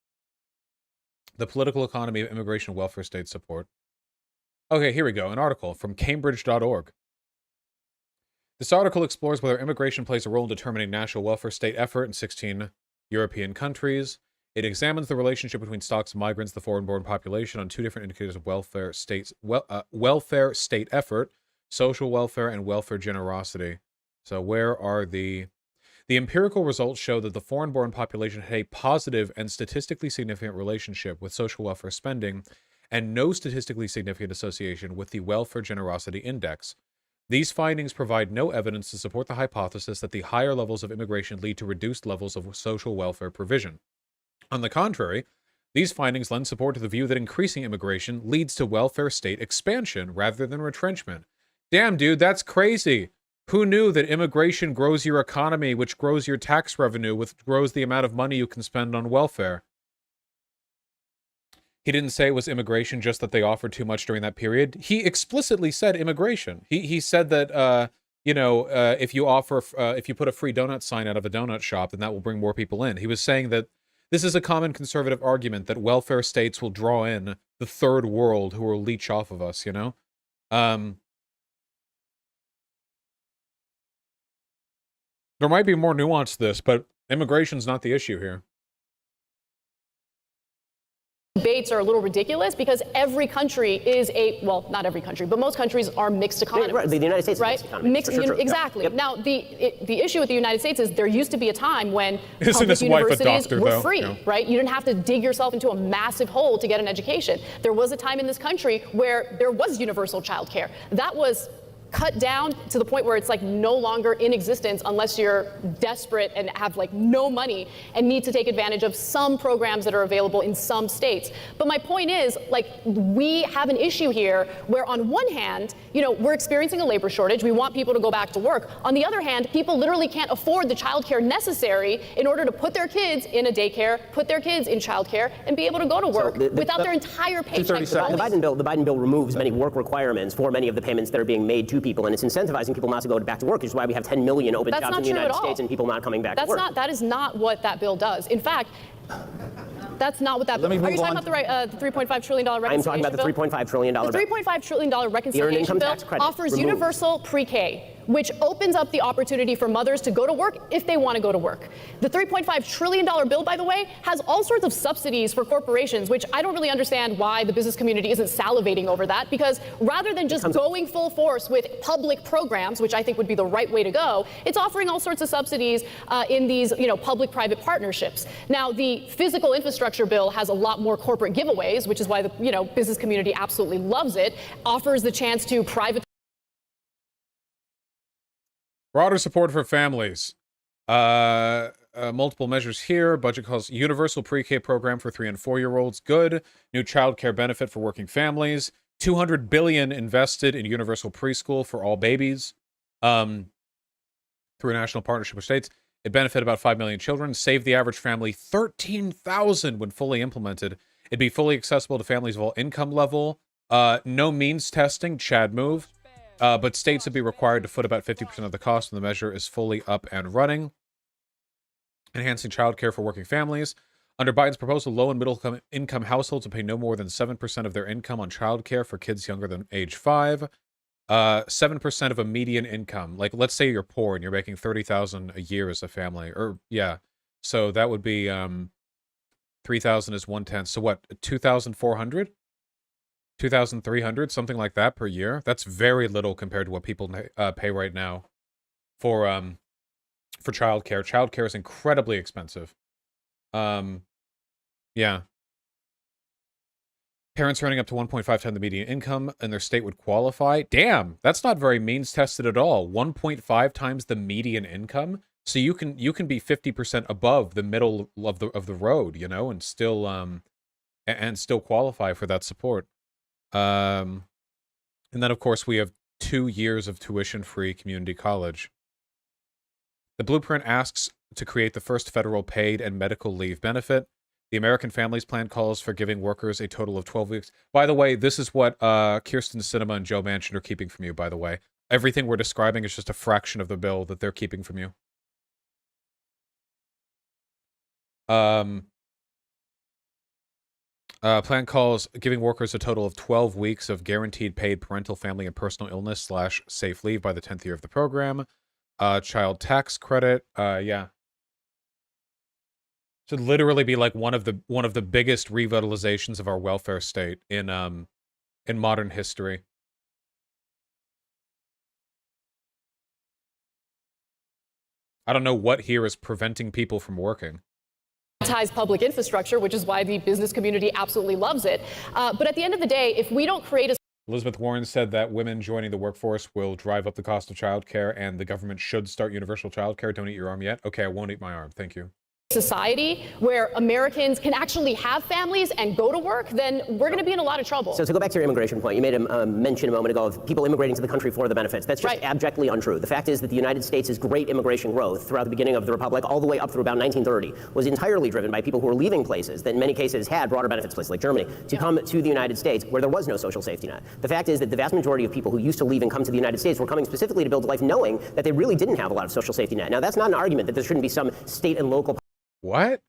the political economy of immigration and welfare state support. Okay, here we go. An article from Cambridge.org. This article explores whether immigration plays a role in determining national welfare state effort in 16 European countries. It examines the relationship between stocks of migrants, the foreign-born population, on two different indicators of welfare welfare state effort: social welfare and welfare generosity. So where are the empirical results show that the foreign-born population had a positive and statistically significant relationship with social welfare spending, and no statistically significant association with the Welfare Generosity Index. These findings provide no evidence to support the hypothesis that the higher levels of immigration lead to reduced levels of social welfare provision. On the contrary, these findings lend support to the view that increasing immigration leads to welfare state expansion rather than retrenchment. Damn, dude, that's crazy. Who knew that immigration grows your economy, which grows your tax revenue, which grows the amount of money you can spend on welfare? He didn't say it was immigration, just that they offered too much during that period. He explicitly said immigration. He said that, if you put a free donut sign out of a donut shop, then that will bring more people in. He was saying that this is a common conservative argument that welfare states will draw in the third world who will leech off of us, you know? There might be more nuance to this, but immigration's not the issue here. Debates are a little ridiculous because every country is not every country, but most countries are mixed economies. Right, the United States right? is a mixed economy. Exactly. Yep. Now, the issue with the United States is there used to be a time when Isn't public his wife a universities doctor, were though? free, Yeah. right? You didn't have to dig yourself into a massive hole to get an education. There was a time in this country where there was universal child care. That was cut down to the point where it's like no longer in existence unless you're desperate and have like no money and need to take advantage of some programs that are available in some states. But my point is, like, we have an issue here where on one hand, we're experiencing a labor shortage. We want people to go back to work. On the other hand, people literally can't afford the childcare necessary in order to put their kids in a daycare, put their kids in childcare, and be able to go to work without their entire paycheck. The Biden bill removes many work requirements for many of the payments that are being made to people, and it's incentivizing people not to go back to work, which is why we have 10 million open jobs in the United States and people not coming back to work. That is not what that bill does. In fact, that's not what that bill. Are you talking about the $3.5 trillion reconciliation bill? I'm talking about the $3.5 trillion bill. The $3.5 trillion reconciliation bill offers universal pre-K. which opens up the opportunity for mothers to go to work if they want to go to work. The $3.5 trillion bill, by the way, has all sorts of subsidies for corporations, which I don't really understand why the business community isn't salivating over that, because rather than just going full force with public programs, which I think would be the right way to go, it's offering all sorts of subsidies in these, public-private partnerships. Now, the physical infrastructure bill has a lot more corporate giveaways, which is why the, business community absolutely loves it, offers the chance to private. Broader support for families. Multiple measures here. Budget calls universal pre-K program for 3 and 4-year-olds. Good. New child care benefit for working families. $200 billion invested in universal preschool for all babies. Through a national partnership with states. It benefit about 5 million children. Save the average family $13,000 when fully implemented. It'd be fully accessible to families of all income level. No means testing. Chad move. But states would be required to foot about 50% of the cost when the measure is fully up and running. Enhancing childcare for working families. Under Biden's proposal, low and middle income households will pay no more than 7% of their income on childcare for kids younger than age 5. 7% of a median income. Like, let's say you're poor and you're making $30,000 a year as a family. Or, yeah. So that would be 3,000 is 1/10. So what, 2,400? 2,300, something like that per year. That's very little compared to what people pay right now for childcare. Childcare is incredibly expensive. Yeah. Parents earning up to 1.5 times the median income in their state would qualify. Damn, that's not very means tested at all. 1.5 times the median income. So you can be 50% above the middle of the road, and still qualify for that support. And then of course we have 2 years of tuition-free community college. The blueprint asks to create the first federal paid and medical leave benefit. The American Families Plan calls for giving workers a total of 12 weeks. By the way, this is what Kirsten Sinema and Joe Manchin are keeping from you, by the way. Everything we're describing is just a fraction of the bill that they're keeping from you. Plan calls giving workers a total of 12 weeks of guaranteed paid parental, family, and personal illness / safe leave by the 10th year of the program. Child tax credit. Yeah. Should literally be like one of the biggest revitalizations of our welfare state in modern history. I don't know what here is preventing people from working. Public infrastructure, which is why the business community absolutely loves it. But at the end of the day, if we don't create a Elizabeth Warren said that women joining the workforce will drive up the cost of childcare, and the government should start universal childcare. Don't eat your arm yet. Okay, I won't eat my arm. Thank you. Society where Americans can actually have families and go to work, then we're going to be in a lot of trouble. So to go back to your immigration point, you made a mention a moment ago of people immigrating to the country for the benefits. That's just abjectly untrue. The fact is that the United States' great immigration growth throughout the beginning of the Republic, all the way up through about 1930, was entirely driven by people who were leaving places that in many cases had broader benefits, places like Germany, to come to the United States where there was no social safety net. The fact is that the vast majority of people who used to leave and come to the United States were coming specifically to build a life knowing that they really didn't have a lot of social safety net. Now, that's not an argument that there shouldn't be some state and local. What?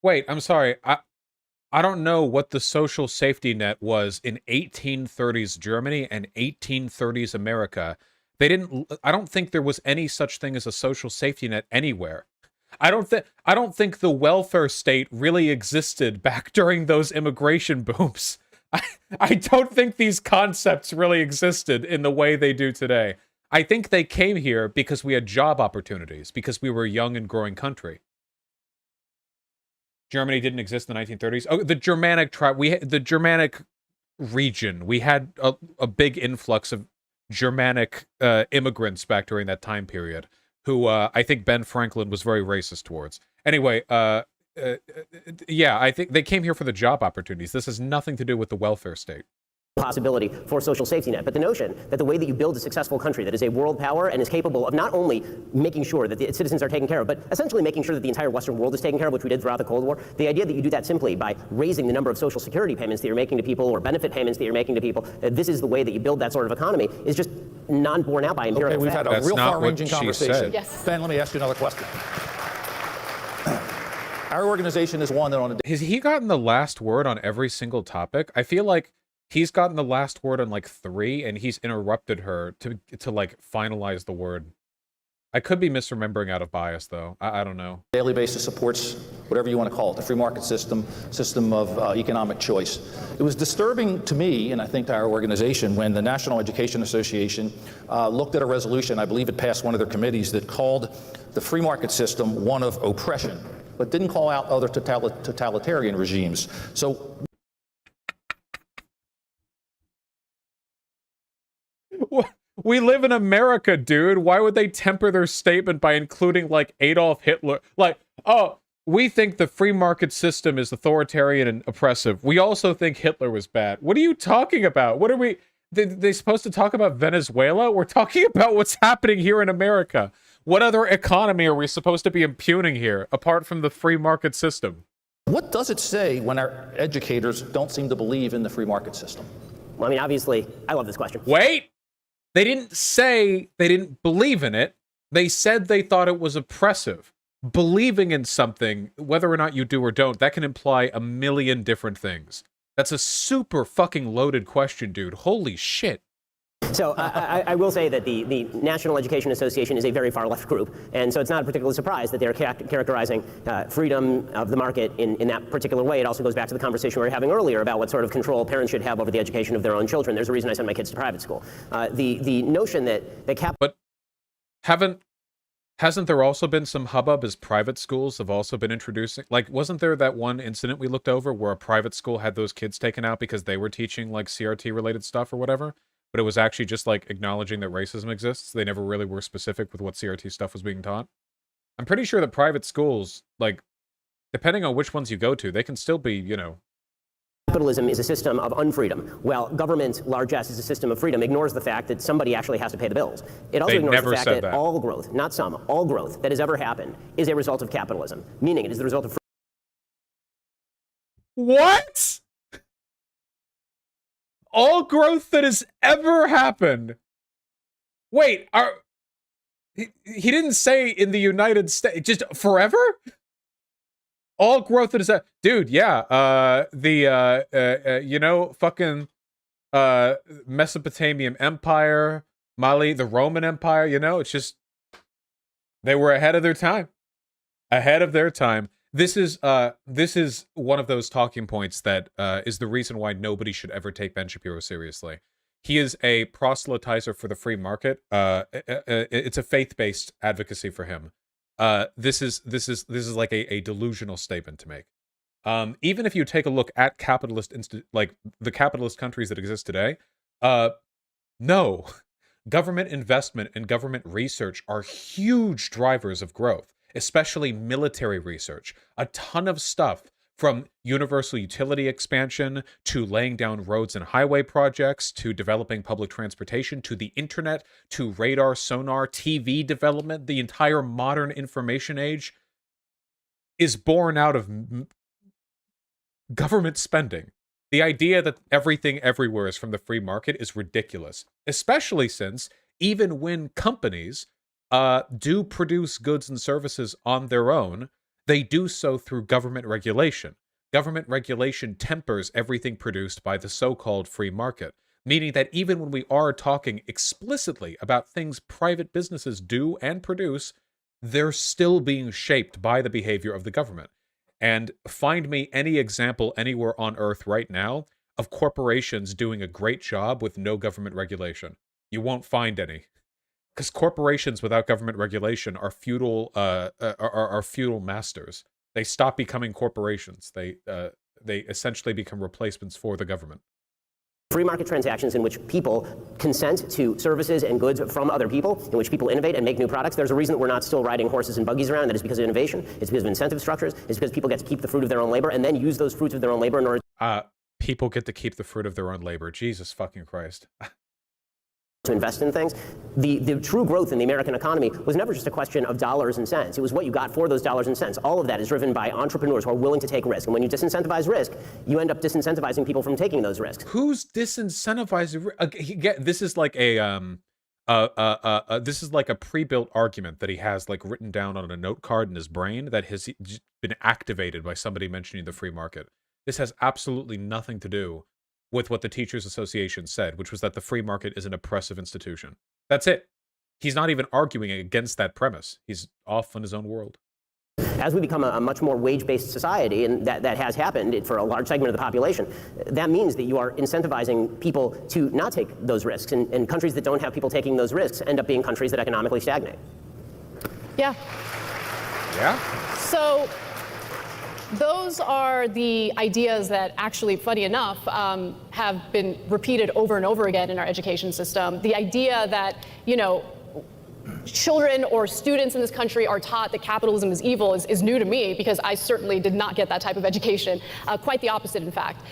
Wait, I'm sorry. I don't know what the social safety net was in 1830s Germany and 1830s America. I don't think there was any such thing as a social safety net anywhere. I don't think the welfare state really existed back during those immigration booms. I don't think these concepts really existed in the way they do today. I think they came here because we had job opportunities, because we were a young and growing country. Germany didn't exist in the 1930s. Oh, the Germanic tribe, the Germanic region, we had a big influx of Germanic immigrants back during that time period, who I think Ben Franklin was very racist towards. Anyway, yeah, I think they came here for the job opportunities. This has nothing to do with the welfare state. Possibility for social safety net, but the notion that the way that you build a successful country that is a world power and is capable of not only making sure that its citizens are taken care of, but essentially making sure that the entire Western world is taken care of, which we did throughout the Cold War, the idea that you do that simply by raising the number of social security payments that you're making to people or benefit payments that you're making to people, this is the way that you build that sort of economy, is just non-borne out by empirical Okay, we've had a That's real not far-ranging what she conversation. said. Yes. Ben, let me ask you another question. Our organization is one that on a Has he gotten the last word on every single topic? I feel like He's gotten the last word on like 3, and he's interrupted her to like finalize the word. I could be misremembering out of bias, though. I don't know. Daily basis supports whatever you want to call it, the free market system of economic choice. It was disturbing to me, and I think to our organization, when the National Education Association looked at a resolution, I believe it passed one of their committees, that called the free market system one of oppression, but didn't call out other totalitarian regimes. So we live in America, dude. Why would they temper their statement by including like Adolf Hitler? Like, oh, we think the free market system is authoritarian and oppressive. We also think Hitler was bad. What are you talking about? What are we? They supposed to talk about Venezuela? We're talking about what's happening here in America. What other economy are we supposed to be impugning here, apart from the free market system? what does it say when our educators don't seem to believe in the free market system? Well, I mean, obviously, I love this question. Wait! They didn't say they didn't believe in it. They said they thought it was oppressive. Believing in something, whether or not you do or don't, that can imply a million different things. That's a super fucking loaded question, dude. Holy shit. So I will say that the National Education Association is a very far-left group, and so it's not a particular surprise that they're characterizing freedom of the market in that particular way. It also goes back to the conversation we were having earlier about what sort of control parents should have over the education of their own children. There's a reason I send my kids to private school. The notion that But hasn't there also been some hubbub as private schools have also been introducing, like, wasn't there that one incident we looked over where a private school had those kids taken out because they were teaching like CRT related stuff or whatever? But it was actually just like acknowledging that racism exists. They never really were specific with what CRT stuff was being taught. I'm pretty sure that private schools, like, depending on which ones you go to, they can still be, you know. Capitalism is a system of unfreedom. Well, government, largesse, is a system of freedom, ignores the fact that somebody actually has to pay the bills. It also ignores the fact that all growth, not some, all growth that has ever happened is a result of capitalism, meaning it is the result of What? All growth that has ever happened. Wait, he didn't say in the United States, just forever? All growth that is, dude, yeah, you know, fucking, Mesopotamian Empire, Mali, the Roman Empire, you know, it's just, they were ahead of their time. Ahead of their time. This is one of those talking points that is the reason why nobody should ever take Ben Shapiro seriously. He is a proselytizer for the free market. It's a faith-based advocacy for him. This is like a delusional statement to make. Even if you take a look at like the capitalist countries that exist today, no, government investment and government research are huge drivers of growth. Especially military research. A ton of stuff from universal utility expansion to laying down roads and highway projects to developing public transportation to the internet to radar, sonar, TV development. The entire modern information age is born out of government spending. The idea that everything everywhere is from the free market is ridiculous, especially since even when companies do produce goods and services on their own, they do so through government regulation. Government regulation tempers everything produced by the so-called free market, meaning that even when we are talking explicitly about things private businesses do and produce, they're still being shaped by the behavior of the government. And find me any example anywhere on Earth right now of corporations doing a great job with no government regulation. You won't find any. Because corporations without government regulation are feudal, are feudal masters. They stop becoming corporations. They essentially become replacements for the government. free market transactions in which people consent to services and goods from other people, in which people innovate and make new products. There's a reason that we're not still riding horses and buggies around. That is because of innovation. It's because of incentive structures. It's because people get to keep the fruit of their own labor and then use those fruits of their own labor in order people get to keep the fruit of their own labor. Jesus fucking Christ. to invest in things. The true growth in the American economy was never just a question of dollars and cents. It was what you got for those dollars and cents. All of that is driven by entrepreneurs who are willing to take risk. And when you disincentivize risk, you end up disincentivizing people from taking those risks. Who's disincentivizing? This is like this is like a pre-built argument that he has like written down on a note card in his brain that has been activated by somebody mentioning the free market. This has absolutely nothing to do with what the Teachers Association said, which was that the free market is an oppressive institution. That's it. He's not even arguing against that premise. He's off in his own world. As we become a much more wage-based society, and that has happened for a large segment of the population, that means that you are incentivizing people to not take those risks. And countries that don't have people taking those risks end up being countries that economically stagnate. Yeah. Yeah? So those are the ideas that actually, funny enough, have been repeated over and over again in our education system. The idea that, you know, children or students in this country are taught that capitalism is evil is new to me, because I certainly did not get that type of education. Quite the opposite, in fact.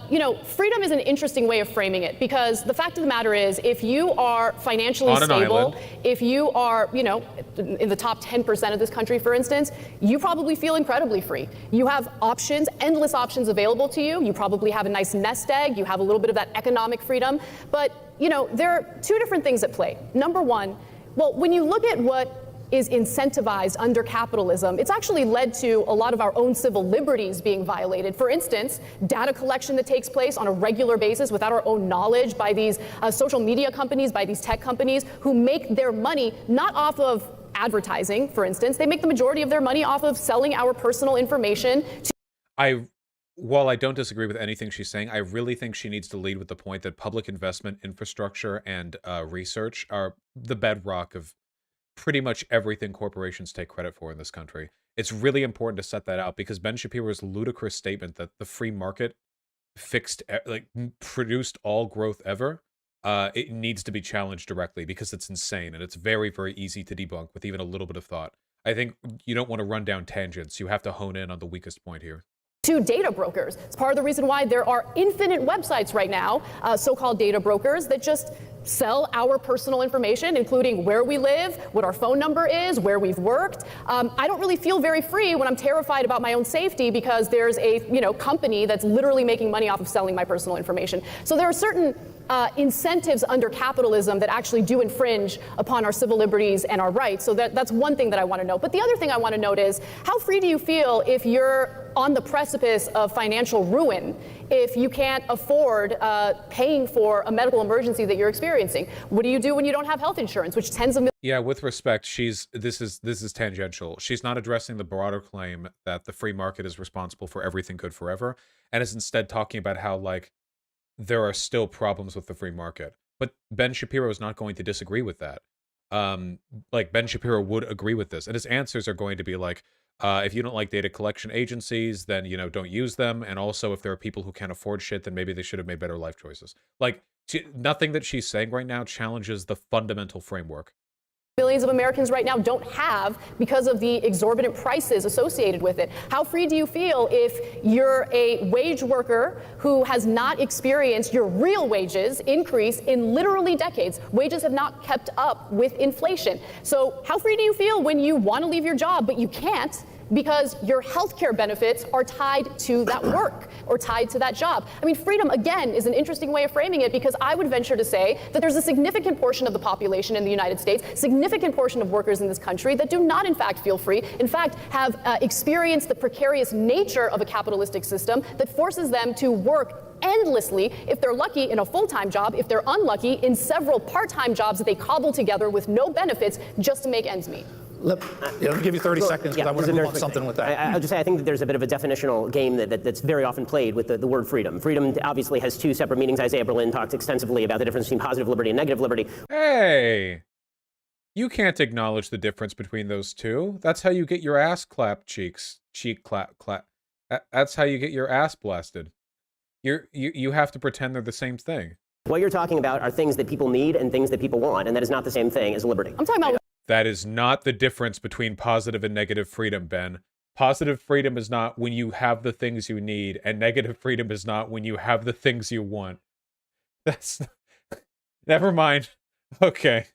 You know, freedom is an interesting way of framing it, because the fact of the matter is, if you are financially stable, if you are, you know, in the top 10% of this country, for instance, you probably feel incredibly free. You have options, endless options available to you. You probably have a nice nest egg. You have a little bit of that economic freedom. But, you know, there are two different things at play. Number one, well, when you look at what is incentivized under capitalism, it's actually led to a lot of our own civil liberties being violated. For instance, data collection that takes place on a regular basis without our own knowledge by these social media companies, by these tech companies who make their money not off of advertising, for instance. They make the majority of their money off of selling our personal information to While I don't disagree with anything she's saying, I really think she needs to lead with the point that public investment, infrastructure, and research are the bedrock of pretty much everything corporations take credit for in this country. It's really important to set that out, because Ben Shapiro's ludicrous statement that the free market produced all growth ever, it needs to be challenged directly, because it's insane, and it's very, very easy to debunk with even a little bit of thought. I think you don't want to run down tangents. You have to hone in on the weakest point here. to data brokers. It's part of the reason why there are infinite websites right now, so-called data brokers, that just sell our personal information, including where we live, what our phone number is, where we've worked. I don't really feel very free when I'm terrified about my own safety, because there's a company that's literally making money off of selling my personal information. So there are certain incentives under capitalism that actually do infringe upon our civil liberties and our rights. So that's one thing that I want to note. But the other thing I want to note is, how free do you feel if you're on the precipice of financial ruin, if you can't afford paying for a medical emergency that you're experiencing? What do you do when you don't have health insurance, which tens of millions? Yeah, with respect, this is tangential. She's not addressing the broader claim that the free market is responsible for everything good forever, and is instead talking about how, like, there are still problems with the free market. But Ben Shapiro is not going to disagree with that. Like, Ben Shapiro would agree with this, and his answers are going to be like, if you don't like data collection agencies, then, don't use them. And also, if there are people who can't afford shit, then maybe they should have made better life choices. Like, nothing that she's saying right now challenges the fundamental framework. Millions of Americans right now don't have, because of the exorbitant prices associated with it. How free do you feel if you're a wage worker who has not experienced your real wages increase in literally decades? Wages have not kept up with inflation. So how free do you feel when you want to leave your job, but you can't, because your health care benefits are tied to that work or tied to that job? I mean, freedom, again, is an interesting way of framing it, because I would venture to say that there's a significant portion of the population in the United States, significant portion of workers in this country, that do not, in fact, feel free, in fact, have experienced the precarious nature of a capitalistic system that forces them to work endlessly, if they're lucky, in a full-time job, if they're unlucky, in several part-time jobs that they cobble together with no benefits just to make ends meet. Let me give you 30 seconds, because I want to move on something with that. I'll just say, I think that there's a bit of a definitional game that's very often played with the word freedom. Freedom obviously has two separate meanings. Isaiah Berlin talked extensively about the difference between positive liberty and negative liberty. Hey, you can't acknowledge the difference between those two. That's how you get your ass clapped, cheek clap. That's how you get your ass blasted. You have to pretend they're the same thing. What you're talking about are things that people need and things that people want, and that is not the same thing as liberty. I'm talking about. That is not the difference between positive and negative freedom, Ben. Positive freedom is not when you have the things you need, and negative freedom is not when you have the things you want. That's... Never mind. Okay.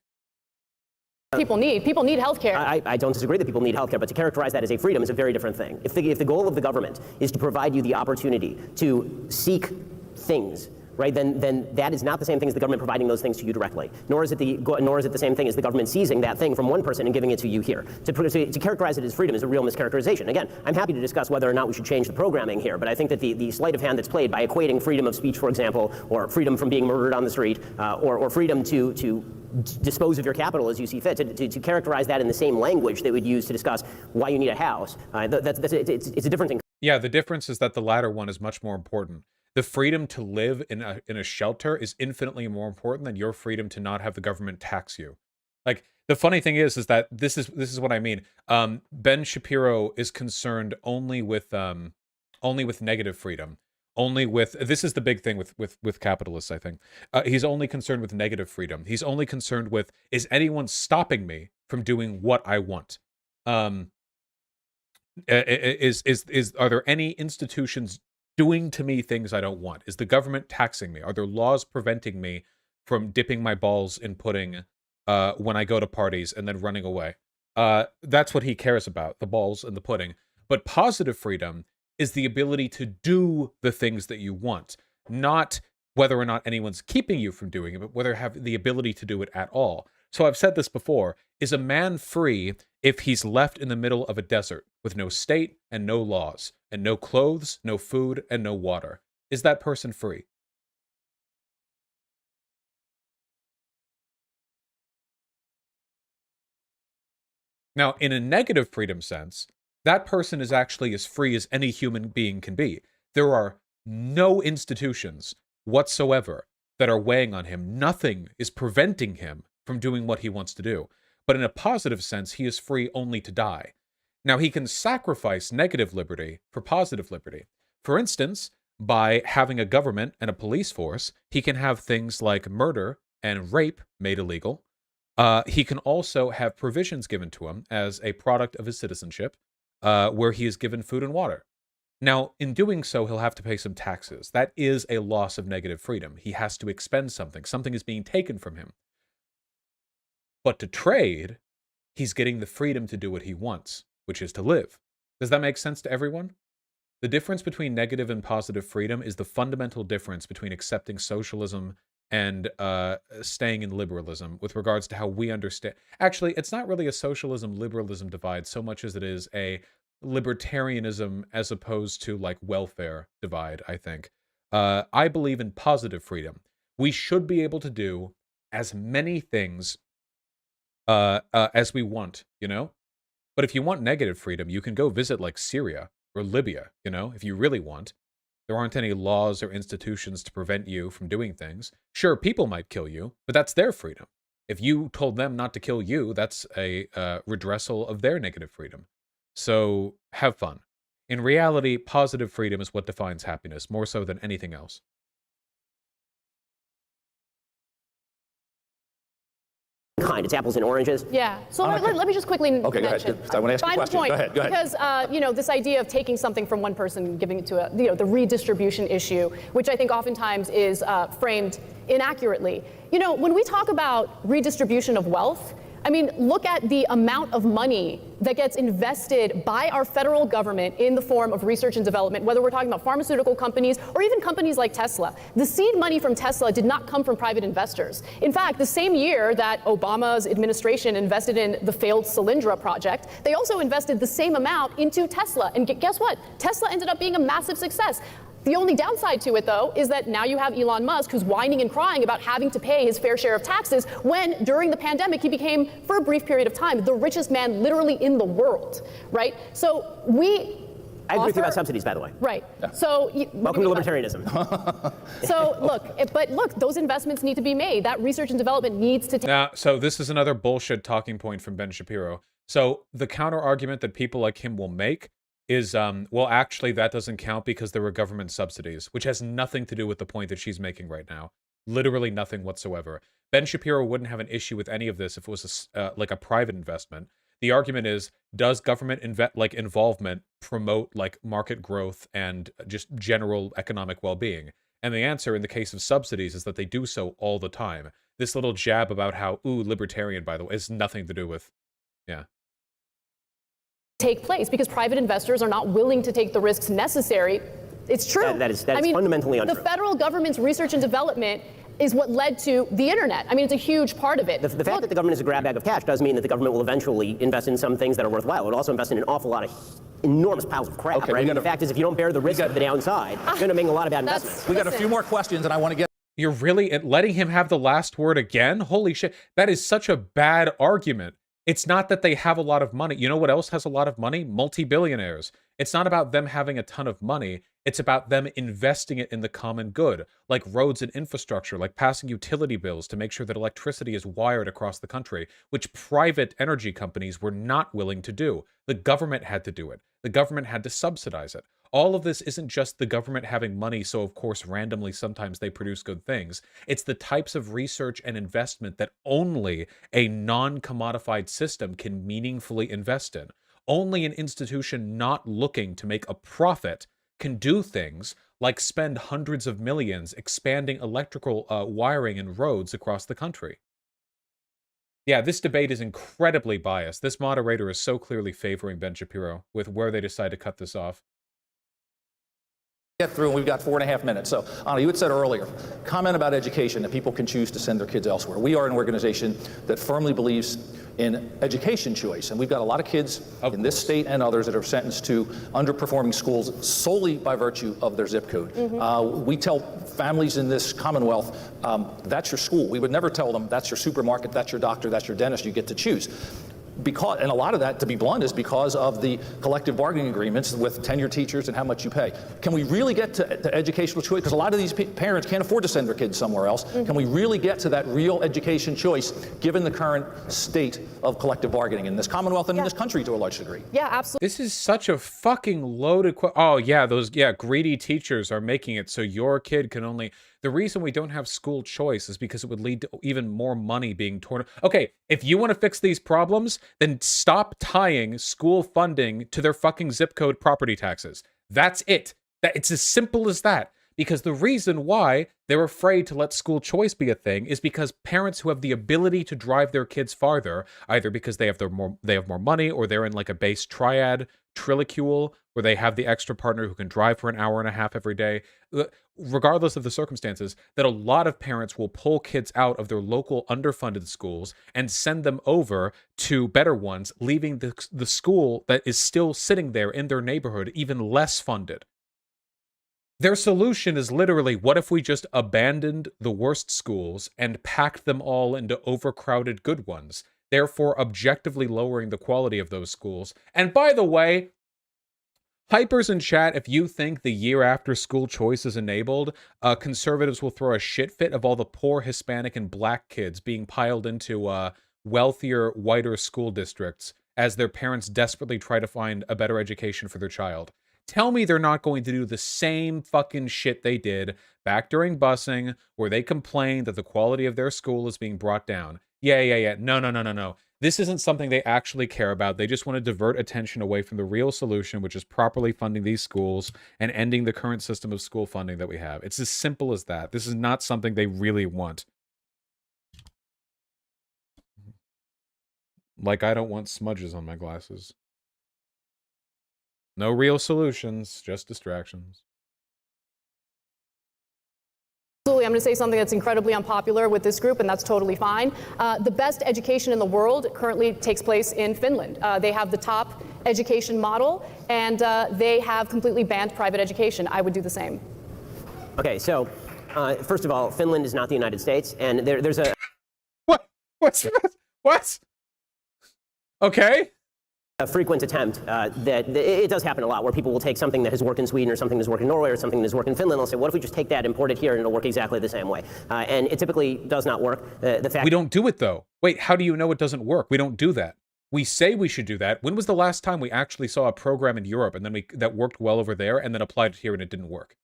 People need healthcare. I don't disagree that people need healthcare, but to characterize that as a freedom is a very different thing. If the goal of the government is to provide you the opportunity to seek things right, then that is not the same thing as the government providing those things to you directly. Nor is it the same thing as the government seizing that thing from one person and giving it to you here. To characterize it as freedom is a real mischaracterization. Again, I'm happy to discuss whether or not we should change the programming here, but I think that the sleight of hand that's played by equating freedom of speech, for example, or freedom from being murdered on the street, or freedom to dispose of your capital as you see fit, to characterize that in the same language they would use to discuss why you need a house, it's a different thing. Yeah, the difference is that the latter one is much more important. The freedom to live in a shelter is infinitely more important than your freedom to not have the government tax you. Like, the funny thing is that this is what I mean. Ben Shapiro is concerned only with negative freedom. This is the big thing with capitalists, I think. He's only concerned with negative freedom. He's only concerned with, is anyone stopping me from doing what I want? Are there any institutions doing to me things I don't want? Is the government taxing me? Are there laws preventing me from dipping my balls in pudding when I go to parties and then running away? That's what he cares about, the balls and the pudding. But positive freedom is the ability to do the things that you want, not whether or not anyone's keeping you from doing it, but whether you have the ability to do it at all. So I've said this before, is a man free if he's left in the middle of a desert with no state and no laws, and no clothes, no food, and no water? Is that person free? Now, in a negative freedom sense, that person is actually as free as any human being can be. There are no institutions whatsoever that are weighing on him. Nothing is preventing him from doing what he wants to do. But in a positive sense, he is free only to die. Now, he can sacrifice negative liberty for positive liberty. For instance, by having a government and a police force, he can have things like murder and rape made illegal. He can also have provisions given to him as a product of his citizenship, where he is given food and water. Now, in doing so, he'll have to pay some taxes. That is a loss of negative freedom. He has to expend something. Something is being taken from him. But to trade, he's getting the freedom to do what he wants, which is to live. Does that make sense to everyone? The difference between negative and positive freedom is the fundamental difference between accepting socialism and staying in liberalism with regards to how we understand. Actually, it's not really a socialism-liberalism divide so much as it is a libertarianism as opposed to like welfare divide, I think. I believe in positive freedom. We should be able to do as many things as we want, you know? But if you want negative freedom, you can go visit like Syria or Libya, you know, if you really want. There aren't any laws or institutions to prevent you from doing things. Sure, people might kill you, but that's their freedom. If you told them not to kill you, that's a redressal of their negative freedom. So have fun. In reality, positive freedom is what defines happiness, more so than anything else. It's apples and oranges. Yeah. So let me just quickly mention. Go ahead. I want to ask you a question. Point, go ahead. Because this idea of taking something from one person and giving it to the redistribution issue, which I think oftentimes is framed inaccurately. You know, when we talk about redistribution of wealth, I mean, look at the amount of money that gets invested by our federal government in the form of research and development, whether we're talking about pharmaceutical companies or even companies like Tesla. The seed money from Tesla did not come from private investors. In fact, the same year that Obama's administration invested in the failed Solyndra project, they also invested the same amount into Tesla. And guess what? Tesla ended up being a massive success. The only downside to it, though, is that now you have Elon Musk who's whining and crying about having to pay his fair share of taxes when, during the pandemic, he became, for a brief period of time, the richest man literally in the world, right? So I agree with you about subsidies, by the way. Right. Yeah. So welcome to libertarianism. So look, those investments need to be made. That research and development needs to take. Now, so this is another bullshit talking point from Ben Shapiro. So the counter argument that people like him will make is, well, actually, that doesn't count because there were government subsidies, which has nothing to do with the point that she's making right now. Literally nothing whatsoever. Ben Shapiro wouldn't have an issue with any of this if it was like a private investment. The argument is, does government involvement promote like market growth and just general economic well-being? And the answer in the case of subsidies is that they do so all the time. This little jab about how, ooh, libertarian, by the way, has nothing to do with, yeah. Take place because private investors are not willing to take the risks necessary It's true. That is fundamentally untrue. The federal government's research and development is what led to the internet. I mean, it's a huge part of it. The fact that the government is a grab bag of cash does mean that the government will eventually invest in some things that are worthwhile. It will also invest in an awful lot of enormous piles of crap, Okay, right? The fact is, if you don't bear the risk of the downside, you're going to make a lot of bad investments. We got a few more questions, and I want to get. You're really letting him have the last word again? Holy shit. That is such a bad argument. It's not that they have a lot of money. You know what else has a lot of money? Multi-billionaires. It's not about them having a ton of money. It's about them investing it in the common good, like roads and infrastructure, like passing utility bills to make sure that electricity is wired across the country, which private energy companies were not willing to do. The government had to do it. The government had to subsidize it. All of this isn't just the government having money, so of course randomly sometimes they produce good things. It's the types of research and investment that only a non-commodified system can meaningfully invest in. Only an institution not looking to make a profit can do things like spend hundreds of millions expanding electrical wiring and roads across the country. Yeah, this debate is incredibly biased. This moderator is so clearly favoring Ben Shapiro with where they decide to cut this off. Get through, and we've got 4.5 minutes. So, Anna, you had said earlier, comment about education, that people can choose to send their kids elsewhere. We are an organization that firmly believes in education choice, and we've got a lot of kids in this state and others that are sentenced to underperforming schools solely by virtue of their zip code. We tell families in this Commonwealth, that's your school. We would never tell them that's your supermarket, that's your doctor, that's your dentist, you get to choose. Because, and a lot of that, to be blunt, is because of the collective bargaining agreements with tenured teachers and how much you pay. Can we really get to educational choice? Because a lot of these parents can't afford to send their kids somewhere else. Can we really get to that real education choice, given the current state of collective bargaining in this Commonwealth and in this country to a large degree? Yeah, absolutely. This is such a fucking loaded oh yeah, those greedy teachers are making it so your kid can only. The reason we don't have school choice is because it would lead to even more money being torn. Okay, if you want to fix these problems, then stop tying school funding to their fucking zip code property taxes. That's it. It's as simple as that. Because the reason why they're afraid to let school choice be a thing is because parents who have the ability to drive their kids farther, either because they have more money, or they're in like a base triad trilicule where they have the extra partner who can drive for an hour and a half every day, regardless of the circumstances, that a lot of parents will pull kids out of their local underfunded schools and send them over to better ones, leaving the school that is still sitting there in their neighborhood even less funded. Their solution is literally, what if we just abandoned the worst schools and packed them all into overcrowded good ones, therefore objectively lowering the quality of those schools? And by the way, hypers in chat, if you think the year after school choice is enabled, conservatives will throw a shit fit of all the poor Hispanic and black kids being piled into wealthier, whiter school districts as their parents desperately try to find a better education for their child. Tell me they're not going to do the same fucking shit they did back during busing, where they complained that the quality of their school is being brought down. Yeah. No. This isn't something they actually care about. They just want to divert attention away from the real solution, which is properly funding these schools and ending the current system of school funding that we have. It's as simple as that. This is not something they really want. Like, I don't want smudges on my glasses. No real solutions, just distractions. Absolutely. I'm going to say something that's incredibly unpopular with this group, and that's totally fine. The best education in the world currently takes place in Finland. They have the top education model, and they have completely banned private education. I would do the same. Okay, so first of all, Finland is not the United States, and there's a... What? Okay. A frequent attempt that it does happen a lot, where people will take something that has worked in Sweden or something that's worked in Norway or something that's worked in Finland. They'll say, what if we just take that, import it here, and it'll work exactly the same way? And it typically does not work. The fact we don't do it, though. Wait, how do you know it doesn't work? We don't do that. We say we should do that. When was the last time we actually saw a program in Europe and then that worked well over there and then applied it here and it didn't work?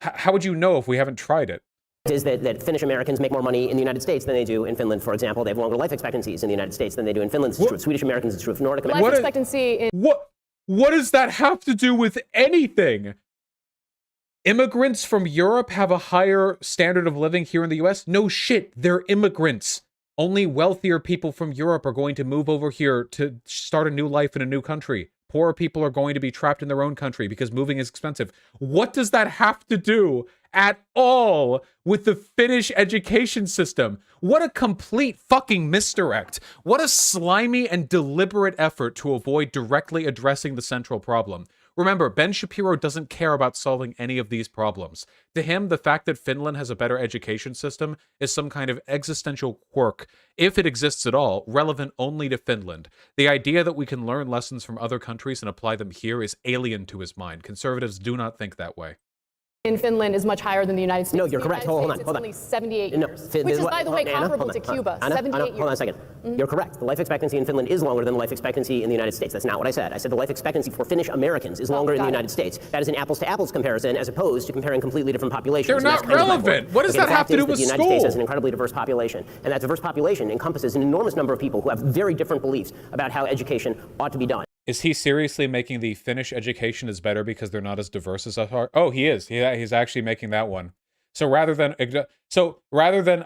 How would you know if we haven't tried it? Is that Finnish Americans make more money in the United States than they do in Finland, for example. They have longer life expectancies in the United States than they do in Finland. It's true of Swedish Americans. It's true of Nordic Americans. Life expectancy in... What does that have to do with anything? Immigrants from Europe have a higher standard of living here in the US? No shit, they're immigrants. Only wealthier people from Europe are going to move over here to start a new life in a new country. Poor people are going to be trapped in their own country because moving is expensive. What does that have to do at all with the Finnish education system? What a complete fucking misdirect. What a slimy and deliberate effort to avoid directly addressing the central problem. Remember, Ben Shapiro doesn't care about solving any of these problems. To him, the fact that Finland has a better education system is some kind of existential quirk, if it exists at all, relevant only to Finland. The idea that we can learn lessons from other countries and apply them here is alien to his mind. Conservatives do not think that way. In Finland is much higher than the United States. No, you're correct. Hold on. It's only 78 No, years, which is, by the way, comparable to Cuba. Anna, 78 years. hold on a second. You're correct. The life expectancy in Finland is longer than the life expectancy in the United States. That's not what I said. I said the life expectancy for Finnish Americans is longer in the United States. That is an apples-to-apples comparison as opposed to comparing completely different populations. They're not relevant. What does that have to do with school? The United States has an incredibly diverse population, and that diverse population encompasses an enormous number of people who have very different beliefs about how education ought to be done. Is he seriously making the Finnish education is better because they're not as diverse as us are? Oh, he is. He's actually making that one. So rather than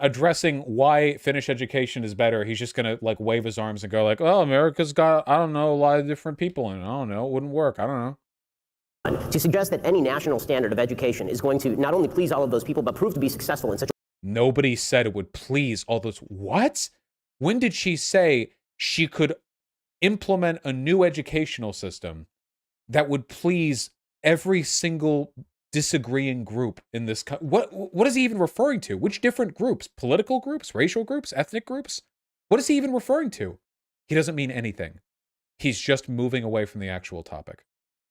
addressing why Finnish education is better, he's just gonna like wave his arms and go like, "Oh, America's got, I don't know, a lot of different people in it. I don't know, it wouldn't work. I don't know." To suggest that any national standard of education is going to not only please all of those people but prove to be successful in such Nobody said it would please all those. What? When did she say she could implement a new educational system that would please every single disagreeing group in this what is he even referring to? Which different groups? Political groups, racial groups, ethnic groups? What is he even referring to? He doesn't mean anything. He's just moving away from the actual topic.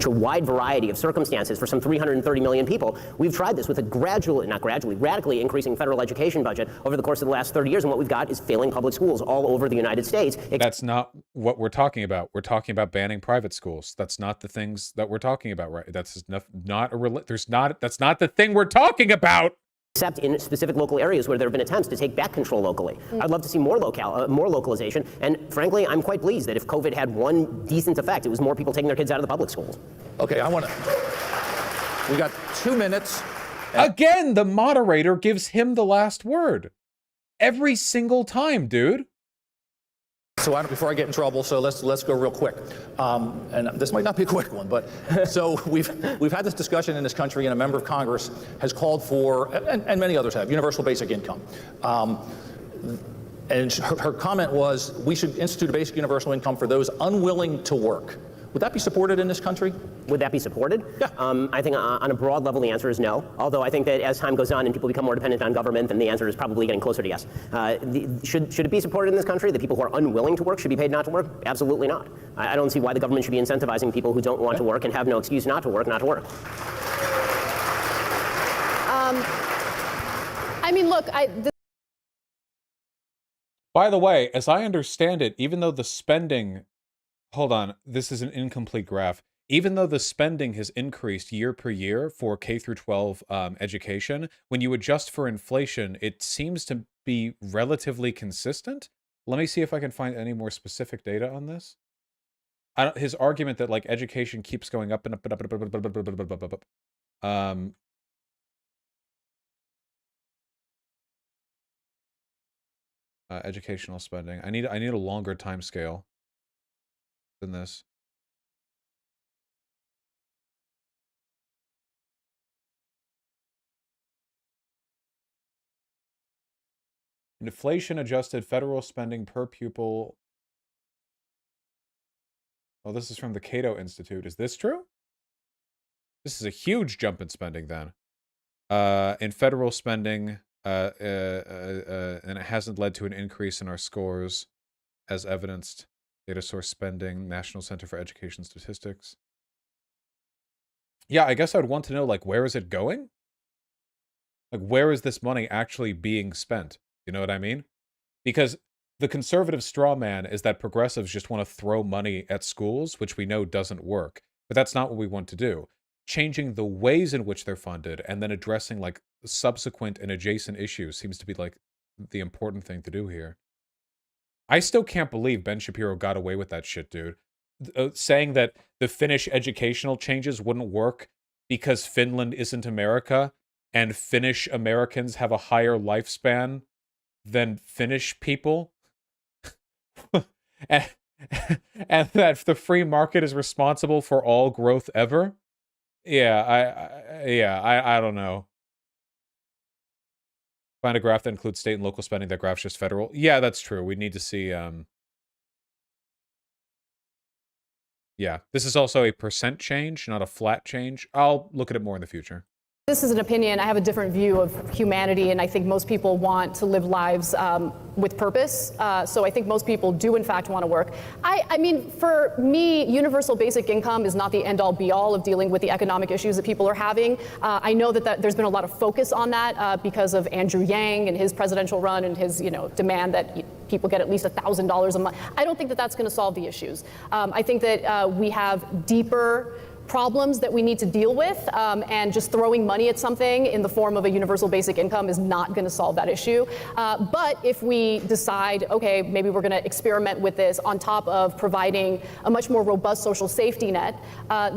A wide variety of circumstances for some 330 million people. We've tried this with a radically increasing federal education budget over the course of the last 30 years, and what we've got is failing public schools all over the United States. That's not what we're talking about. We're talking about banning private schools. That's not the things that we're talking about, right? That's that's not the thing we're talking about. Except in specific local areas where there have been attempts to take back control locally. I'd love to see more localization, and frankly, I'm quite pleased that if COVID had one decent effect, it was more people taking their kids out of the public schools. Okay, we got 2 minutes. Again, the moderator gives him the last word. Every single time, dude. So before I get in trouble, so let's go real quick. And this might not be a quick one, but so we've had this discussion in this country, and a member of Congress has called for, and many others have, universal basic income. And her comment was, we should institute a basic universal income for those unwilling to work. Would that be supported in this country? Would that be supported? Yeah. I think on a broad level, the answer is no. Although I think that as time goes on and people become more dependent on government, then the answer is probably getting closer to yes. Should it be supported in this country? The people who are unwilling to work should be paid not to work? Absolutely not. I don't see why the government should be incentivizing people who don't want to work and have no excuse not to work. I mean, look, By the way, as I understand it, even though the spending... Hold on, this is an incomplete graph. Even though the spending has increased year per year for K through 12 education, when you adjust for inflation, it seems to be relatively consistent. Let me see if I can find any more specific data on this. His argument that like education keeps going up and up and up and up and up. Educational spending. I need a longer time scale than this. Inflation adjusted federal spending per pupil. Oh, this is from the Cato Institute. Is this true? This is a huge jump in spending then. In federal spending, and it hasn't led to an increase in our scores as evidenced. Data source spending, National Center for Education Statistics. Yeah, I guess I'd want to know, like, where is it going? Like, where is this money actually being spent? You know what I mean? Because the conservative straw man is that progressives just want to throw money at schools, which we know doesn't work. But that's not what we want to do. Changing the ways in which they're funded and then addressing, like, subsequent and adjacent issues seems to be, like, the important thing to do here. I still can't believe Ben Shapiro got away with that shit, dude. Saying that the Finnish educational changes wouldn't work because Finland isn't America and Finnish Americans have a higher lifespan than Finnish people. and that the free market is responsible for all growth ever. I don't know. Find a graph that includes state and local spending. That graph's just federal. Yeah, that's true. We need to see. Yeah, this is also a percent change, not a flat change. I'll look at it more in the future. This is an opinion. I have a different view of humanity, and I think most people want to live lives with purpose. So I think most people do, in fact, want to work. I mean, for me, universal basic income is not the end-all, be-all of dealing with the economic issues that people are having. I know that there's been a lot of focus on that because of Andrew Yang and his presidential run and his, demand that people get at least $1,000 a month. I don't think that that's going to solve the issues. I think that we have deeper problems that we need to deal with, and just throwing money at something in the form of a universal basic income is not going to solve that issue. But if we decide, okay, maybe we're going to experiment with this on top of providing a much more robust social safety net,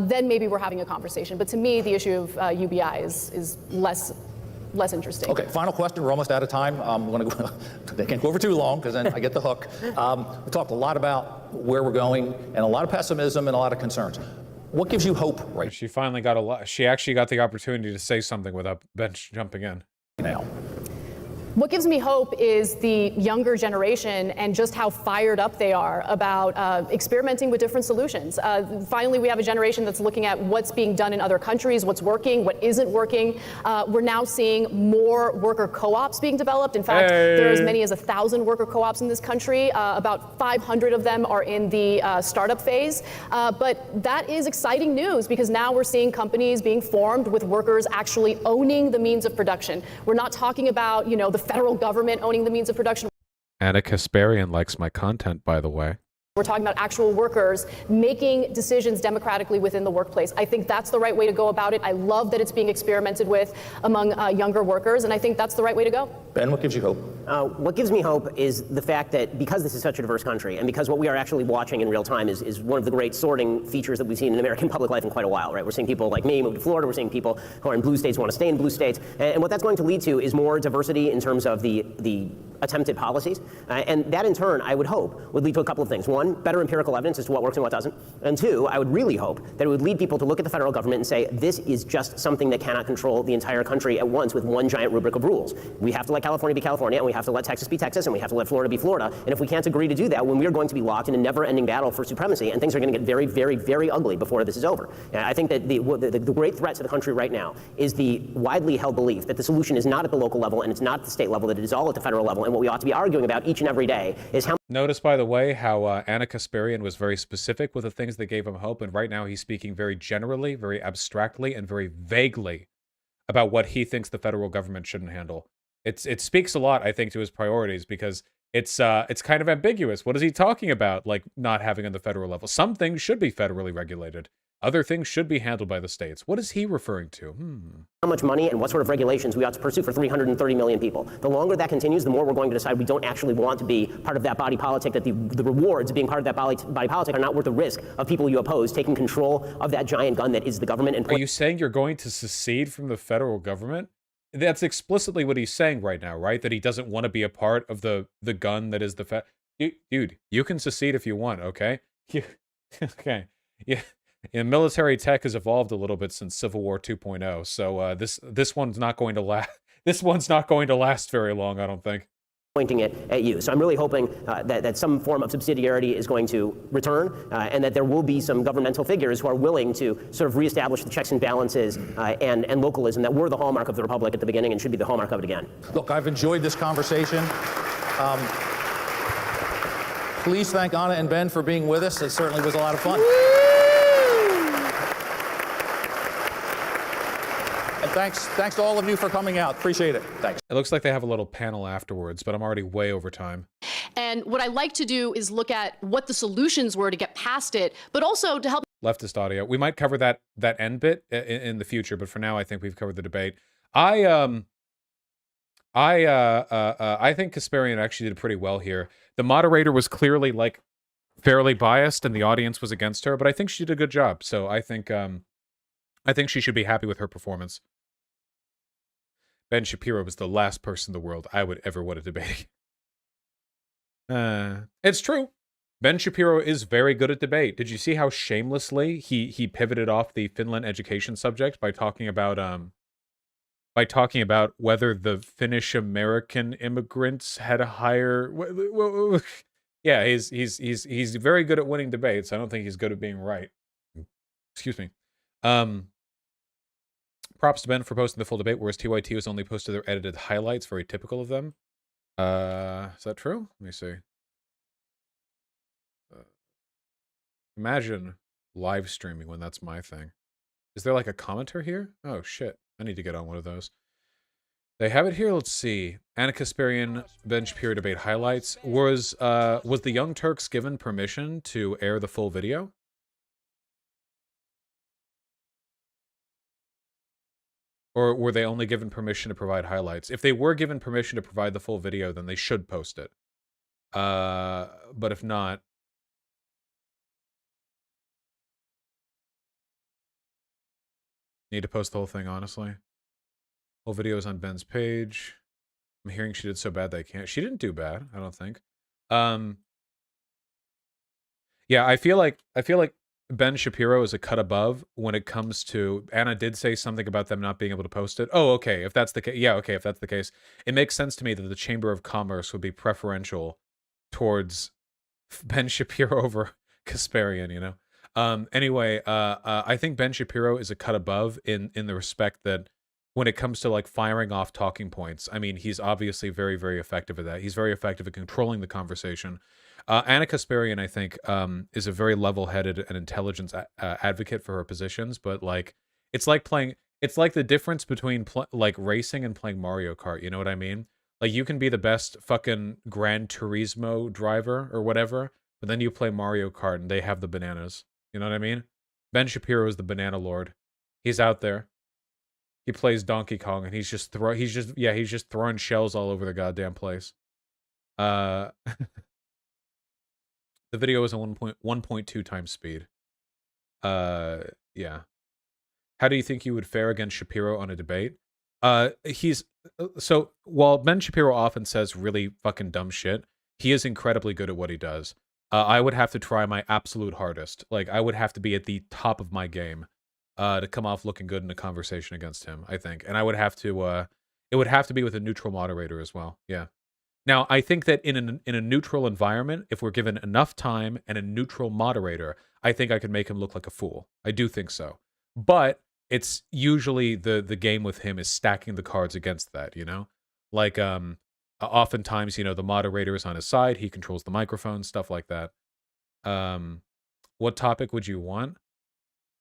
then maybe we're having a conversation. But to me, the issue of UBI is less interesting. Okay, final question. We're almost out of time. They can't go over too long because then I get the hook. We talked a lot about where we're going and a lot of pessimism and a lot of concerns. What gives you hope right She finally got a lot. She actually got the opportunity to say something without Ben jumping in. now? What gives me hope is the younger generation and just how fired up they are about experimenting with different solutions. Finally, we have a generation that's looking at what's being done in other countries, what's working, what isn't working. We're now seeing more worker co-ops being developed. In fact, there are as many as 1,000 worker co-ops in this country. About 500 of them are in the startup phase. But that is exciting news because now we're seeing companies being formed with workers actually owning the means of production. We're not talking about, the federal government owning the means of production. Anna Kasparian likes my content, by the way. We're talking about actual workers making decisions democratically within the workplace. I think that's the right way to go about it. I love that it's being experimented with among younger workers, and I think that's the right way to go. Ben, what gives you hope? What gives me hope is the fact that because this is such a diverse country, and because what we are actually watching in real time is one of the great sorting features that we've seen in American public life in quite a while, right? We're seeing people like me move to Florida. We're seeing people who are in blue states want to stay in blue states. And what that's going to lead to is more diversity in terms of the attempted policies. And that, in turn, I would hope would lead to a couple of things. One, better empirical evidence as to what works and what doesn't. And two, I would really hope that it would lead people to look at the federal government and say, this is just something that cannot control the entire country at once with one giant rubric of rules. We have to let California be California, and we have to let Texas be Texas, and we have to let Florida be Florida. And if we can't agree to do that, when we are going to be locked in a never-ending battle for supremacy, and things are going to get very, very, very ugly before this is over. And I think that the great threat to the country right now is the widely held belief that the solution is not at the local level and it's not at the state level, that it is all at the federal level. And what we ought to be arguing about each and every day is how. Notice, by the way, how Anna Kasparian was very specific with the things that gave him hope, and right now he's speaking very generally, very abstractly, and very vaguely about what he thinks the federal government shouldn't handle. It speaks a lot, I think, to his priorities, because it's kind of ambiguous. What is he talking about, like not having on the federal level? Some things should be federally regulated. Other things should be handled by the states. What is he referring to? How much money and what sort of regulations we ought to pursue for 330 million people. The longer that continues, the more we're going to decide we don't actually want to be part of that body politic, that the rewards of being part of that body politic are not worth the risk of people you oppose taking control of that giant gun that is the government. And are you saying you're going to secede from the federal government? That's explicitly what he's saying right now, right? That he doesn't want to be a part of the gun that is the dude, you can secede if you want, okay? Okay. Yeah. And military tech has evolved a little bit since Civil War 2.0, so this one's not going to last. This one's not going to last very long, I don't think. Pointing it at you. So I'm really hoping that some form of subsidiarity is going to return, and that there will be some governmental figures who are willing to sort of reestablish the checks and balances and localism that were the hallmark of the Republic at the beginning and should be the hallmark of it again. Look, I've enjoyed this conversation. Please thank Anna and Ben for being with us. It certainly was a lot of fun. And thanks to all of you for coming out. Appreciate it. Thanks. It looks like they have a little panel afterwards, but I'm already way over time. And what I like to do is look at what the solutions were to get past it, but also to help. Leftist audio. We might cover that end bit in the future, but for now, I think we've covered the debate. I think Kasparian actually did pretty well here. The moderator was clearly like fairly biased, and the audience was against her, but I think she did a good job. So I think she should be happy with her performance. Ben Shapiro was the last person in the world I would ever want to debate. It's true. Ben Shapiro is very good at debate. Did you see how shamelessly he pivoted off the Finland education subject by talking about whether the Finnish American immigrants had a higher yeah, he's very good at winning debates. I don't think he's good at being right. Excuse me. Props to Ben for posting the full debate, whereas TYT was only posted their edited highlights, very typical of them. Is that true? Let me see. Imagine live streaming when that's my thing. Is there like a commenter here? Oh shit. I need to get on one of those. They have it here. Let's see. Anna Kasparian, Ben Shapiro debate highlights. Was the Young Turks given permission to air the full video? Or were they only given permission to provide highlights? If they were given permission to provide the full video, then they should post it. But if not, need to post the whole thing, honestly. Whole video is on Ben's page. I'm hearing she did so bad that I can't. She didn't do bad, I don't think. Yeah, I feel like Ben Shapiro is a cut above when it comes to. Anna did say something about them not being able to post it. Oh, okay. If that's the case, yeah, okay. If that's the case, it makes sense to me that the Chamber of Commerce would be preferential towards Ben Shapiro over Kasparian. You know. Anyway, I think Ben Shapiro is a cut above in the respect that when it comes to like firing off talking points, I mean, he's obviously very, very effective at that. He's very effective at controlling the conversation. Anna Kasparian, I think, is a very level-headed and intelligent advocate for her positions, but like, it's like the difference between like racing and playing Mario Kart. You know what I mean? Like, you can be the best fucking Gran Turismo driver or whatever, but then you play Mario Kart and they have the bananas. You know what I mean? Ben Shapiro is the banana lord. He's out there. He plays Donkey Kong and he's just throwing shells all over the goddamn place. The video is on 1.2 times speed. Yeah. How do you think you would fare against Shapiro on a debate? So while Ben Shapiro often says really fucking dumb shit, he is incredibly good at what he does. I would have to try my absolute hardest. Like, I would have to be at the top of my game to come off looking good in a conversation against him, I think. And I would have to, it would have to be with a neutral moderator as well. Yeah. Now, I think that in a neutral environment, if we're given enough time and a neutral moderator, I think I could make him look like a fool. I do think so. But it's usually the game with him is stacking the cards against that, you know? Like, oftentimes, you know, the moderator is on his side, he controls the microphone, stuff like that. What topic would you want?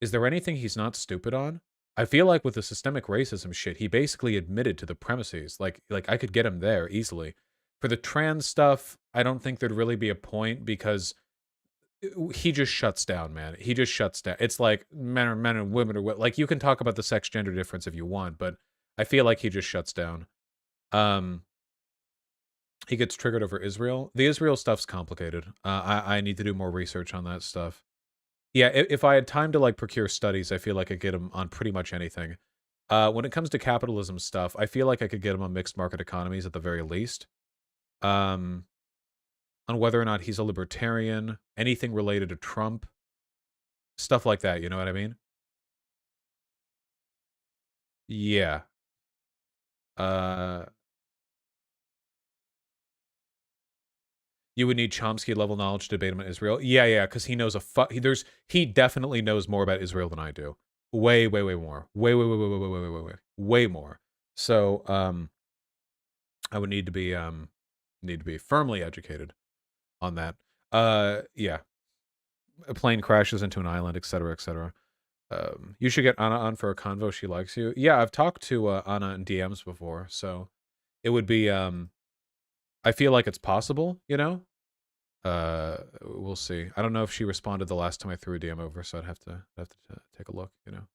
Is there anything he's not stupid on? I feel like with the systemic racism shit, he basically admitted to the premises. Like I could get him there easily. For the trans stuff, I don't think there'd really be a point because he just shuts down, man. He just shuts down. It's like men are men and women are what. Like, you can talk about the sex gender difference if you want, but I feel like he just shuts down. He gets triggered over Israel. The Israel stuff's complicated. I need to do more research on that stuff. Yeah, if I had time to like procure studies, I feel like I could get him on pretty much anything. When it comes to capitalism stuff, I feel like I could get him on mixed market economies at the very least. On whether or not he's a libertarian, anything related to Trump, stuff like that, you know what I mean? Yeah. You would need Chomsky level knowledge to debate him on Israel. Yeah, because he knows he definitely knows more about Israel than I do. Way more. Way more. So, I would need to be firmly educated on that. Yeah. A plane crashes into an island, etc., etc. You should get Anna on for a convo. She likes you. Yeah, I've talked to Anna in DMs before, so it would be. I feel like it's possible, you know. We'll see. I don't know if she responded the last time I threw a DM over, so I'd have to take a look, you know.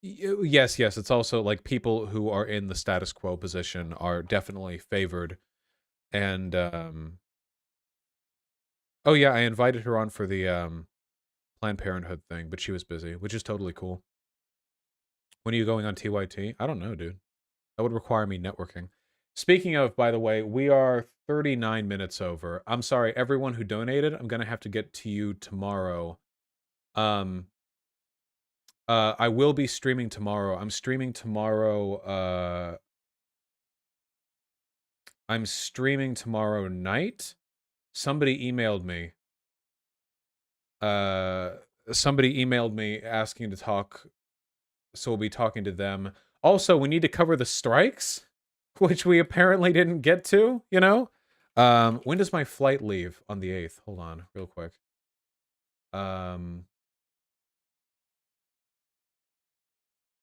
Yes, it's also like people who are in the status quo position are definitely favored. And oh yeah, I invited her on for the Planned Parenthood thing, but she was busy, which is totally cool. When are you going on TYT? I don't know, dude. That would require me networking. Speaking of, by the way, we are 39 minutes over. I'm sorry, everyone who donated. I'm gonna have to get to you tomorrow. I will be streaming tomorrow. I'm streaming tomorrow. I'm streaming tomorrow night. Somebody emailed me. Somebody emailed me asking to talk, so we'll be talking to them. Also, we need to cover the strikes, which we apparently didn't get to, you know? When does my flight leave? On the 8th. Hold on, real quick. When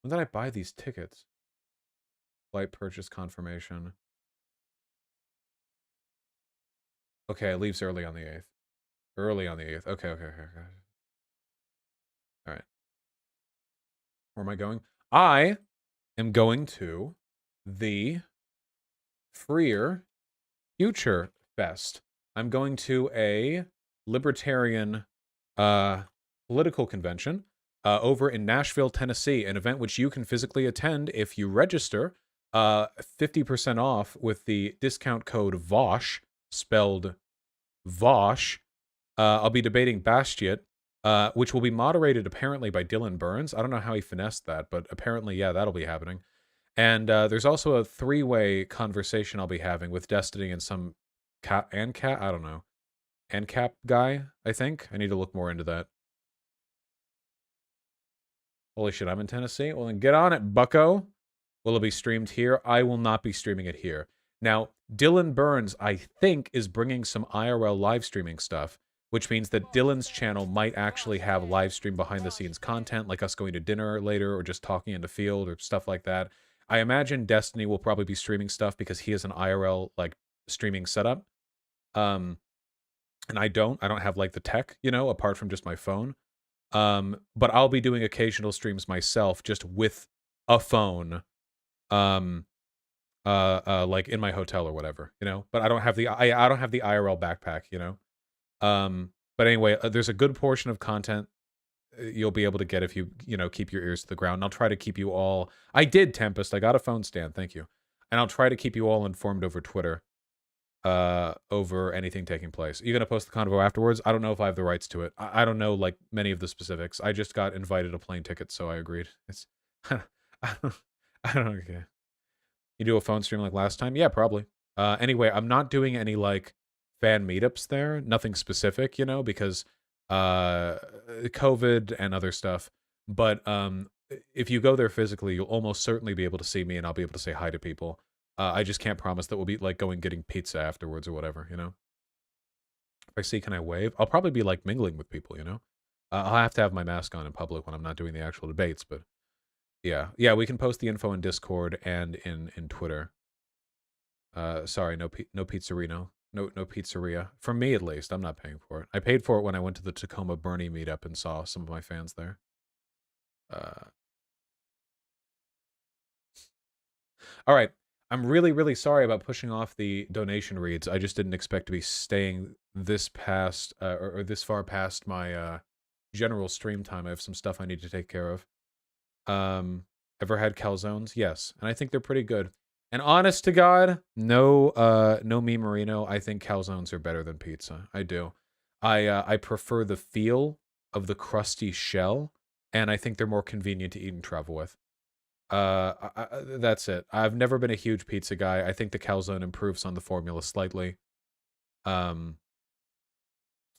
did I buy these tickets? Flight purchase confirmation. Okay, it leaves early on the 8th. Early on the 8th. Okay. All right. Where am I going? I am going to the Freer Future Fest. I'm going to a libertarian political convention over in Nashville, Tennessee, an event which you can physically attend if you register. 50% off with the discount code VOSH, spelled VOSH. I'll be debating Bastiat, which will be moderated apparently by Dylan Burns. I don't know how he finessed that, but apparently, yeah, that'll be happening. And there's also a three-way conversation I'll be having with Destiny and some I don't know, ANCAP guy, I think. I need to look more into that. Holy shit, I'm in Tennessee? Well, then get on it, bucko. Will it be streamed here? I will not be streaming it here. Now, Dylan Burns, I think, is bringing some IRL live streaming stuff, which means that Dylan's channel might actually have live stream behind-the-scenes content, like us going to dinner later or just talking in the field or stuff like that. I imagine Destiny will probably be streaming stuff because he has an IRL, like, streaming setup. And I don't have, like, the tech, you know, apart from just my phone. But I'll be doing occasional streams myself just with a phone. Like in my hotel or whatever, you know, but I don't have the IRL backpack, you know. But anyway, there's a good portion of content you'll be able to get if you know, keep your ears to the ground. And I'll try to keep you all. I did, Tempest. I got a phone stand, thank you. And I'll try to keep you all informed over Twitter, over anything taking place. Are you gonna post the convo afterwards? I don't know if I have the rights to it. I don't know, like, many of the specifics. I just got invited a plane ticket, so I agreed. It's I don't know. Okay. You do a phone stream like last time? Yeah, probably. Anyway, I'm not doing any, like, fan meetups there. Nothing specific, you know, because COVID and other stuff. But if you go there physically, you'll almost certainly be able to see me and I'll be able to say hi to people. I just can't promise that we'll be, like, going getting pizza afterwards or whatever, you know? If I see, can I wave? I'll probably be, like, mingling with people, you know? I'll have to have my mask on in public when I'm not doing the actual debates, but yeah, we can post the info in Discord and in Twitter. Sorry, no pizzeria, no pizzeria. For me, at least, I'm not paying for it. I paid for it when I went to the Tacoma Bernie meetup and saw some of my fans there. All right, I'm really sorry about pushing off the donation reads. I just didn't expect to be staying this past or this far past my general stream time. I have some stuff I need to take care of. Ever had calzones? Yes, and I think they're pretty good. And honest to God, no me Marino. I think calzones are better than pizza. I do. I prefer the feel of the crusty shell, and I think they're more convenient to eat and travel with. That's it. I've never been a huge pizza guy. I think the calzone improves on the formula slightly. Yeah,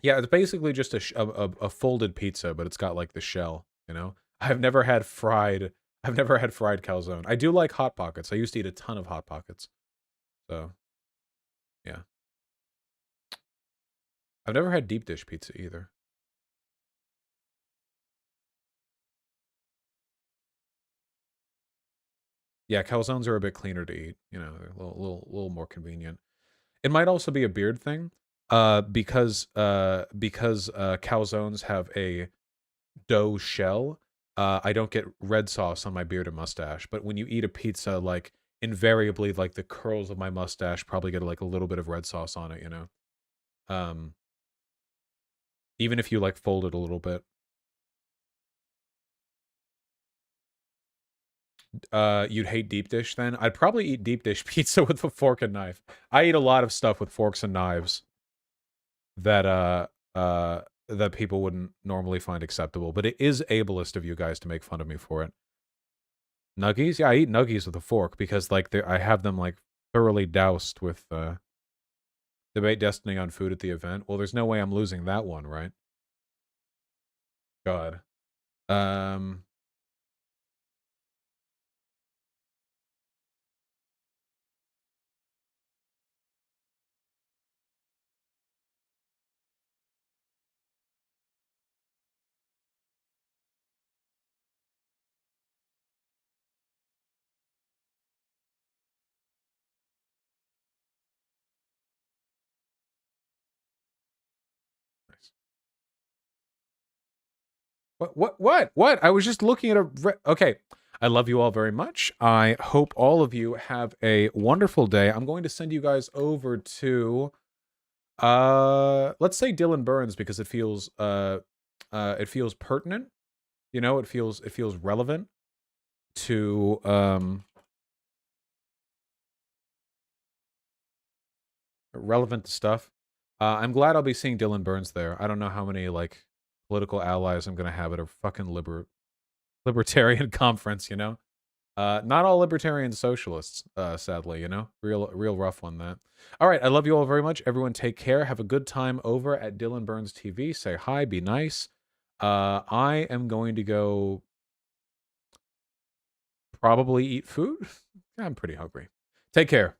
it's basically just a folded pizza, but it's got, like, the shell, you know? I've never had fried calzone. I do like Hot Pockets. I used to eat a ton of Hot Pockets. So, yeah. I've never had deep dish pizza either. Yeah, calzones are a bit cleaner to eat. You know, they're a little more convenient. It might also be a beard thing, because calzones have a dough shell. I don't get red sauce on my beard and mustache, but when you eat a pizza, like, invariably, like, the curls of my mustache probably get, like, a little bit of red sauce on it, you know? Even if you, like, fold it a little bit. You'd hate deep dish then? I'd probably eat deep dish pizza with a fork and knife. I eat a lot of stuff with forks and knives that that people wouldn't normally find acceptable, but it is ableist of you guys to make fun of me for it. Nuggies? Yeah, I eat nuggies with a fork because like I have them like thoroughly doused with debate destiny on food at the event. Well, there's no way I'm losing that one, right? God. What? I was just looking at okay. I love you all very much. I hope all of you have a wonderful day. I'm going to send you guys over to let's say Dylan Burns because it feels pertinent. You know, it feels relevant to relevant stuff. I'm glad I'll be seeing Dylan Burns there. I don't know how many like political allies I'm gonna have at a fucking libertarian conference, you know? Not all libertarian socialists, sadly, you know? Real rough one, that. All right, I love you all very much. Everyone take care. Have a good time over at Dylan Burns TV. Say hi, be nice. I am going to go probably eat food. I'm pretty hungry. Take care.